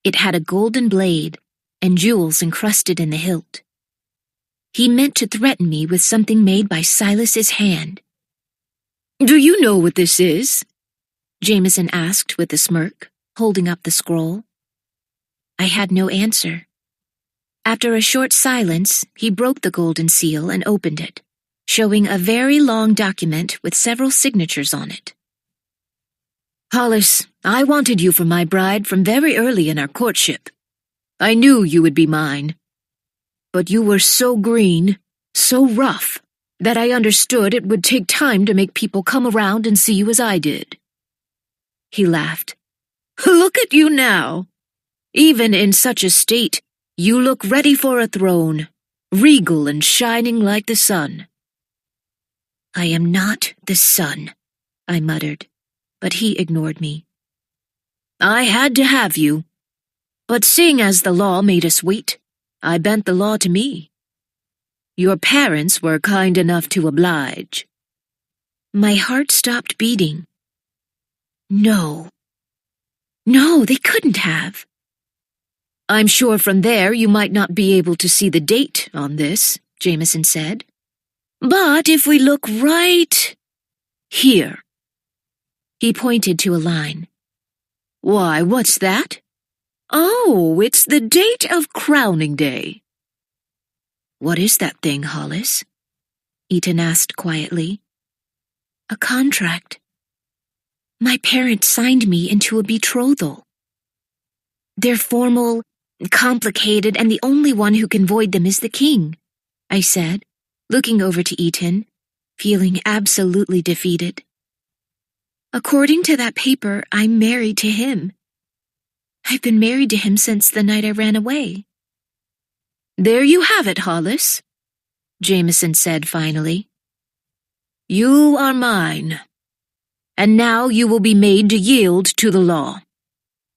It had a golden blade and jewels encrusted in the hilt. He meant to threaten me with something made by Silas's hand. Do you know what this is? Jameson asked with a smirk, holding up the scroll. I had no answer. After a short silence, he broke the golden seal and opened it, showing a very long document with several signatures on it. Hollis, I wanted you for my bride from very early in our courtship. I knew you would be mine. But you were so green, so rough, that I understood it would take time to make people come around and see you as I did. He laughed. Look at you now. Even in such a state, you look ready for a throne, regal and shining like the sun. I am not the sun, I muttered, but he ignored me. I had to have you. But seeing as the law made us wait, I bent the law to me. Your parents were kind enough to oblige. My heart stopped beating. No, they couldn't have. I'm sure from there you might not be able to see the date on this, Jameson said. But if we look right here. He pointed to a line. Why, what's that? Oh, it's the date of crowning day. What is that thing, Hollis? Eaton asked quietly. A contract. My parents signed me into a betrothal. They're formal, complicated, and the only one who can void them is the king. I said, looking over to Eaton, feeling absolutely defeated. According to that paper, I'm married to him. I've been married to him since the night I ran away. There you have it, Hollis, Jameson said finally. You are mine. And now you will be made to yield to the law.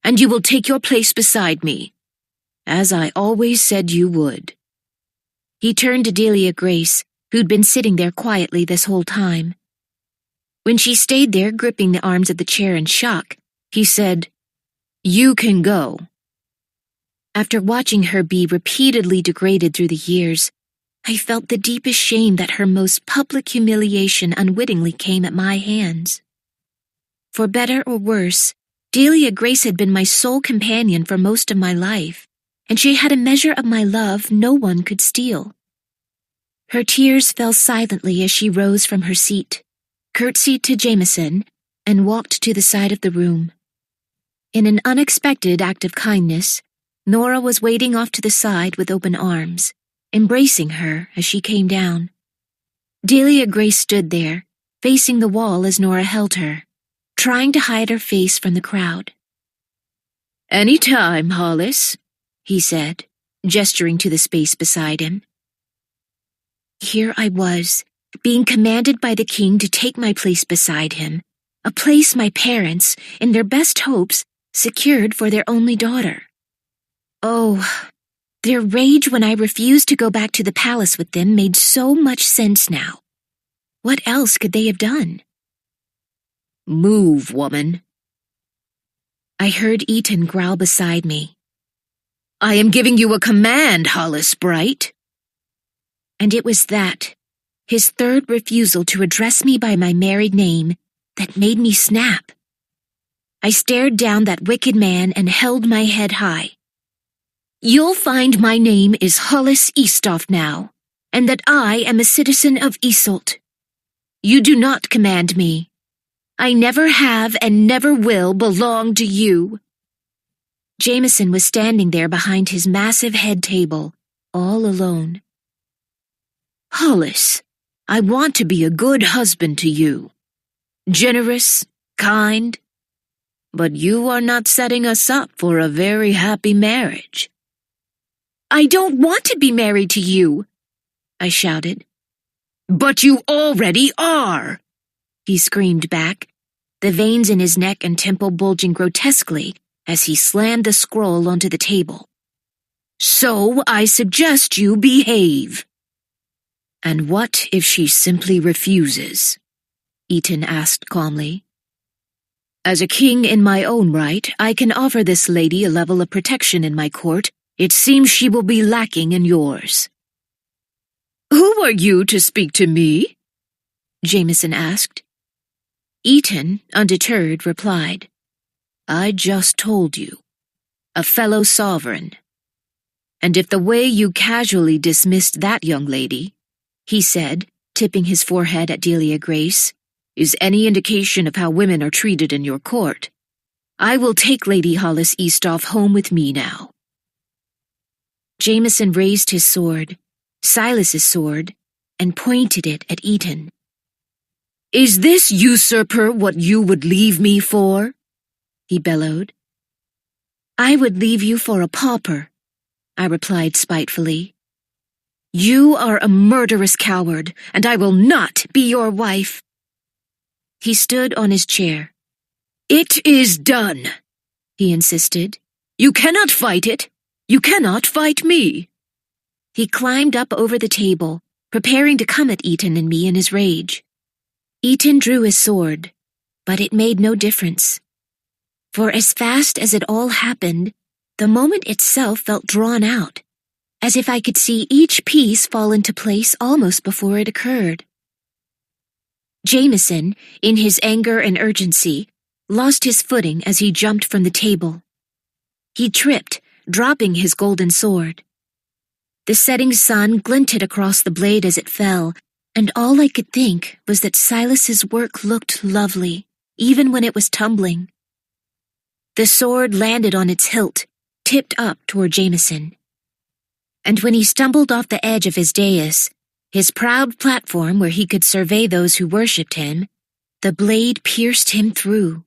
And you will take your place beside me, as I always said you would. He turned to Delia Grace, who'd been sitting there quietly this whole time. When she stayed there gripping the arms of the chair in shock, he said, You can go. After watching her be repeatedly degraded through the years, I felt the deepest shame that her most public humiliation unwittingly came at my hands. For better or worse, Delia Grace had been my sole companion for most of my life, and she had a measure of my love no one could steal. Her tears fell silently as she rose from her seat, curtsied to Jameson, and walked to the side of the room. In an unexpected act of kindness, Nora was waiting off to the side with open arms, embracing her as she came down. Delia Grace stood there, facing the wall as Nora held her, trying to hide her face from the crowd. Any time, Hollis, he said, gesturing to the space beside him. Here I was, being commanded by the king to take my place beside him, a place my parents, in their best hopes, secured for their only daughter. Oh, their rage when I refused to go back to the palace with them made so much sense now. What else could they have done? Move, woman. I heard Eaton growl beside me. I am giving you a command, Hollis Bright. And it was that, his third refusal to address me by my married name, that made me snap. I stared down that wicked man and held my head high. You'll find my name is Hollis Eastoff now, and that I am a citizen of Isolt. You do not command me. I never have and never will belong to you. Jameson was standing there behind his massive head table, all alone. Hollis, I want to be a good husband to you. Generous, kind. But you are not setting us up for a very happy marriage. I don't want to be married to you, I shouted. But you already are, he screamed back, the veins in his neck and temple bulging grotesquely as he slammed the scroll onto the table. So I suggest you behave. And what if she simply refuses? Eaton asked calmly. As a king in my own right, I can offer this lady a level of protection in my court. It seems she will be lacking in yours. Who are you to speak to me? Jameson asked. Eaton, undeterred, replied, I just told you. A fellow sovereign. And if the way you casually dismissed that young lady, he said, tipping his forehead at Delia Grace, is any indication of how women are treated in your court, I will take Lady Hollis Eastoff home with me now. Jameson raised his sword, Silas's sword, and pointed it at Eaton. Is this usurper what you would leave me for? He bellowed. I would leave you for a pauper, I replied spitefully. You are a murderous coward, and I will not be your wife. He stood on his chair. It is done, he insisted. You cannot fight it. You cannot fight me. He climbed up over the table, preparing to come at Eaton and me in his rage. Eaton drew his sword, but it made no difference. For as fast as it all happened, the moment itself felt drawn out, as if I could see each piece fall into place almost before it occurred. Jameson, in his anger and urgency, lost his footing as he jumped from the table. He tripped, dropping his golden sword. The setting sun glinted across the blade as it fell, and all I could think was that Silas's work looked lovely, even when it was tumbling. The sword landed on its hilt, tipped up toward Jameson. And when he stumbled off the edge of his dais, his proud platform where he could survey those who worshipped him, the blade pierced him through.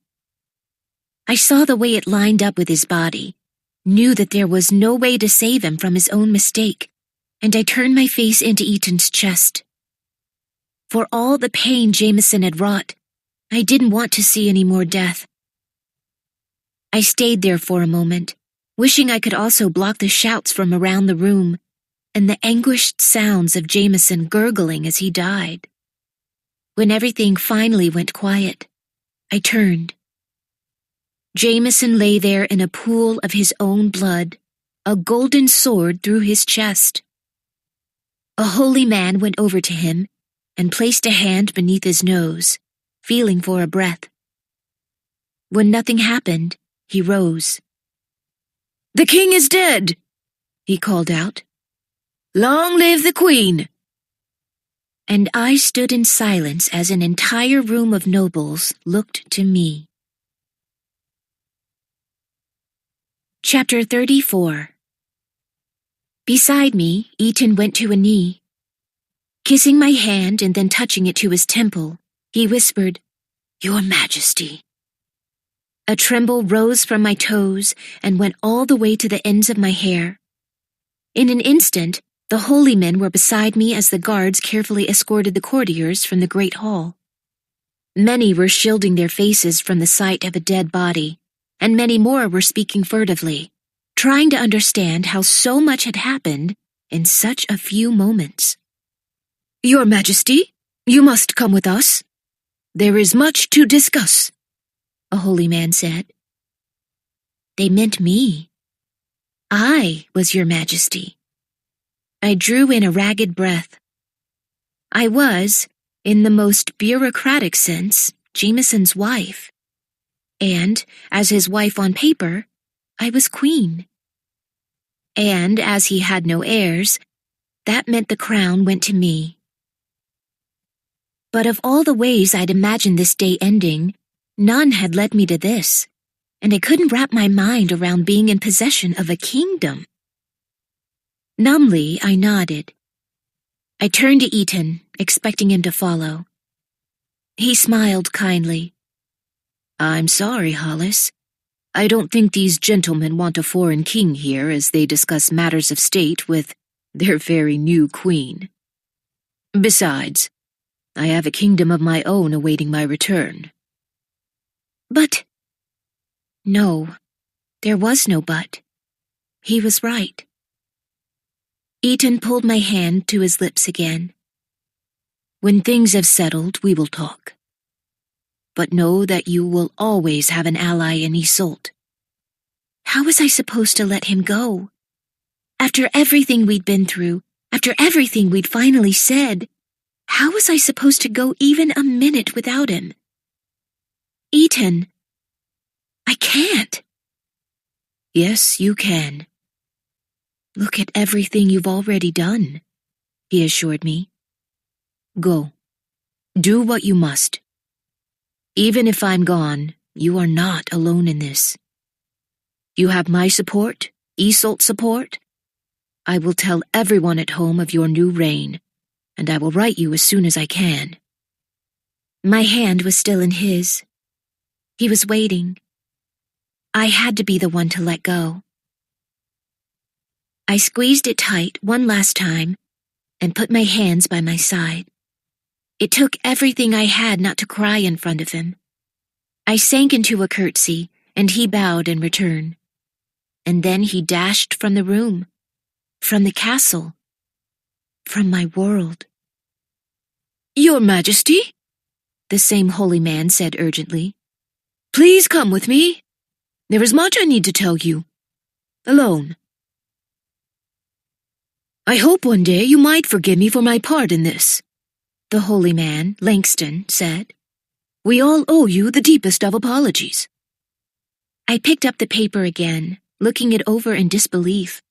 I saw the way it lined up with his body, knew that there was no way to save him from his own mistake, and I turned my face into Ethan's chest. For all the pain Jameson had wrought, I didn't want to see any more death. I stayed there for a moment, wishing I could also block the shouts from around the room and the anguished sounds of Jameson gurgling as he died. When everything finally went quiet, I turned. Jameson lay there in a pool of his own blood, a golden sword through his chest. A holy man went over to him and placed a hand beneath his nose, feeling for a breath. When nothing happened, he rose. "The king is dead," he called out. "Long live the queen!" And I stood in silence as an entire room of nobles looked to me. Chapter 34. Beside me, Ethan went to a knee. Kissing my hand and then touching it to his temple, he whispered, "Your Majesty." A tremble rose from my toes and went all the way to the ends of my hair. In an instant, the holy men were beside me as the guards carefully escorted the courtiers from the great hall. Many were shielding their faces from the sight of a dead body, and many more were speaking furtively, trying to understand how so much had happened in such a few moments. "Your Majesty, you must come with us. There is much to discuss," a holy man said. They meant me. I was your Majesty. I drew in a ragged breath. I was, in the most bureaucratic sense, Jameson's wife. And, as his wife on paper, I was queen. And, as he had no heirs, that meant the crown went to me. But of all the ways I'd imagined this day ending, none had led me to this, and I couldn't wrap my mind around being in possession of a kingdom. Numbly, I nodded. I turned to Ethan, expecting him to follow. He smiled kindly. "I'm sorry, Hollis. I don't think these gentlemen want a foreign king here as they discuss matters of state with their very new queen. Besides, I have a kingdom of my own awaiting my return." But... No, there was no but. He was right. Ethan pulled my hand to his lips again. "When things have settled, we will talk. But know that you will always have an ally in Isolde." How was I supposed to let him go? After everything we'd been through, after everything we'd finally said, how was I supposed to go even a minute without him? Ethan, I can't. "Yes, you can. Look at everything you've already done," he assured me. "Go. Do what you must. Even if I'm gone, you are not alone in this. You have my support, Isolde's support. I will tell everyone at home of your new reign, and I will write you as soon as I can." My hand was still in his. He was waiting. I had to be the one to let go. I squeezed it tight one last time and put my hands by my side. It took everything I had not to cry in front of him. I sank into a curtsy, and he bowed in return. And then he dashed from the room, from the castle, from my world. "Your Majesty," the same holy man said urgently, "please come with me. There is much I need to tell you. Alone. I hope one day you might forgive me for my part in this," the holy man, Langston, said. "We all owe you the deepest of apologies." I picked up the paper again, looking it over in disbelief.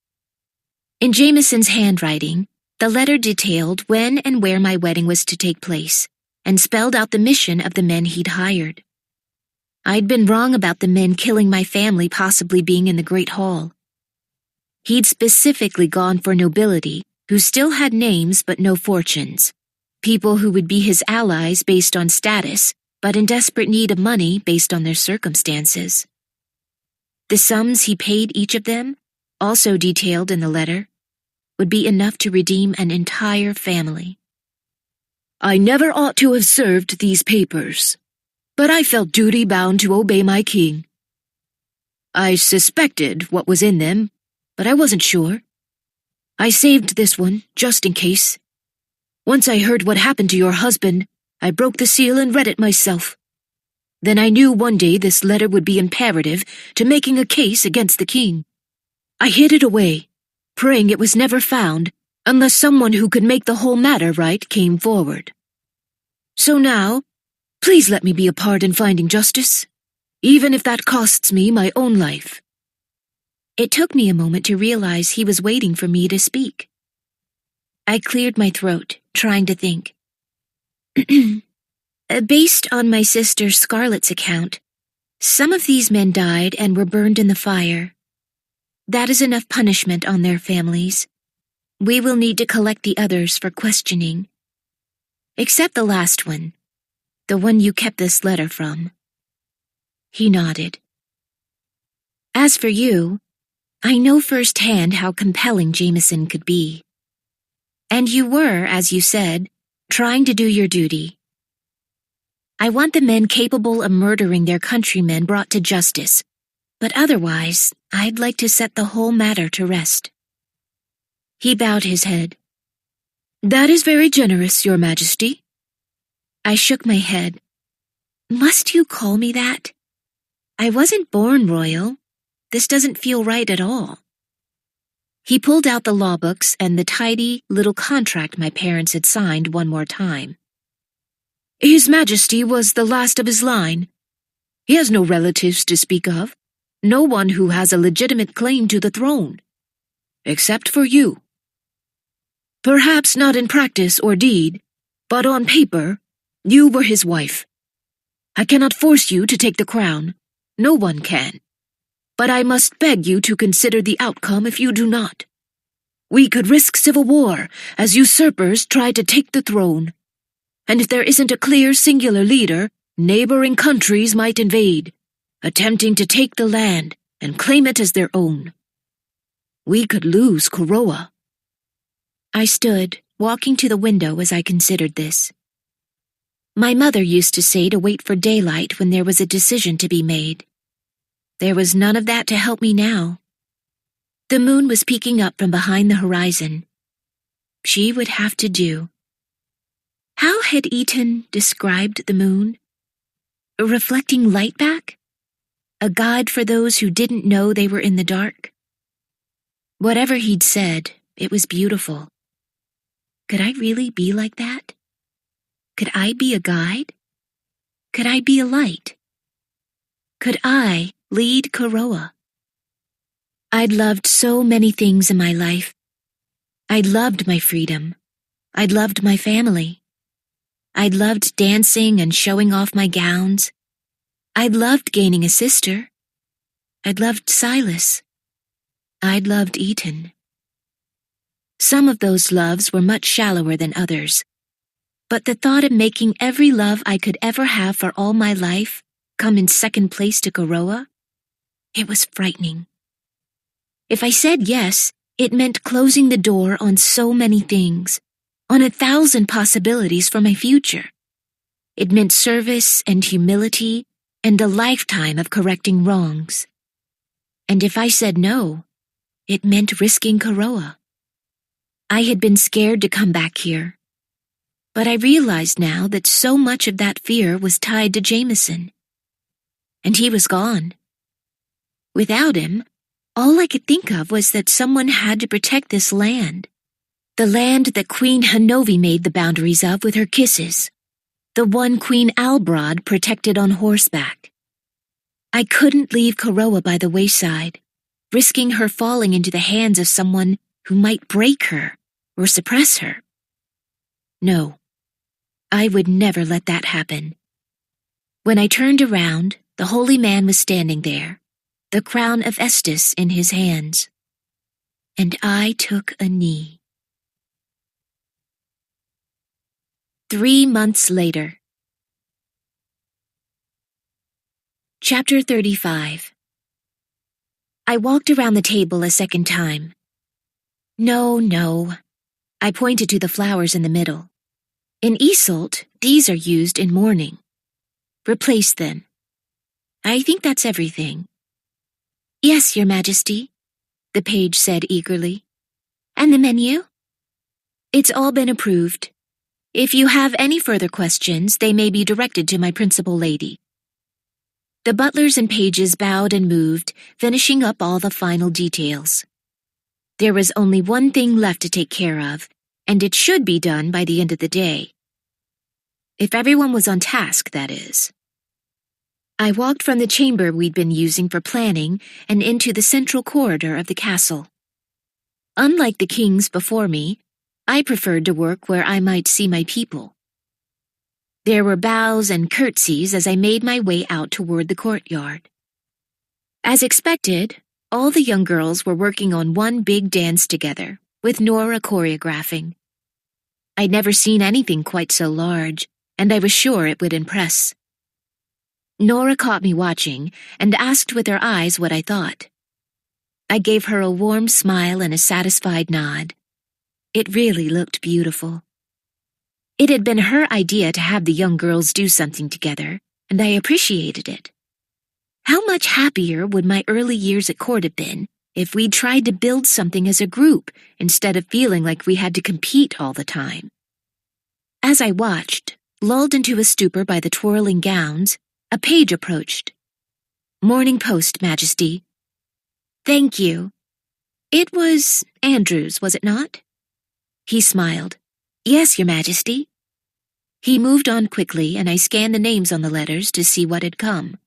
In Jameson's handwriting, the letter detailed when and where my wedding was to take place, and spelled out the mission of the men he'd hired. I'd been wrong about the men killing my family possibly being in the Great Hall. He'd specifically gone for nobility, who still had names but no fortunes. People who would be his allies based on status, but in desperate need of money based on their circumstances. The sums he paid each of them, also detailed in the letter, would be enough to redeem an entire family. I never ought to have served these papers, but I felt duty-bound to obey my king. I suspected what was in them, but I wasn't sure. I saved this one, just in case. Once I heard what happened to your husband, I broke the seal and read it myself. Then I knew one day this letter would be imperative to making a case against the king. I hid it away, praying it was never found, unless someone who could make the whole matter right came forward. So now, please let me be a part in finding justice, even if that costs me my own life. It took me a moment to realize he was waiting for me to speak. I cleared my throat, trying to think. Based on my sister Scarlett's account, some of these men died and were burned in the fire. That is enough punishment on their families. We will need to collect the others for questioning. Except the last one, the one you kept this letter from. He nodded. As for you, I know firsthand how compelling Jameson could be. And you were, as you said, trying to do your duty. I want the men capable of murdering their countrymen brought to justice, but otherwise, I'd like to set the whole matter to rest. He bowed his head. That is very generous, Your Majesty. I shook my head. Must you call me that? I wasn't born royal. This doesn't feel right at all. He pulled out the law books and the tidy little contract my parents had signed one more time. His Majesty was the last of his line. He has no relatives to speak of, no one who has a legitimate claim to the throne, except for you. Perhaps not in practice or deed, but on paper, you were his wife. I cannot force you to take the crown. No one can. But I must beg you to consider the outcome if you do not. We could risk civil war as usurpers try to take the throne. And if there isn't a clear singular leader, neighboring countries might invade, attempting to take the land and claim it as their own. We could lose Koroa. I stood, walking to the window as I considered this. My mother used to say to wait for daylight when there was a decision to be made. There was none of that to help me now. The moon was peeking up from behind the horizon. She would have to do. How had Eaton described the moon? A reflecting light back? A guide for those who didn't know they were in the dark? Whatever he'd said, it was beautiful. Could I really be like that? Could I be a guide? Could I be a light? Could I lead Koroa? I'd loved so many things in my life. I'd loved my freedom. I'd loved my family. I'd loved dancing and showing off my gowns. I'd loved gaining a sister. I'd loved Silas. I'd loved Eaton. Some of those loves were much shallower than others, but the thought of making every love I could ever have for all my life come in second place to Koroa, it was frightening. If I said yes, it meant closing the door on so many things, on 1,000 possibilities for my future. It meant service and humility and a lifetime of correcting wrongs. And if I said no, it meant risking Koroa. I had been scared to come back here, but I realized now that so much of that fear was tied to Jameson. And he was gone. Without him, all I could think of was that someone had to protect this land. The land that Queen Hanovi made the boundaries of with her kisses. The one Queen Albrod protected on horseback. I couldn't leave Koroa by the wayside, risking her falling into the hands of someone who might break her or suppress her. No, I would never let that happen. When I turned around, the holy man was standing there, the crown of Estus in his hands. and I took a knee. 3 months later. Chapter 35. I walked around the table a second time. No. I pointed to the flowers in the middle. In Iseult, these are used in mourning. Replace them. I think that's everything. Yes, Your Majesty, the page said eagerly. And the menu? It's all been approved. If you have any further questions, they may be directed to my principal lady. The butlers and pages bowed and moved, finishing up all the final details. There was only one thing left to take care of, and it should be done by the end of the day. If everyone was on task, that is. I walked from the chamber we'd been using for planning and into the central corridor of the castle. Unlike the kings before me, I preferred to work where I might see my people. There were bows and curtsies as I made my way out toward the courtyard. As expected, all the young girls were working on one big dance together, with Nora choreographing. I'd never seen anything quite so large, and I was sure it would impress. Nora caught me watching and asked with her eyes what I thought. I gave her a warm smile and a satisfied nod. It really looked beautiful. It had been her idea to have the young girls do something together, and I appreciated it. How much happier would my early years at court have been if we'd tried to build something as a group instead of feeling like we had to compete all the time. As I watched, lulled into a stupor by the twirling gowns, a page approached. "Morning Post, Majesty." "Thank you. It was Andrews, was it not?" He smiled. "Yes, Your Majesty." He moved on quickly, and I scanned the names on the letters to see what had come.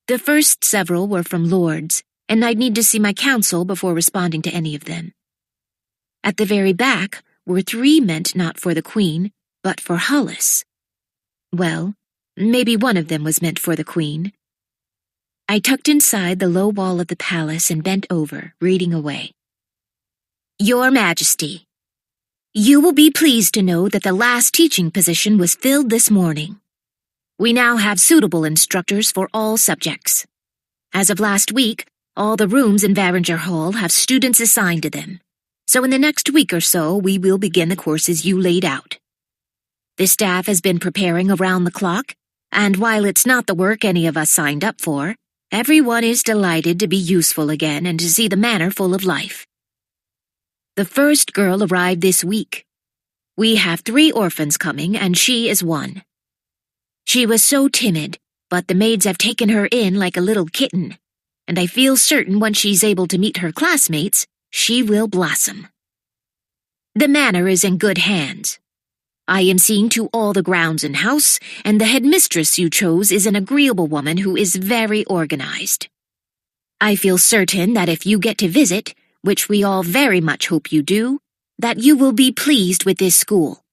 The first several were from lords, and I'd need to see my counsel before responding to any of them. At the very back were 3 meant not for the Queen, but for Hollis. Well, maybe one of them was meant for the Queen. I tucked inside the low wall of the palace and bent over, reading away. "Your Majesty, you will be pleased to know that the last teaching position was filled this morning. We now have suitable instructors for all subjects. As of last week, all the rooms in Varinger Hall have students assigned to them, so in the next week or so we will begin the courses you laid out. The staff has been preparing around the clock, and while it's not the work any of us signed up for, everyone is delighted to be useful again and to see the manor full of life. The first girl arrived this week. We have 3 orphans coming, and she is one. She was so timid, but the maids have taken her in like a little kitten, and I feel certain once she's able to meet her classmates, she will blossom. The manor is in good hands. I am seeing to all the grounds and house, and the headmistress you chose is an agreeable woman who is very organized. I feel certain that if you get to visit, which we all very much hope you do, that you will be pleased with this school.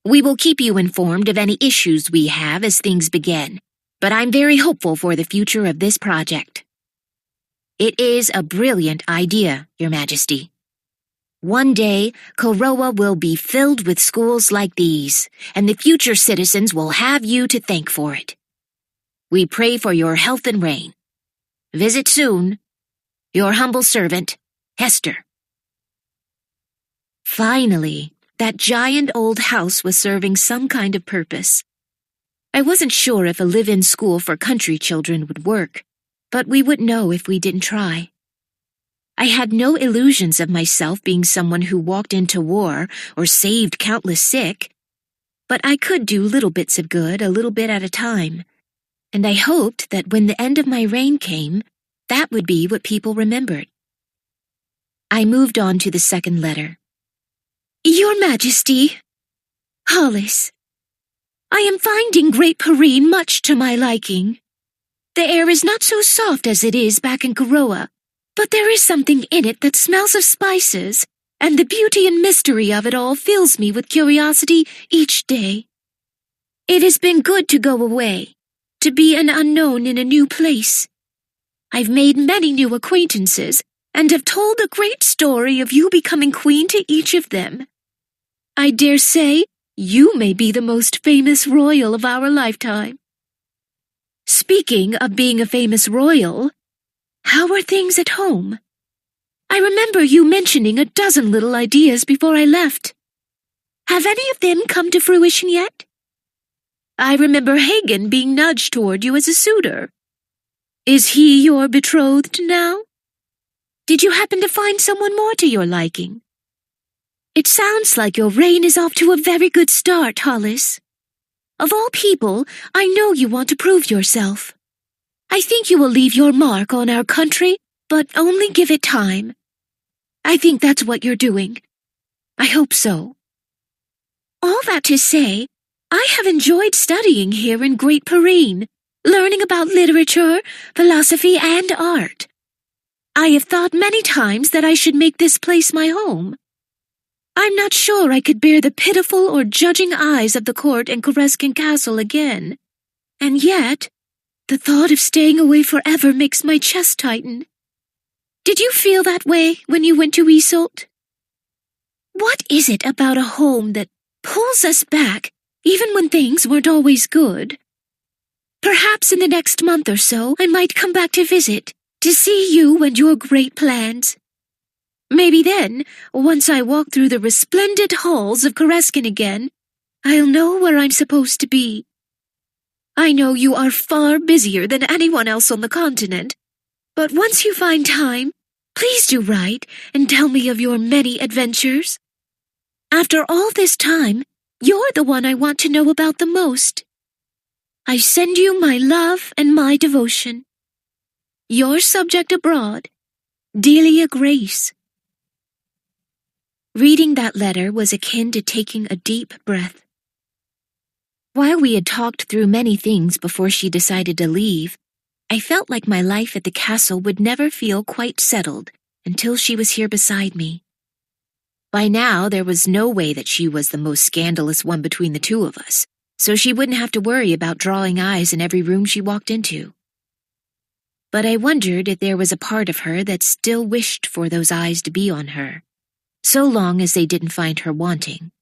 We will keep you informed of any issues we have as things begin, but I'm very hopeful for the future of this project. It is a brilliant idea, Your Majesty. One day, Koroa will be filled with schools like these, and the future citizens will have you to thank for it. We pray for your health and reign. Visit soon. Your humble servant, Hester. Finally, that giant old house was serving some kind of purpose. I wasn't sure if a live-in school for country children would work, but we would know if we didn't try. I had no illusions of myself being someone who walked into war or saved countless sick, but I could do little bits of good a little bit at a time, and I hoped that when the end of my reign came, that would be what people remembered. I moved on to the second letter. Your Majesty, Hollis, I am finding Great Perrine much to my liking. The air is not so soft as it is back in Koroa, but there is something in it that smells of spices, and the beauty and mystery of it all fills me with curiosity each day. It has been good to go away, to be an unknown in a new place. I've made many new acquaintances, and have told a great story of you becoming queen to each of them. I dare say you may be the most famous royal of our lifetime. Speaking of being a famous royal, how are things at home? I remember you mentioning a dozen little ideas before I left. Have any of them come to fruition yet? I remember Hagen being nudged toward you as a suitor. Is he your betrothed now? Did you happen to find someone more to your liking? It sounds like your reign is off to a very good start, Hollis. Of all people, I know you want to prove yourself. I think you will leave your mark on our country, but only give it time. I think that's what you're doing. I hope so. All that to say, I have enjoyed studying here in Great Perrine, learning about literature, philosophy, and art. I have thought many times that I should make this place my home. I'm not sure I could bear the pitiful or judging eyes of the court in Koreskin Castle again. And yet, the thought of staying away forever makes my chest tighten. Did you feel that way when you went to Iseult? What is it about a home that pulls us back even when things weren't always good? Perhaps in the next month or so I might come back to visit, to see you and your great plans. Maybe then, once I walk through the resplendent halls of Koreskin again, I'll know where I'm supposed to be. I know you are far busier than anyone else on the continent, but once you find time, please do write and tell me of your many adventures. After all this time, you're the one I want to know about the most. I send you my love and my devotion. Your subject abroad, Delia Grace. Reading that letter was akin to taking a deep breath. While we had talked through many things before she decided to leave, I felt like my life at the castle would never feel quite settled until she was here beside me. By now, there was no way that she was the most scandalous one between the two of us, so she wouldn't have to worry about drawing eyes in every room she walked into. But I wondered if there was a part of her that still wished for those eyes to be on her, so long as they didn't find her wanting.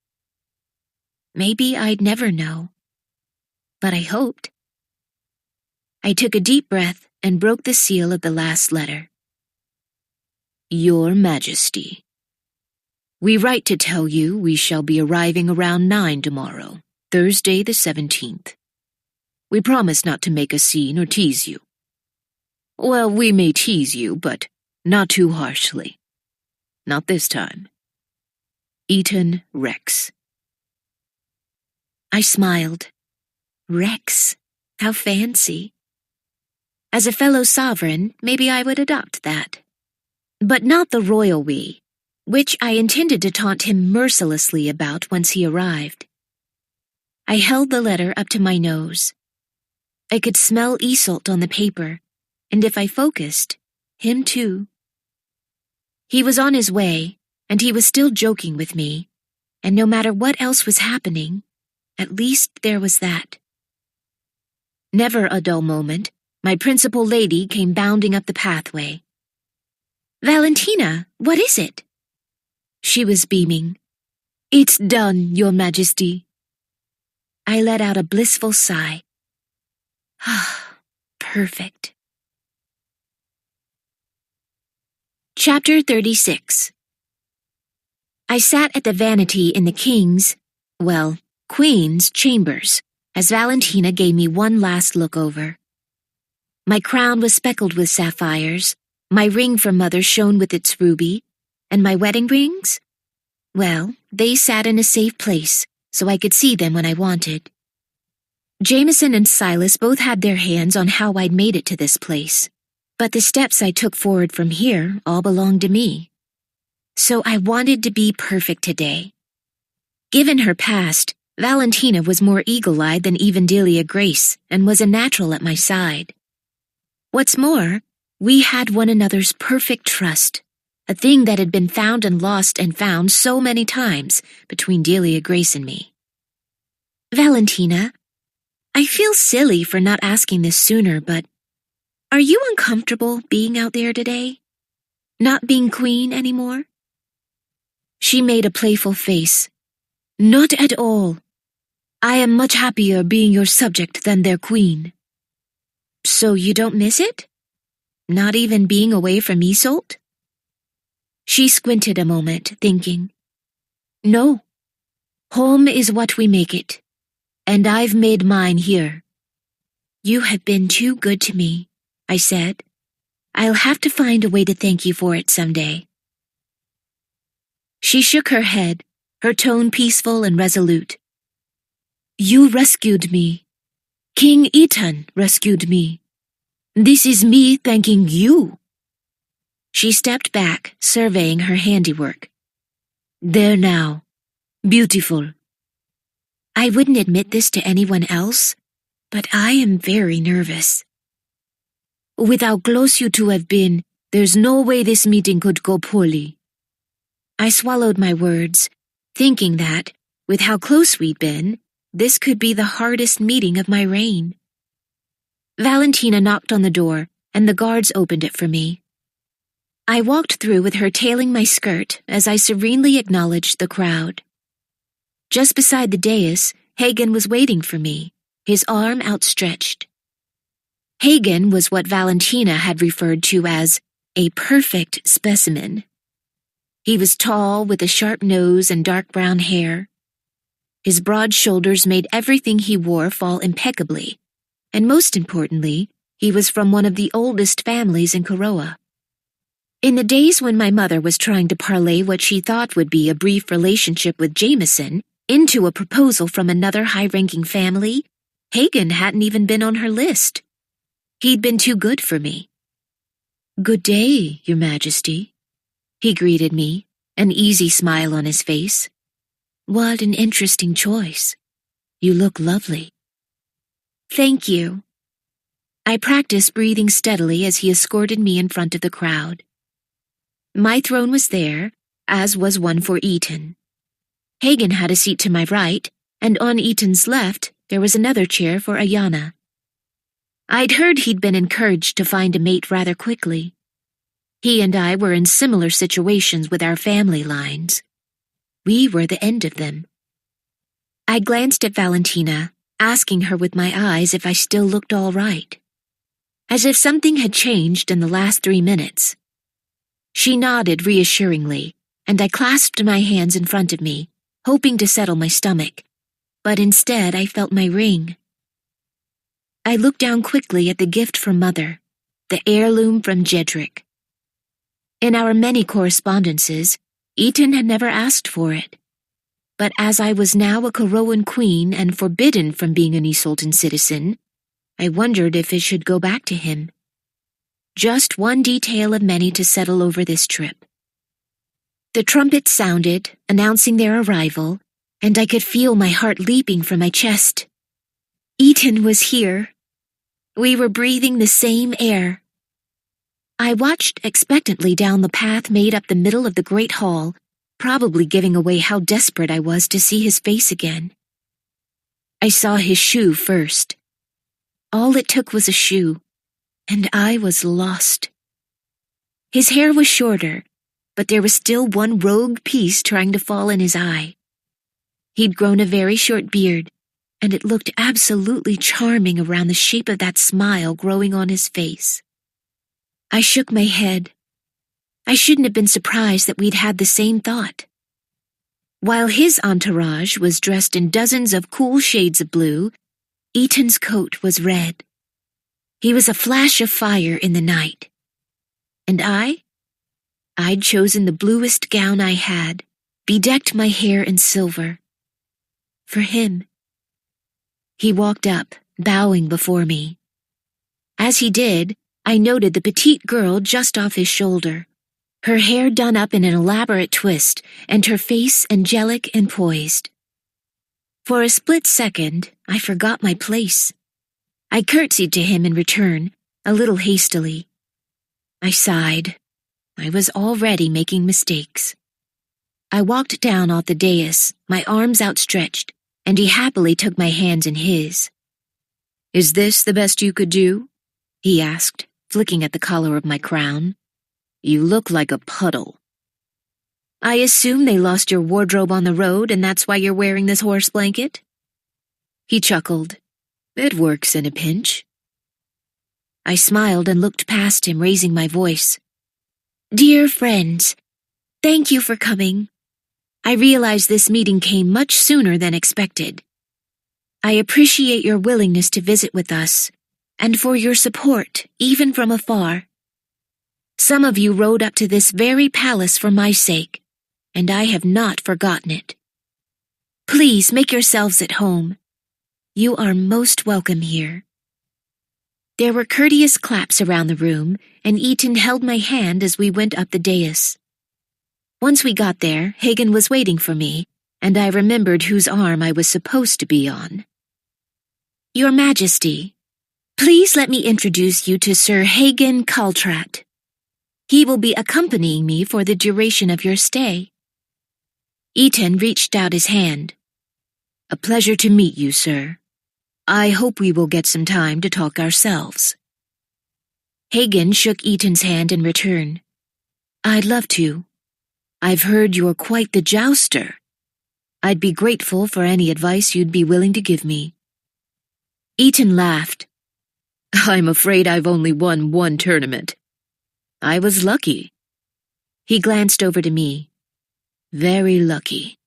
Maybe I'd never know, but I hoped. I took a deep breath and broke the seal of the last letter. Your Majesty. We write to tell you we shall be arriving around 9 tomorrow, Thursday the 17th. We promise not to make a scene or tease you. Well, we may tease you, but not too harshly. Not this time. Eton Rex. I smiled. Rex, how fancy. As a fellow sovereign, maybe I would adopt that. But not the royal we, which I intended to taunt him mercilessly about once he arrived. I held the letter up to my nose. I could smell Iseult on the paper, and if I focused, him too. He was on his way, and he was still joking with me, and no matter what else was happening, at least there was that. Never a dull moment, my principal lady came bounding up the pathway. Valentina, what is it? She was beaming. It's done, Your Majesty. I let out a blissful sigh. Ah, perfect. Chapter 36. I sat at the vanity in the king's, queen's chambers as Valentina gave me one last look over. My crown was speckled with sapphires, my ring from mother shone with its ruby, and my wedding rings? Well, they sat in a safe place, so I could see them when I wanted. Jameson and Silas both had their hands on how I'd made it to this place, but the steps I took forward from here all belonged to me. So I wanted to be perfect today. Given her past, Valentina was more eagle-eyed than even Delia Grace and was a natural at my side. What's more, we had one another's perfect trust, a thing that had been found and lost and found so many times between Delia Grace and me. Valentina, I feel silly for not asking this sooner, but are you uncomfortable being out there today? Not being queen anymore? She made a playful face. Not at all. I am much happier being your subject than their queen. So you don't miss it? Not even being away from Isolde? She squinted a moment, thinking. No. Home is what we make it, and I've made mine here. You have been too good to me, I said. I'll have to find a way to thank you for it someday. She shook her head, her tone peaceful and resolute. You rescued me. King Ethan rescued me. This is me thanking you. She stepped back, surveying her handiwork. There now. Beautiful. I wouldn't admit this to anyone else, but I am very nervous. With how close you two have been, there's no way this meeting could go poorly. I swallowed my words, thinking that, with how close we'd been, this could be the hardest meeting of my reign. Valentina knocked on the door, and the guards opened it for me. I walked through with her tailing my skirt as I serenely acknowledged the crowd. Just beside the dais, Hagen was waiting for me, his arm outstretched. Hagen was what Valentina had referred to as a perfect specimen. He was tall, with a sharp nose and dark brown hair. His broad shoulders made everything he wore fall impeccably, and most importantly, he was from one of the oldest families in Koroa. In the days when my mother was trying to parlay what she thought would be a brief relationship with Jameson into a proposal from another high-ranking family, Hagen hadn't even been on her list. He'd been too good for me. Good day, Your Majesty. He greeted me, an easy smile on his face. What an interesting choice. You look lovely. Thank you. I practiced breathing steadily as he escorted me in front of the crowd. My throne was there, as was one for Eton. Hagen had a seat to my right, and on Eton's left there was another chair for Ayana. I'd heard he'd been encouraged to find a mate rather quickly. He and I were in similar situations with our family lines. We were the end of them. I glanced at Valentina, asking her with my eyes if I still looked all right. As if something had changed in the last 3 minutes. She nodded reassuringly, and I clasped my hands in front of me, hoping to settle my stomach, but instead I felt my ring. I looked down quickly at the gift from Mother, the heirloom from Jedrick. In our many correspondences, Eton had never asked for it. But as I was now a Koroan queen and forbidden from being an Isoldan citizen, I wondered if it should go back to him. Just one detail of many to settle over this trip. The trumpet sounded, announcing their arrival, and I could feel my heart leaping from my chest. Eton was here. We were breathing the same air. I watched expectantly down the path made up the middle of the great hall, probably giving away how desperate I was to see his face again. I saw his shoe first. All it took was a shoe, and I was lost. His hair was shorter, but there was still one rogue piece trying to fall in his eye. He'd grown a very short beard, and it looked absolutely charming around the shape of that smile growing on his face. I shook my head. I shouldn't have been surprised that we'd had the same thought. While his entourage was dressed in dozens of cool shades of blue, Eton's coat was red. He was a flash of fire in the night. And I'd chosen the bluest gown I had, bedecked my hair in silver. For him. He walked up, bowing before me. As he did, I noted the petite girl just off his shoulder, her hair done up in an elaborate twist, and her face angelic and poised. For a split second, I forgot my place. I curtsied to him in return, a little hastily. I sighed. I was already making mistakes. I walked down off the dais, my arms outstretched, and he happily took my hands in his. "Is this the best you could do?" he asked, flicking at the collar of my crown. You look like a puddle. I assume they lost your wardrobe on the road and that's why you're wearing this horse blanket? He chuckled. It works in a pinch. I smiled and looked past him, raising my voice. Dear friends, thank you for coming. I realize this meeting came much sooner than expected. I appreciate your willingness to visit with us, and for your support, even from afar. Some of you rode up to this very palace for my sake, and I have not forgotten it. Please make yourselves at home. You are most welcome here. There were courteous claps around the room, and Eaton held my hand as we went up the dais. Once we got there, Hagen was waiting for me, and I remembered whose arm I was supposed to be on. Your Majesty, please let me introduce you to Sir Hagen Caltrat. He will be accompanying me for the duration of your stay. Eaton reached out his hand. A pleasure to meet you, sir. I hope we will get some time to talk ourselves. Hagen shook Eaton's hand in return. I'd love to. I've heard you're quite the jouster. I'd be grateful for any advice you'd be willing to give me. Eaton laughed. I'm afraid I've only won one tournament. I was lucky. He glanced over to me. Very lucky.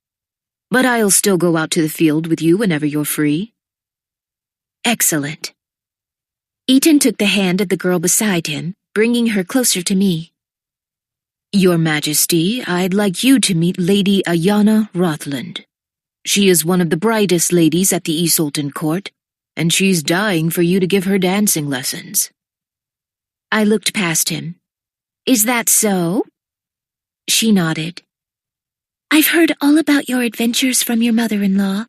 But I'll still go out to the field with you whenever you're free. Excellent. Eaton took the hand of the girl beside him, bringing her closer to me. Your Majesty, I'd like you to meet Lady Ayanna Rothland. She is one of the brightest ladies at the Isoltan court, and she's dying for you to give her dancing lessons. I looked past him. Is that so? She nodded. I've heard all about your adventures from your mother-in-law,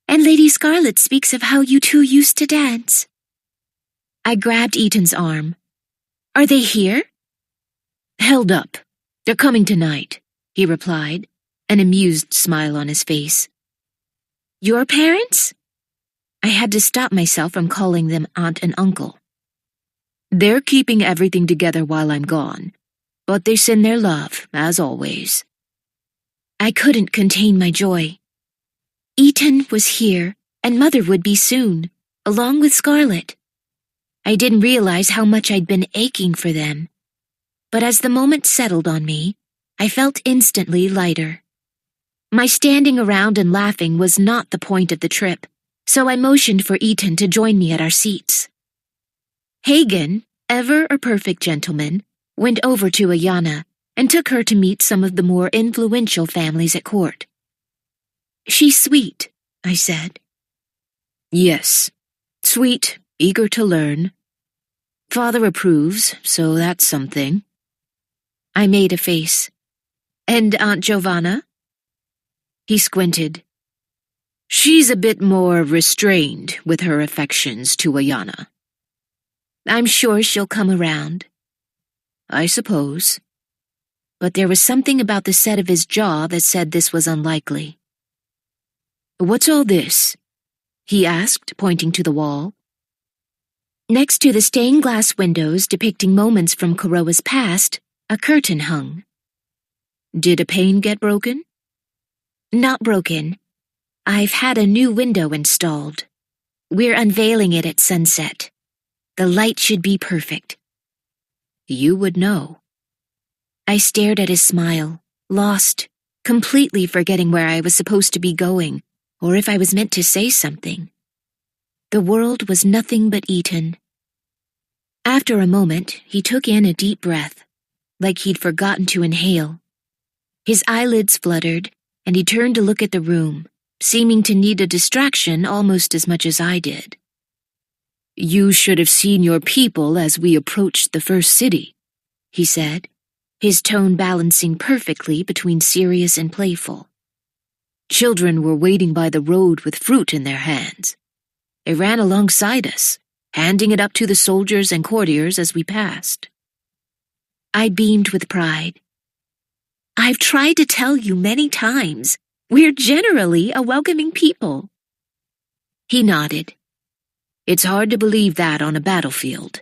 and Lady Scarlet speaks of how you two used to dance. I grabbed Eaton's arm. Are they here? Held up. They're coming tonight, he replied, an amused smile on his face. Your parents? I had to stop myself from calling them aunt and uncle. They're keeping everything together while I'm gone, but they send their love, as always. I couldn't contain my joy. Eaton was here, and Mother would be soon, along with Scarlet. I didn't realize how much I'd been aching for them. But as the moment settled on me, I felt instantly lighter. My standing around and laughing was not the point of the trip, so I motioned for Eaton to join me at our seats. Hagen, ever a perfect gentleman, went over to Ayanna and took her to meet some of the more influential families at court. She's sweet, I said. Yes, sweet, eager to learn. Father approves, so that's something. I made a face. And Aunt Giovanna? He squinted. She's a bit more restrained with her affections to Ayanna. I'm sure she'll come around. I suppose. But there was something about the set of his jaw that said this was unlikely. What's all this? He asked, pointing to the wall. Next to the stained glass windows depicting moments from Kuroa's past, a curtain hung. Did a pane get broken? Not broken. I've had a new window installed. We're unveiling it at sunset. The light should be perfect. You would know. I stared at his smile, lost, completely forgetting where I was supposed to be going, or if I was meant to say something. The world was nothing but Eaton. After a moment, he took in a deep breath, like he'd forgotten to inhale. His eyelids fluttered, and he turned to look at the room, seeming to need a distraction almost as much as I did. You should have seen your people as we approached the first city, he said, his tone balancing perfectly between serious and playful. Children were waiting by the road with fruit in their hands. They ran alongside us, handing it up to the soldiers and courtiers as we passed. I beamed with pride. I've tried to tell you many times, we're generally a welcoming people. He nodded. It's hard to believe that on a battlefield.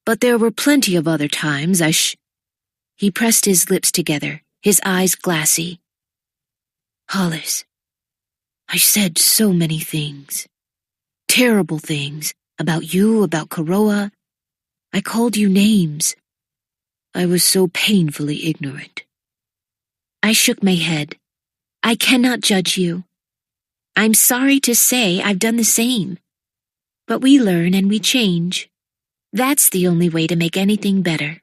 But there were plenty of other times He pressed his lips together, his eyes glassy. Hollis, I said so many things. Terrible things. About you, about Koroa. I called you names. I was so painfully ignorant. I shook my head. I cannot judge you. I'm sorry to say I've done the same. But we learn and we change. That's the only way to make anything better.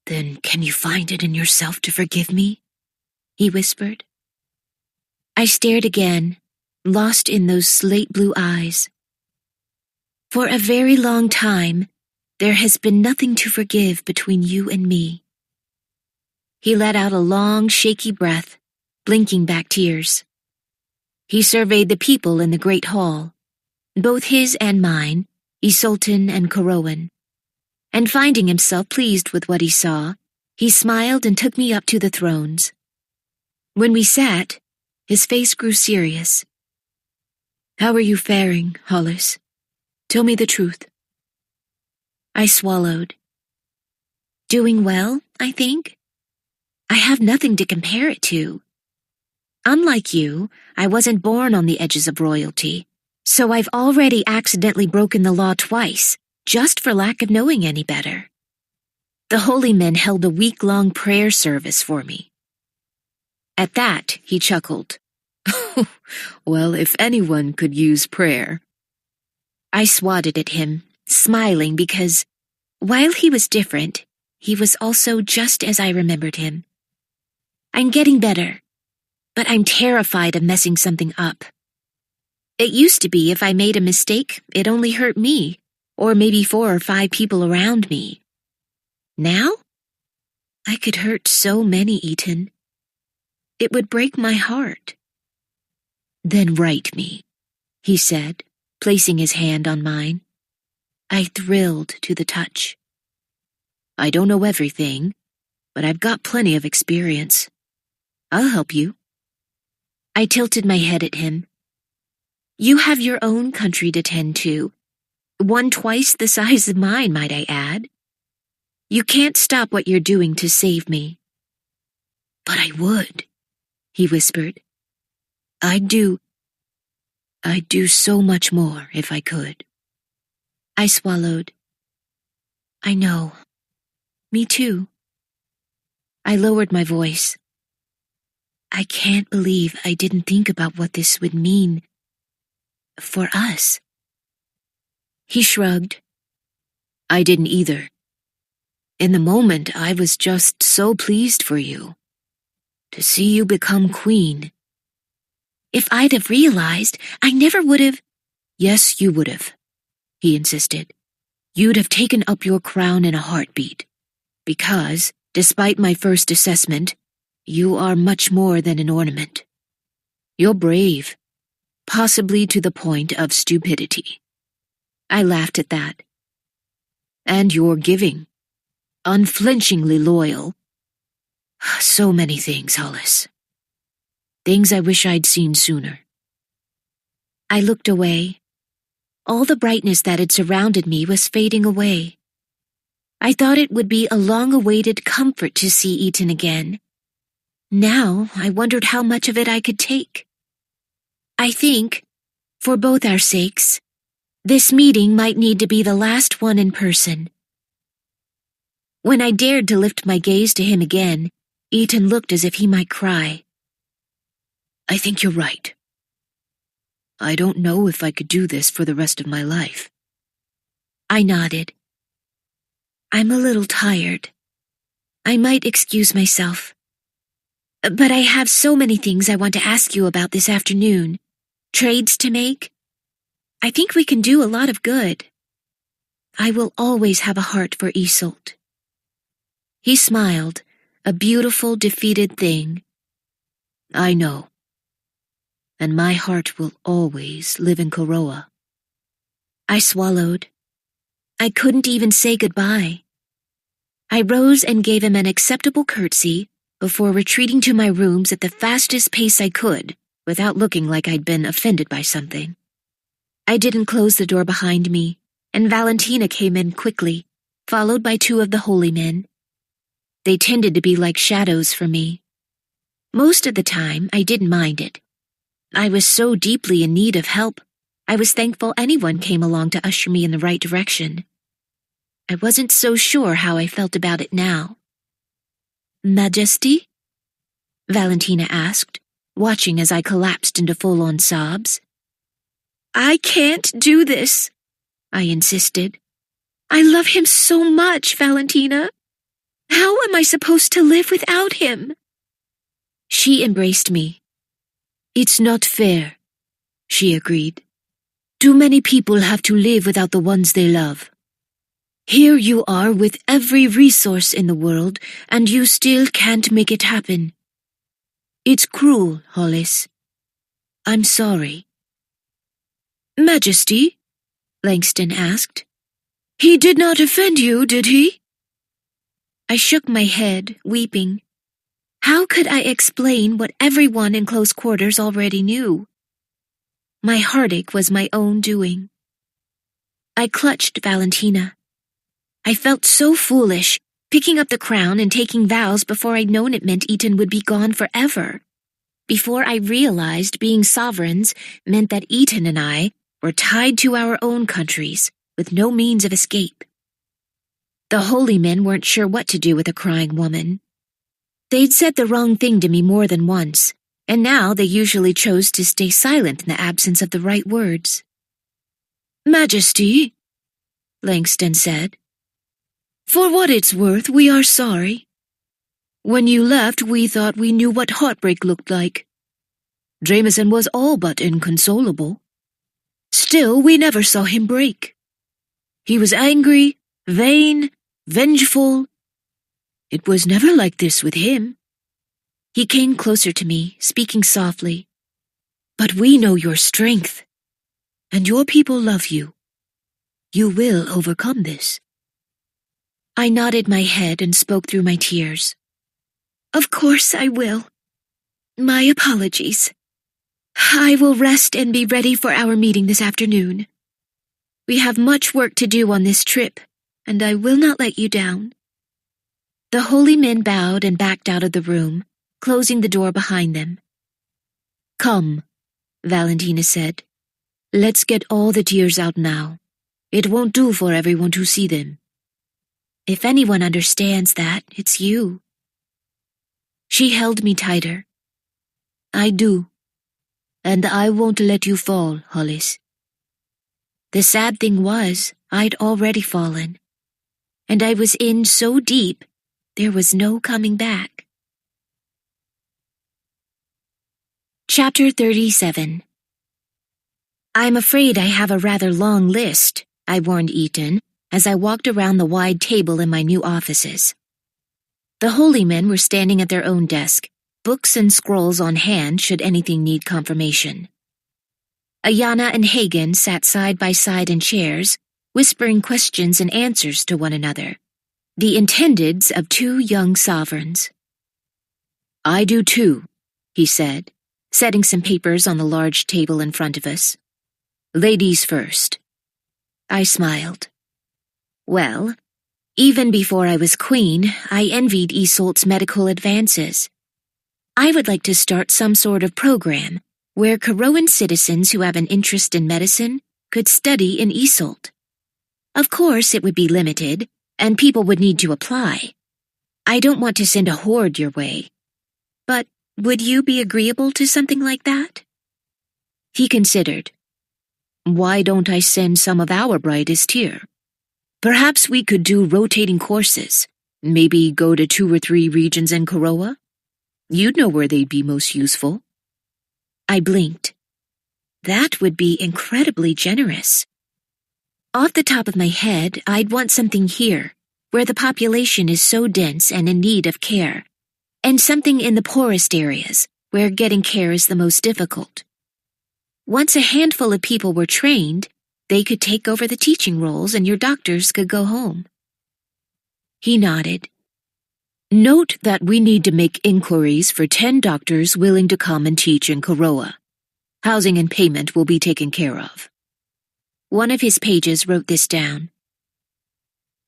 Then can you find it in yourself to forgive me? He whispered. I stared again, lost in those slate blue eyes. For a very long time, there has been nothing to forgive between you and me. He let out a long, shaky breath, blinking back tears. He surveyed the people in the great hall, both his and mine, Isoltan and Koroan, and finding himself pleased with what he saw, he smiled and took me up to the thrones. When we sat, his face grew serious. How are you faring, Hollis? Tell me the truth. I swallowed. Doing well, I think. I have nothing to compare it to. Unlike you, I wasn't born on the edges of royalty, so I've already accidentally broken the law twice, just for lack of knowing any better. The holy men held a week-long prayer service for me. At that, he chuckled. Well, if anyone could use prayer. I swatted at him, smiling because, while he was different, he was also just as I remembered him. I'm getting better, but I'm terrified of messing something up. It used to be if I made a mistake, it only hurt me, or maybe 4 or 5 people around me. Now? I could hurt so many, Eaton. It would break my heart. Then write me, he said, placing his hand on mine. I thrilled to the touch. I don't know everything, but I've got plenty of experience. I'll help you. I tilted my head at him. You have your own country to tend to. One twice the size of mine, might I add. You can't stop what you're doing to save me. But I would, he whispered. I'd do so much more if I could. I swallowed. I know. Me too. I lowered my voice. I can't believe I didn't think about what this would mean for us. He shrugged. I didn't either. In the moment, I was just so pleased for you. To see you become queen. If I'd have realized, I never would have. Yes, you would have, he insisted. You'd have taken up your crown in a heartbeat. Because, despite my first assessment, you are much more than an ornament. You're brave, possibly to the point of stupidity. I laughed at that. And you're giving, unflinchingly loyal. So many things, Hollis. Things I wish I'd seen sooner. I looked away. All the brightness that had surrounded me was fading away. I thought it would be a long-awaited comfort to see Eaton again. Now I wondered how much of it I could take. I think, for both our sakes, this meeting might need to be the last one in person. When I dared to lift my gaze to him again, Eaton looked as if he might cry. I think you're right. I don't know if I could do this for the rest of my life. I nodded. I'm a little tired. I might excuse myself. But I have so many things I want to ask you about this afternoon. Trades to make. I think we can do a lot of good. I will always have a heart for Isolt. He smiled, a beautiful, defeated thing. I know. And my heart will always live in Koroa. I swallowed. I couldn't even say goodbye. I rose and gave him an acceptable curtsy before retreating to my rooms at the fastest pace I could, without looking like I'd been offended by something. I didn't close the door behind me, and Valentina came in quickly, followed by 2 of the holy men. They tended to be like shadows for me. Most of the time, I didn't mind it. I was so deeply in need of help, I was thankful anyone came along to usher me in the right direction. I wasn't so sure how I felt about it now. "Majesty?" Valentina asked, watching as I collapsed into full-on sobs. "I can't do this," I insisted. "I love him so much, Valentina. How am I supposed to live without him?" She embraced me. "It's not fair," she agreed. "Too many people have to live without the ones they love. Here you are with every resource in the world, and you still can't make it happen. It's cruel, Hollis. I'm sorry." "Majesty?" Langston asked. "He did not offend you, did he?" I shook my head, weeping. How could I explain what everyone in close quarters already knew? My heartache was my own doing. I clutched Valentina. I felt so foolish, picking up the crown and taking vows before I'd known it meant Eton would be gone forever. Before I realized being sovereigns meant that Eton and I were tied to our own countries, with no means of escape. The holy men weren't sure what to do with a crying woman. They'd said the wrong thing to me more than once, and now they usually chose to stay silent in the absence of the right words. "Majesty," Langston said, "for what it's worth, we are sorry. When you left, we thought we knew what heartbreak looked like. Jameson was all but inconsolable. Still, we never saw him break. He was angry, vain, vengeful. It was never like this with him." He came closer to me, speaking softly. "But we know your strength, and your people love you. You will overcome this." I nodded my head and spoke through my tears. "Of course I will. My apologies. I will rest and be ready for our meeting this afternoon. We have much work to do on this trip, and I will not let you down." The holy men bowed and backed out of the room, closing the door behind them. "Come," Valentina said. "Let's get all the tears out now. It won't do for everyone to see them." "If anyone understands that, it's you." She held me tighter. "I do. And I won't let you fall, Hollis." The sad thing was, I'd already fallen. And I was in so deep, there was no coming back. Chapter 37. "I'm afraid I have a rather long list," I warned Eton as I walked around the wide table in my new offices. The holy men were standing at their own desk, books and scrolls on hand should anything need confirmation. Ayana and Hagen sat side by side in chairs, whispering questions and answers to one another, the intendeds of two young sovereigns. "I do too," he said, setting some papers on the large table in front of us. "Ladies first." I smiled. Well, even before I was queen, I envied Isolt's medical advances. I would like to start some sort of program where Corroan citizens who have an interest in medicine could study in Isolt. Of course, it would be limited, and people would need to apply. I don't want to send a horde your way. But would you be agreeable to something like that? He considered. "Why don't I send some of our brightest here? Perhaps we could do rotating courses, maybe go to 2 or 3 regions in Koroa. You'd know where they'd be most useful." I blinked. That would be incredibly generous. Off the top of my head, I'd want something here, where the population is so dense and in need of care, and something in the poorest areas, where getting care is the most difficult. Once a handful of people were trained, they could take over the teaching roles and your doctors could go home. He nodded. "Note that we need to make inquiries for 10 doctors willing to come and teach in Koroa. Housing and payment will be taken care of." One of his pages wrote this down.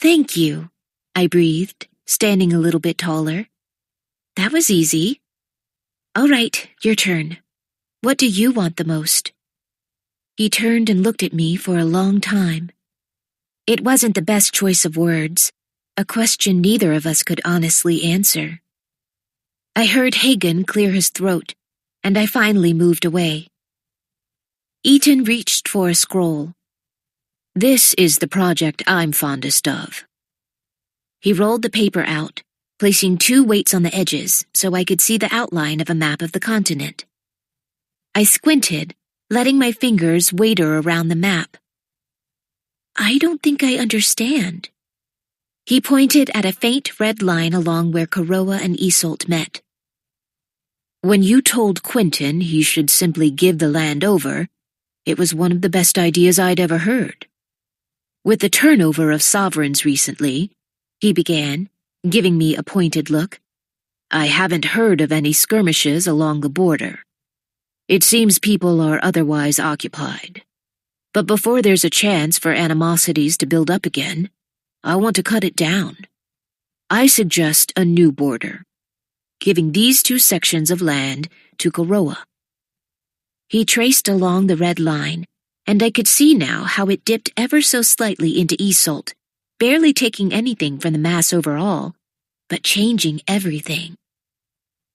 "Thank you," I breathed, standing a little bit taller. That was easy. All right, your turn. What do you want the most? He turned and looked at me for a long time. It wasn't the best choice of words, a question neither of us could honestly answer. I heard Hagen clear his throat, and I finally moved away. Eaton reached for a scroll. This is the project I'm fondest of. He rolled the paper out, placing 2 weights on the edges so I could see the outline of a map of the continent. I squinted, letting my fingers wander around the map. I don't think I understand. He pointed at a faint red line along where Koroa and Isolt met. When you told Quentin he should simply give the land over, it was one of the best ideas I'd ever heard. With the turnover of sovereigns recently, he began, giving me a pointed look, I haven't heard of any skirmishes along the border. It seems people are otherwise occupied. But before there's a chance for animosities to build up again, I want to cut it down. I suggest a new border, giving these 2 sections of land to Koroa. He traced along the red line, and I could see now how it dipped ever so slightly into Isolt, barely taking anything from the mass overall, but changing everything.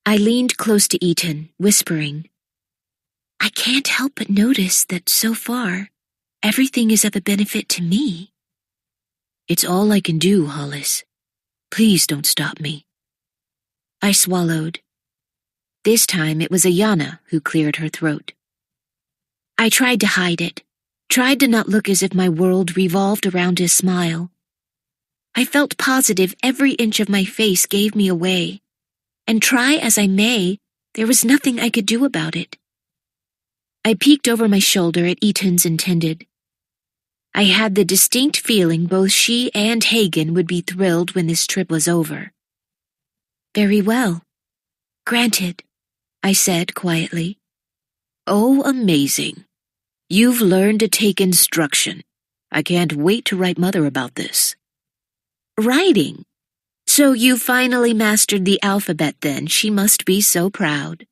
I leaned close to Eaton, whispering, I can't help but notice that so far, everything is of a benefit to me. It's all I can do, Hollis. Please don't stop me. I swallowed. This time it was Ayana who cleared her throat. I tried to hide it, tried to not look as if my world revolved around his smile. I felt positive every inch of my face gave me away, and try as I may, there was nothing I could do about it. I peeked over my shoulder at Eaton's intended. I had the distinct feeling both she and Hagen would be thrilled when this trip was over. Very well. Granted, I said quietly. Oh, amazing. You've learned to take instruction. I can't wait to write Mother about this. Writing? So you finally mastered the alphabet then, she must be so proud.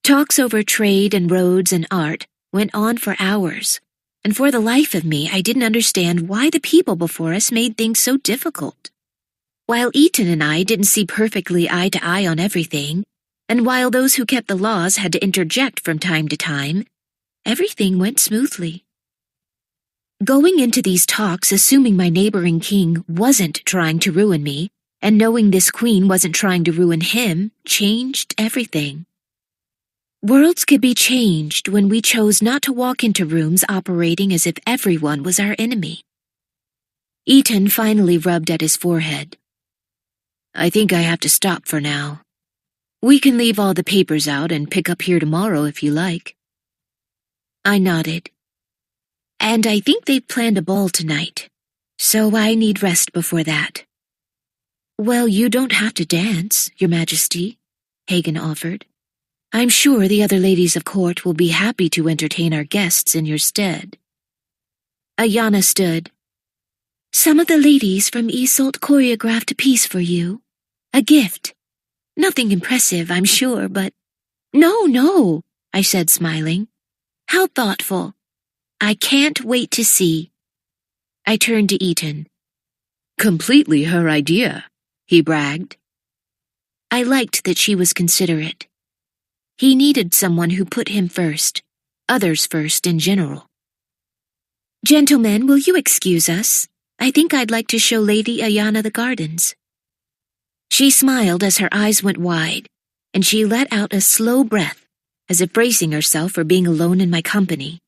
Talks over trade and roads and art went on for hours, and for the life of me I didn't understand why the people before us made things so difficult. While Eaton and I didn't see perfectly eye to eye on everything, and while those who kept the laws had to interject from time to time, everything went smoothly. Going into these talks assuming my neighboring king wasn't trying to ruin me, and knowing this queen wasn't trying to ruin him, changed everything. Worlds could be changed when we chose not to walk into rooms operating as if everyone was our enemy. Eaton finally rubbed at his forehead. I think I have to stop for now. We can leave all the papers out and pick up here tomorrow if you like. I nodded. And I think they've planned a ball tonight, so I need rest before that. Well, you don't have to dance, Your Majesty, Hagen offered. I'm sure the other ladies of court will be happy to entertain our guests in your stead. Ayana stood. Some of the ladies from Isolt choreographed a piece for you. A gift. Nothing impressive, I'm sure, but— No, I said, smiling. How thoughtful. I can't wait to see. I turned to Eaton. Completely her idea, he bragged. I liked that she was considerate. He needed someone who put him first, others first in general. Gentlemen, will you excuse us? I think I'd like to show Lady Ayana the gardens. She smiled as her eyes went wide, and she let out a slow breath, as if bracing herself for being alone in my company.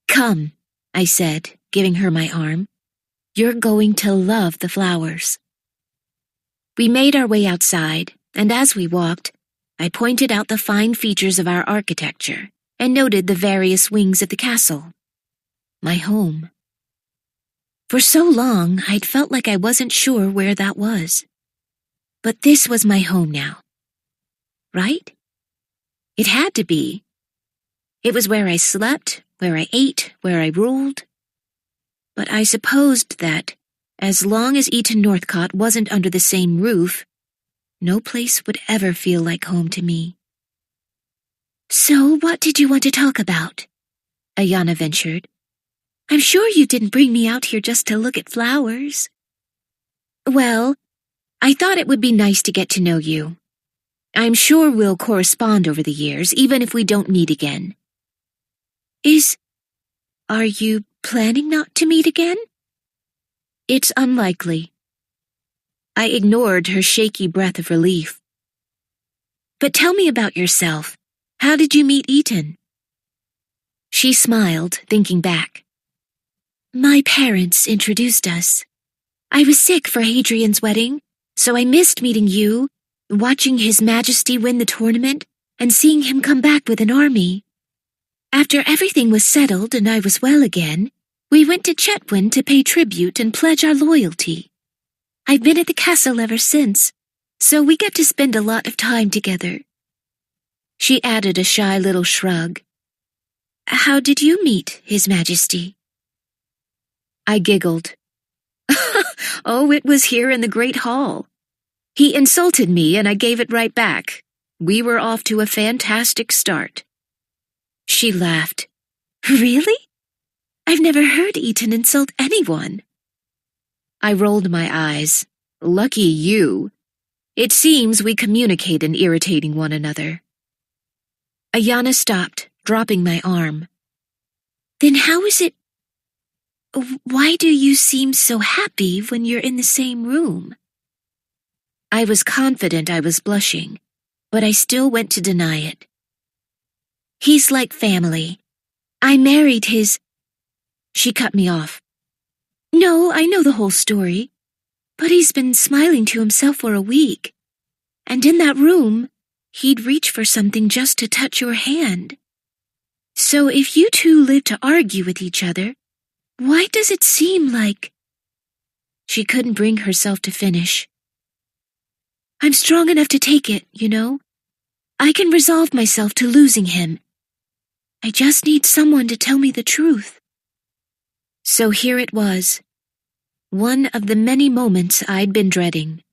Come, I said, giving her my arm. You're going to love the flowers. We made our way outside, and as we walked, I pointed out the fine features of our architecture and noted the various wings of the castle. My home. For so long, I'd felt like I wasn't sure where that was. But this was my home now. Right? It had to be. It was where I slept, where I ate, where I ruled. But I supposed that, As long as Eton Northcott wasn't under the same roof, no place would ever feel like home to me. So what did you want to talk about? Ayanna ventured. I'm sure you didn't bring me out here just to look at flowers. Well, I thought it would be nice to get to know you. I'm sure we'll correspond over the years, even if we don't meet again. Are you planning not to meet again? It's unlikely. I ignored her shaky breath of relief. But tell me about yourself. How did you meet Eton? She smiled, thinking back. My parents introduced us. I was sick for Hadrian's wedding, so I missed meeting you, watching His Majesty win the tournament, and seeing him come back with an army. After everything was settled and I was well again, we went to Chetwynd to pay tribute and pledge our loyalty. I've been at the castle ever since, so we get to spend a lot of time together. She added a shy little shrug. How did you meet His Majesty? I giggled. Oh, it was here in the Great Hall. He insulted me and I gave it right back. We were off to a fantastic start. She laughed. Really? I've never heard Eton insult anyone. I rolled my eyes. Lucky you. It seems we communicate in irritating one another. Ayanna stopped, dropping my arm. Then how is it? Why do you seem so happy when you're in the same room? I was confident I was blushing, but I still went to deny it. He's like family. I married his... She cut me off. No, I know the whole story. But he's been smiling to himself for a week. And in that room, he'd reach for something just to touch your hand. So if you two live to argue with each other, why does it seem like... She couldn't bring herself to finish. I'm strong enough to take it, you know. I can resolve myself to losing him. I just need someone to tell me the truth. So here it was, one of the many moments I'd been dreading.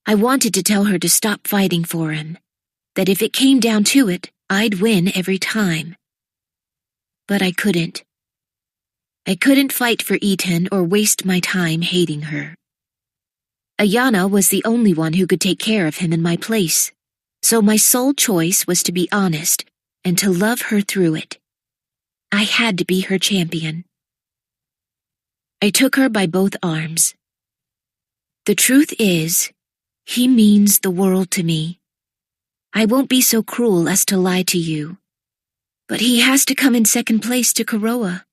I wanted to tell her to stop fighting for him, that if it came down to it, I'd win every time. But I couldn't. I couldn't fight for Eton or waste my time hating her. Ayanna was the only one who could take care of him in my place, so my sole choice was to be honest and to love her through it. I had to be her champion. I took her by both arms. The truth is, he means the world to me. I won't be so cruel as to lie to you, but he has to come in second place to Kuroa.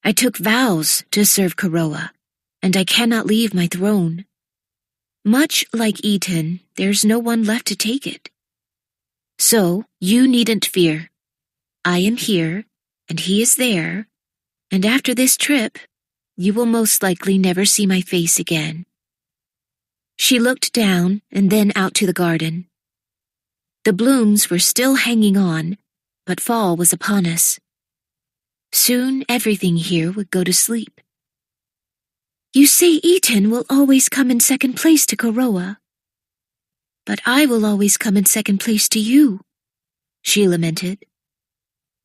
I took vows to serve Kuroa, and I cannot leave my throne. Much like Eton, there's no one left to take it. So, you needn't fear. I am here, and he is there, and after this trip, you will most likely never see my face again. She looked down and then out to the garden. The blooms were still hanging on, but fall was upon us. Soon everything here would go to sleep. You say Eton will always come in second place to Kuroa. But I will always come in second place to you, she lamented.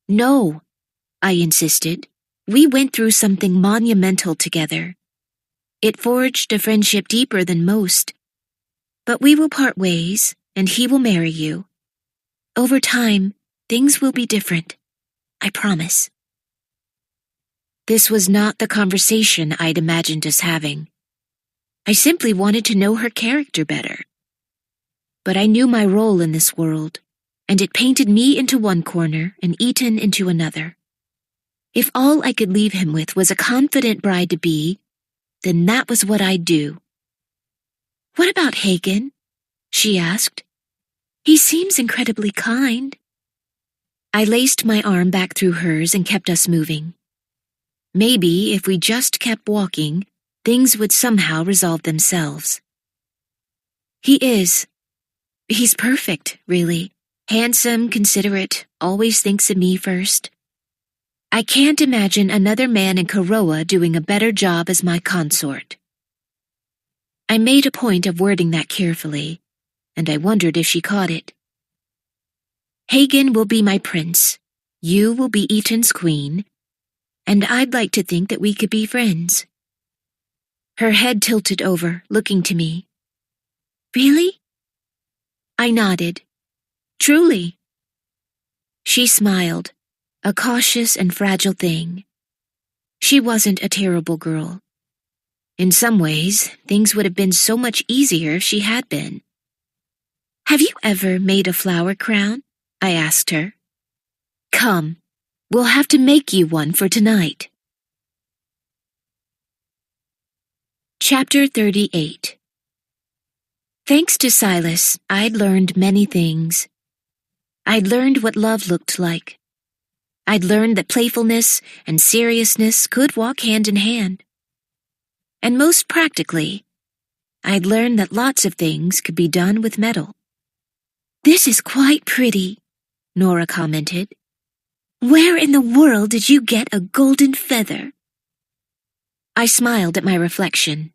No, I insisted. We went through something monumental together. It forged a friendship deeper than most. But we will part ways, and he will marry you. Over time, things will be different. I promise. This was not the conversation I'd imagined us having. I simply wanted to know her character better. But I knew my role in this world, and it painted me into one corner and Eton into another. If all I could leave him with was a confident bride-to-be, then that was what I'd do. What about Hagen? She asked. He seems incredibly kind. I laced my arm back through hers and kept us moving. Maybe if we just kept walking, things would somehow resolve themselves. He is. He's perfect, really. Handsome, considerate, always thinks of me first. I can't imagine another man in Karoa doing a better job as my consort. I made a point of wording that carefully, and I wondered if she caught it. Hagen will be my prince, you will be Eaton's queen, and I'd like to think that we could be friends. Her head tilted over, looking to me. Really? I nodded. Truly. She smiled, a cautious and fragile thing. She wasn't a terrible girl. In some ways, things would have been so much easier if she had been. Have you ever made a flower crown? I asked her. Come, we'll have to make you one for tonight. Chapter 38. Thanks to Silas, I'd learned many things. I'd learned what love looked like. I'd learned that playfulness and seriousness could walk hand in hand. And most practically, I'd learned that lots of things could be done with metal. This is quite pretty, Nora commented. Where in the world did you get a golden feather? I smiled at my reflection.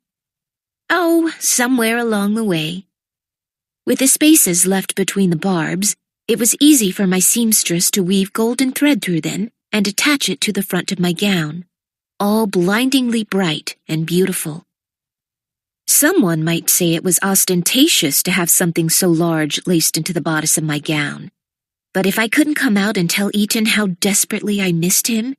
Oh, somewhere along the way. With the spaces left between the barbs, it was easy for my seamstress to weave golden thread through them and attach it to the front of my gown, all blindingly bright and beautiful. Someone might say it was ostentatious to have something so large laced into the bodice of my gown. But if I couldn't come out and tell Eaton how desperately I missed him,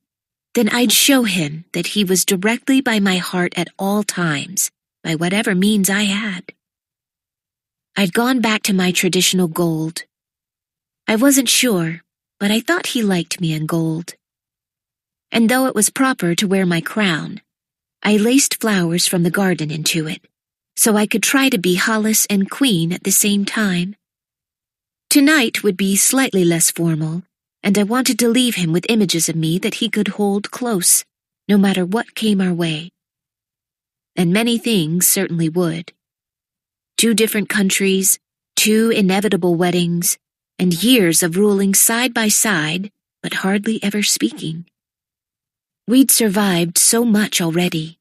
then I'd show him that he was directly by my heart at all times, by whatever means I had. I'd gone back to my traditional gold. I wasn't sure, but I thought he liked me in gold. And though it was proper to wear my crown, I laced flowers from the garden into it, so I could try to be Hollis and Queen at the same time. Tonight would be slightly less formal, and I wanted to leave him with images of me that he could hold close, no matter what came our way. And many things certainly would. 2 different countries, 2 inevitable weddings, and years of ruling side by side, but hardly ever speaking. We'd survived so much already.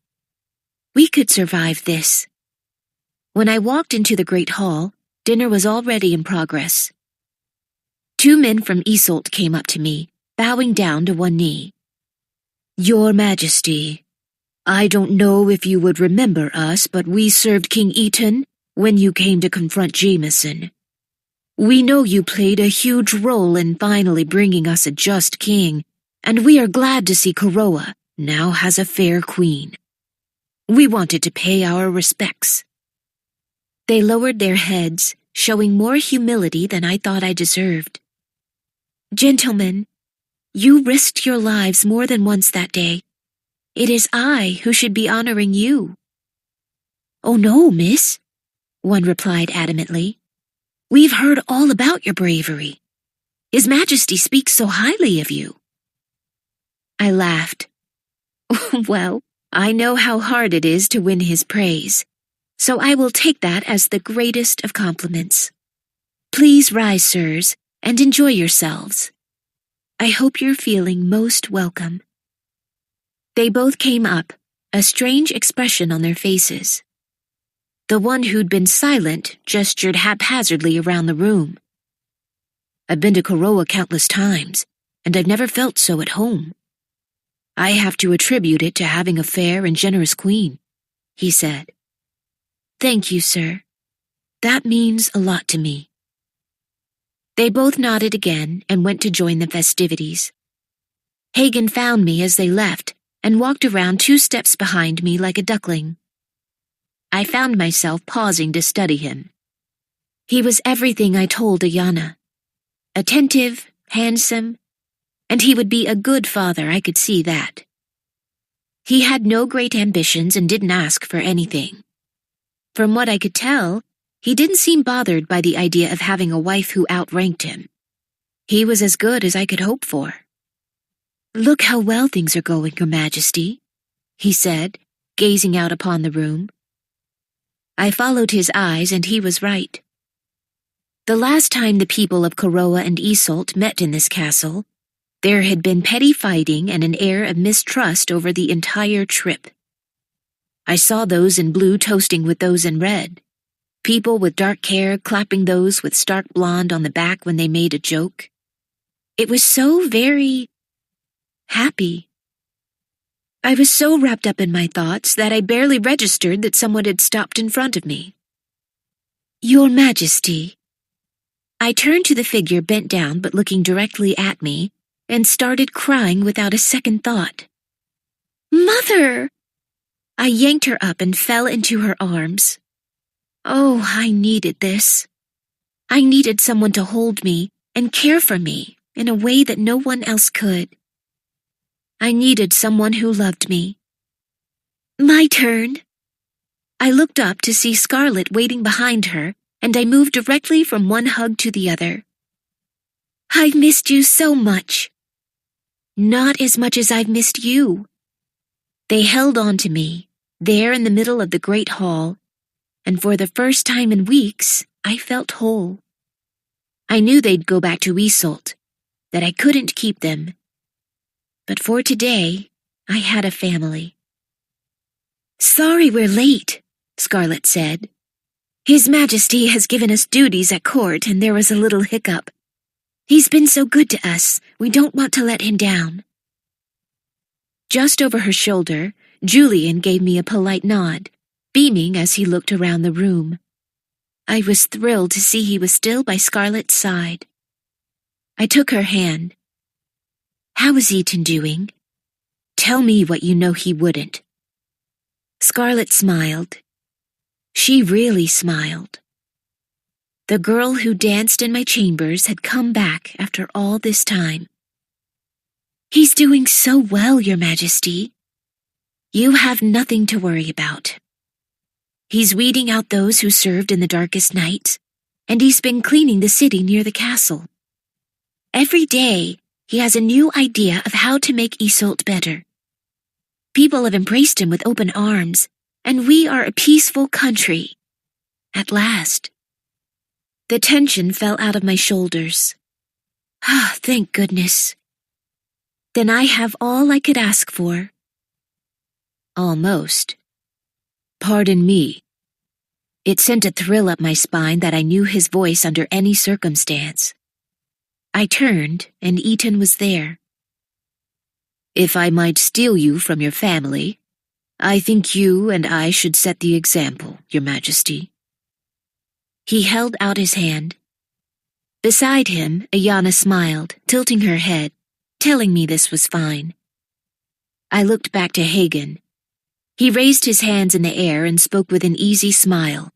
We could survive this. When I walked into the great hall, dinner was already in progress. 2 men from Isolt came up to me, bowing down to one knee. Your Majesty, I don't know if you would remember us, but we served King Eaton when you came to confront Jameson. We know you played a huge role in finally bringing us a just king, and we are glad to see Karoa now has a fair queen. We wanted to pay our respects. They lowered their heads, showing more humility than I thought I deserved. Gentlemen, you risked your lives more than once that day. It is I who should be honoring you. Oh no, miss, one replied adamantly. We've heard all about your bravery. His Majesty speaks so highly of you. I laughed. Well, I know how hard it is to win his praise, so I will take that as the greatest of compliments. Please rise, sirs, and enjoy yourselves. I hope you're feeling most welcome. They both came up, a strange expression on their faces. The one who'd been silent gestured haphazardly around the room. I've been to Karoa countless times, and I've never felt so at home. I have to attribute it to having a fair and generous queen, he said. Thank you, sir. That means a lot to me. They both nodded again and went to join the festivities. Hagen found me as they left and walked around 2 steps behind me like a duckling. I found myself pausing to study him. He was everything I told Ayana. Attentive, handsome, and he would be a good father, I could see that. He had no great ambitions and didn't ask for anything. From what I could tell, he didn't seem bothered by the idea of having a wife who outranked him. He was as good as I could hope for. Look how well things are going, Your Majesty, he said, gazing out upon the room. I followed his eyes, and he was right. The last time the people of Karoa and Isolt met in this castle, There had been petty fighting and an air of mistrust over the entire trip. I saw those in blue toasting with those in red. People with dark hair clapping those with stark blonde on the back when they made a joke. It was so very happy. I was so wrapped up in my thoughts that I barely registered that someone had stopped in front of me. "Your Majesty." I turned to the figure bent down but looking directly at me and started crying without a second thought. "Mother!" I yanked her up and fell into her arms. Oh, I needed this. I needed someone to hold me and care for me in a way that no one else could. I needed someone who loved me. My turn. I looked up to see Scarlet waiting behind her, and I moved directly from one hug to the other. "I've missed you so much." "Not as much as I've missed you." They held on to me, there in the middle of the great hall, and for the first time in weeks, I felt whole. I knew they'd go back to Isolde, that I couldn't keep them. But for today, I had a family. "Sorry we're late," Scarlet said. "His Majesty has given us duties at court and there was a little hiccup. He's been so good to us, we don't want to let him down." Just over her shoulder, Julian gave me a polite nod, beaming as he looked around the room. I was thrilled to see he was still by Scarlet's side. I took her hand. "How is Ethan doing? Tell me what you know he wouldn't." Scarlet smiled. She really smiled. The girl who danced in my chambers had come back after all this time. "He's doing so well, Your Majesty. You have nothing to worry about. He's weeding out those who served in the darkest nights, and he's been cleaning the city near the castle. Every day, he has a new idea of how to make Isolde better. People have embraced him with open arms, and we are a peaceful country. At last." The tension fell out of my shoulders. Ah, thank goodness. Then I have all I could ask for. Almost. "Pardon me." It sent a thrill up my spine that I knew his voice under any circumstance. I turned, and Ethan was there. "If I might steal you from your family, I think you and I should set the example, Your Majesty." He held out his hand. Beside him, Ayana smiled, tilting her head, telling me this was fine. I looked back to Hagen. He raised his hands in the air and spoke with an easy smile.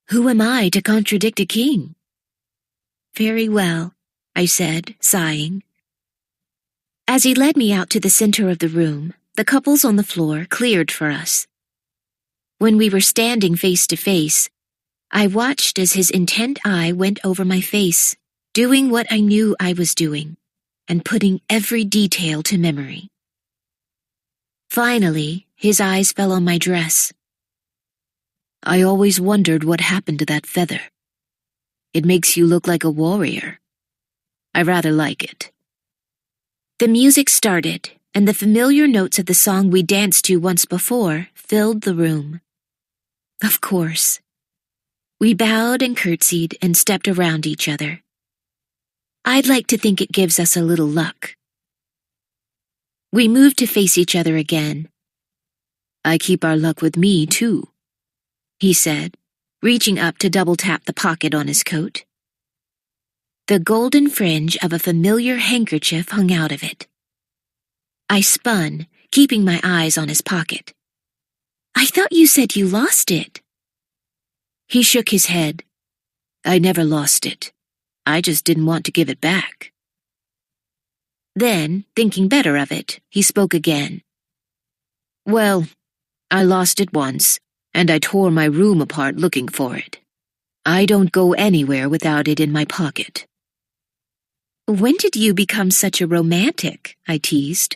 "Who am I to contradict a king?" "Very well," I said, sighing. As he led me out to the center of the room, the couples on the floor cleared for us. When we were standing face to face, I watched as his intent eye went over my face, doing what I knew I was doing, and putting every detail to memory. Finally, his eyes fell on my dress. "I always wondered what happened to that feather. It makes you look like a warrior. I rather like it." The music started, and the familiar notes of the song we danced to once before filled the room. Of course. We bowed and curtsied and stepped around each other. I'd like to think it gives us a little luck. We moved to face each other again. "I keep our luck with me, too," he said, reaching up to double-tap the pocket on his coat. The golden fringe of a familiar handkerchief hung out of it. I spun, keeping my eyes on his pocket. "I thought you said you lost it." He shook his head. "I never lost it. I just didn't want to give it back." Then, thinking better of it, he spoke again. "Well, I lost it once, and I tore my room apart looking for it. I don't go anywhere without it in my pocket." "When did you become such a romantic?" I teased.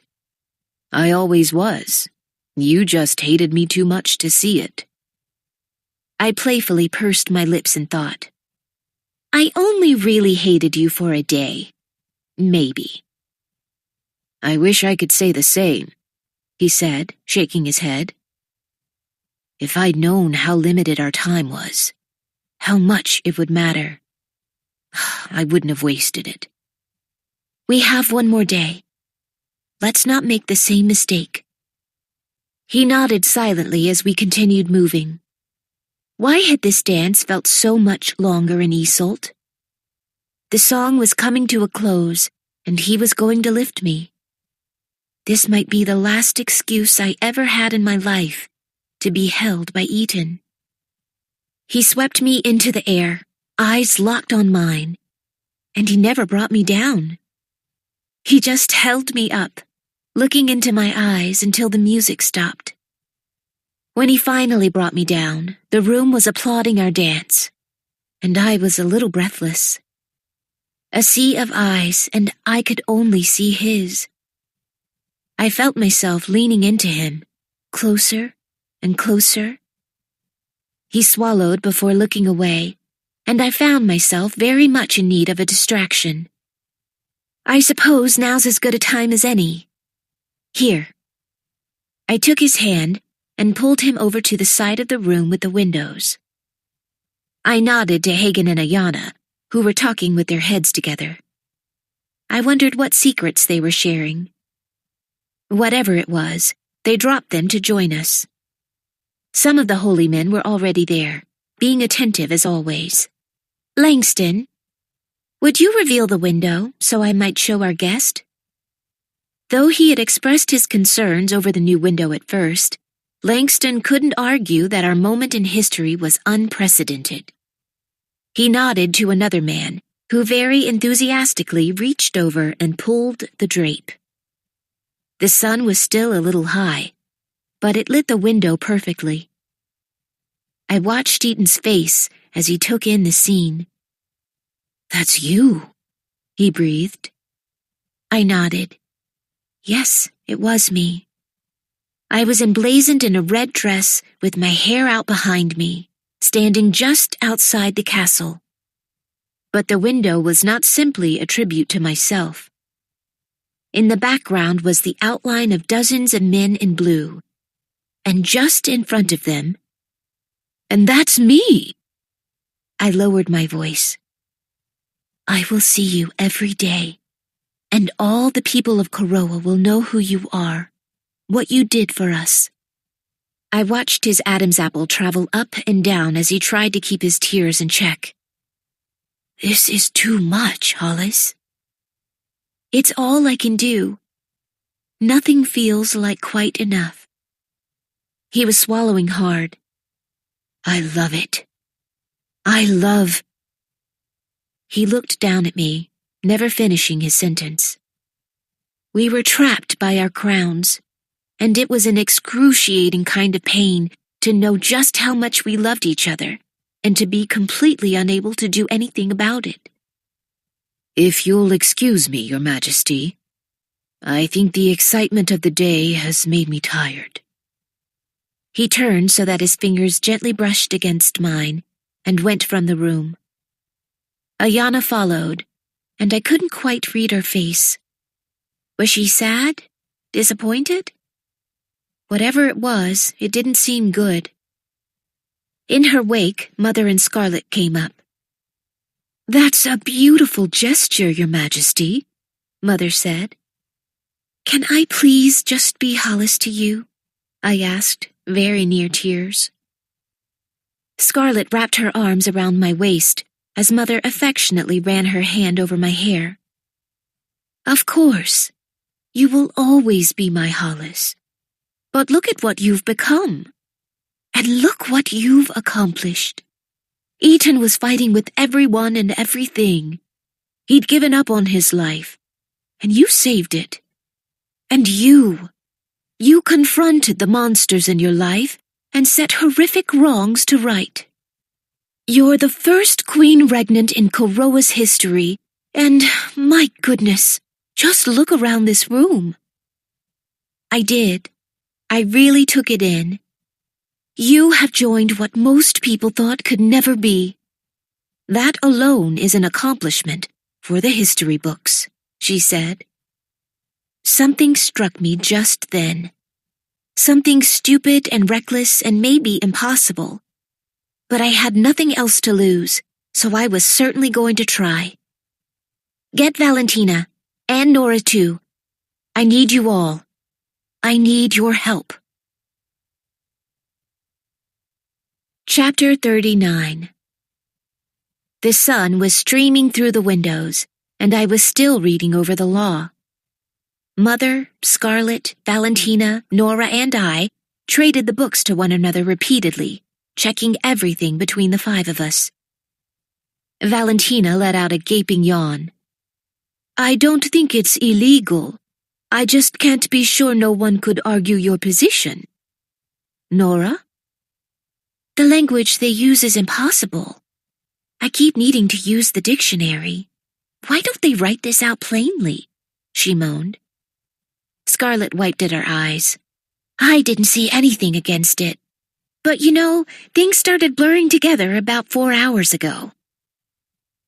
"I always was. You just hated me too much to see it." I playfully pursed my lips in thought. "I only really hated you for a day. Maybe." I wish I could say the same, he said, shaking his head. If I'd known how limited our time was, how much it would matter, I wouldn't have wasted it. We have one more day. Let's not make the same mistake. He nodded silently as we continued moving. Why had this dance felt so much longer in Iseult? The song was coming to a close, and he was going to lift me. This might be the last excuse I ever had in my life to be held by Ethan. He swept me into the air, eyes locked on mine, and he never brought me down. He just held me up, looking into my eyes until the music stopped. When he finally brought me down, the room was applauding our dance, and I was a little breathless. A sea of eyes, and I could only see his. I felt myself leaning into him, closer and closer. He swallowed before looking away, and I found myself very much in need of a distraction. I suppose now's as good a time as any. Here. I took his hand and pulled him over to the side of the room with the windows. I nodded to Hagen and Ayana, who were talking with their heads together. I wondered what secrets they were sharing. Whatever it was, they dropped them to join us. Some of the holy men were already there, being attentive as always. Langston, would you reveal the window so I might show our guest? Though he had expressed his concerns over the new window at first, Langston couldn't argue that our moment in history was unprecedented. He nodded to another man, who very enthusiastically reached over and pulled the drape. The sun was still a little high, but it lit the window perfectly. I watched Eaton's face as he took in the scene. "That's you," he breathed. I nodded. Yes, it was me. I was emblazoned in a red dress with my hair out behind me, standing just outside the castle. But the window was not simply a tribute to myself. In the background was the outline of dozens of men in blue, and just in front of them, "And that's me!" I lowered my voice. "I will see you every day, and all the people of Koroa will know who you are, what you did for us." I watched his Adam's apple travel up and down as he tried to keep his tears in check. "This is too much, Hollis." "It's all I can do. Nothing feels like quite enough." He was swallowing hard. "I love it. I love—" He looked down at me, never finishing his sentence. We were trapped by our crowns, and it was an excruciating kind of pain to know just how much we loved each other and to be completely unable to do anything about it. "If you'll excuse me, Your Majesty, I think the excitement of the day has made me tired." He turned so that his fingers gently brushed against mine and went from the room. Ayana followed, and I couldn't quite read her face. Was she sad? Disappointed? Whatever it was, it didn't seem good. In her wake, Mother and Scarlet came up. "That's a beautiful gesture, Your Majesty," Mother said. "Can I please just be Hollis to you?" I asked, very near tears. Scarlet wrapped her arms around my waist as Mother affectionately ran her hand over my hair. "Of course, you will always be my Hollis. But look at what you've become. And look what you've accomplished. Eaton was fighting with everyone and everything. He'd given up on his life, and you saved it. And you confronted the monsters in your life and set horrific wrongs to right. You're the first queen regnant in Koroa's history, and, my goodness, just look around this room." I did. I really took it in. You have joined what most people thought could never be. That alone is an accomplishment for the history books, she said. Something struck me just then. Something stupid and reckless and maybe impossible. But I had nothing else to lose, so I was certainly going to try. Get Valentina, and Nora too. I need you all. I need your help. Chapter 39. The sun was streaming through the windows, and I was still reading over the law. Mother, Scarlett, Valentina, Nora, and I traded the books to one another repeatedly, checking everything between the 5 of us. Valentina let out a gaping yawn. I don't think it's illegal. I just can't be sure no one could argue your position. Nora? The language they use is impossible. I keep needing to use the dictionary. Why don't they write this out plainly? She moaned. Scarlett wiped at her eyes. I didn't see anything against it. But things started blurring together about 4 hours ago.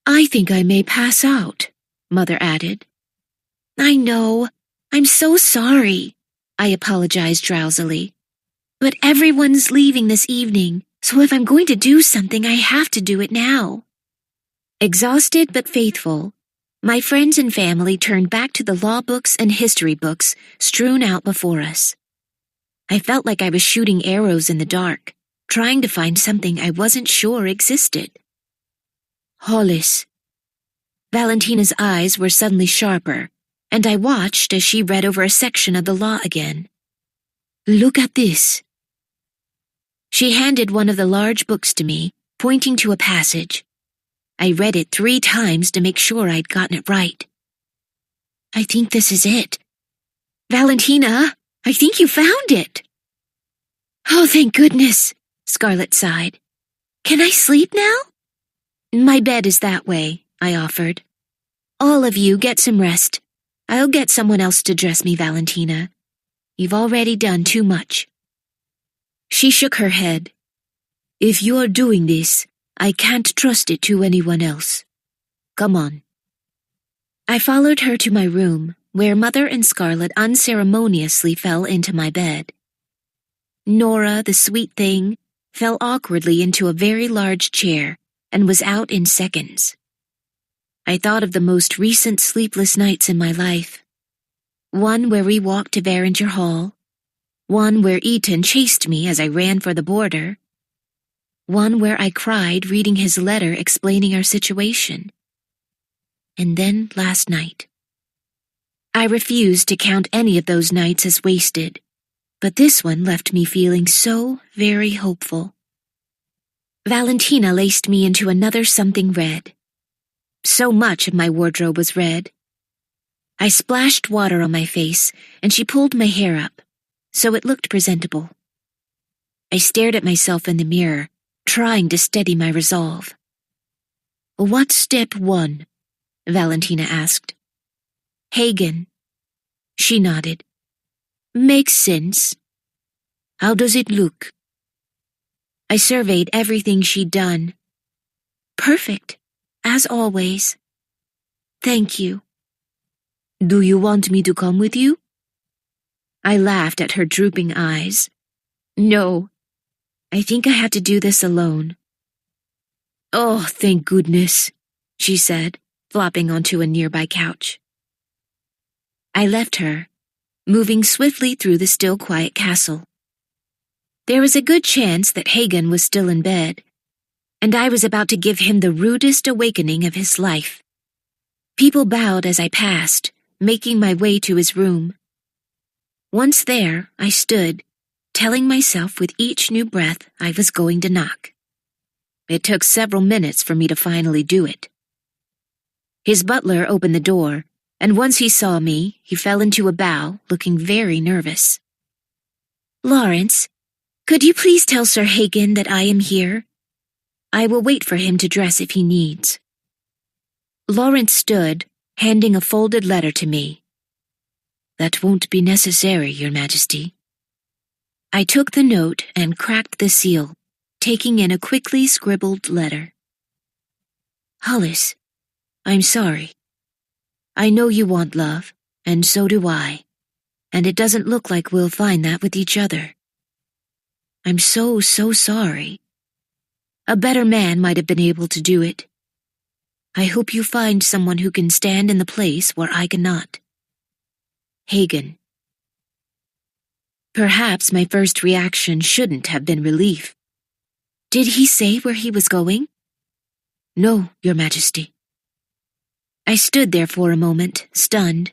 I think I may pass out, Mother added. I know. I'm so sorry, I apologized drowsily. But everyone's leaving this evening, so if I'm going to do something, I have to do it now. Exhausted but faithful, my friends and family turned back to the law books and history books strewn out before us. I felt like I was shooting arrows in the dark, trying to find something I wasn't sure existed. Hollis. Valentina's eyes were suddenly sharper, and I watched as she read over a section of the law again. Look at this. She handed one of the large books to me, pointing to a passage. I read it 3 times to make sure I'd gotten it right. I think this is it. Valentina, I think you found it. Oh, thank goodness, Scarlett sighed. Can I sleep now? My bed is that way, I offered. All of you get some rest. I'll get someone else to dress me, Valentina. You've already done too much. She shook her head. If you're doing this, I can't trust it to anyone else. Come on. I followed her to my room, where Mother and Scarlett unceremoniously fell into my bed. Nora, the sweet thing, fell awkwardly into a very large chair and was out in seconds. I thought of the most recent sleepless nights in my life. One where we walked to Varinger Hall, one where Eaton chased me as I ran for the border, one where I cried reading his letter explaining our situation. And then last night. I refused to count any of those nights as wasted, but this one left me feeling so very hopeful. Valentina laced me into another something red. So much of my wardrobe was red. I splashed water on my face, and she pulled my hair up, so it looked presentable. I stared at myself in the mirror, trying to steady my resolve. What's step 1? Valentina asked. Hagen. She nodded. Makes sense. How does it look? I surveyed everything she'd done. Perfect, as always. Thank you. Do you want me to come with you? I laughed at her drooping eyes. No, I think I have to do this alone. Oh, thank goodness, she said, flopping onto a nearby couch. I left her, moving swiftly through the still quiet castle. There was a good chance that Hagen was still in bed, and I was about to give him the rudest awakening of his life. People bowed as I passed, making my way to his room. Once there, I stood, telling myself with each new breath I was going to knock. It took several minutes for me to finally do it. His butler opened the door, and once he saw me, he fell into a bow, looking very nervous. Lawrence, could you please tell Sir Hagen that I am here? I will wait for him to dress if he needs. Lawrence stood, handing a folded letter to me. That won't be necessary, Your Majesty. I took the note and cracked the seal, taking in a quickly scribbled letter. Hollis, I'm sorry. I know you want love, and so do I. and it doesn't look like we'll find that with each other. I'm so sorry. A better man might have been able to do it. I hope you find someone who can stand in the place where I cannot. Hagen. Perhaps my first reaction shouldn't have been relief. Did he say where he was going? No, Your Majesty. I stood there for a moment, stunned.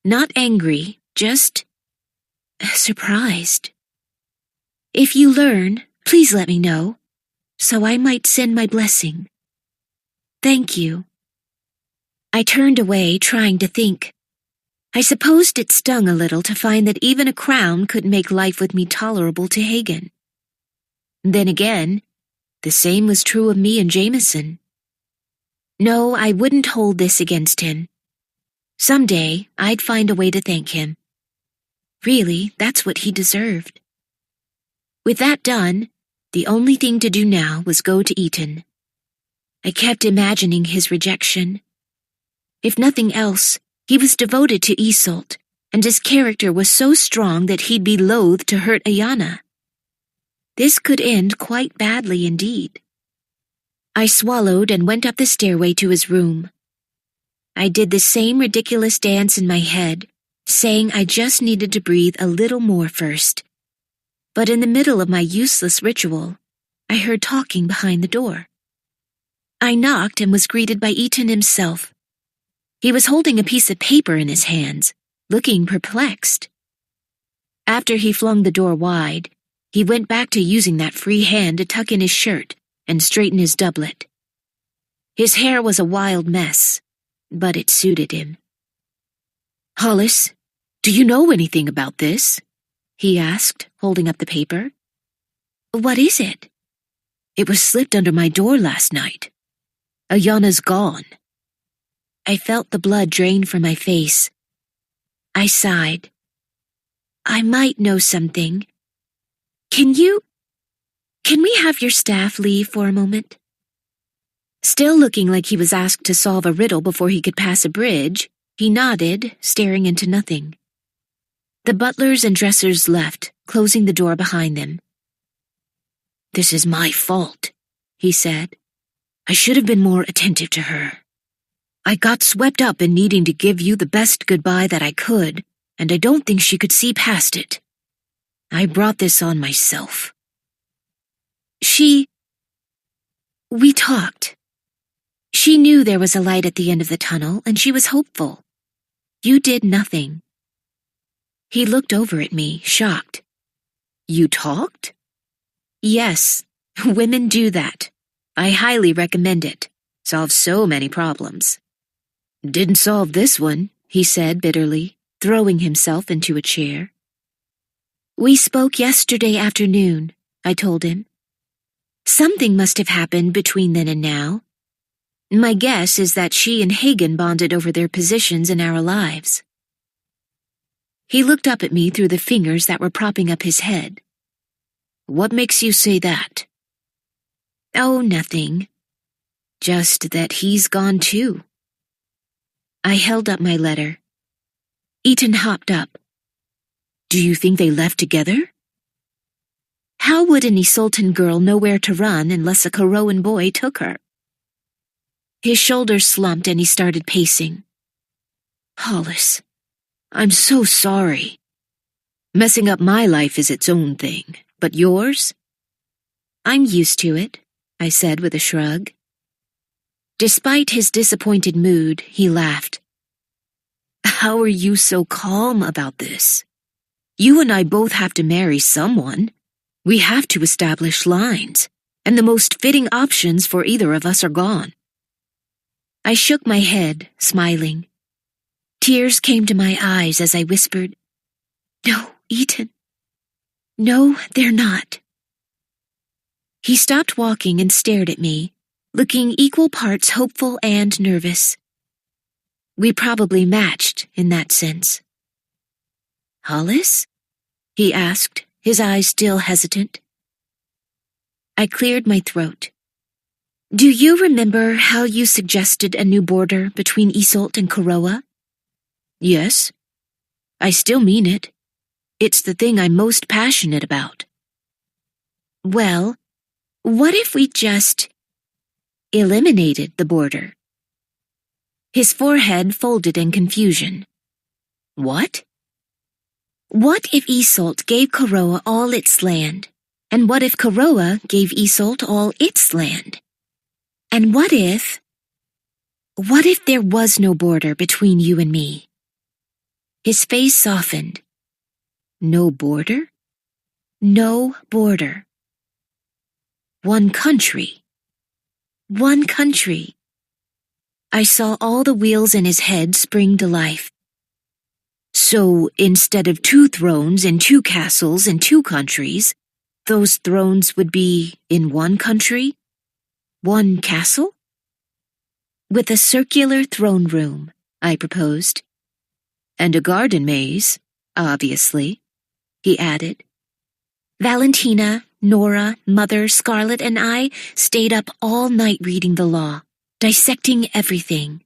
Not angry, just surprised. If you learn, please let me know, so I might send my blessing. Thank you. I turned away, trying to think. I supposed it stung a little to find that even a crown couldn't make life with me tolerable to Hagen. Then again, the same was true of me and Jameson. No, I wouldn't hold this against him. Someday, I'd find a way to thank him. Really, that's what he deserved. With that done, the only thing to do now was go to Eton. I kept imagining his rejection. If nothing else, he was devoted to Isolde, and his character was so strong that he'd be loath to hurt Ayanna. This could end quite badly indeed. I swallowed and went up the stairway to his room. I did the same ridiculous dance in my head, saying I just needed to breathe a little more first. But in the middle of my useless ritual, I heard talking behind the door. I knocked and was greeted by Eton himself. He was holding a piece of paper in his hands, looking perplexed. After he flung the door wide, he went back to using that free hand to tuck in his shirt and straighten his doublet. His hair was a wild mess, but it suited him. "Hollis, do you know anything about this?" he asked, holding up the paper. "What is it?" "It was slipped under my door last night. Ayanna's gone." I felt the blood drain from my face. I sighed. "I might know something. Can we have your staff leave for a moment?" Still looking like he was asked to solve a riddle before he could pass a bridge, he nodded, staring into nothing. The butlers and dressers left, closing the door behind them. "This is my fault," he said. "I should have been more attentive to her. I got swept up in needing to give you the best goodbye that I could, and I don't think she could see past it. I brought this on myself." We talked. She knew there was a light at the end of the tunnel, and she was hopeful. You did nothing. He looked over at me, shocked. "You talked?" "Yes, women do that. I highly recommend it. Solves so many problems." "Didn't solve this one," he said bitterly, throwing himself into a chair. "We spoke yesterday afternoon," I told him. "Something must have happened between then and now. My guess is that she and Hagen bonded over their positions in our lives." He looked up at me through the fingers that were propping up his head. "What makes you say that?" "Oh, nothing. Just that he's gone too." I held up my letter. Eton hopped up. "Do you think they left together?" How would an Isoltan girl know where to run unless a Corroan boy took her? His shoulders slumped and he started pacing. "Hollis, I'm so sorry. Messing up my life is its own thing, but yours?" "I'm used to it," I said with a shrug. Despite his disappointed mood, he laughed. "How are you so calm about this? You and I both have to marry someone. We have to establish lines, and the most fitting options for either of us are gone." I shook my head, smiling. Tears came to my eyes as I whispered, "No, Eton. No, they're not." He stopped walking and stared at me, looking equal parts hopeful and nervous. We probably matched in that sense. "Hollis?" he asked, his eyes still hesitant. I cleared my throat. "Do you remember how you suggested a new border between Isolde and Corroa?" "Yes. I still mean it. It's the thing I'm most passionate about. Well, what if we just eliminated the border? His forehead folded in confusion. What? What if Isolde gave Koroa all its land? And what if Koroa gave Isolde all its land? And what if there was no border between you and me? His face softened. No border? No border. One country. One country. I saw all the wheels in his head spring to life. So instead of 2 thrones and 2 castles and 2 countries, those thrones would be in 1 country? 1 castle? With a circular throne room, I proposed. And a garden maze, obviously, he added. Valentina, Nora, Mother, Scarlet, and I stayed up all night reading the law, dissecting everything.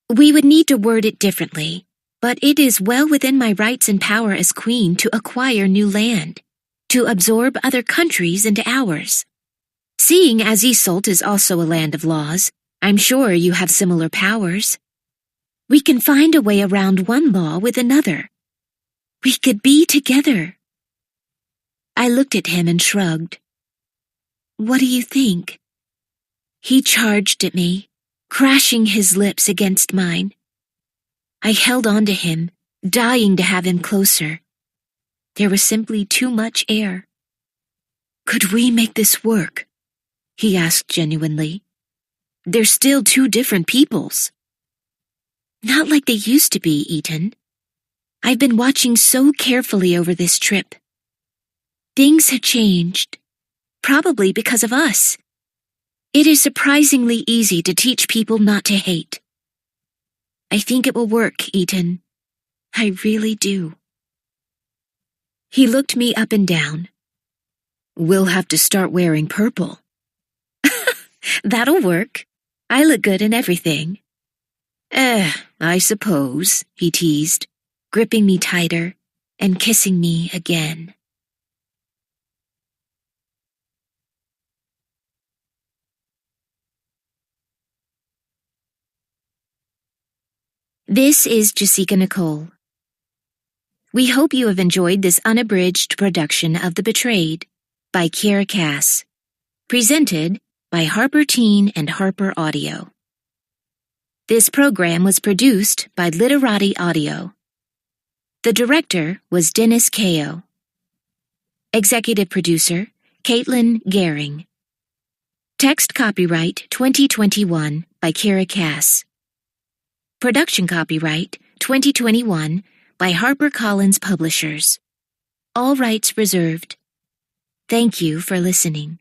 We would need to word it differently, but it is well within my rights and power as queen to acquire new land, to absorb other countries into ours. Seeing as Isolde is also a land of laws, I'm sure you have similar powers. We can find a way around one law with another. We could be together. I looked at him and shrugged. What do you think? He charged at me, crashing his lips against mine. I held on to him, dying to have him closer. There was simply too much air. Could we make this work? He asked genuinely. They're still 2 different peoples. Not like they used to be, Eaton. I've been watching so carefully over this trip. Things have changed, probably because of us. It is surprisingly easy to teach people not to hate. I think it will work, Eaton. I really do. He looked me up and down. We'll have to start wearing purple. That'll work. I look good in everything. I suppose, he teased, gripping me tighter and kissing me again. This is Jessica Nicole. We hope you have enjoyed this unabridged production of The Betrayed by Kiera Cass, presented by Harper Teen and Harper Audio. This program was produced by Literati Audio. The director was Dennis Kao. Executive producer, Caitlin Gehring. Text copyright 2021 by Kiera Cass. Production copyright 2021 by HarperCollins Publishers. All rights reserved. Thank you for listening.